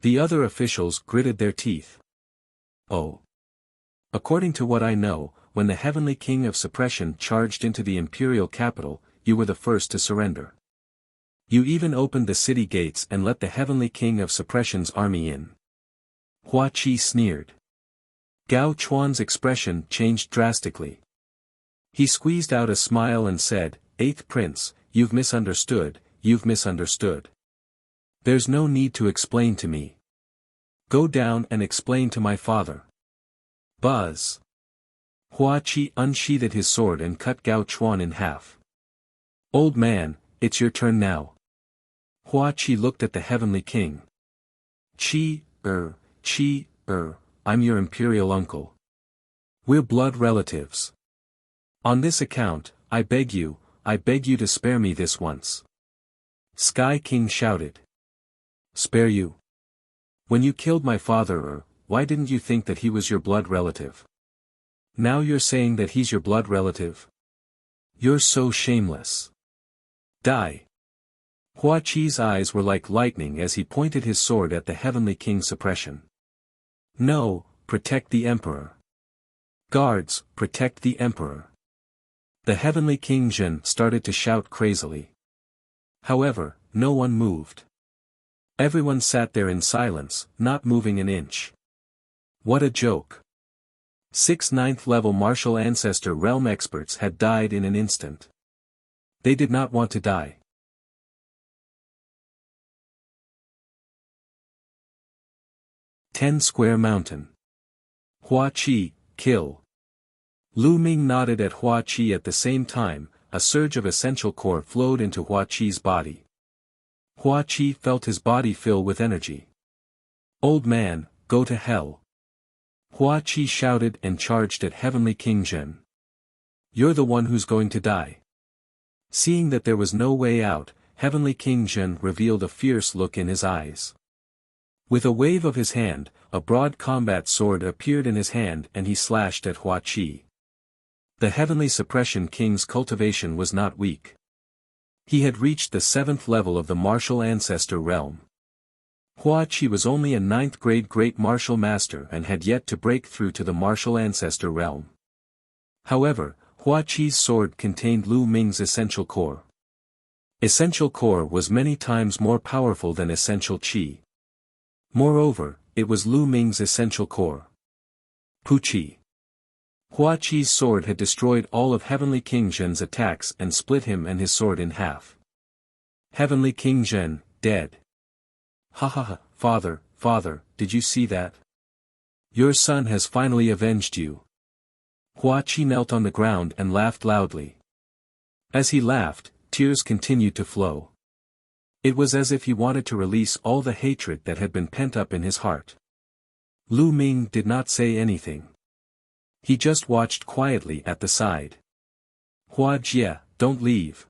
The other officials gritted their teeth. Oh. According to what I know, when the Heavenly King of Suppression charged into the imperial capital, you were the first to surrender. You even opened the city gates and let the Heavenly King of Suppression's army in. Hua Qi sneered. Gao Chuan's expression changed drastically. He squeezed out a smile and said, 8th Prince, you've misunderstood, you've misunderstood. There's no need to explain to me. Go down and explain to my father. Buzz! Hua Qi unsheathed his sword and cut Gao Chuan in half. Old man, it's your turn now. Hua Qi looked at the heavenly king. Qi, I'm your imperial uncle. We're blood relatives. On this account, I beg you to spare me this once. Sky King shouted. Spare you? When you killed my father, why didn't you think that he was your blood relative? Now you're saying that he's your blood relative? You're so shameless. Die. Hua Qi's eyes were like lightning as he pointed his sword at the Heavenly King's suppression. No, protect the Emperor. Guards, protect the Emperor. The Heavenly King Zhen started to shout crazily. However, no one moved. Everyone sat there in silence, not moving an inch. What a joke. 6 9th-level martial ancestor realm experts had died in an instant. They did not want to die. 10 Square Mountain. Hua Qi, kill. Lu Ming nodded at Hua Qi at the same time. A surge of essential core flowed into Hua Qi's body. Hua Qi felt his body fill with energy. Old man, go to hell. Hua Qi shouted and charged at Heavenly King Zhen. You're the one who's going to die. Seeing that there was no way out, Heavenly King Zhen revealed a fierce look in his eyes. With a wave of his hand, a broad combat sword appeared in his hand and he slashed at Hua Qi. The Heavenly Suppression King's cultivation was not weak. He had reached the 7th level of the martial ancestor realm. Hua Qi was only a 9th grade great martial master and had yet to break through to the martial ancestor realm. However, Hua Qi's sword contained Lu Ming's essential core. Essential core was many times more powerful than essential qi. Moreover, it was Lu Ming's essential core. Pu Qi. Hua Qi's sword had destroyed all of Heavenly King Zhen's attacks and split him and his sword in half. Heavenly King Zhen, dead. Ha ha ha, father, did you see that? Your son has finally avenged you. Hua Qi knelt on the ground and laughed loudly. As he laughed, tears continued to flow. It was as if he wanted to release all the hatred that had been pent up in his heart. Lu Ming did not say anything. He just watched quietly at the side. Hua Jie, don't leave.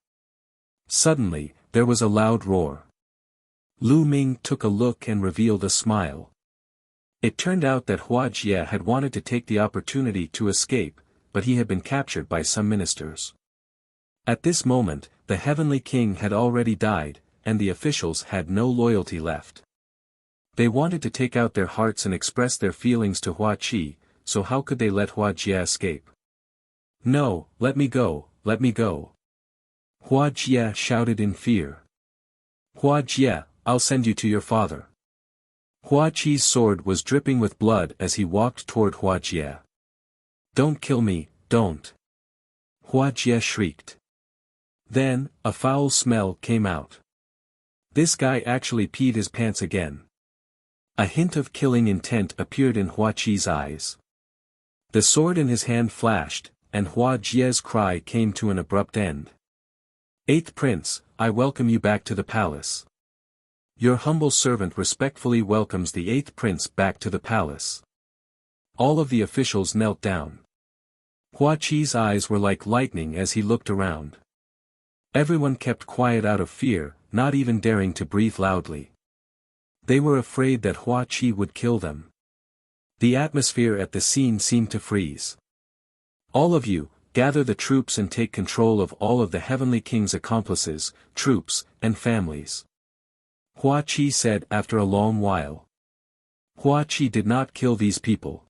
Suddenly, there was a loud roar. Lu Ming took a look and revealed a smile. It turned out that Hua Jie had wanted to take the opportunity to escape, but he had been captured by some ministers. At this moment, the Heavenly King had already died, and the officials had no loyalty left. They wanted to take out their hearts and express their feelings to Hua Qi, so how could they let Hua Jie escape? No, let me go, let me go. Hua Jie shouted in fear. Hua Jie, I'll send you to your father. Hua Qi's sword was dripping with blood as he walked toward Hua Jie. Don't kill me, don't. Hua Jie shrieked. Then, a foul smell came out. This guy actually peed his pants again. A hint of killing intent appeared in Hua Qi's eyes. The sword in his hand flashed, and Hua Jie's cry came to an abrupt end. 8th Prince, I welcome you back to the palace. Your humble servant respectfully welcomes the 8th Prince back to the palace. All of the officials knelt down. Hua Qi's eyes were like lightning as he looked around. Everyone kept quiet out of fear, not even daring to breathe loudly. They were afraid that Hua Qi would kill them. The atmosphere at the scene seemed to freeze. All of you, gather the troops and take control of all of the Heavenly King's accomplices, troops, and families. Hua Qi said after a long while. Hua Qi did not kill these people.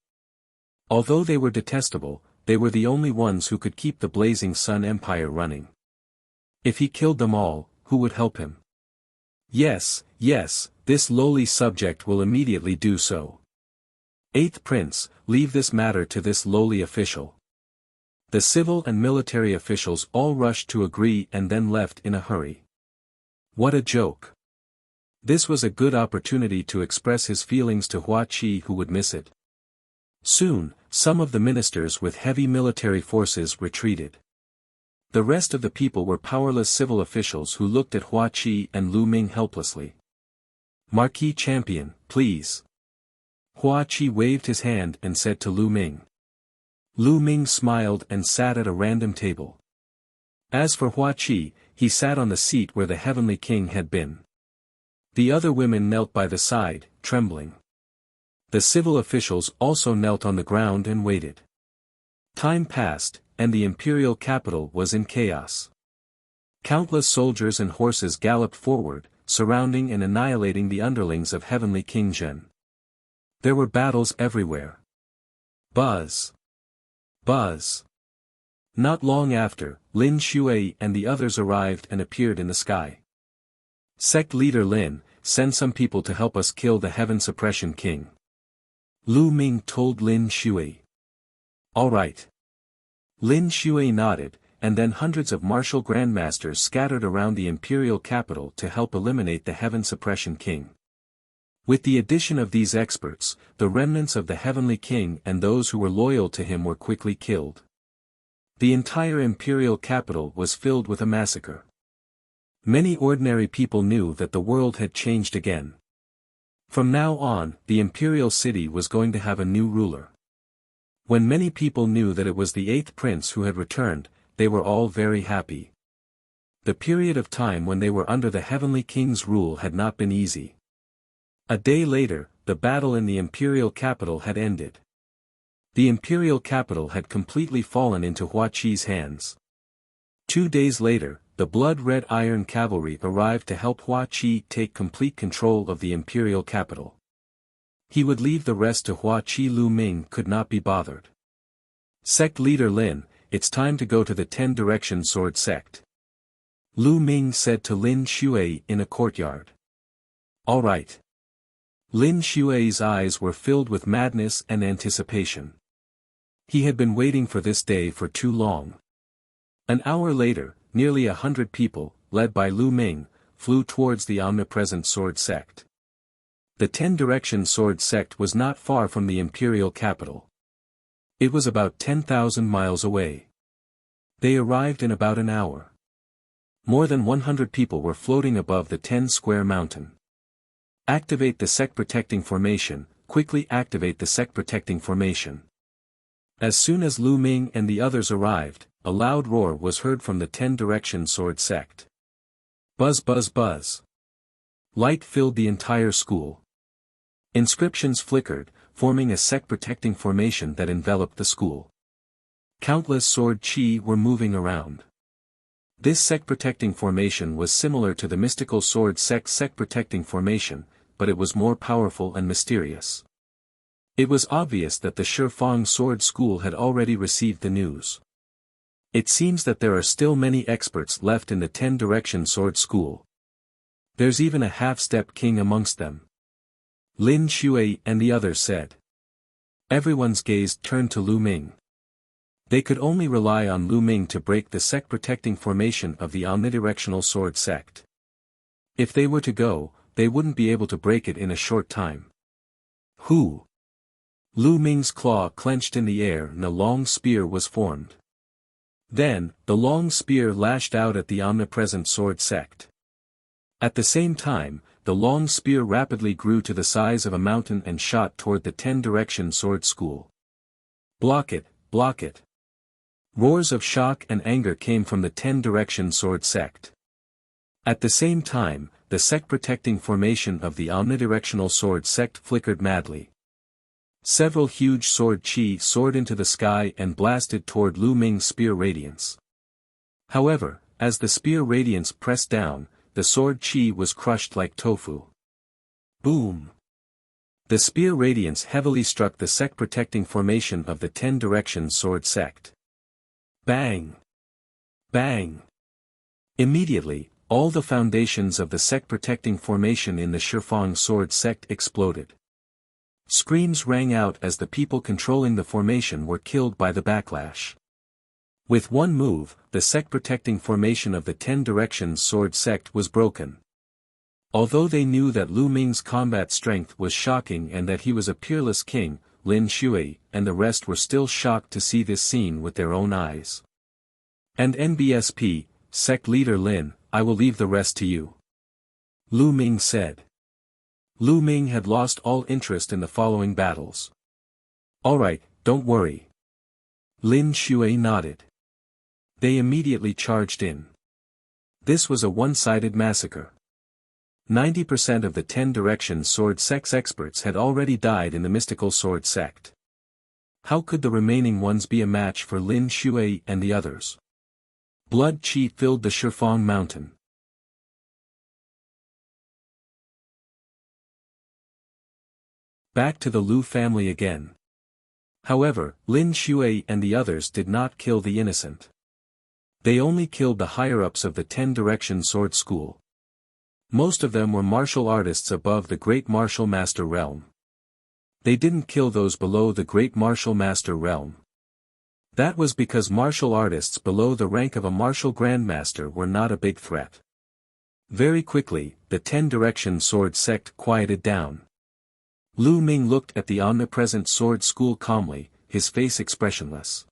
Although they were detestable, they were the only ones who could keep the Blazing Sun Empire running. If he killed them all, who would help him? Yes, this lowly subject will immediately do so. 8th Prince, leave this matter to this lowly official. The civil and military officials all rushed to agree and then left in a hurry. What a joke. This was a good opportunity to express his feelings to Hua Qi, who would miss it. Soon, some of the ministers with heavy military forces retreated. The rest of the people were powerless civil officials who looked at Hua Qi and Lu Ming helplessly. Marquis Champion, please. Hua Qi waved his hand and said to Lu Ming. Lu Ming smiled and sat at a random table. As for Hua Qi, he sat on the seat where the Heavenly King had been. The other women knelt by the side, trembling. The civil officials also knelt on the ground and waited. Time passed, and the imperial capital was in chaos. Countless soldiers and horses galloped forward, surrounding and annihilating the underlings of Heavenly King Zhen. There were battles everywhere. Buzz. Buzz. Not long after, Lin Shui and the others arrived and appeared in the sky. Sect leader Lin, send some people to help us kill the Heaven Suppression King. Lu Ming told Lin Shui. All right. Lin Shui nodded, and then hundreds of martial grandmasters scattered around the imperial capital to help eliminate the Heaven Suppression King. With the addition of these experts, the remnants of the Heavenly King and those who were loyal to him were quickly killed. The entire imperial capital was filled with a massacre. Many ordinary people knew that the world had changed again. From now on, the imperial city was going to have a new ruler. When many people knew that it was the 8th prince who had returned, they were all very happy. The period of time when they were under the Heavenly King's rule had not been easy. A day later, the battle in the imperial capital had ended. The imperial capital had completely fallen into Hua Qi's hands. 2 days later, the blood-red iron cavalry arrived to help Hua Qi take complete control of the imperial capital. He would leave the rest to Hua Qi. Lu Ming could not be bothered. Sect leader Lin, it's time to go to the 10-direction sword sect. Lu Ming said to Lin Shui in a courtyard. All right. Lin Shui's eyes were filled with madness and anticipation. He had been waiting for this day for too long. An hour later, nearly 100 people, led by Lu Ming, flew towards the omnipresent sword sect. The 10-direction sword sect was not far from the imperial capital. It was about 10,000 miles away. They arrived in about an hour. More than 100 people were floating above the 10-square mountain. Activate the sect protecting formation, quickly activate the sect protecting formation. As soon as Lu Ming and the others arrived, a loud roar was heard from the 10-direction sword sect. Buzz buzz buzz. Light filled the entire school. Inscriptions flickered, forming a sect protecting formation that enveloped the school. Countless sword chi were moving around. This sect protecting formation was similar to the mystical sword sect protecting formation, but it was more powerful and mysterious. It was obvious that the Shifang Sword School had already received the news. It seems that there are still many experts left in the 10-direction sword school. There's even a half-step king amongst them. Lin Shui and the others said. Everyone's gaze turned to Lu Ming. They could only rely on Lu Ming to break the sect protecting formation of the omnidirectional sword sect. If they were to go, they wouldn't be able to break it in a short time. Who? Lu Ming's claw clenched in the air and a long spear was formed. Then, the long spear lashed out at the omnipresent sword sect. At the same time, the long spear rapidly grew to the size of a mountain and shot toward the 10-direction sword school. Block it, block it. Roars of shock and anger came from the 10-direction sword sect. At the same time, the sect protecting formation of the omnidirectional sword sect flickered madly. Several huge sword chi soared into the sky and blasted toward Lu Ming's spear radiance. However, as the spear radiance pressed down, the sword chi was crushed like tofu. Boom! The spear radiance heavily struck the sect protecting formation of the 10-direction sword sect. Bang! Bang! Immediately, all the foundations of the sect protecting formation in the Shifang sword sect exploded. Screams rang out as the people controlling the formation were killed by the backlash. With one move, the sect protecting formation of the 10-direction sword sect was broken. Although they knew that Lu Ming's combat strength was shocking and that he was a peerless king, Lin Shui and the rest were still shocked to see this scene with their own eyes. And NBSP, sect leader Lin, I will leave the rest to you. Lu Ming said. Lu Ming had lost all interest in the following battles. Alright, don't worry. Lin Shui nodded. They immediately charged in. This was a one-sided massacre. 90% of the 10-direction sword sect's experts had already died in the mystical sword sect. How could the remaining ones be a match for Lin Shui and the others? Blood chi filled the Shifang mountain. Back to the Lu family again. However, Lin Shui and the others did not kill the innocent. They only killed the higher-ups of the 10-direction sword school. Most of them were martial artists above the Great Martial Master realm. They didn't kill those below the Great Martial Master realm. That was because martial artists below the rank of a martial grandmaster were not a big threat. Very quickly, the 10-direction sword sect quieted down. Lu Ming looked at the omnipresent sword school calmly, his face expressionless.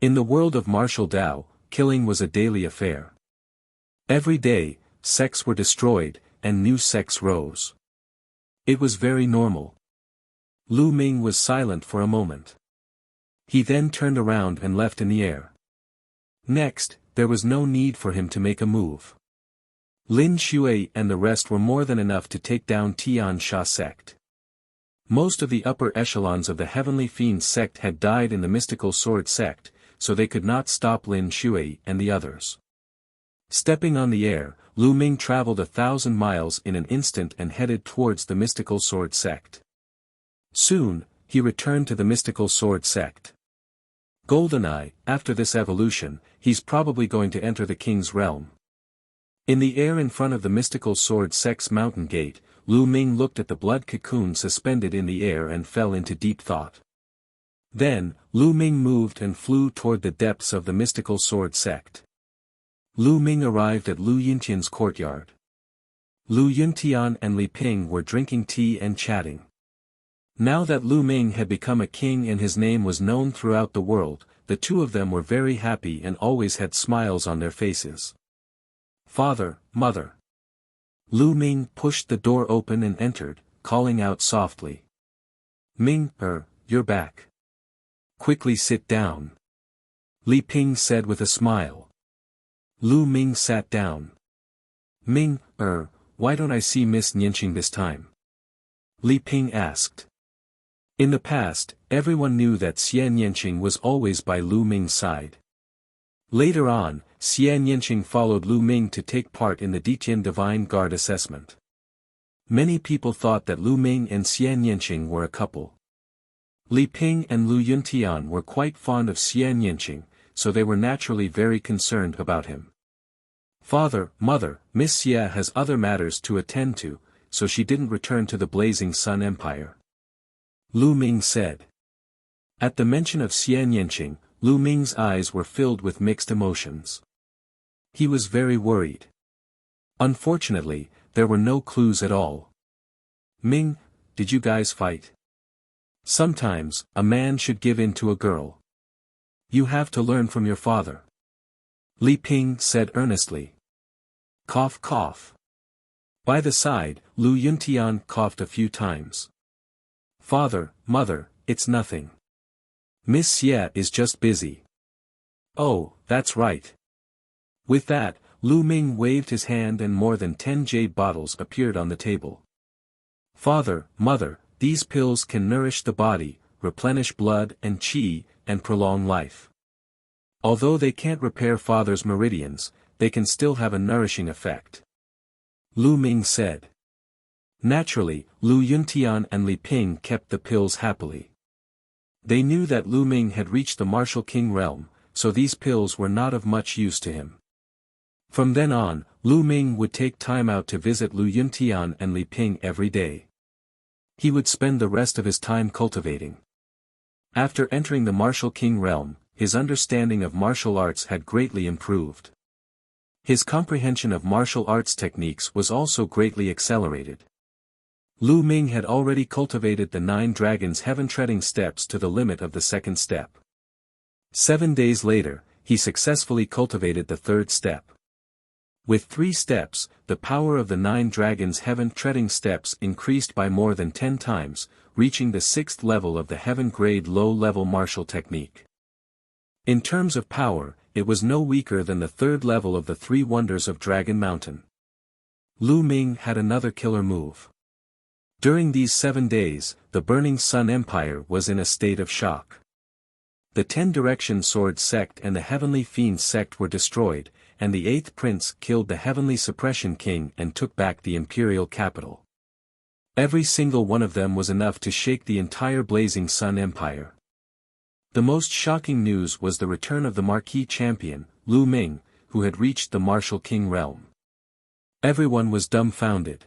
In the world of martial Tao, killing was a daily affair. Every day, sects were destroyed, and new sects rose. It was very normal. Lu Ming was silent for a moment. He then turned around and left in the air. Next, there was no need for him to make a move. Lin Shui and the rest were more than enough to take down Tian Sha sect. Most of the upper echelons of the Heavenly Fiend sect had died in the Mystical Sword sect, so they could not stop Lin Shui and the others. Stepping on the air, Lu Ming traveled 1,000 miles in an instant and headed towards the Mystical Sword sect. Soon, he returned to the Mystical Sword sect. Goldeneye, after this evolution, he's probably going to enter the king's realm. In the air in front of the Mystical Sword sect's mountain gate, Lu Ming looked at the blood cocoon suspended in the air and fell into deep thought. Then, Lu Ming moved and flew toward the depths of the Mystical Sword sect. Lu Ming arrived at Lu Yuntian's courtyard. Lu Yuntian and Li Ping were drinking tea and chatting. Now that Lu Ming had become a king and his name was known throughout the world, the two of them were very happy and always had smiles on their faces. "Father, mother." Lu Ming pushed the door open and entered, calling out softly. "Ming, you're back. Quickly sit down." Li Ping said with a smile. Lu Ming sat down. "Ming, why don't I see Miss Nianqing this time?" Li Ping asked. In the past, everyone knew that Xie Nianqing was always by Lu Ming's side. Later on, Xie Nianqing followed Lu Ming to take part in the Ditian Divine Guard assessment. Many people thought that Lu Ming and Xie Nianqing were a couple. Li Ping and Lu Yuntian were quite fond of Xie Nianqing, so they were naturally very concerned about him. "Father, mother, Miss Xie has other matters to attend to, so she didn't return to the Blazing Sun Empire," Lu Ming said. At the mention of Xie Nianqing, Lu Ming's eyes were filled with mixed emotions. He was very worried. Unfortunately, there were no clues at all. "Ming, did you guys fight?" "Sometimes, a man should give in to a girl. You have to learn from your father," Li Ping said earnestly. Cough cough. By the side, Lu Yuntian coughed a few times. "Father, mother, it's nothing. Miss Xie is just busy." "Oh, that's right." With that, Lu Ming waved his hand and more than 10 jade bottles appeared on the table. "Father, mother, these pills can nourish the body, replenish blood and qi, and prolong life. Although they can't repair father's meridians, they can still have a nourishing effect," Lu Ming said. Naturally, Lu Yuntian and Li Ping kept the pills happily. They knew that Lu Ming had reached the martial king realm, so these pills were not of much use to him. From then on, Lu Ming would take time out to visit Lu Yuntian and Li Ping every day. He would spend the rest of his time cultivating. After entering the martial king realm, his understanding of martial arts had greatly improved. His comprehension of martial arts techniques was also greatly accelerated. Lu Ming had already cultivated the 9 dragons heaven-treading steps to the limit of the 2nd step. 7 days later, he successfully cultivated the 3rd step. With 3 steps, the power of the 9 dragons heaven-treading steps increased by more than 10 times, reaching the 6th level of the heaven-grade low-level martial technique. In terms of power, it was no weaker than the 3rd level of the 3 wonders of Dragon Mountain. Lu Ming had another killer move. During these 7 days, the Burning Sun Empire was in a state of shock. The 10 Direction Sword sect and the Heavenly Fiend sect were destroyed, and the 8th prince killed the Heavenly Suppression King and took back the imperial capital. Every single one of them was enough to shake the entire Blazing Sun Empire. The most shocking news was the return of the Marquis Champion, Lu Ming, who had reached the Martial King realm. Everyone was dumbfounded.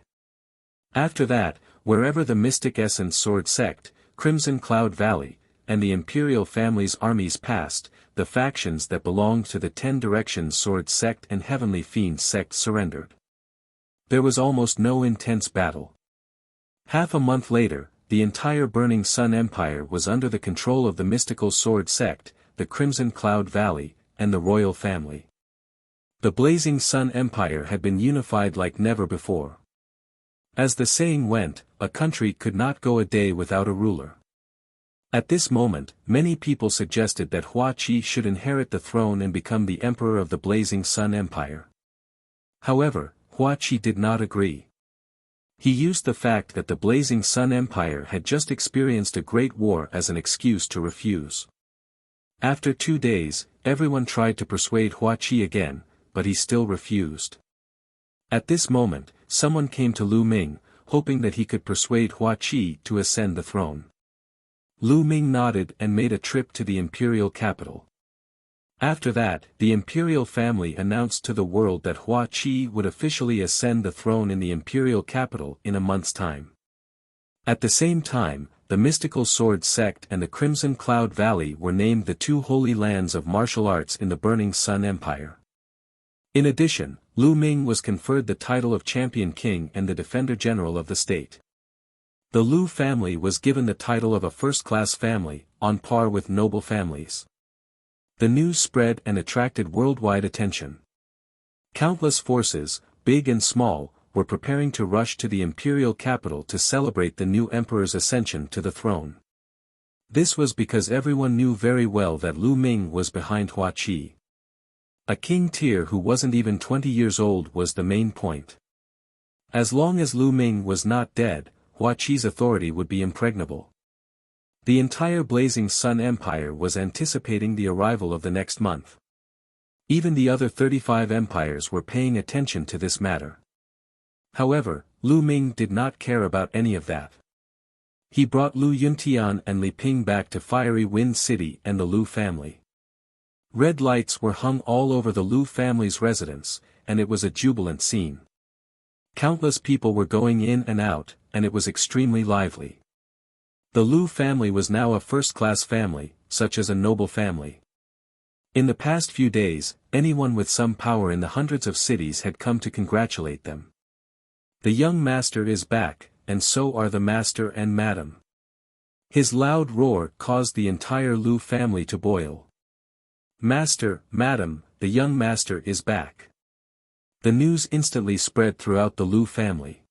After that, wherever the Mystic Essence Sword sect, Crimson Cloud Valley, and the Imperial family's armies passed, the factions that belonged to the 10 Directions Sword sect and Heavenly Fiend sect surrendered. There was almost no intense battle. Half a month later, the entire Burning Sun Empire was under the control of the mystical sword sect, the Crimson Cloud Valley, and the royal family. The Blazing Sun Empire had been unified like never before. As the saying went, a country could not go a day without a ruler. At this moment, many people suggested that Hua Qi should inherit the throne and become the emperor of the Blazing Sun Empire. However, Hua Qi did not agree. He used the fact that the Blazing Sun Empire had just experienced a great war as an excuse to refuse. After 2 days, everyone tried to persuade Hua Qi again, but he still refused. At this moment, someone came to Lu Ming, hoping that he could persuade Hua Qi to ascend the throne. Lu Ming nodded and made a trip to the imperial capital. After that, the imperial family announced to the world that Hua Qi would officially ascend the throne in the imperial capital in a month's time. At the same time, the mystical sword sect and the Crimson Cloud Valley were named the 2 holy lands of martial arts in the Burning Sun Empire. In addition, Lu Ming was conferred the title of Champion King and the Defender General of the state. The Lu family was given the title of a first-class family, on par with noble families. The news spread and attracted worldwide attention. Countless forces, big and small, were preparing to rush to the imperial capital to celebrate the new emperor's ascension to the throne. This was because everyone knew very well that Lu Ming was behind Hua Qi. A king tier who wasn't even 20 years old was the main point. As long as Lu Ming was not dead, Hua Qi's authority would be impregnable. The entire Blazing Sun Empire was anticipating the arrival of the next month. Even the other 35 empires were paying attention to this matter. However, Lu Ming did not care about any of that. He brought Lu Yuntian and Li Ping back to Fiery Wind City and the Lu family. Red lights were hung all over the Lu family's residence, and it was a jubilant scene. Countless people were going in and out, and it was extremely lively. The Lu family was now a first-class family, such as a noble family. In the past few days, anyone with some power in the hundreds of cities had come to congratulate them. The young master is back, and so are the master and madam. His loud roar caused the entire Lu family to boil. Master, madam, the young master is back. The news instantly spread throughout the Lu family.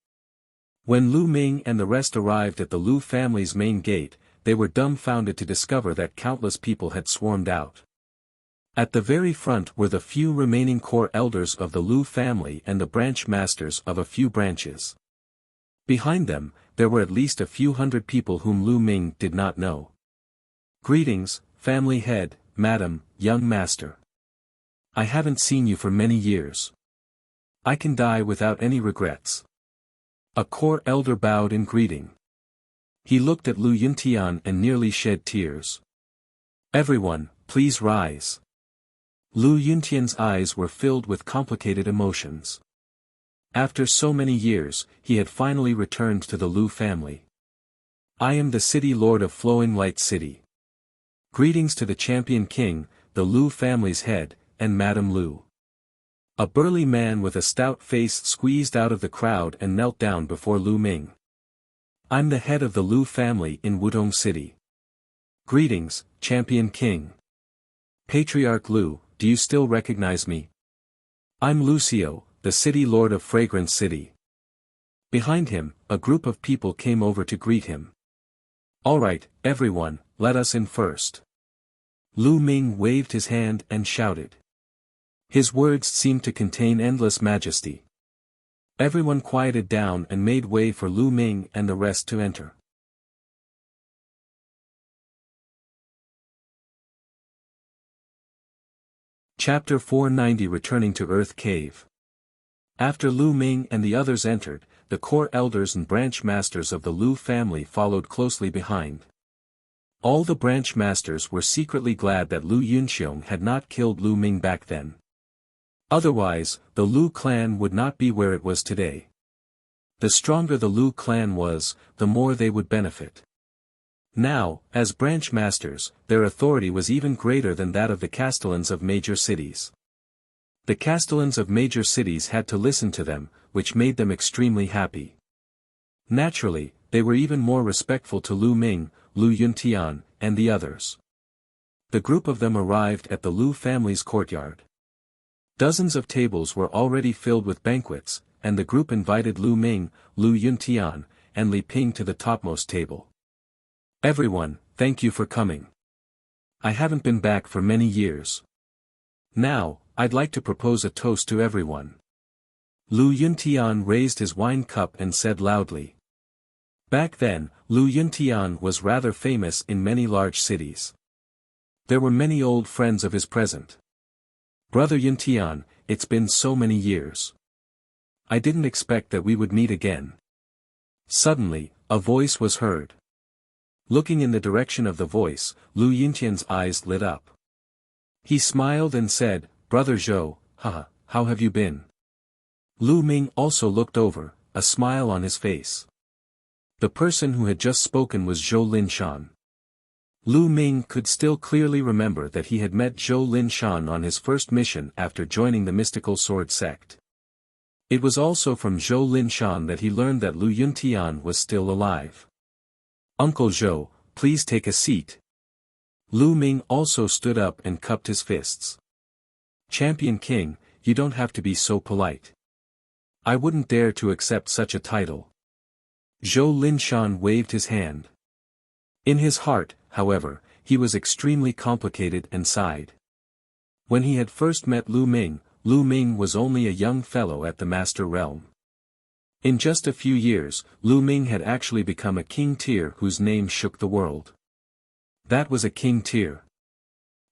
When Lu Ming and the rest arrived at the Lu family's main gate, they were dumbfounded to discover that countless people had swarmed out. At the very front were the few remaining core elders of the Lu family and the branch masters of a few branches. Behind them, there were at least a few hundred people whom Lu Ming did not know. Greetings, family head, madam, young master. I haven't seen you for many years. I can die without any regrets. A core elder bowed in greeting. He looked at Lu Yuntian and nearly shed tears. Everyone, please rise. Lu Yuntian's eyes were filled with complicated emotions. After so many years, he had finally returned to the Lu family. I am the city lord of Flowing Light City. Greetings to the Champion King, the Lu family's head, and Madame Lu. A burly man with a stout face squeezed out of the crowd and knelt down before Lu Ming. I'm the head of the Lu family in Wudong City. Greetings, Champion King. Patriarch Lu, do you still recognize me? I'm Lucio, the city lord of Fragrance City. Behind him, a group of people came over to greet him. Alright, everyone, let us in first. Lu Ming waved his hand and shouted. His words seemed to contain endless majesty. Everyone quieted down and made way for Lu Ming and the rest to enter. Chapter 490 Returning to Earth Cave. After Lu Ming and the others entered, the core elders and branch masters of the Lu family followed closely behind. All the branch masters were secretly glad that Lu Yunxiong had not killed Lu Ming back then. Otherwise, the Lu clan would not be where it was today. The stronger the Lu clan was, the more they would benefit. Now, as branch masters, their authority was even greater than that of the castellans of major cities. The castellans of major cities had to listen to them, which made them extremely happy. Naturally, they were even more respectful to Lu Ming, Lu Yuntian, and the others. The group of them arrived at the Lu family's courtyard. Dozens of tables were already filled with banquets, and the group invited Lu Ming, Lu Yuntian, and Li Ping to the topmost table. "Everyone, thank you for coming. I haven't been back for many years. Now, I'd like to propose a toast to everyone." Lu Yuntian raised his wine cup and said loudly. Back then, Lu Yuntian was rather famous in many large cities. There were many old friends of his present. "Brother Yuntian, it's been so many years. I didn't expect that we would meet again." Suddenly, a voice was heard. Looking in the direction of the voice, Lu Yuntian's eyes lit up. He smiled and said, "Brother Zhou, haha, how have you been?" Lu Ming also looked over, a smile on his face. The person who had just spoken was Zhou Linshan. Lu Ming could still clearly remember that he had met Zhou Linshan on his first mission after joining the mystical sword sect. It was also from Zhou Linshan that he learned that Lu Yuntian was still alive. "Uncle Zhou, please take a seat." Lu Ming also stood up and cupped his fists. "Champion King, you don't have to be so polite. I wouldn't dare to accept such a title." Zhou Linshan waved his hand. In his heart, however, he was extremely complicated and sighed. When he had first met Lu Ming was only a young fellow at the Master Realm. In just a few years, Lu Ming had actually become a king tier whose name shook the world. That was a king tier.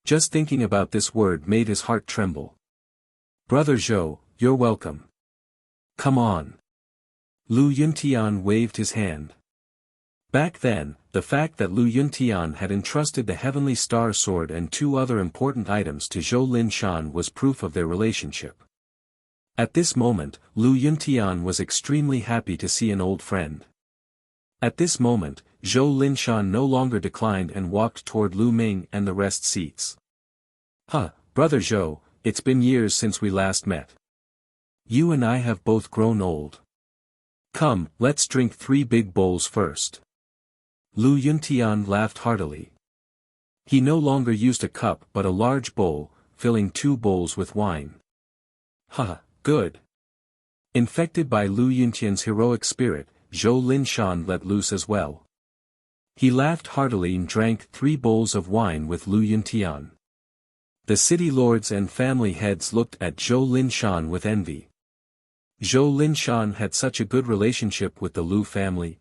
Just thinking about this word made his heart tremble. "Brother Zhou, you're welcome. Come on." Lu Yuntian waved his hand. Back then, the fact that Lu Yuntian had entrusted the Heavenly Star Sword and 2 other important items to Zhou Linshan was proof of their relationship. At this moment, Lu Yuntian was extremely happy to see an old friend. At this moment, Zhou Linshan no longer declined and walked toward Lu Ming and the rest seats. Brother Zhou, it's been years since we last met. You and I have both grown old. Come, let's drink 3 big bowls first." Lu Yuntian laughed heartily. He no longer used a cup but a large bowl, filling 2 bowls with wine. Good. Infected by Lu Yuntian's heroic spirit, Zhou Linshan let loose as well. He laughed heartily and drank 3 bowls of wine with Lu Yuntian. The city lords and family heads looked at Zhou Linshan with envy. Zhou Linshan had such a good relationship with the Lu family.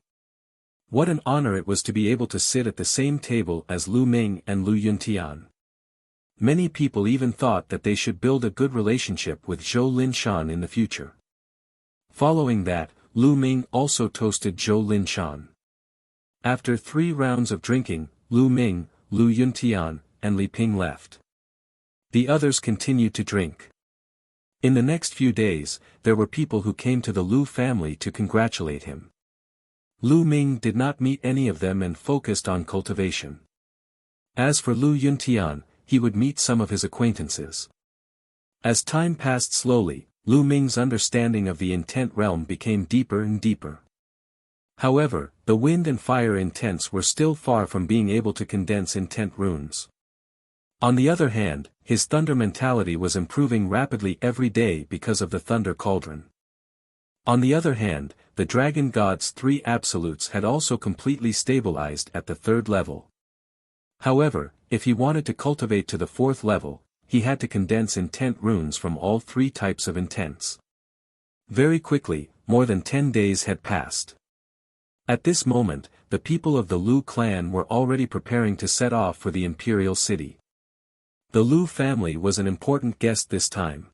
What an honor it was to be able to sit at the same table as Lu Ming and Lu Yuntian. Many people even thought that they should build a good relationship with Zhou Linshan in the future. Following that, Lu Ming also toasted Zhou Linshan. After 3 rounds of drinking, Lu Ming, Lu Yuntian, and Li Ping left. The others continued to drink. In the next few days, there were people who came to the Lu family to congratulate him. Lu Ming did not meet any of them and focused on cultivation. As for Lu Yuntian, he would meet some of his acquaintances. As time passed slowly, Lu Ming's understanding of the intent realm became deeper and deeper. However, the wind and fire intents were still far from being able to condense intent runes. On the other hand, his thunder mentality was improving rapidly every day because of the thunder cauldron. On the other hand, the dragon god's 3 absolutes had also completely stabilized at the 3rd level. However, if he wanted to cultivate to the 4th level, he had to condense intent runes from all 3 types of intents. Very quickly, more than 10 days had passed. At this moment, the people of the Lu clan were already preparing to set off for the imperial city. The Lu family was an important guest this time.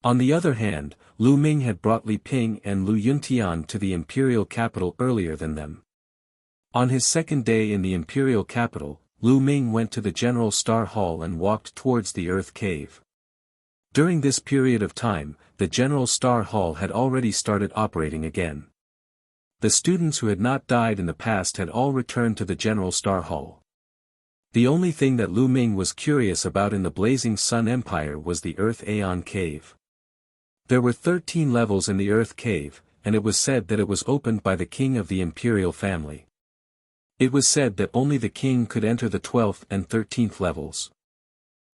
On the other hand, Lu Ming had brought Li Ping and Lu Yuntian to the imperial capital earlier than them. On his 2nd day in the imperial capital, Lu Ming went to the General Star Hall and walked towards the Earth Cave. During this period of time, the General Star Hall had already started operating again. The students who had not died in the past had all returned to the General Star Hall. The only thing that Lu Ming was curious about in the Blazing Sun Empire was the Earth Aeon Cave. There were 13 levels in the Earth Cave, and it was said that it was opened by the king of the imperial family. It was said that only the king could enter the 12th and 13th levels.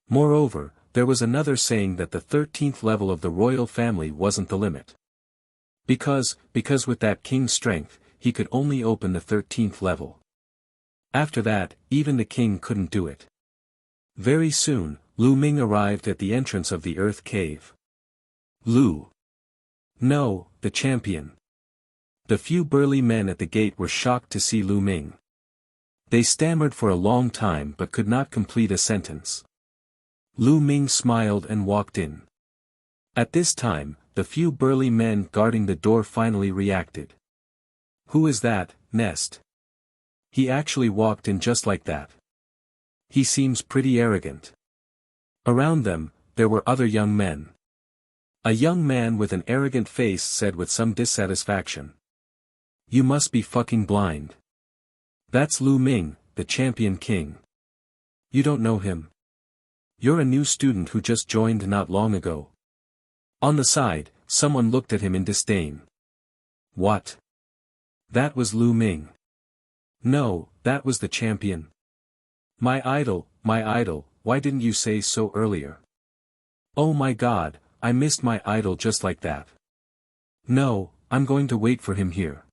Moreover, there was another saying that the 13th level of the royal family wasn't the limit. Because with that king's strength, he could only open the 13th level. After that, even the king couldn't do it. Very soon, Lu Ming arrived at the entrance of the earth cave. Lu. No, the champion. The few burly men at the gate were shocked to see Lu Ming. They stammered for a long time but could not complete a sentence. Lu Ming smiled and walked in. At this time, the few burly men guarding the door finally reacted. Who is that, Nest? He actually walked in just like that. He seems pretty arrogant. Around them, there were other young men. A young man with an arrogant face said with some dissatisfaction. You must be fucking blind. That's Lu Ming, the champion king. You don't know him. You're a new student who just joined not long ago. On the side, someone looked at him in disdain. What? That was Lu Ming. No, that was the champion. My idol, why didn't you say so earlier? Oh my god, I missed my idol just like that. No, I'm going to wait for him here.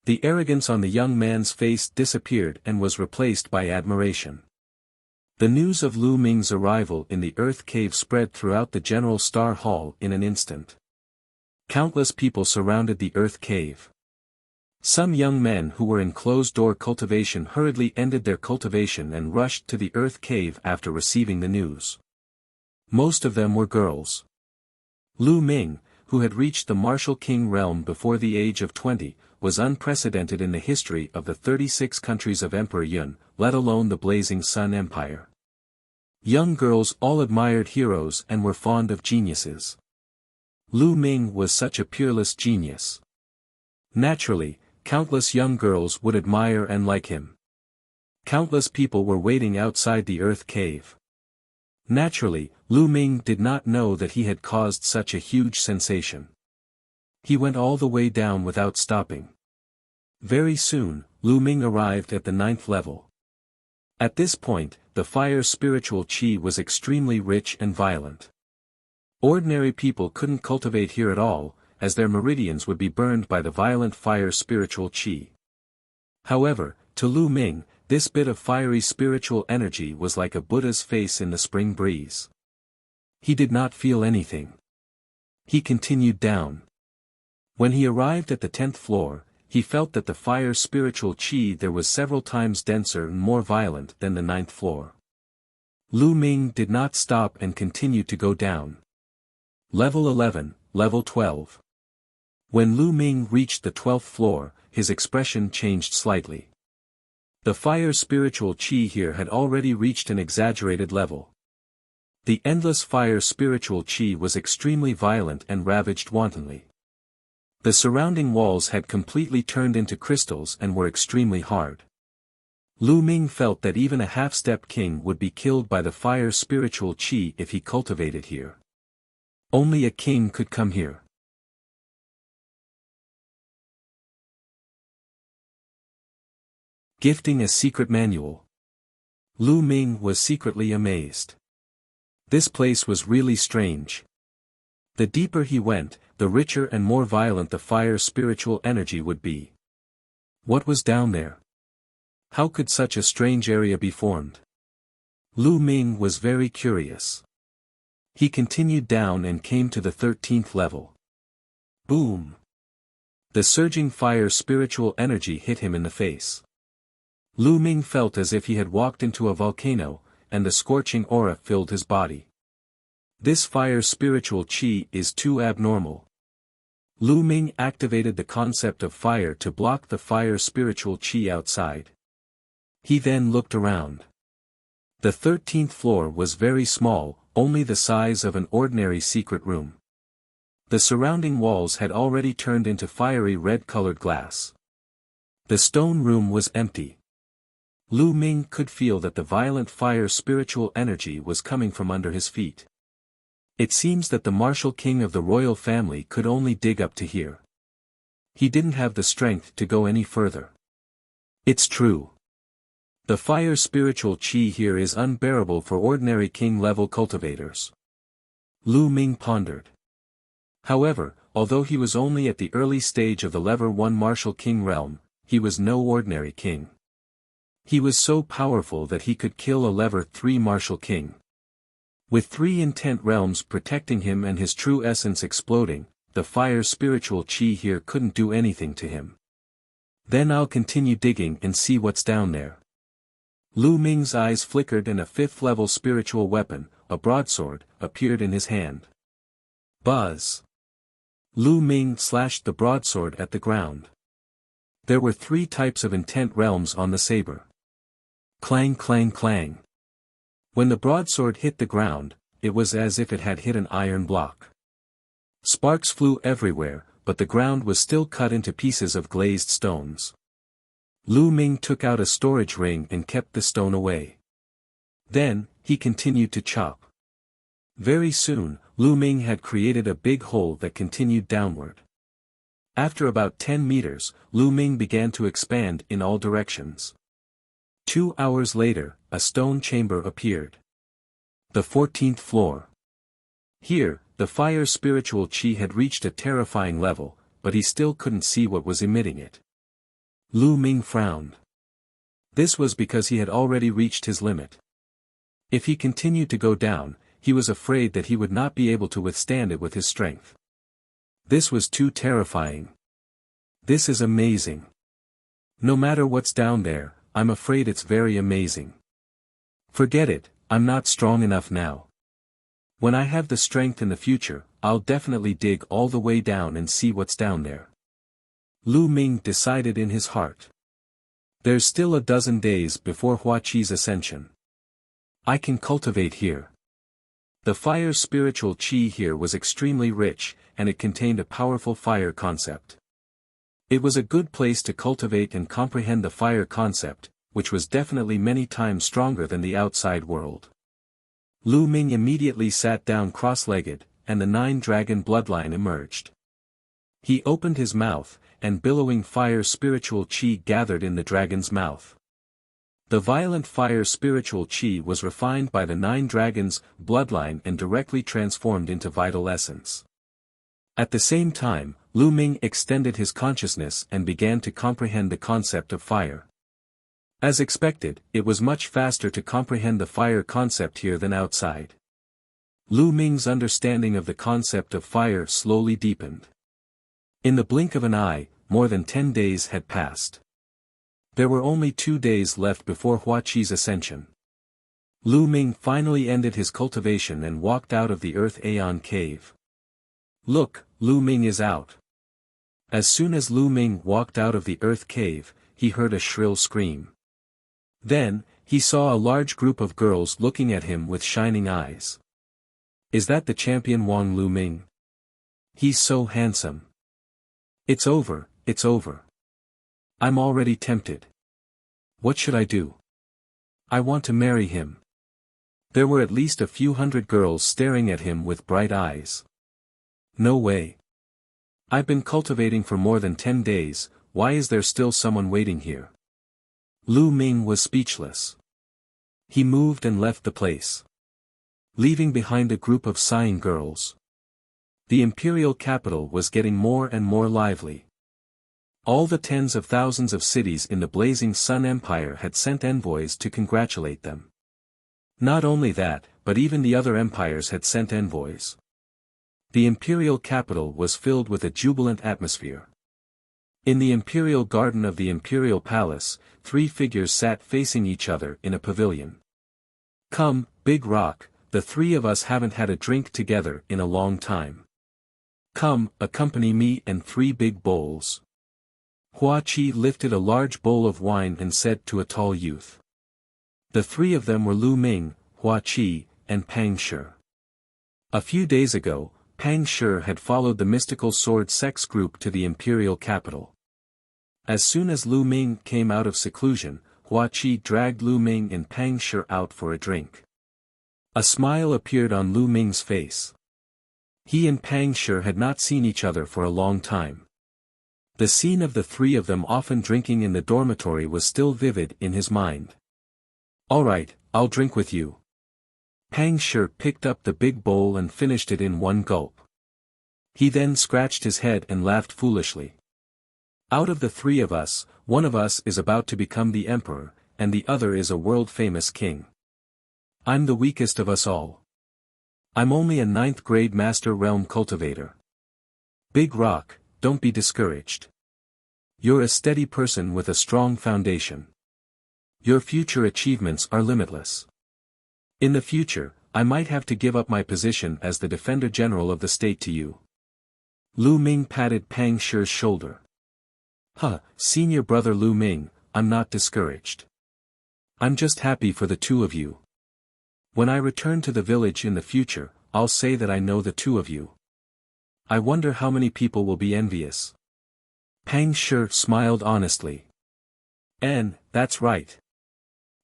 The arrogance on the young man's face disappeared and was replaced by admiration. The news of Lu Ming's arrival in the earth cave spread throughout the General Star Hall in an instant. Countless people surrounded the earth cave. Some young men who were in closed-door cultivation hurriedly ended their cultivation and rushed to the earth cave after receiving the news. Most of them were girls. Lu Ming, who had reached the martial king realm before the age of 20, was unprecedented in the history of the 36 countries of Emperor Yun, let alone the Blazing Sun Empire. Young girls all admired heroes and were fond of geniuses. Lu Ming was such a peerless genius. Naturally, countless young girls would admire and like him. Countless people were waiting outside the earth cave. Naturally, Lu Ming did not know that he had caused such a huge sensation. He went all the way down without stopping. Very soon, Lu Ming arrived at the 9th level. At this point, the fire spiritual qi was extremely rich and violent. Ordinary people couldn't cultivate here at all, as their meridians would be burned by the violent fire spiritual qi. However, to Lu Ming, this bit of fiery spiritual energy was like a Buddha's face in the spring breeze. He did not feel anything. He continued down. When he arrived at the 10th floor, he felt that the fire spiritual qi there was several times denser and more violent than the 9th floor. Lu Ming did not stop and continued to go down. Level 11, Level 12. When Lu Ming reached the 12th floor, his expression changed slightly. The fire spiritual qi here had already reached an exaggerated level. The endless fire spiritual qi was extremely violent and ravaged wantonly. The surrounding walls had completely turned into crystals and were extremely hard. Lu Ming felt that even a half-step king would be killed by the fire spiritual qi if he cultivated here. Only a king could come here. Gifting a secret manual. Lu Ming was secretly amazed. This place was really strange. The deeper he went, the richer and more violent the fire spiritual energy would be. What was down there? How could such a strange area be formed? Lu Ming was very curious. He continued down and came to the 13th level. Boom! The surging fire spiritual energy hit him in the face. Lu Ming felt as if he had walked into a volcano, and the scorching aura filled his body. This fire spiritual qi is too abnormal. Lu Ming activated the concept of fire to block the fire spiritual qi outside. He then looked around. The 13th floor was very small, only the size of an ordinary secret room. The surrounding walls had already turned into fiery red-colored glass. The stone room was empty. Lu Ming could feel that the violent fire spiritual energy was coming from under his feet. It seems that the martial king of the royal family could only dig up to here. He didn't have the strength to go any further. It's true. The fire spiritual qi here is unbearable for ordinary king-level cultivators. Lu Ming pondered. However, although he was only at the early stage of the Level 1 martial king realm, he was no ordinary king. He was so powerful that he could kill a Level 3 martial king. With 3 intent realms protecting him and his true essence exploding, the fire spiritual qi here couldn't do anything to him. Then I'll continue digging and see what's down there. Lu Ming's eyes flickered and a 5th level spiritual weapon, a broadsword, appeared in his hand. Buzz! Lu Ming slashed the broadsword at the ground. There were 3 types of intent realms on the saber. Clang clang clang. When the broadsword hit the ground, it was as if it had hit an iron block. Sparks flew everywhere, but the ground was still cut into pieces of glazed stones. Lu Ming took out a storage ring and kept the stone away. Then, he continued to chop. Very soon, Lu Ming had created a big hole that continued downward. After about 10 meters, Lu Ming began to expand in all directions. 2 hours later, a stone chamber appeared. The 14th floor. Here, the fire spiritual qi had reached a terrifying level, but he still couldn't see what was emitting it. Lu Ming frowned. This was because he had already reached his limit. If he continued to go down, he was afraid that he would not be able to withstand it with his strength. This was too terrifying. This is amazing. No matter what's down there, I'm afraid it's very amazing. Forget it, I'm not strong enough now. When I have the strength in the future, I'll definitely dig all the way down and see what's down there. Lu Ming decided in his heart. There's still a dozen days before Hua Qi's ascension. I can cultivate here. The fire spiritual qi here was extremely rich, and it contained a powerful fire concept. It was a good place to cultivate and comprehend the fire concept, which was definitely many times stronger than the outside world. Lu Ming immediately sat down cross-legged, and the 9-dragon bloodline emerged. He opened his mouth, and billowing fire spiritual qi gathered in the dragon's mouth. The violent fire spiritual qi was refined by the 9 dragons' bloodline and directly transformed into vital essence. At the same time, Lu Ming extended his consciousness and began to comprehend the concept of fire. As expected, it was much faster to comprehend the fire concept here than outside. Lu Ming's understanding of the concept of fire slowly deepened. In the blink of an eye, more than 10 days had passed. There were only 2 days left before Hua Qi's ascension. Lu Ming finally ended his cultivation and walked out of the Earth Aeon cave. Look, Lu Ming is out. As soon as Lu Ming walked out of the Earth cave, he heard a shrill scream. Then, he saw a large group of girls looking at him with shining eyes. Is that the champion Wang Lu Ming? He's so handsome. It's over, it's over. I'm already tempted. What should I do? I want to marry him. There were at least a few hundred girls staring at him with bright eyes. No way. I've been cultivating for more than 10 days, why is there still someone waiting here? Lu Ming was speechless. He moved and left the place, leaving behind a group of sighing girls. The imperial capital was getting more and more lively. All the tens of thousands of cities in the Blazing Sun Empire had sent envoys to congratulate them. Not only that, but even the other empires had sent envoys. The imperial capital was filled with a jubilant atmosphere. In the imperial garden of the imperial palace, 3 figures sat facing each other in a pavilion. Come, Big Rock, the 3 of us haven't had a drink together in a long time. Come, accompany me and 3 big bowls. Hua Qi lifted a large bowl of wine and said to a tall youth. The 3 of them were Lu Ming, Hua Qi, and Pang Shi. A few days ago, Pang Shi had followed the mystical sword sex group to the imperial capital. As soon as Lu Ming came out of seclusion, Hua Qi dragged Lu Ming and Pang Shi out for a drink. A smile appeared on Lu Ming's face. He and Pang Shi had not seen each other for a long time. The scene of the three of them often drinking in the dormitory was still vivid in his mind. "All right, I'll drink with you." Pang Shi picked up the big bowl and finished it in one gulp. He then scratched his head and laughed foolishly. "Out of the three of us, one of us is about to become the emperor, and the other is a world-famous king. I'm the weakest of us all. I'm only a 9th grade master realm cultivator. Big Rock, don't be discouraged. You're a steady person with a strong foundation. Your future achievements are limitless. In the future, I might have to give up my position as the Defender General of the state to you." Lu Ming patted Pang Shi's shoulder. Senior brother Lu Ming, I'm not discouraged. I'm just happy for the two of you. When I return to the village in the future, I'll say that I know the two of you. I wonder how many people will be envious." Pang Shi smiled honestly. "And, that's right."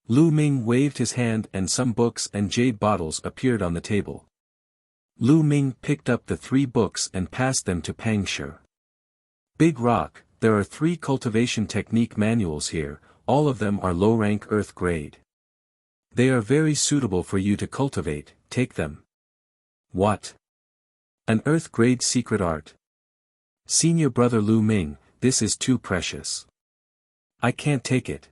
Lu Ming waved his hand and some books and jade bottles appeared on the table. Lu Ming picked up the 3 books and passed them to Pang Shi. "Big Rock, there are 3 cultivation technique manuals here, all of them are low-rank earth grade. They are very suitable for you to cultivate, take them." "What? An earth grade secret art? Senior brother Lu Ming, this is too precious. I can't take it."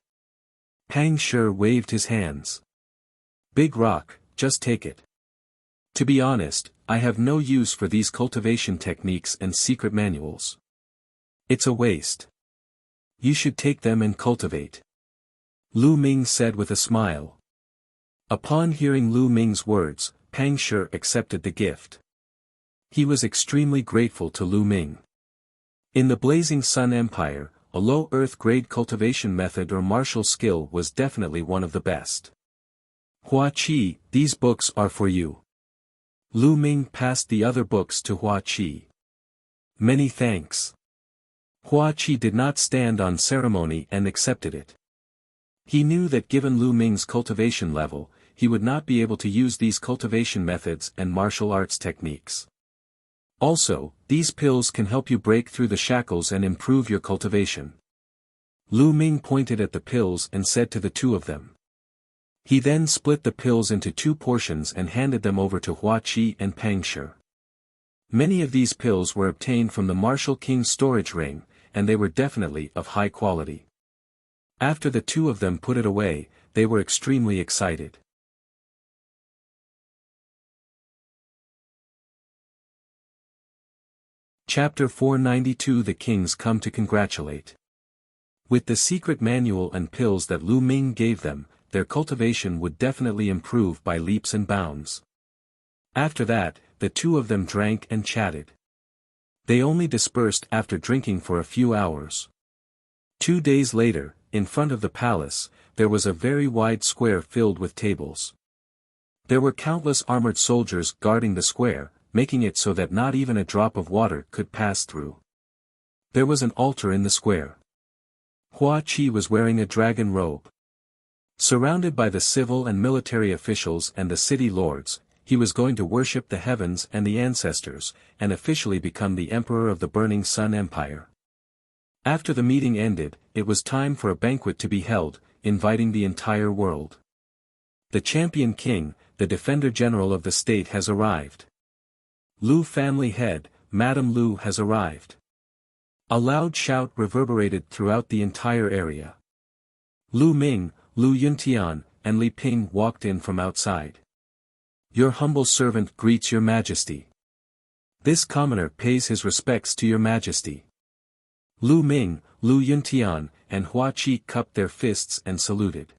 Pang Shi waved his hands. "Big Rock, just take it. To be honest, I have no use for these cultivation techniques and secret manuals. It's a waste. You should take them and cultivate." Lu Ming said with a smile. Upon hearing Lu Ming's words, Pang Shi accepted the gift. He was extremely grateful to Lu Ming. In the Blazing Sun Empire, a low earth grade cultivation method or martial skill was definitely one of the best. "Hua Qi, these books are for you." Lu Ming passed the other books to Hua Qi. "Many thanks." Hua Qi did not stand on ceremony and accepted it. He knew that given Lu Ming's cultivation level, he would not be able to use these cultivation methods and martial arts techniques. Also, these pills can help you break through the shackles and improve your cultivation. Lu Ming pointed at the pills and said to the 2 of them. He then split the pills into 2 portions and handed them over to Hua Qi and Pang Shi. Many of these pills were obtained from the Martial King's storage ring, and they were definitely of high quality. After the 2 of them put it away, they were extremely excited. Chapter 492 The Kings Come to Congratulate. With the secret manual and pills that Lu Ming gave them, their cultivation would definitely improve by leaps and bounds. After that, the 2 of them drank and chatted. They only dispersed after drinking for a few hours. 2 days later, in front of the palace, there was a very wide square filled with tables. There were countless armored soldiers guarding the square, making it so that not even a drop of water could pass through. There was an altar in the square. Hua Qi was wearing a dragon robe. Surrounded by the civil and military officials and the city lords, he was going to worship the heavens and the ancestors, and officially become the emperor of the Burning Sun Empire. After the meeting ended, it was time for a banquet to be held, inviting the entire world. The champion king, the Defender General of the state has arrived. Lu family head, Madame Lu has arrived. A loud shout reverberated throughout the entire area. Lu Ming, Lu Yuntian, and Li Ping walked in from outside. Your humble servant greets your majesty. This commoner pays his respects to your majesty. Lu Ming, Lu Yuntian, and Hua Qi cupped their fists and saluted.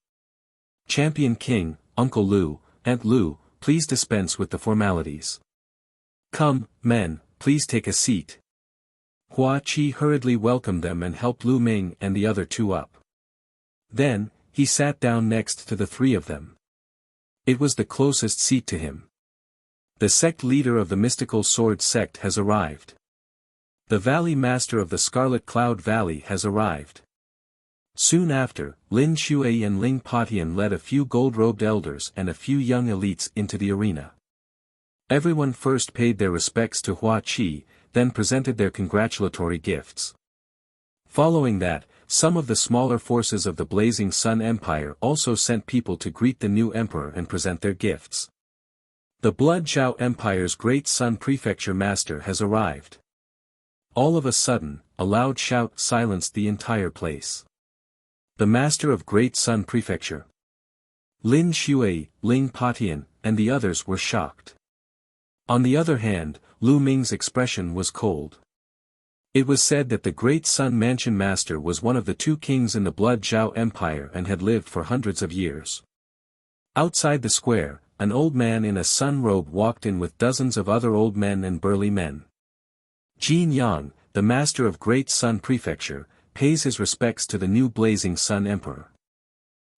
Champion King, Uncle Lu, Aunt Lu, please dispense with the formalities. Come, men, please take a seat. Hua Qi hurriedly welcomed them and helped Lu Ming and the other 2 up. Then, he sat down next to the 3 of them. It was the closest seat to him. The sect leader of the mystical sword sect has arrived. The valley master of the Scarlet Cloud Valley has arrived. Soon after, Lin Shuai and Ling Patian led a few gold-robed elders and a few young elites into the arena. Everyone first paid their respects to Hua Qi, then presented their congratulatory gifts. Following that, some of the smaller forces of the Blazing Sun Empire also sent people to greet the new emperor and present their gifts. The Blood Zhao Empire's Great Sun Prefecture Master has arrived. All of a sudden, a loud shout silenced the entire place. The Master of Great Sun Prefecture, Lin Shui, Ling Patian, and the others were shocked. On the other hand, Lu Ming's expression was cold. It was said that the Great Sun Mansion Master was one of the two kings in the Blood Zhao Empire and had lived for hundreds of years. Outside the square, an old man in a sun robe walked in with dozens of other old men and burly men. Jin Yang, the Master of Great Sun Prefecture, pays his respects to the new Blazing Sun Emperor.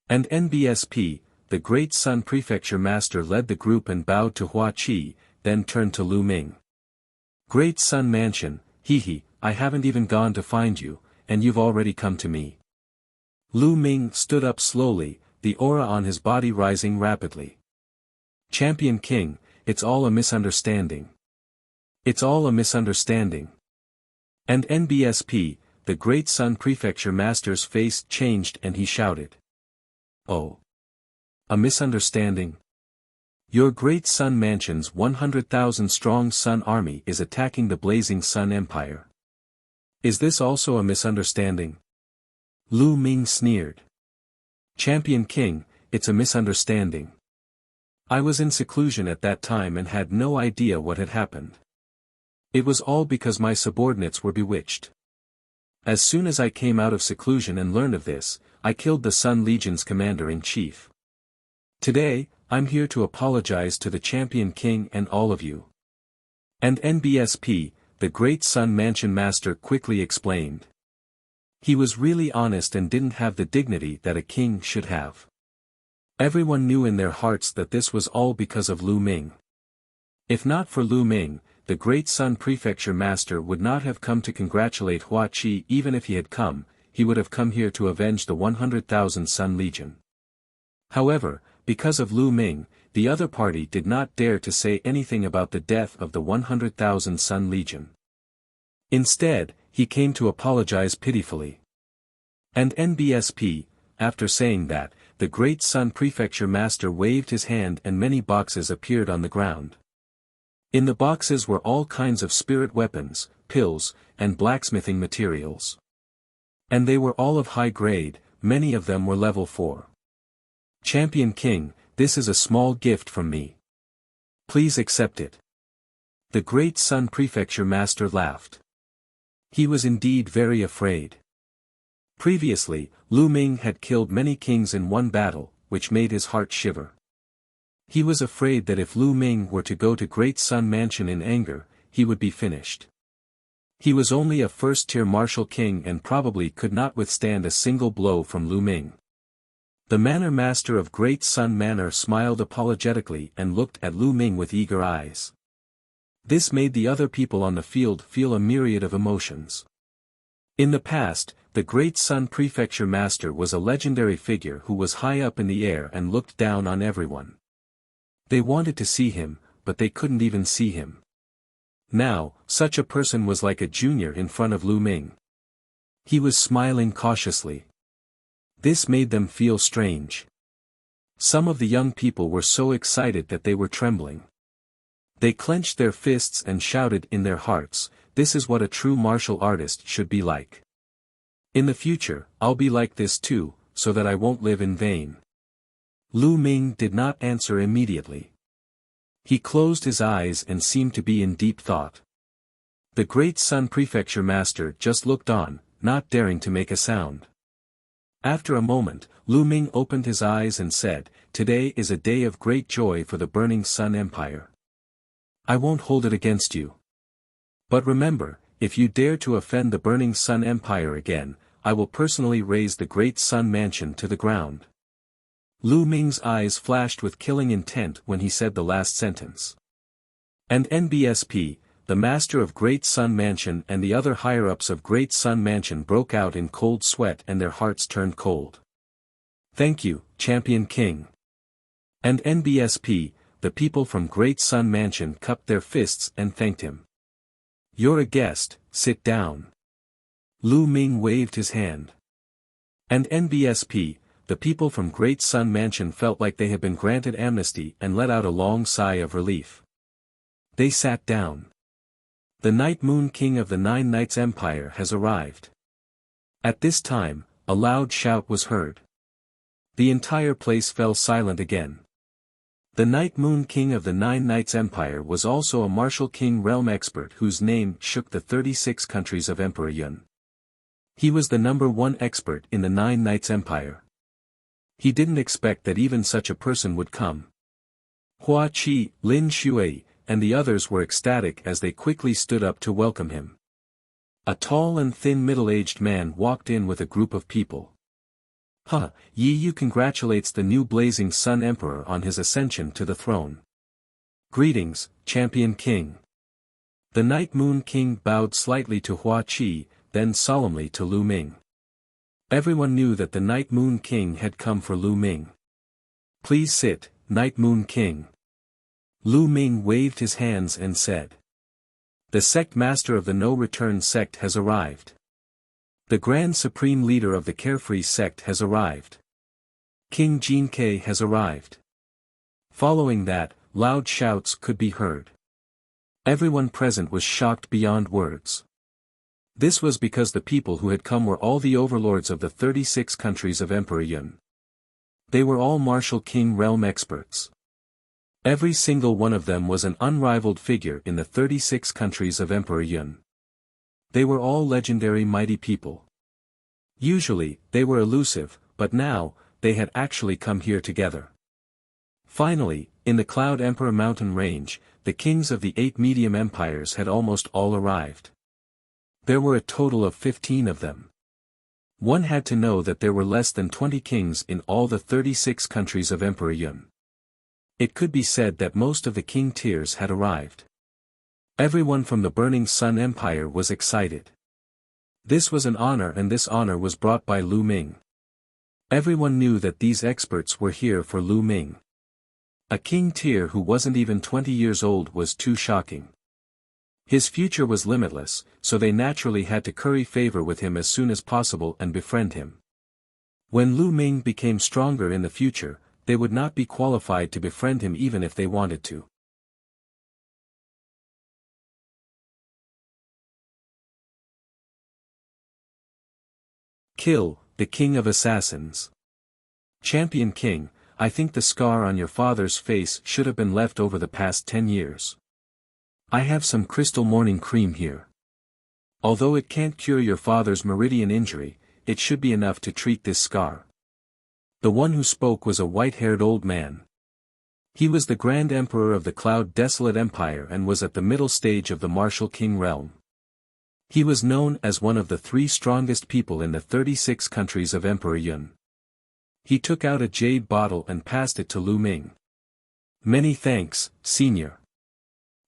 And NBSP, the Great Sun Prefecture Master led the group and bowed to Hua Qi, then turned to Lu Ming. Great Sun Mansion, hee, I haven't even gone to find you, and you've already come to me. Lu Ming stood up slowly, the aura on his body rising rapidly. Champion King, it's all a misunderstanding. It's all a misunderstanding. And NBSP, the Great Sun Prefecture Master's face changed and he shouted. Oh. A misunderstanding? Your Great Sun Mansion's 100,000-strong Sun Army is attacking the Blazing Sun Empire. Is this also a misunderstanding? Lu Ming sneered. Champion King, it's a misunderstanding. I was in seclusion at that time and had no idea what had happened. It was all because my subordinates were bewitched. As soon as I came out of seclusion and learned of this, I killed the Sun Legion's commander-in-chief. Today, I'm here to apologize to the Champion King and all of you. And NBSP, the Great Sun Mansion Master quickly explained. He was really honest and didn't have the dignity that a king should have. Everyone knew in their hearts that this was all because of Lu Ming. If not for Lu Ming, the Great Sun Prefecture Master would not have come to congratulate Hua Qi. Even if he had come, he would have come here to avenge the 100,000 Sun Legion. However, because of Lu Ming, the other party did not dare to say anything about the death of the 100,000 Sun Legion. Instead, he came to apologize pitifully. And NBSP, after saying that, the Great Sun Prefecture Master waved his hand and many boxes appeared on the ground. In the boxes were all kinds of spirit weapons, pills, and blacksmithing materials. And they were all of high grade, many of them were level 4. Champion King, this is a small gift from me. Please accept it. The Great Sun Prefecture Master laughed. He was indeed very afraid. Previously, Lu Ming had killed many kings in one battle, which made his heart shiver. He was afraid that if Lu Ming were to go to Great Sun Mansion in anger, he would be finished. He was only a first-tier martial king and probably could not withstand a single blow from Lu Ming. The Manor Master of Great Sun Manor smiled apologetically and looked at Lu Ming with eager eyes. This made the other people on the field feel a myriad of emotions. In the past, the Great Sun Prefecture Master was a legendary figure who was high up in the air and looked down on everyone. They wanted to see him, but they couldn't even see him. Now, such a person was like a junior in front of Lu Ming. He was smiling cautiously. This made them feel strange. Some of the young people were so excited that they were trembling. They clenched their fists and shouted in their hearts, "This is what a true martial artist should be like. In the future, I'll be like this too, so that I won't live in vain." Lu Ming did not answer immediately. He closed his eyes and seemed to be in deep thought. The Great Sun Prefecture Master just looked on, not daring to make a sound. After a moment, Lu Ming opened his eyes and said, "Today is a day of great joy for the Burning Sun Empire. I won't hold it against you. But remember, if you dare to offend the Burning Sun Empire again, I will personally raise the Great Sun Mansion to the ground." Lu Ming's eyes flashed with killing intent when he said the last sentence. And NBSP, the Master of Great Sun Mansion and the other higher-ups of Great Sun Mansion broke out in cold sweat and their hearts turned cold. "Thank you, Champion King." And NBSP, the people from Great Sun Mansion cupped their fists and thanked him. "You're a guest, sit down." Lu Ming waved his hand. And NBSP, the people from Great Sun Mansion felt like they had been granted amnesty and let out a long sigh of relief. They sat down. The Night Moon King of the Nine Knights Empire has arrived. At this time, a loud shout was heard. The entire place fell silent again. The Night Moon King of the Nine Knights Empire was also a martial king realm expert whose name shook the 36 countries of Emperor Yun. He was the #1 expert in the Nine Knights Empire. He didn't expect that even such a person would come. Hua Qi, Lin Shui, and the others were ecstatic as they quickly stood up to welcome him. A tall and thin middle-aged man walked in with a group of people. Yi Yu congratulates the new Blazing Sun Emperor on his ascension to the throne. Greetings, Champion King. The Night Moon King bowed slightly to Hua Qi, then solemnly to Lu Ming. Everyone knew that the Night Moon King had come for Lu Ming. Please sit, Night Moon King. Lu Ming waved his hands and said. The sect master of the No Return sect has arrived. The Grand Supreme Leader of the Carefree sect has arrived. King Jin Kai has arrived. Following that, loud shouts could be heard. Everyone present was shocked beyond words. This was because the people who had come were all the overlords of the 36 countries of Emperor Yun. They were all martial king realm experts. Every single one of them was an unrivaled figure in the 36 countries of Emperor Yun. They were all legendary mighty people. Usually, they were elusive, but now, they had actually come here together. Finally, in the Cloud Emperor mountain range, the kings of the 8 medium empires had almost all arrived. There were a total of 15 of them. One had to know that there were less than 20 kings in all the 36 countries of Emperor Yun. It could be said that most of the king tiers had arrived. Everyone from the Burning Sun Empire was excited. This was an honor, and this honor was brought by Lu Ming. Everyone knew that these experts were here for Lu Ming. A king tier who wasn't even 20 years old was too shocking. His future was limitless, so they naturally had to curry favor with him as soon as possible and befriend him. When Lu Ming became stronger in the future, they would not be qualified to befriend him even if they wanted to. Kill, the King of Assassins. Champion King, I think the scar on your father's face should have been left over the past 10 years. I have some crystal morning cream here. Although it can't cure your father's meridian injury, it should be enough to treat this scar. The one who spoke was a white-haired old man. He was the Grand Emperor of the Cloud Desolate Empire and was at the middle stage of the martial king realm. He was known as one of the 3 strongest people in the 36 countries of Emperor Yun. He took out a jade bottle and passed it to Lu Ming. Many thanks, Senior.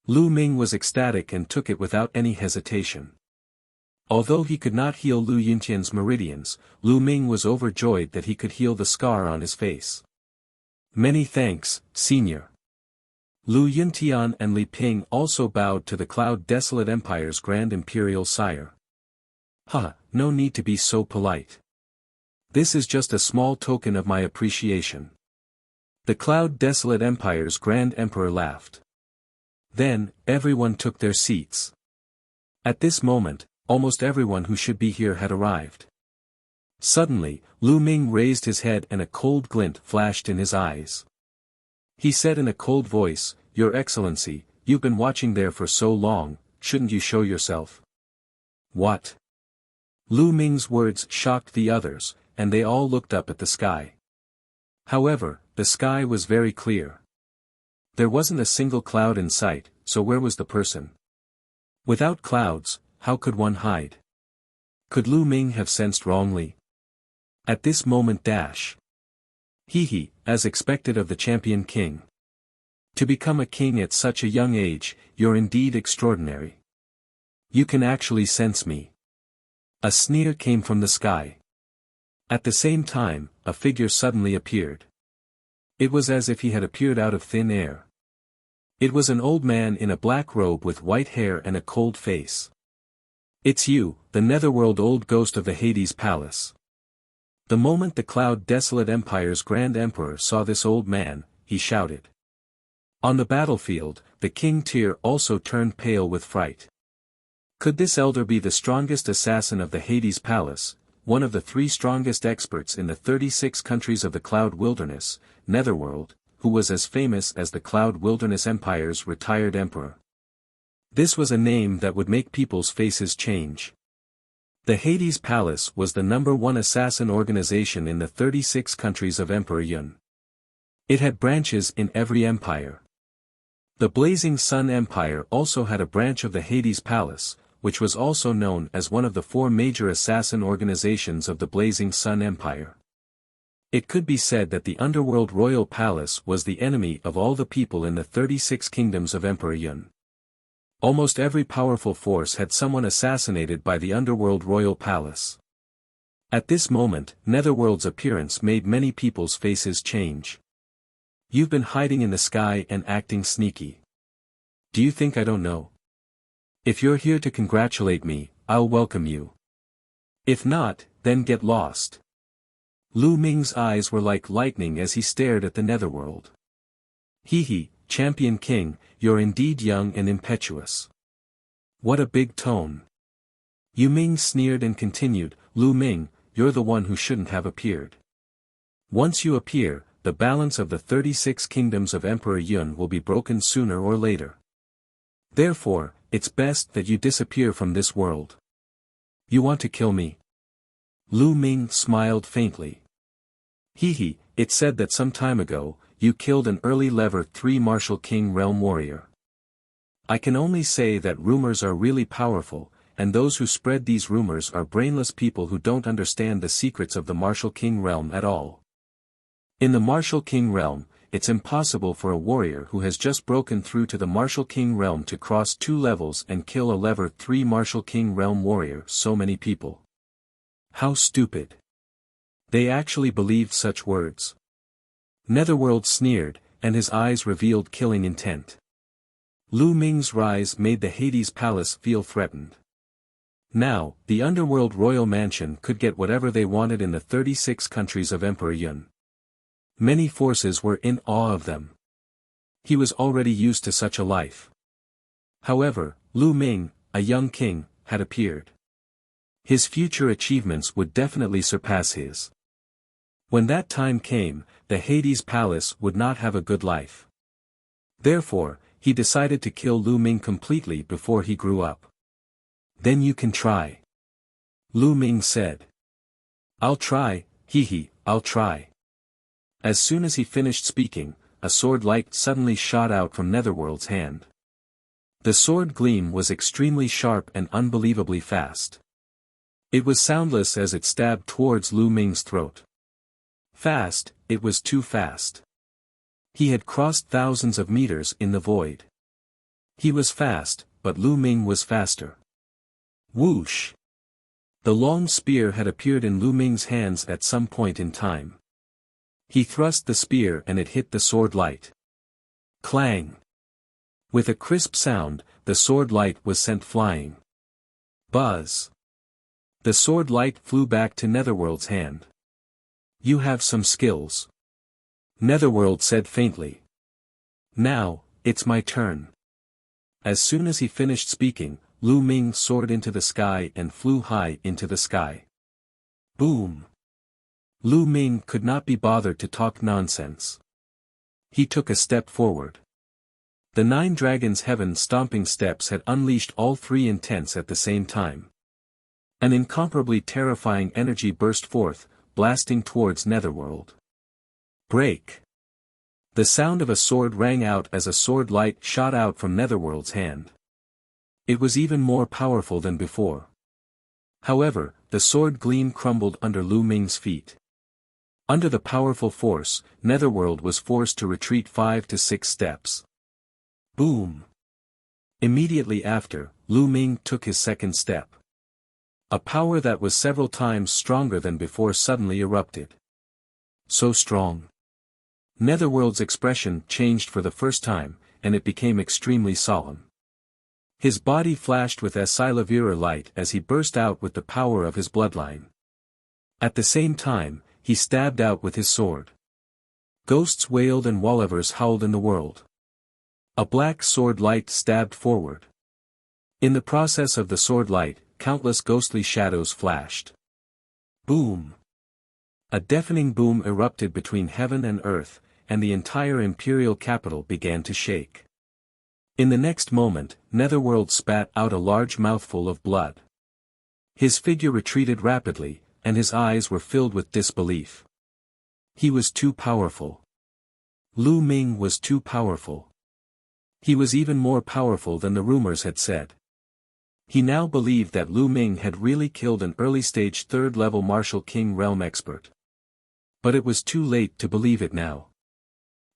Lu Ming was ecstatic and took it without any hesitation. Although he could not heal Lu Yuntian's meridians, Lu Ming was overjoyed that he could heal the scar on his face. Many thanks, Senior. Lu Yuntian and Li Ping also bowed to the Cloud Desolate Empire's Grand Imperial Sire. No need to be so polite. This is just a small token of my appreciation. The Cloud Desolate Empire's Grand Emperor laughed. Then, everyone took their seats. At this moment, almost everyone who should be here had arrived. Suddenly, Lu Ming raised his head and a cold glint flashed in his eyes. He said in a cold voice, Your Excellency, you've been watching there for so long, shouldn't you show yourself? What? Lu Ming's words shocked the others, and they all looked up at the sky. However, the sky was very clear. There wasn't a single cloud in sight, so where was the person? Without clouds, how could one hide? Could Lu Ming have sensed wrongly? At this moment as expected of the Champion King. To become a king at such a young age, you're indeed extraordinary. You can actually sense me. A sneer came from the sky. At the same time, a figure suddenly appeared. It was as if he had appeared out of thin air. It was an old man in a black robe with white hair and a cold face. It's you, the netherworld old ghost of the Hades palace. The moment the Cloud Desolate Empire's Grand Emperor saw this old man, he shouted. On the battlefield, the King Tyr also turned pale with fright. Could this elder be the strongest assassin of the Hades palace, one of the 3 strongest experts in the 36 countries of the Cloud Wilderness, Netherworld, who was as famous as the Cloud Wilderness Empire's retired emperor? This was a name that would make people's faces change. The Hades Palace was the #1 assassin organization in the 36 countries of Emperor Yun. It had branches in every empire. The Blazing Sun Empire also had a branch of the Hades Palace, which was also known as one of the 4 major assassin organizations of the Blazing Sun Empire. It could be said that the Underworld Royal Palace was the enemy of all the people in the 36 kingdoms of Emperor Yun. Almost every powerful force had someone assassinated by the Underworld Royal Palace. At this moment, Netherworld's appearance made many people's faces change. You've been hiding in the sky and acting sneaky. Do you think I don't know? If you're here to congratulate me, I'll welcome you. If not, then get lost. Lu Ming's eyes were like lightning as he stared at the Netherworld. Hee, Champion King, you're indeed young and impetuous. What a big tone. Yu Ming sneered and continued, Lu Ming, you're the one who shouldn't have appeared. Once you appear, the balance of the 36 kingdoms of Emperor Yun will be broken sooner or later. Therefore, it's best that you disappear from this world. You want to kill me? Lu Ming smiled faintly. Hee, it's said that some time ago, you killed an early level 3 Martial King Realm warrior. I can only say that rumors are really powerful, and those who spread these rumors are brainless people who don't understand the secrets of the Martial King Realm at all. In the Martial King Realm, it's impossible for a warrior who has just broken through to the Martial King Realm to cross 2 levels and kill a level 3 Martial King Realm warrior. So many people. How stupid. They actually believed such words. Netherworld sneered, and his eyes revealed killing intent. Lu Ming's rise made the Hades Palace feel threatened. Now, the Underworld Royal Mansion could get whatever they wanted in the 36 countries of Emperor Yun. Many forces were in awe of them. He was already used to such a life. However, Lu Ming, a young king, had appeared. His future achievements would definitely surpass his. When that time came, the Hades Palace would not have a good life. Therefore, he decided to kill Lu Ming completely before he grew up. Then you can try. Lu Ming said. I'll try, I'll try. As soon as he finished speaking, a sword light suddenly shot out from Netherworld's hand. The sword gleam was extremely sharp and unbelievably fast. It was soundless as it stabbed towards Lu Ming's throat. Fast, it was too fast. He had crossed thousands of meters in the void. He was fast, but Lu Ming was faster. Whoosh! The long spear had appeared in Lu Ming's hands at some point in time. He thrust the spear and it hit the sword light. Clang! With a crisp sound, the sword light was sent flying. Buzz! The sword light flew back to Netherworld's hand. You have some skills. Netherworld said faintly. Now, it's my turn. As soon as he finished speaking, Lu Ming soared into the sky and flew high into the sky. Boom! Lu Ming could not be bothered to talk nonsense. He took a step forward. The 9 dragons' heaven-stomping steps had unleashed all 3 intents at the same time. An incomparably terrifying energy burst forth, blasting towards Netherworld. Break! The sound of a sword rang out as a sword light shot out from Netherworld's hand. It was even more powerful than before. However, the sword gleam crumbled under Lu Ming's feet. Under the powerful force, Netherworld was forced to retreat 5 to 6 steps. Boom! Immediately after, Lu Ming took his second step. A power that was several times stronger than before suddenly erupted. So strong. Netherworld's expression changed for the first time, and it became extremely solemn. His body flashed with Asilavira light as he burst out with the power of his bloodline. At the same time, he stabbed out with his sword. Ghosts wailed and Wallivers howled in the world. A black sword light stabbed forward. In the process of the sword light, countless ghostly shadows flashed. Boom! A deafening boom erupted between heaven and earth, and the entire imperial capital began to shake. In the next moment, Netherworld spat out a large mouthful of blood. His figure retreated rapidly, and his eyes were filled with disbelief. He was too powerful. Lu Ming was too powerful. He was even more powerful than the rumors had said. He now believed that Lu Ming had really killed an early-stage third-level Martial King realm expert. But it was too late to believe it now.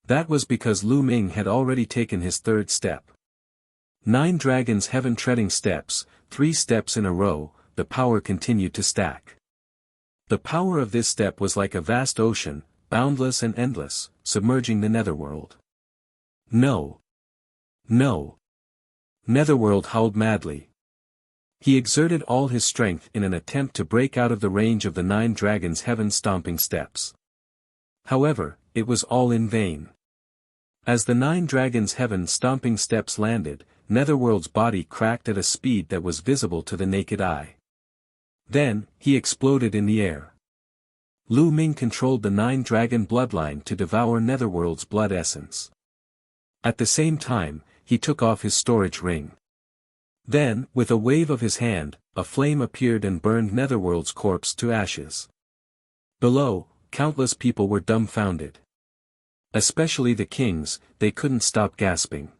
That was because Lu Ming had already taken his third step. 9 dragons heaven-treading steps, 3 steps in a row, the power continued to stack. The power of this step was like a vast ocean, boundless and endless, submerging the Netherworld. No! No! Netherworld howled madly. He exerted all his strength in an attempt to break out of the range of the 9 dragons heaven-stomping steps. However, it was all in vain. As the 9 dragons heaven-stomping steps landed, Netherworld's body cracked at a speed that was visible to the naked eye. Then, he exploded in the air. Lu Ming controlled the 9 dragon bloodline to devour Netherworld's blood essence. At the same time, he took off his storage ring. Then, with a wave of his hand, a flame appeared and burned Netherworld's corpse to ashes. Below, countless people were dumbfounded. Especially the kings, they couldn't stop gasping.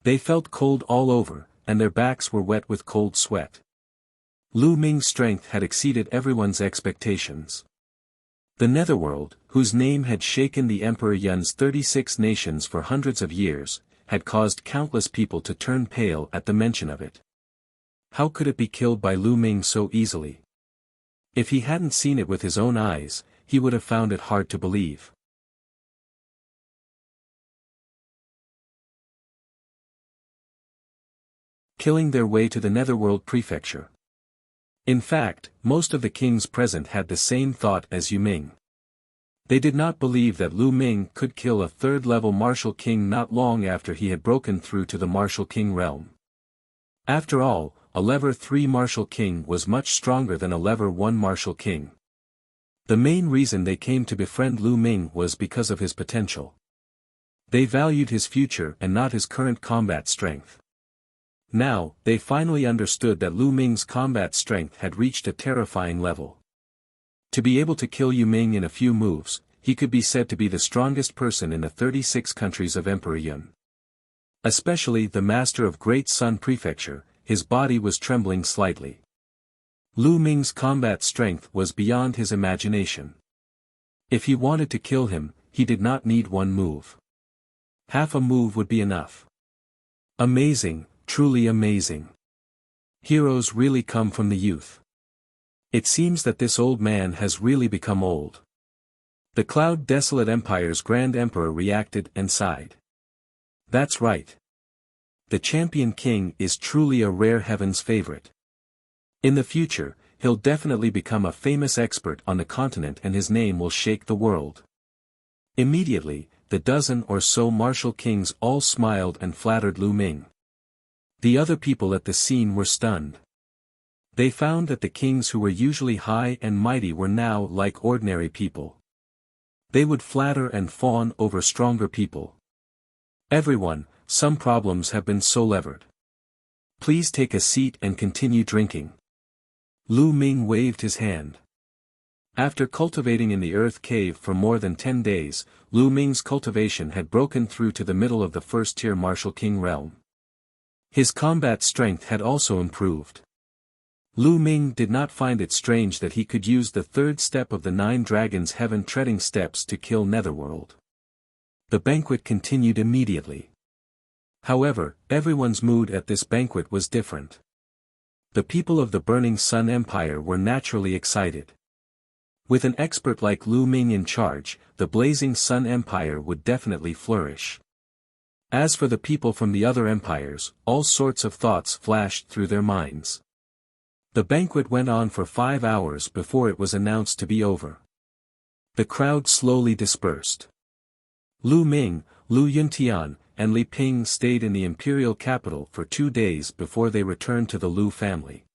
They felt cold all over, and their backs were wet with cold sweat. Lu Ming's strength had exceeded everyone's expectations. The Netherworld, whose name had shaken the Emperor Yun's 36 nations for hundreds of years, had caused countless people to turn pale at the mention of it. How could it be killed by Lu Ming so easily? If he hadn't seen it with his own eyes, he would have found it hard to believe. Killing their way to the Netherworld Prefecture. In fact, most of the kings present had the same thought as Yu Ming. They did not believe that Lu Ming could kill a third-level Martial King not long after he had broken through to the Martial King realm. After all, a Level 3 Martial King was much stronger than a Level 1 Martial King. The main reason they came to befriend Lu Ming was because of his potential. They valued his future and not his current combat strength. Now, they finally understood that Lu Ming's combat strength had reached a terrifying level. To be able to kill Yu Ming in a few moves, he could be said to be the strongest person in the 36 countries of Emperor Yun. Especially the Master of Great Sun Prefecture, his body was trembling slightly. Lu Ming's combat strength was beyond his imagination. If he wanted to kill him, he did not need one move. Half a move would be enough. Amazing, truly amazing. Heroes really come from the youth. It seems that this old man has really become old. The Cloud Desolate Empire's Grand Emperor reacted and sighed. That's right. The Champion King is truly a rare heaven's favorite. In the future, he'll definitely become a famous expert on the continent and his name will shake the world. Immediately, the dozen or so martial kings all smiled and flattered Lu Ming. The other people at the scene were stunned. They found that the kings who were usually high and mighty were now like ordinary people. They would flatter and fawn over stronger people. Everyone, some problems have been solved. Please take a seat and continue drinking. Lu Ming waved his hand. After cultivating in the earth cave for more than 10 days, Lu Ming's cultivation had broken through to the middle of the first-tier Martial King realm. His combat strength had also improved. Lu Ming did not find it strange that he could use the third step of the 9 dragons heaven-treading steps to kill Netherworld. The banquet continued immediately. However, everyone's mood at this banquet was different. The people of the Burning Sun Empire were naturally excited. With an expert like Lu Ming in charge, the Blazing Sun Empire would definitely flourish. As for the people from the other empires, all sorts of thoughts flashed through their minds. The banquet went on for 5 hours before it was announced to be over. The crowd slowly dispersed. Lu Ming, Lu Yuntian, and Li Ping stayed in the imperial capital for 2 days before they returned to the Lu family.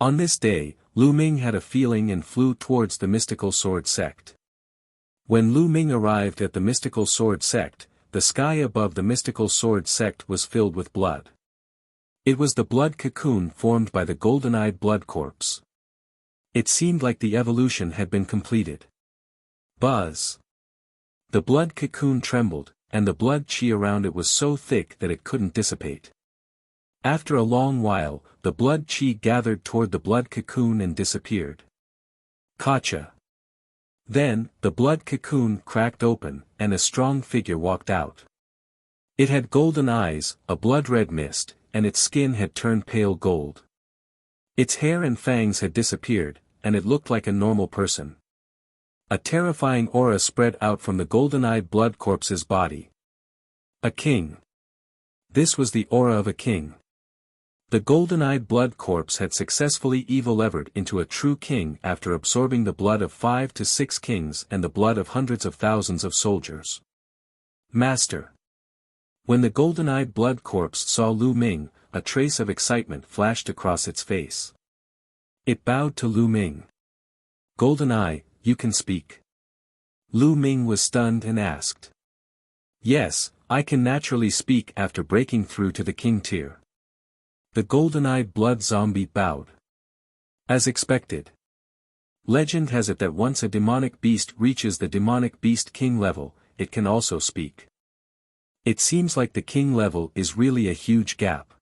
On this day, Lu Ming had a feeling and flew towards the mystical sword sect. When Lu Ming arrived at the mystical sword sect, the sky above the mystical sword sect was filled with blood. It was the blood cocoon formed by the golden-eyed blood corpse. It seemed like the evolution had been completed. Buzz! The blood cocoon trembled, and the blood chi around it was so thick that it couldn't dissipate. After a long while, the blood chi gathered toward the blood cocoon and disappeared. Gotcha! Then, the blood cocoon cracked open, and a strong figure walked out. It had golden eyes, a blood-red mist, and its skin had turned pale gold. Its hair and fangs had disappeared, and it looked like a normal person. A terrifying aura spread out from the golden-eyed blood corpse's body. A king. This was the aura of a king. The golden-eyed blood corpse had successfully evolved into a true king after absorbing the blood of 5 to 6 kings and the blood of hundreds of thousands of soldiers. Master. When the golden-eyed blood corpse saw Lu Ming, a trace of excitement flashed across its face. It bowed to Lu Ming. Golden Eye, you can speak. Lu Ming was stunned and asked. Yes, I can naturally speak after breaking through to the king tier. The golden-eyed blood zombie bowed. As expected. Legend has it that once a demonic beast reaches the demonic beast king level, it can also speak. It seems like the king level is really a huge gap.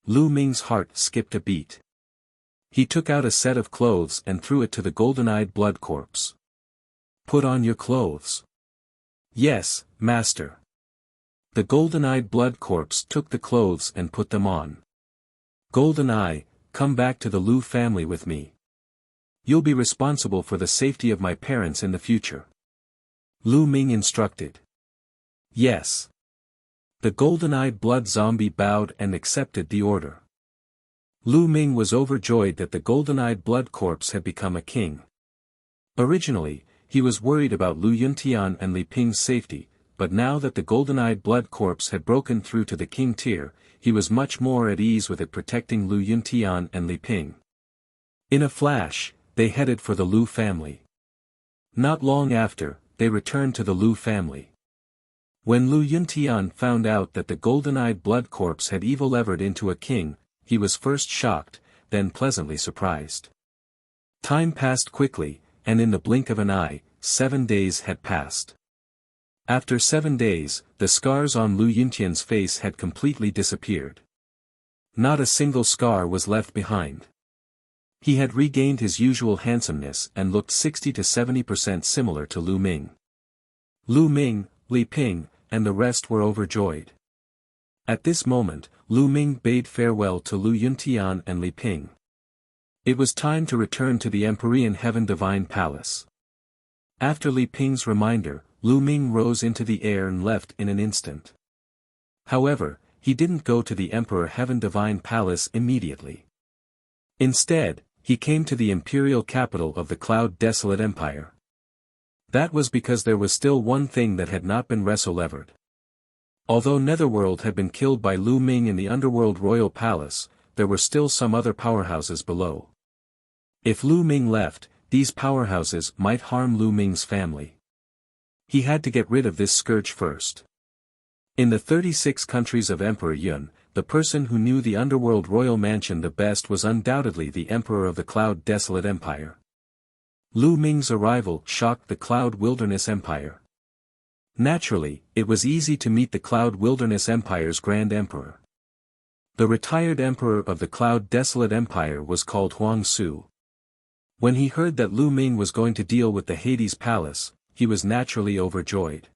Lu Ming's heart skipped a beat. He took out a set of clothes and threw it to the golden-eyed blood corpse. Put on your clothes. Yes, master. The golden-eyed blood corpse took the clothes and put them on. Golden Eye, come back to the Lu family with me. You'll be responsible for the safety of my parents in the future. Lu Ming instructed. Yes. The golden-eyed blood zombie bowed and accepted the order. Lu Ming was overjoyed that the golden-eyed blood corpse had become a king. Originally, he was worried about Lu Yuntian and Li Ping's safety, but now that the golden-eyed blood corpse had broken through to the king tier, he was much more at ease with it protecting Lu Yuntian and Li Ping. In a flash, they headed for the Lu family. Not long after, they returned to the Lu family. When Lu Yuntian found out that the golden-eyed blood corpse had evolved into a king, he was first shocked, then pleasantly surprised. Time passed quickly, and in the blink of an eye, 7 days had passed. After 7 days, the scars on Lu Yuntian's face had completely disappeared. Not a single scar was left behind. He had regained his usual handsomeness and looked 60 to 70% similar to Lu Ming. Lu Ming, Li Ping, and the rest were overjoyed. At this moment, Lu Ming bade farewell to Lu Yuntian and Li Ping. It was time to return to the Empyrean Heaven Divine Palace. After Li Ping's reminder, Lu Ming rose into the air and left in an instant. However, he didn't go to the Emperor Heaven Divine Palace immediately. Instead, he came to the imperial capital of the Cloud Desolate Empire. That was because there was still one thing that had not been resolved. Although Netherworld had been killed by Lu Ming in the Underworld Royal Palace, there were still some other powerhouses below. If Lu Ming left, these powerhouses might harm Lu Ming's family. He had to get rid of this scourge first. In the 36 countries of Emperor Yun, the person who knew the Underworld Royal Mansion the best was undoubtedly the Emperor of the Cloud Desolate Empire. Lu Ming's arrival shocked the Cloud Wilderness Empire. Naturally, it was easy to meet the Cloud Wilderness Empire's Grand Emperor. The retired Emperor of the Cloud Desolate Empire was called Huang Su. When he heard that Lu Ming was going to deal with the Hades Palace, he was naturally overjoyed.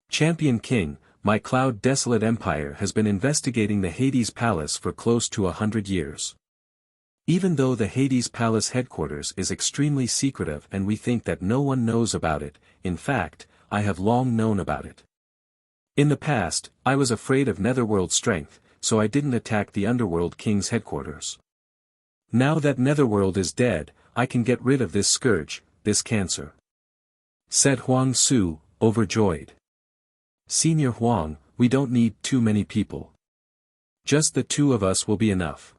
Champion King, my Cloud Desolate Empire has been investigating the Hades Palace for close to 100 years. Even though the Hades Palace headquarters is extremely secretive and we think that no one knows about it, in fact, I have long known about it. In the past, I was afraid of Netherworld strength, so I didn't attack the Underworld King's headquarters. Now that Netherworld is dead, I can get rid of this scourge, this cancer," said Huang Su, overjoyed. "Senior Huang, we don't need too many people. Just the two of us will be enough,"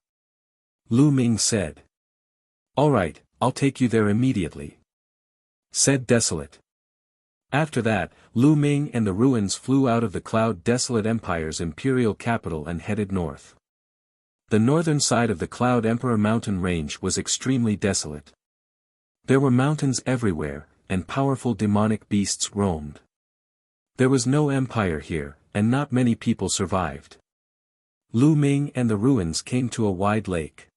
Lu Ming said. "All right, I'll take you there immediately," said Desolate. After that, Lu Ming and the ruins flew out of the Cloud Desolate Empire's imperial capital and headed north. The northern side of the Cloud Emperor mountain range was extremely desolate. There were mountains everywhere, and powerful demonic beasts roamed. There was no empire here, and not many people survived. Lu Ming and the ruins came to a wide lake.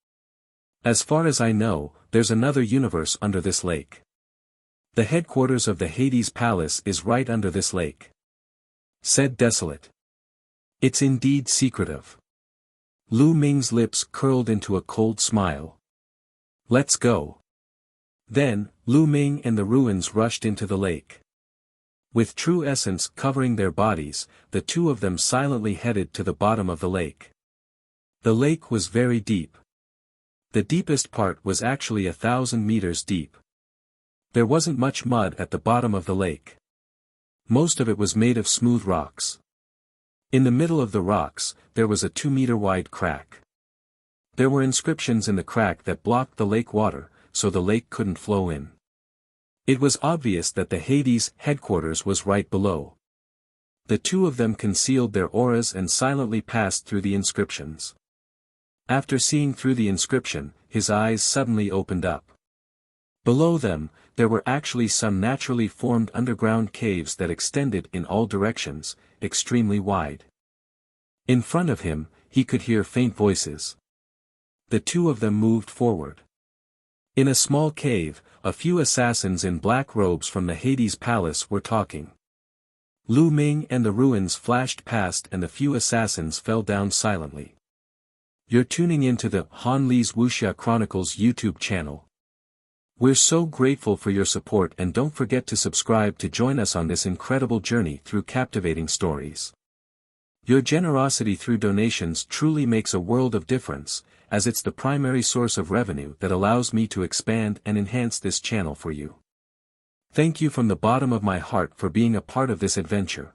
"As far as I know, there's another universe under this lake. The headquarters of the Hades Palace is right under this lake," said Desolate. "It's indeed secretive." Lu Ming's lips curled into a cold smile. "Let's go." Then, Lu Ming and the ruins rushed into the lake. With true essence covering their bodies, the two of them silently headed to the bottom of the lake. The lake was very deep. The deepest part was actually 1,000 meters deep. There wasn't much mud at the bottom of the lake. Most of it was made of smooth rocks. In the middle of the rocks, there was a 2-meter-wide crack. There were inscriptions in the crack that blocked the lake water, so the lake couldn't flow in. It was obvious that the Hades headquarters was right below. The two of them concealed their auras and silently passed through the inscriptions. After seeing through the inscription, his eyes suddenly opened up. Below them, there were actually some naturally formed underground caves that extended in all directions, extremely wide. In front of him, he could hear faint voices. The two of them moved forward. In a small cave, a few assassins in black robes from the Hades Palace were talking. Lu Ming and the ruins flashed past and the few assassins fell down silently. You're tuning into the Han Li's Wuxia Chronicles YouTube channel. We're so grateful for your support, and don't forget to subscribe to join us on this incredible journey through captivating stories. Your generosity through donations truly makes a world of difference, as it's the primary source of revenue that allows me to expand and enhance this channel for you. Thank you from the bottom of my heart for being a part of this adventure.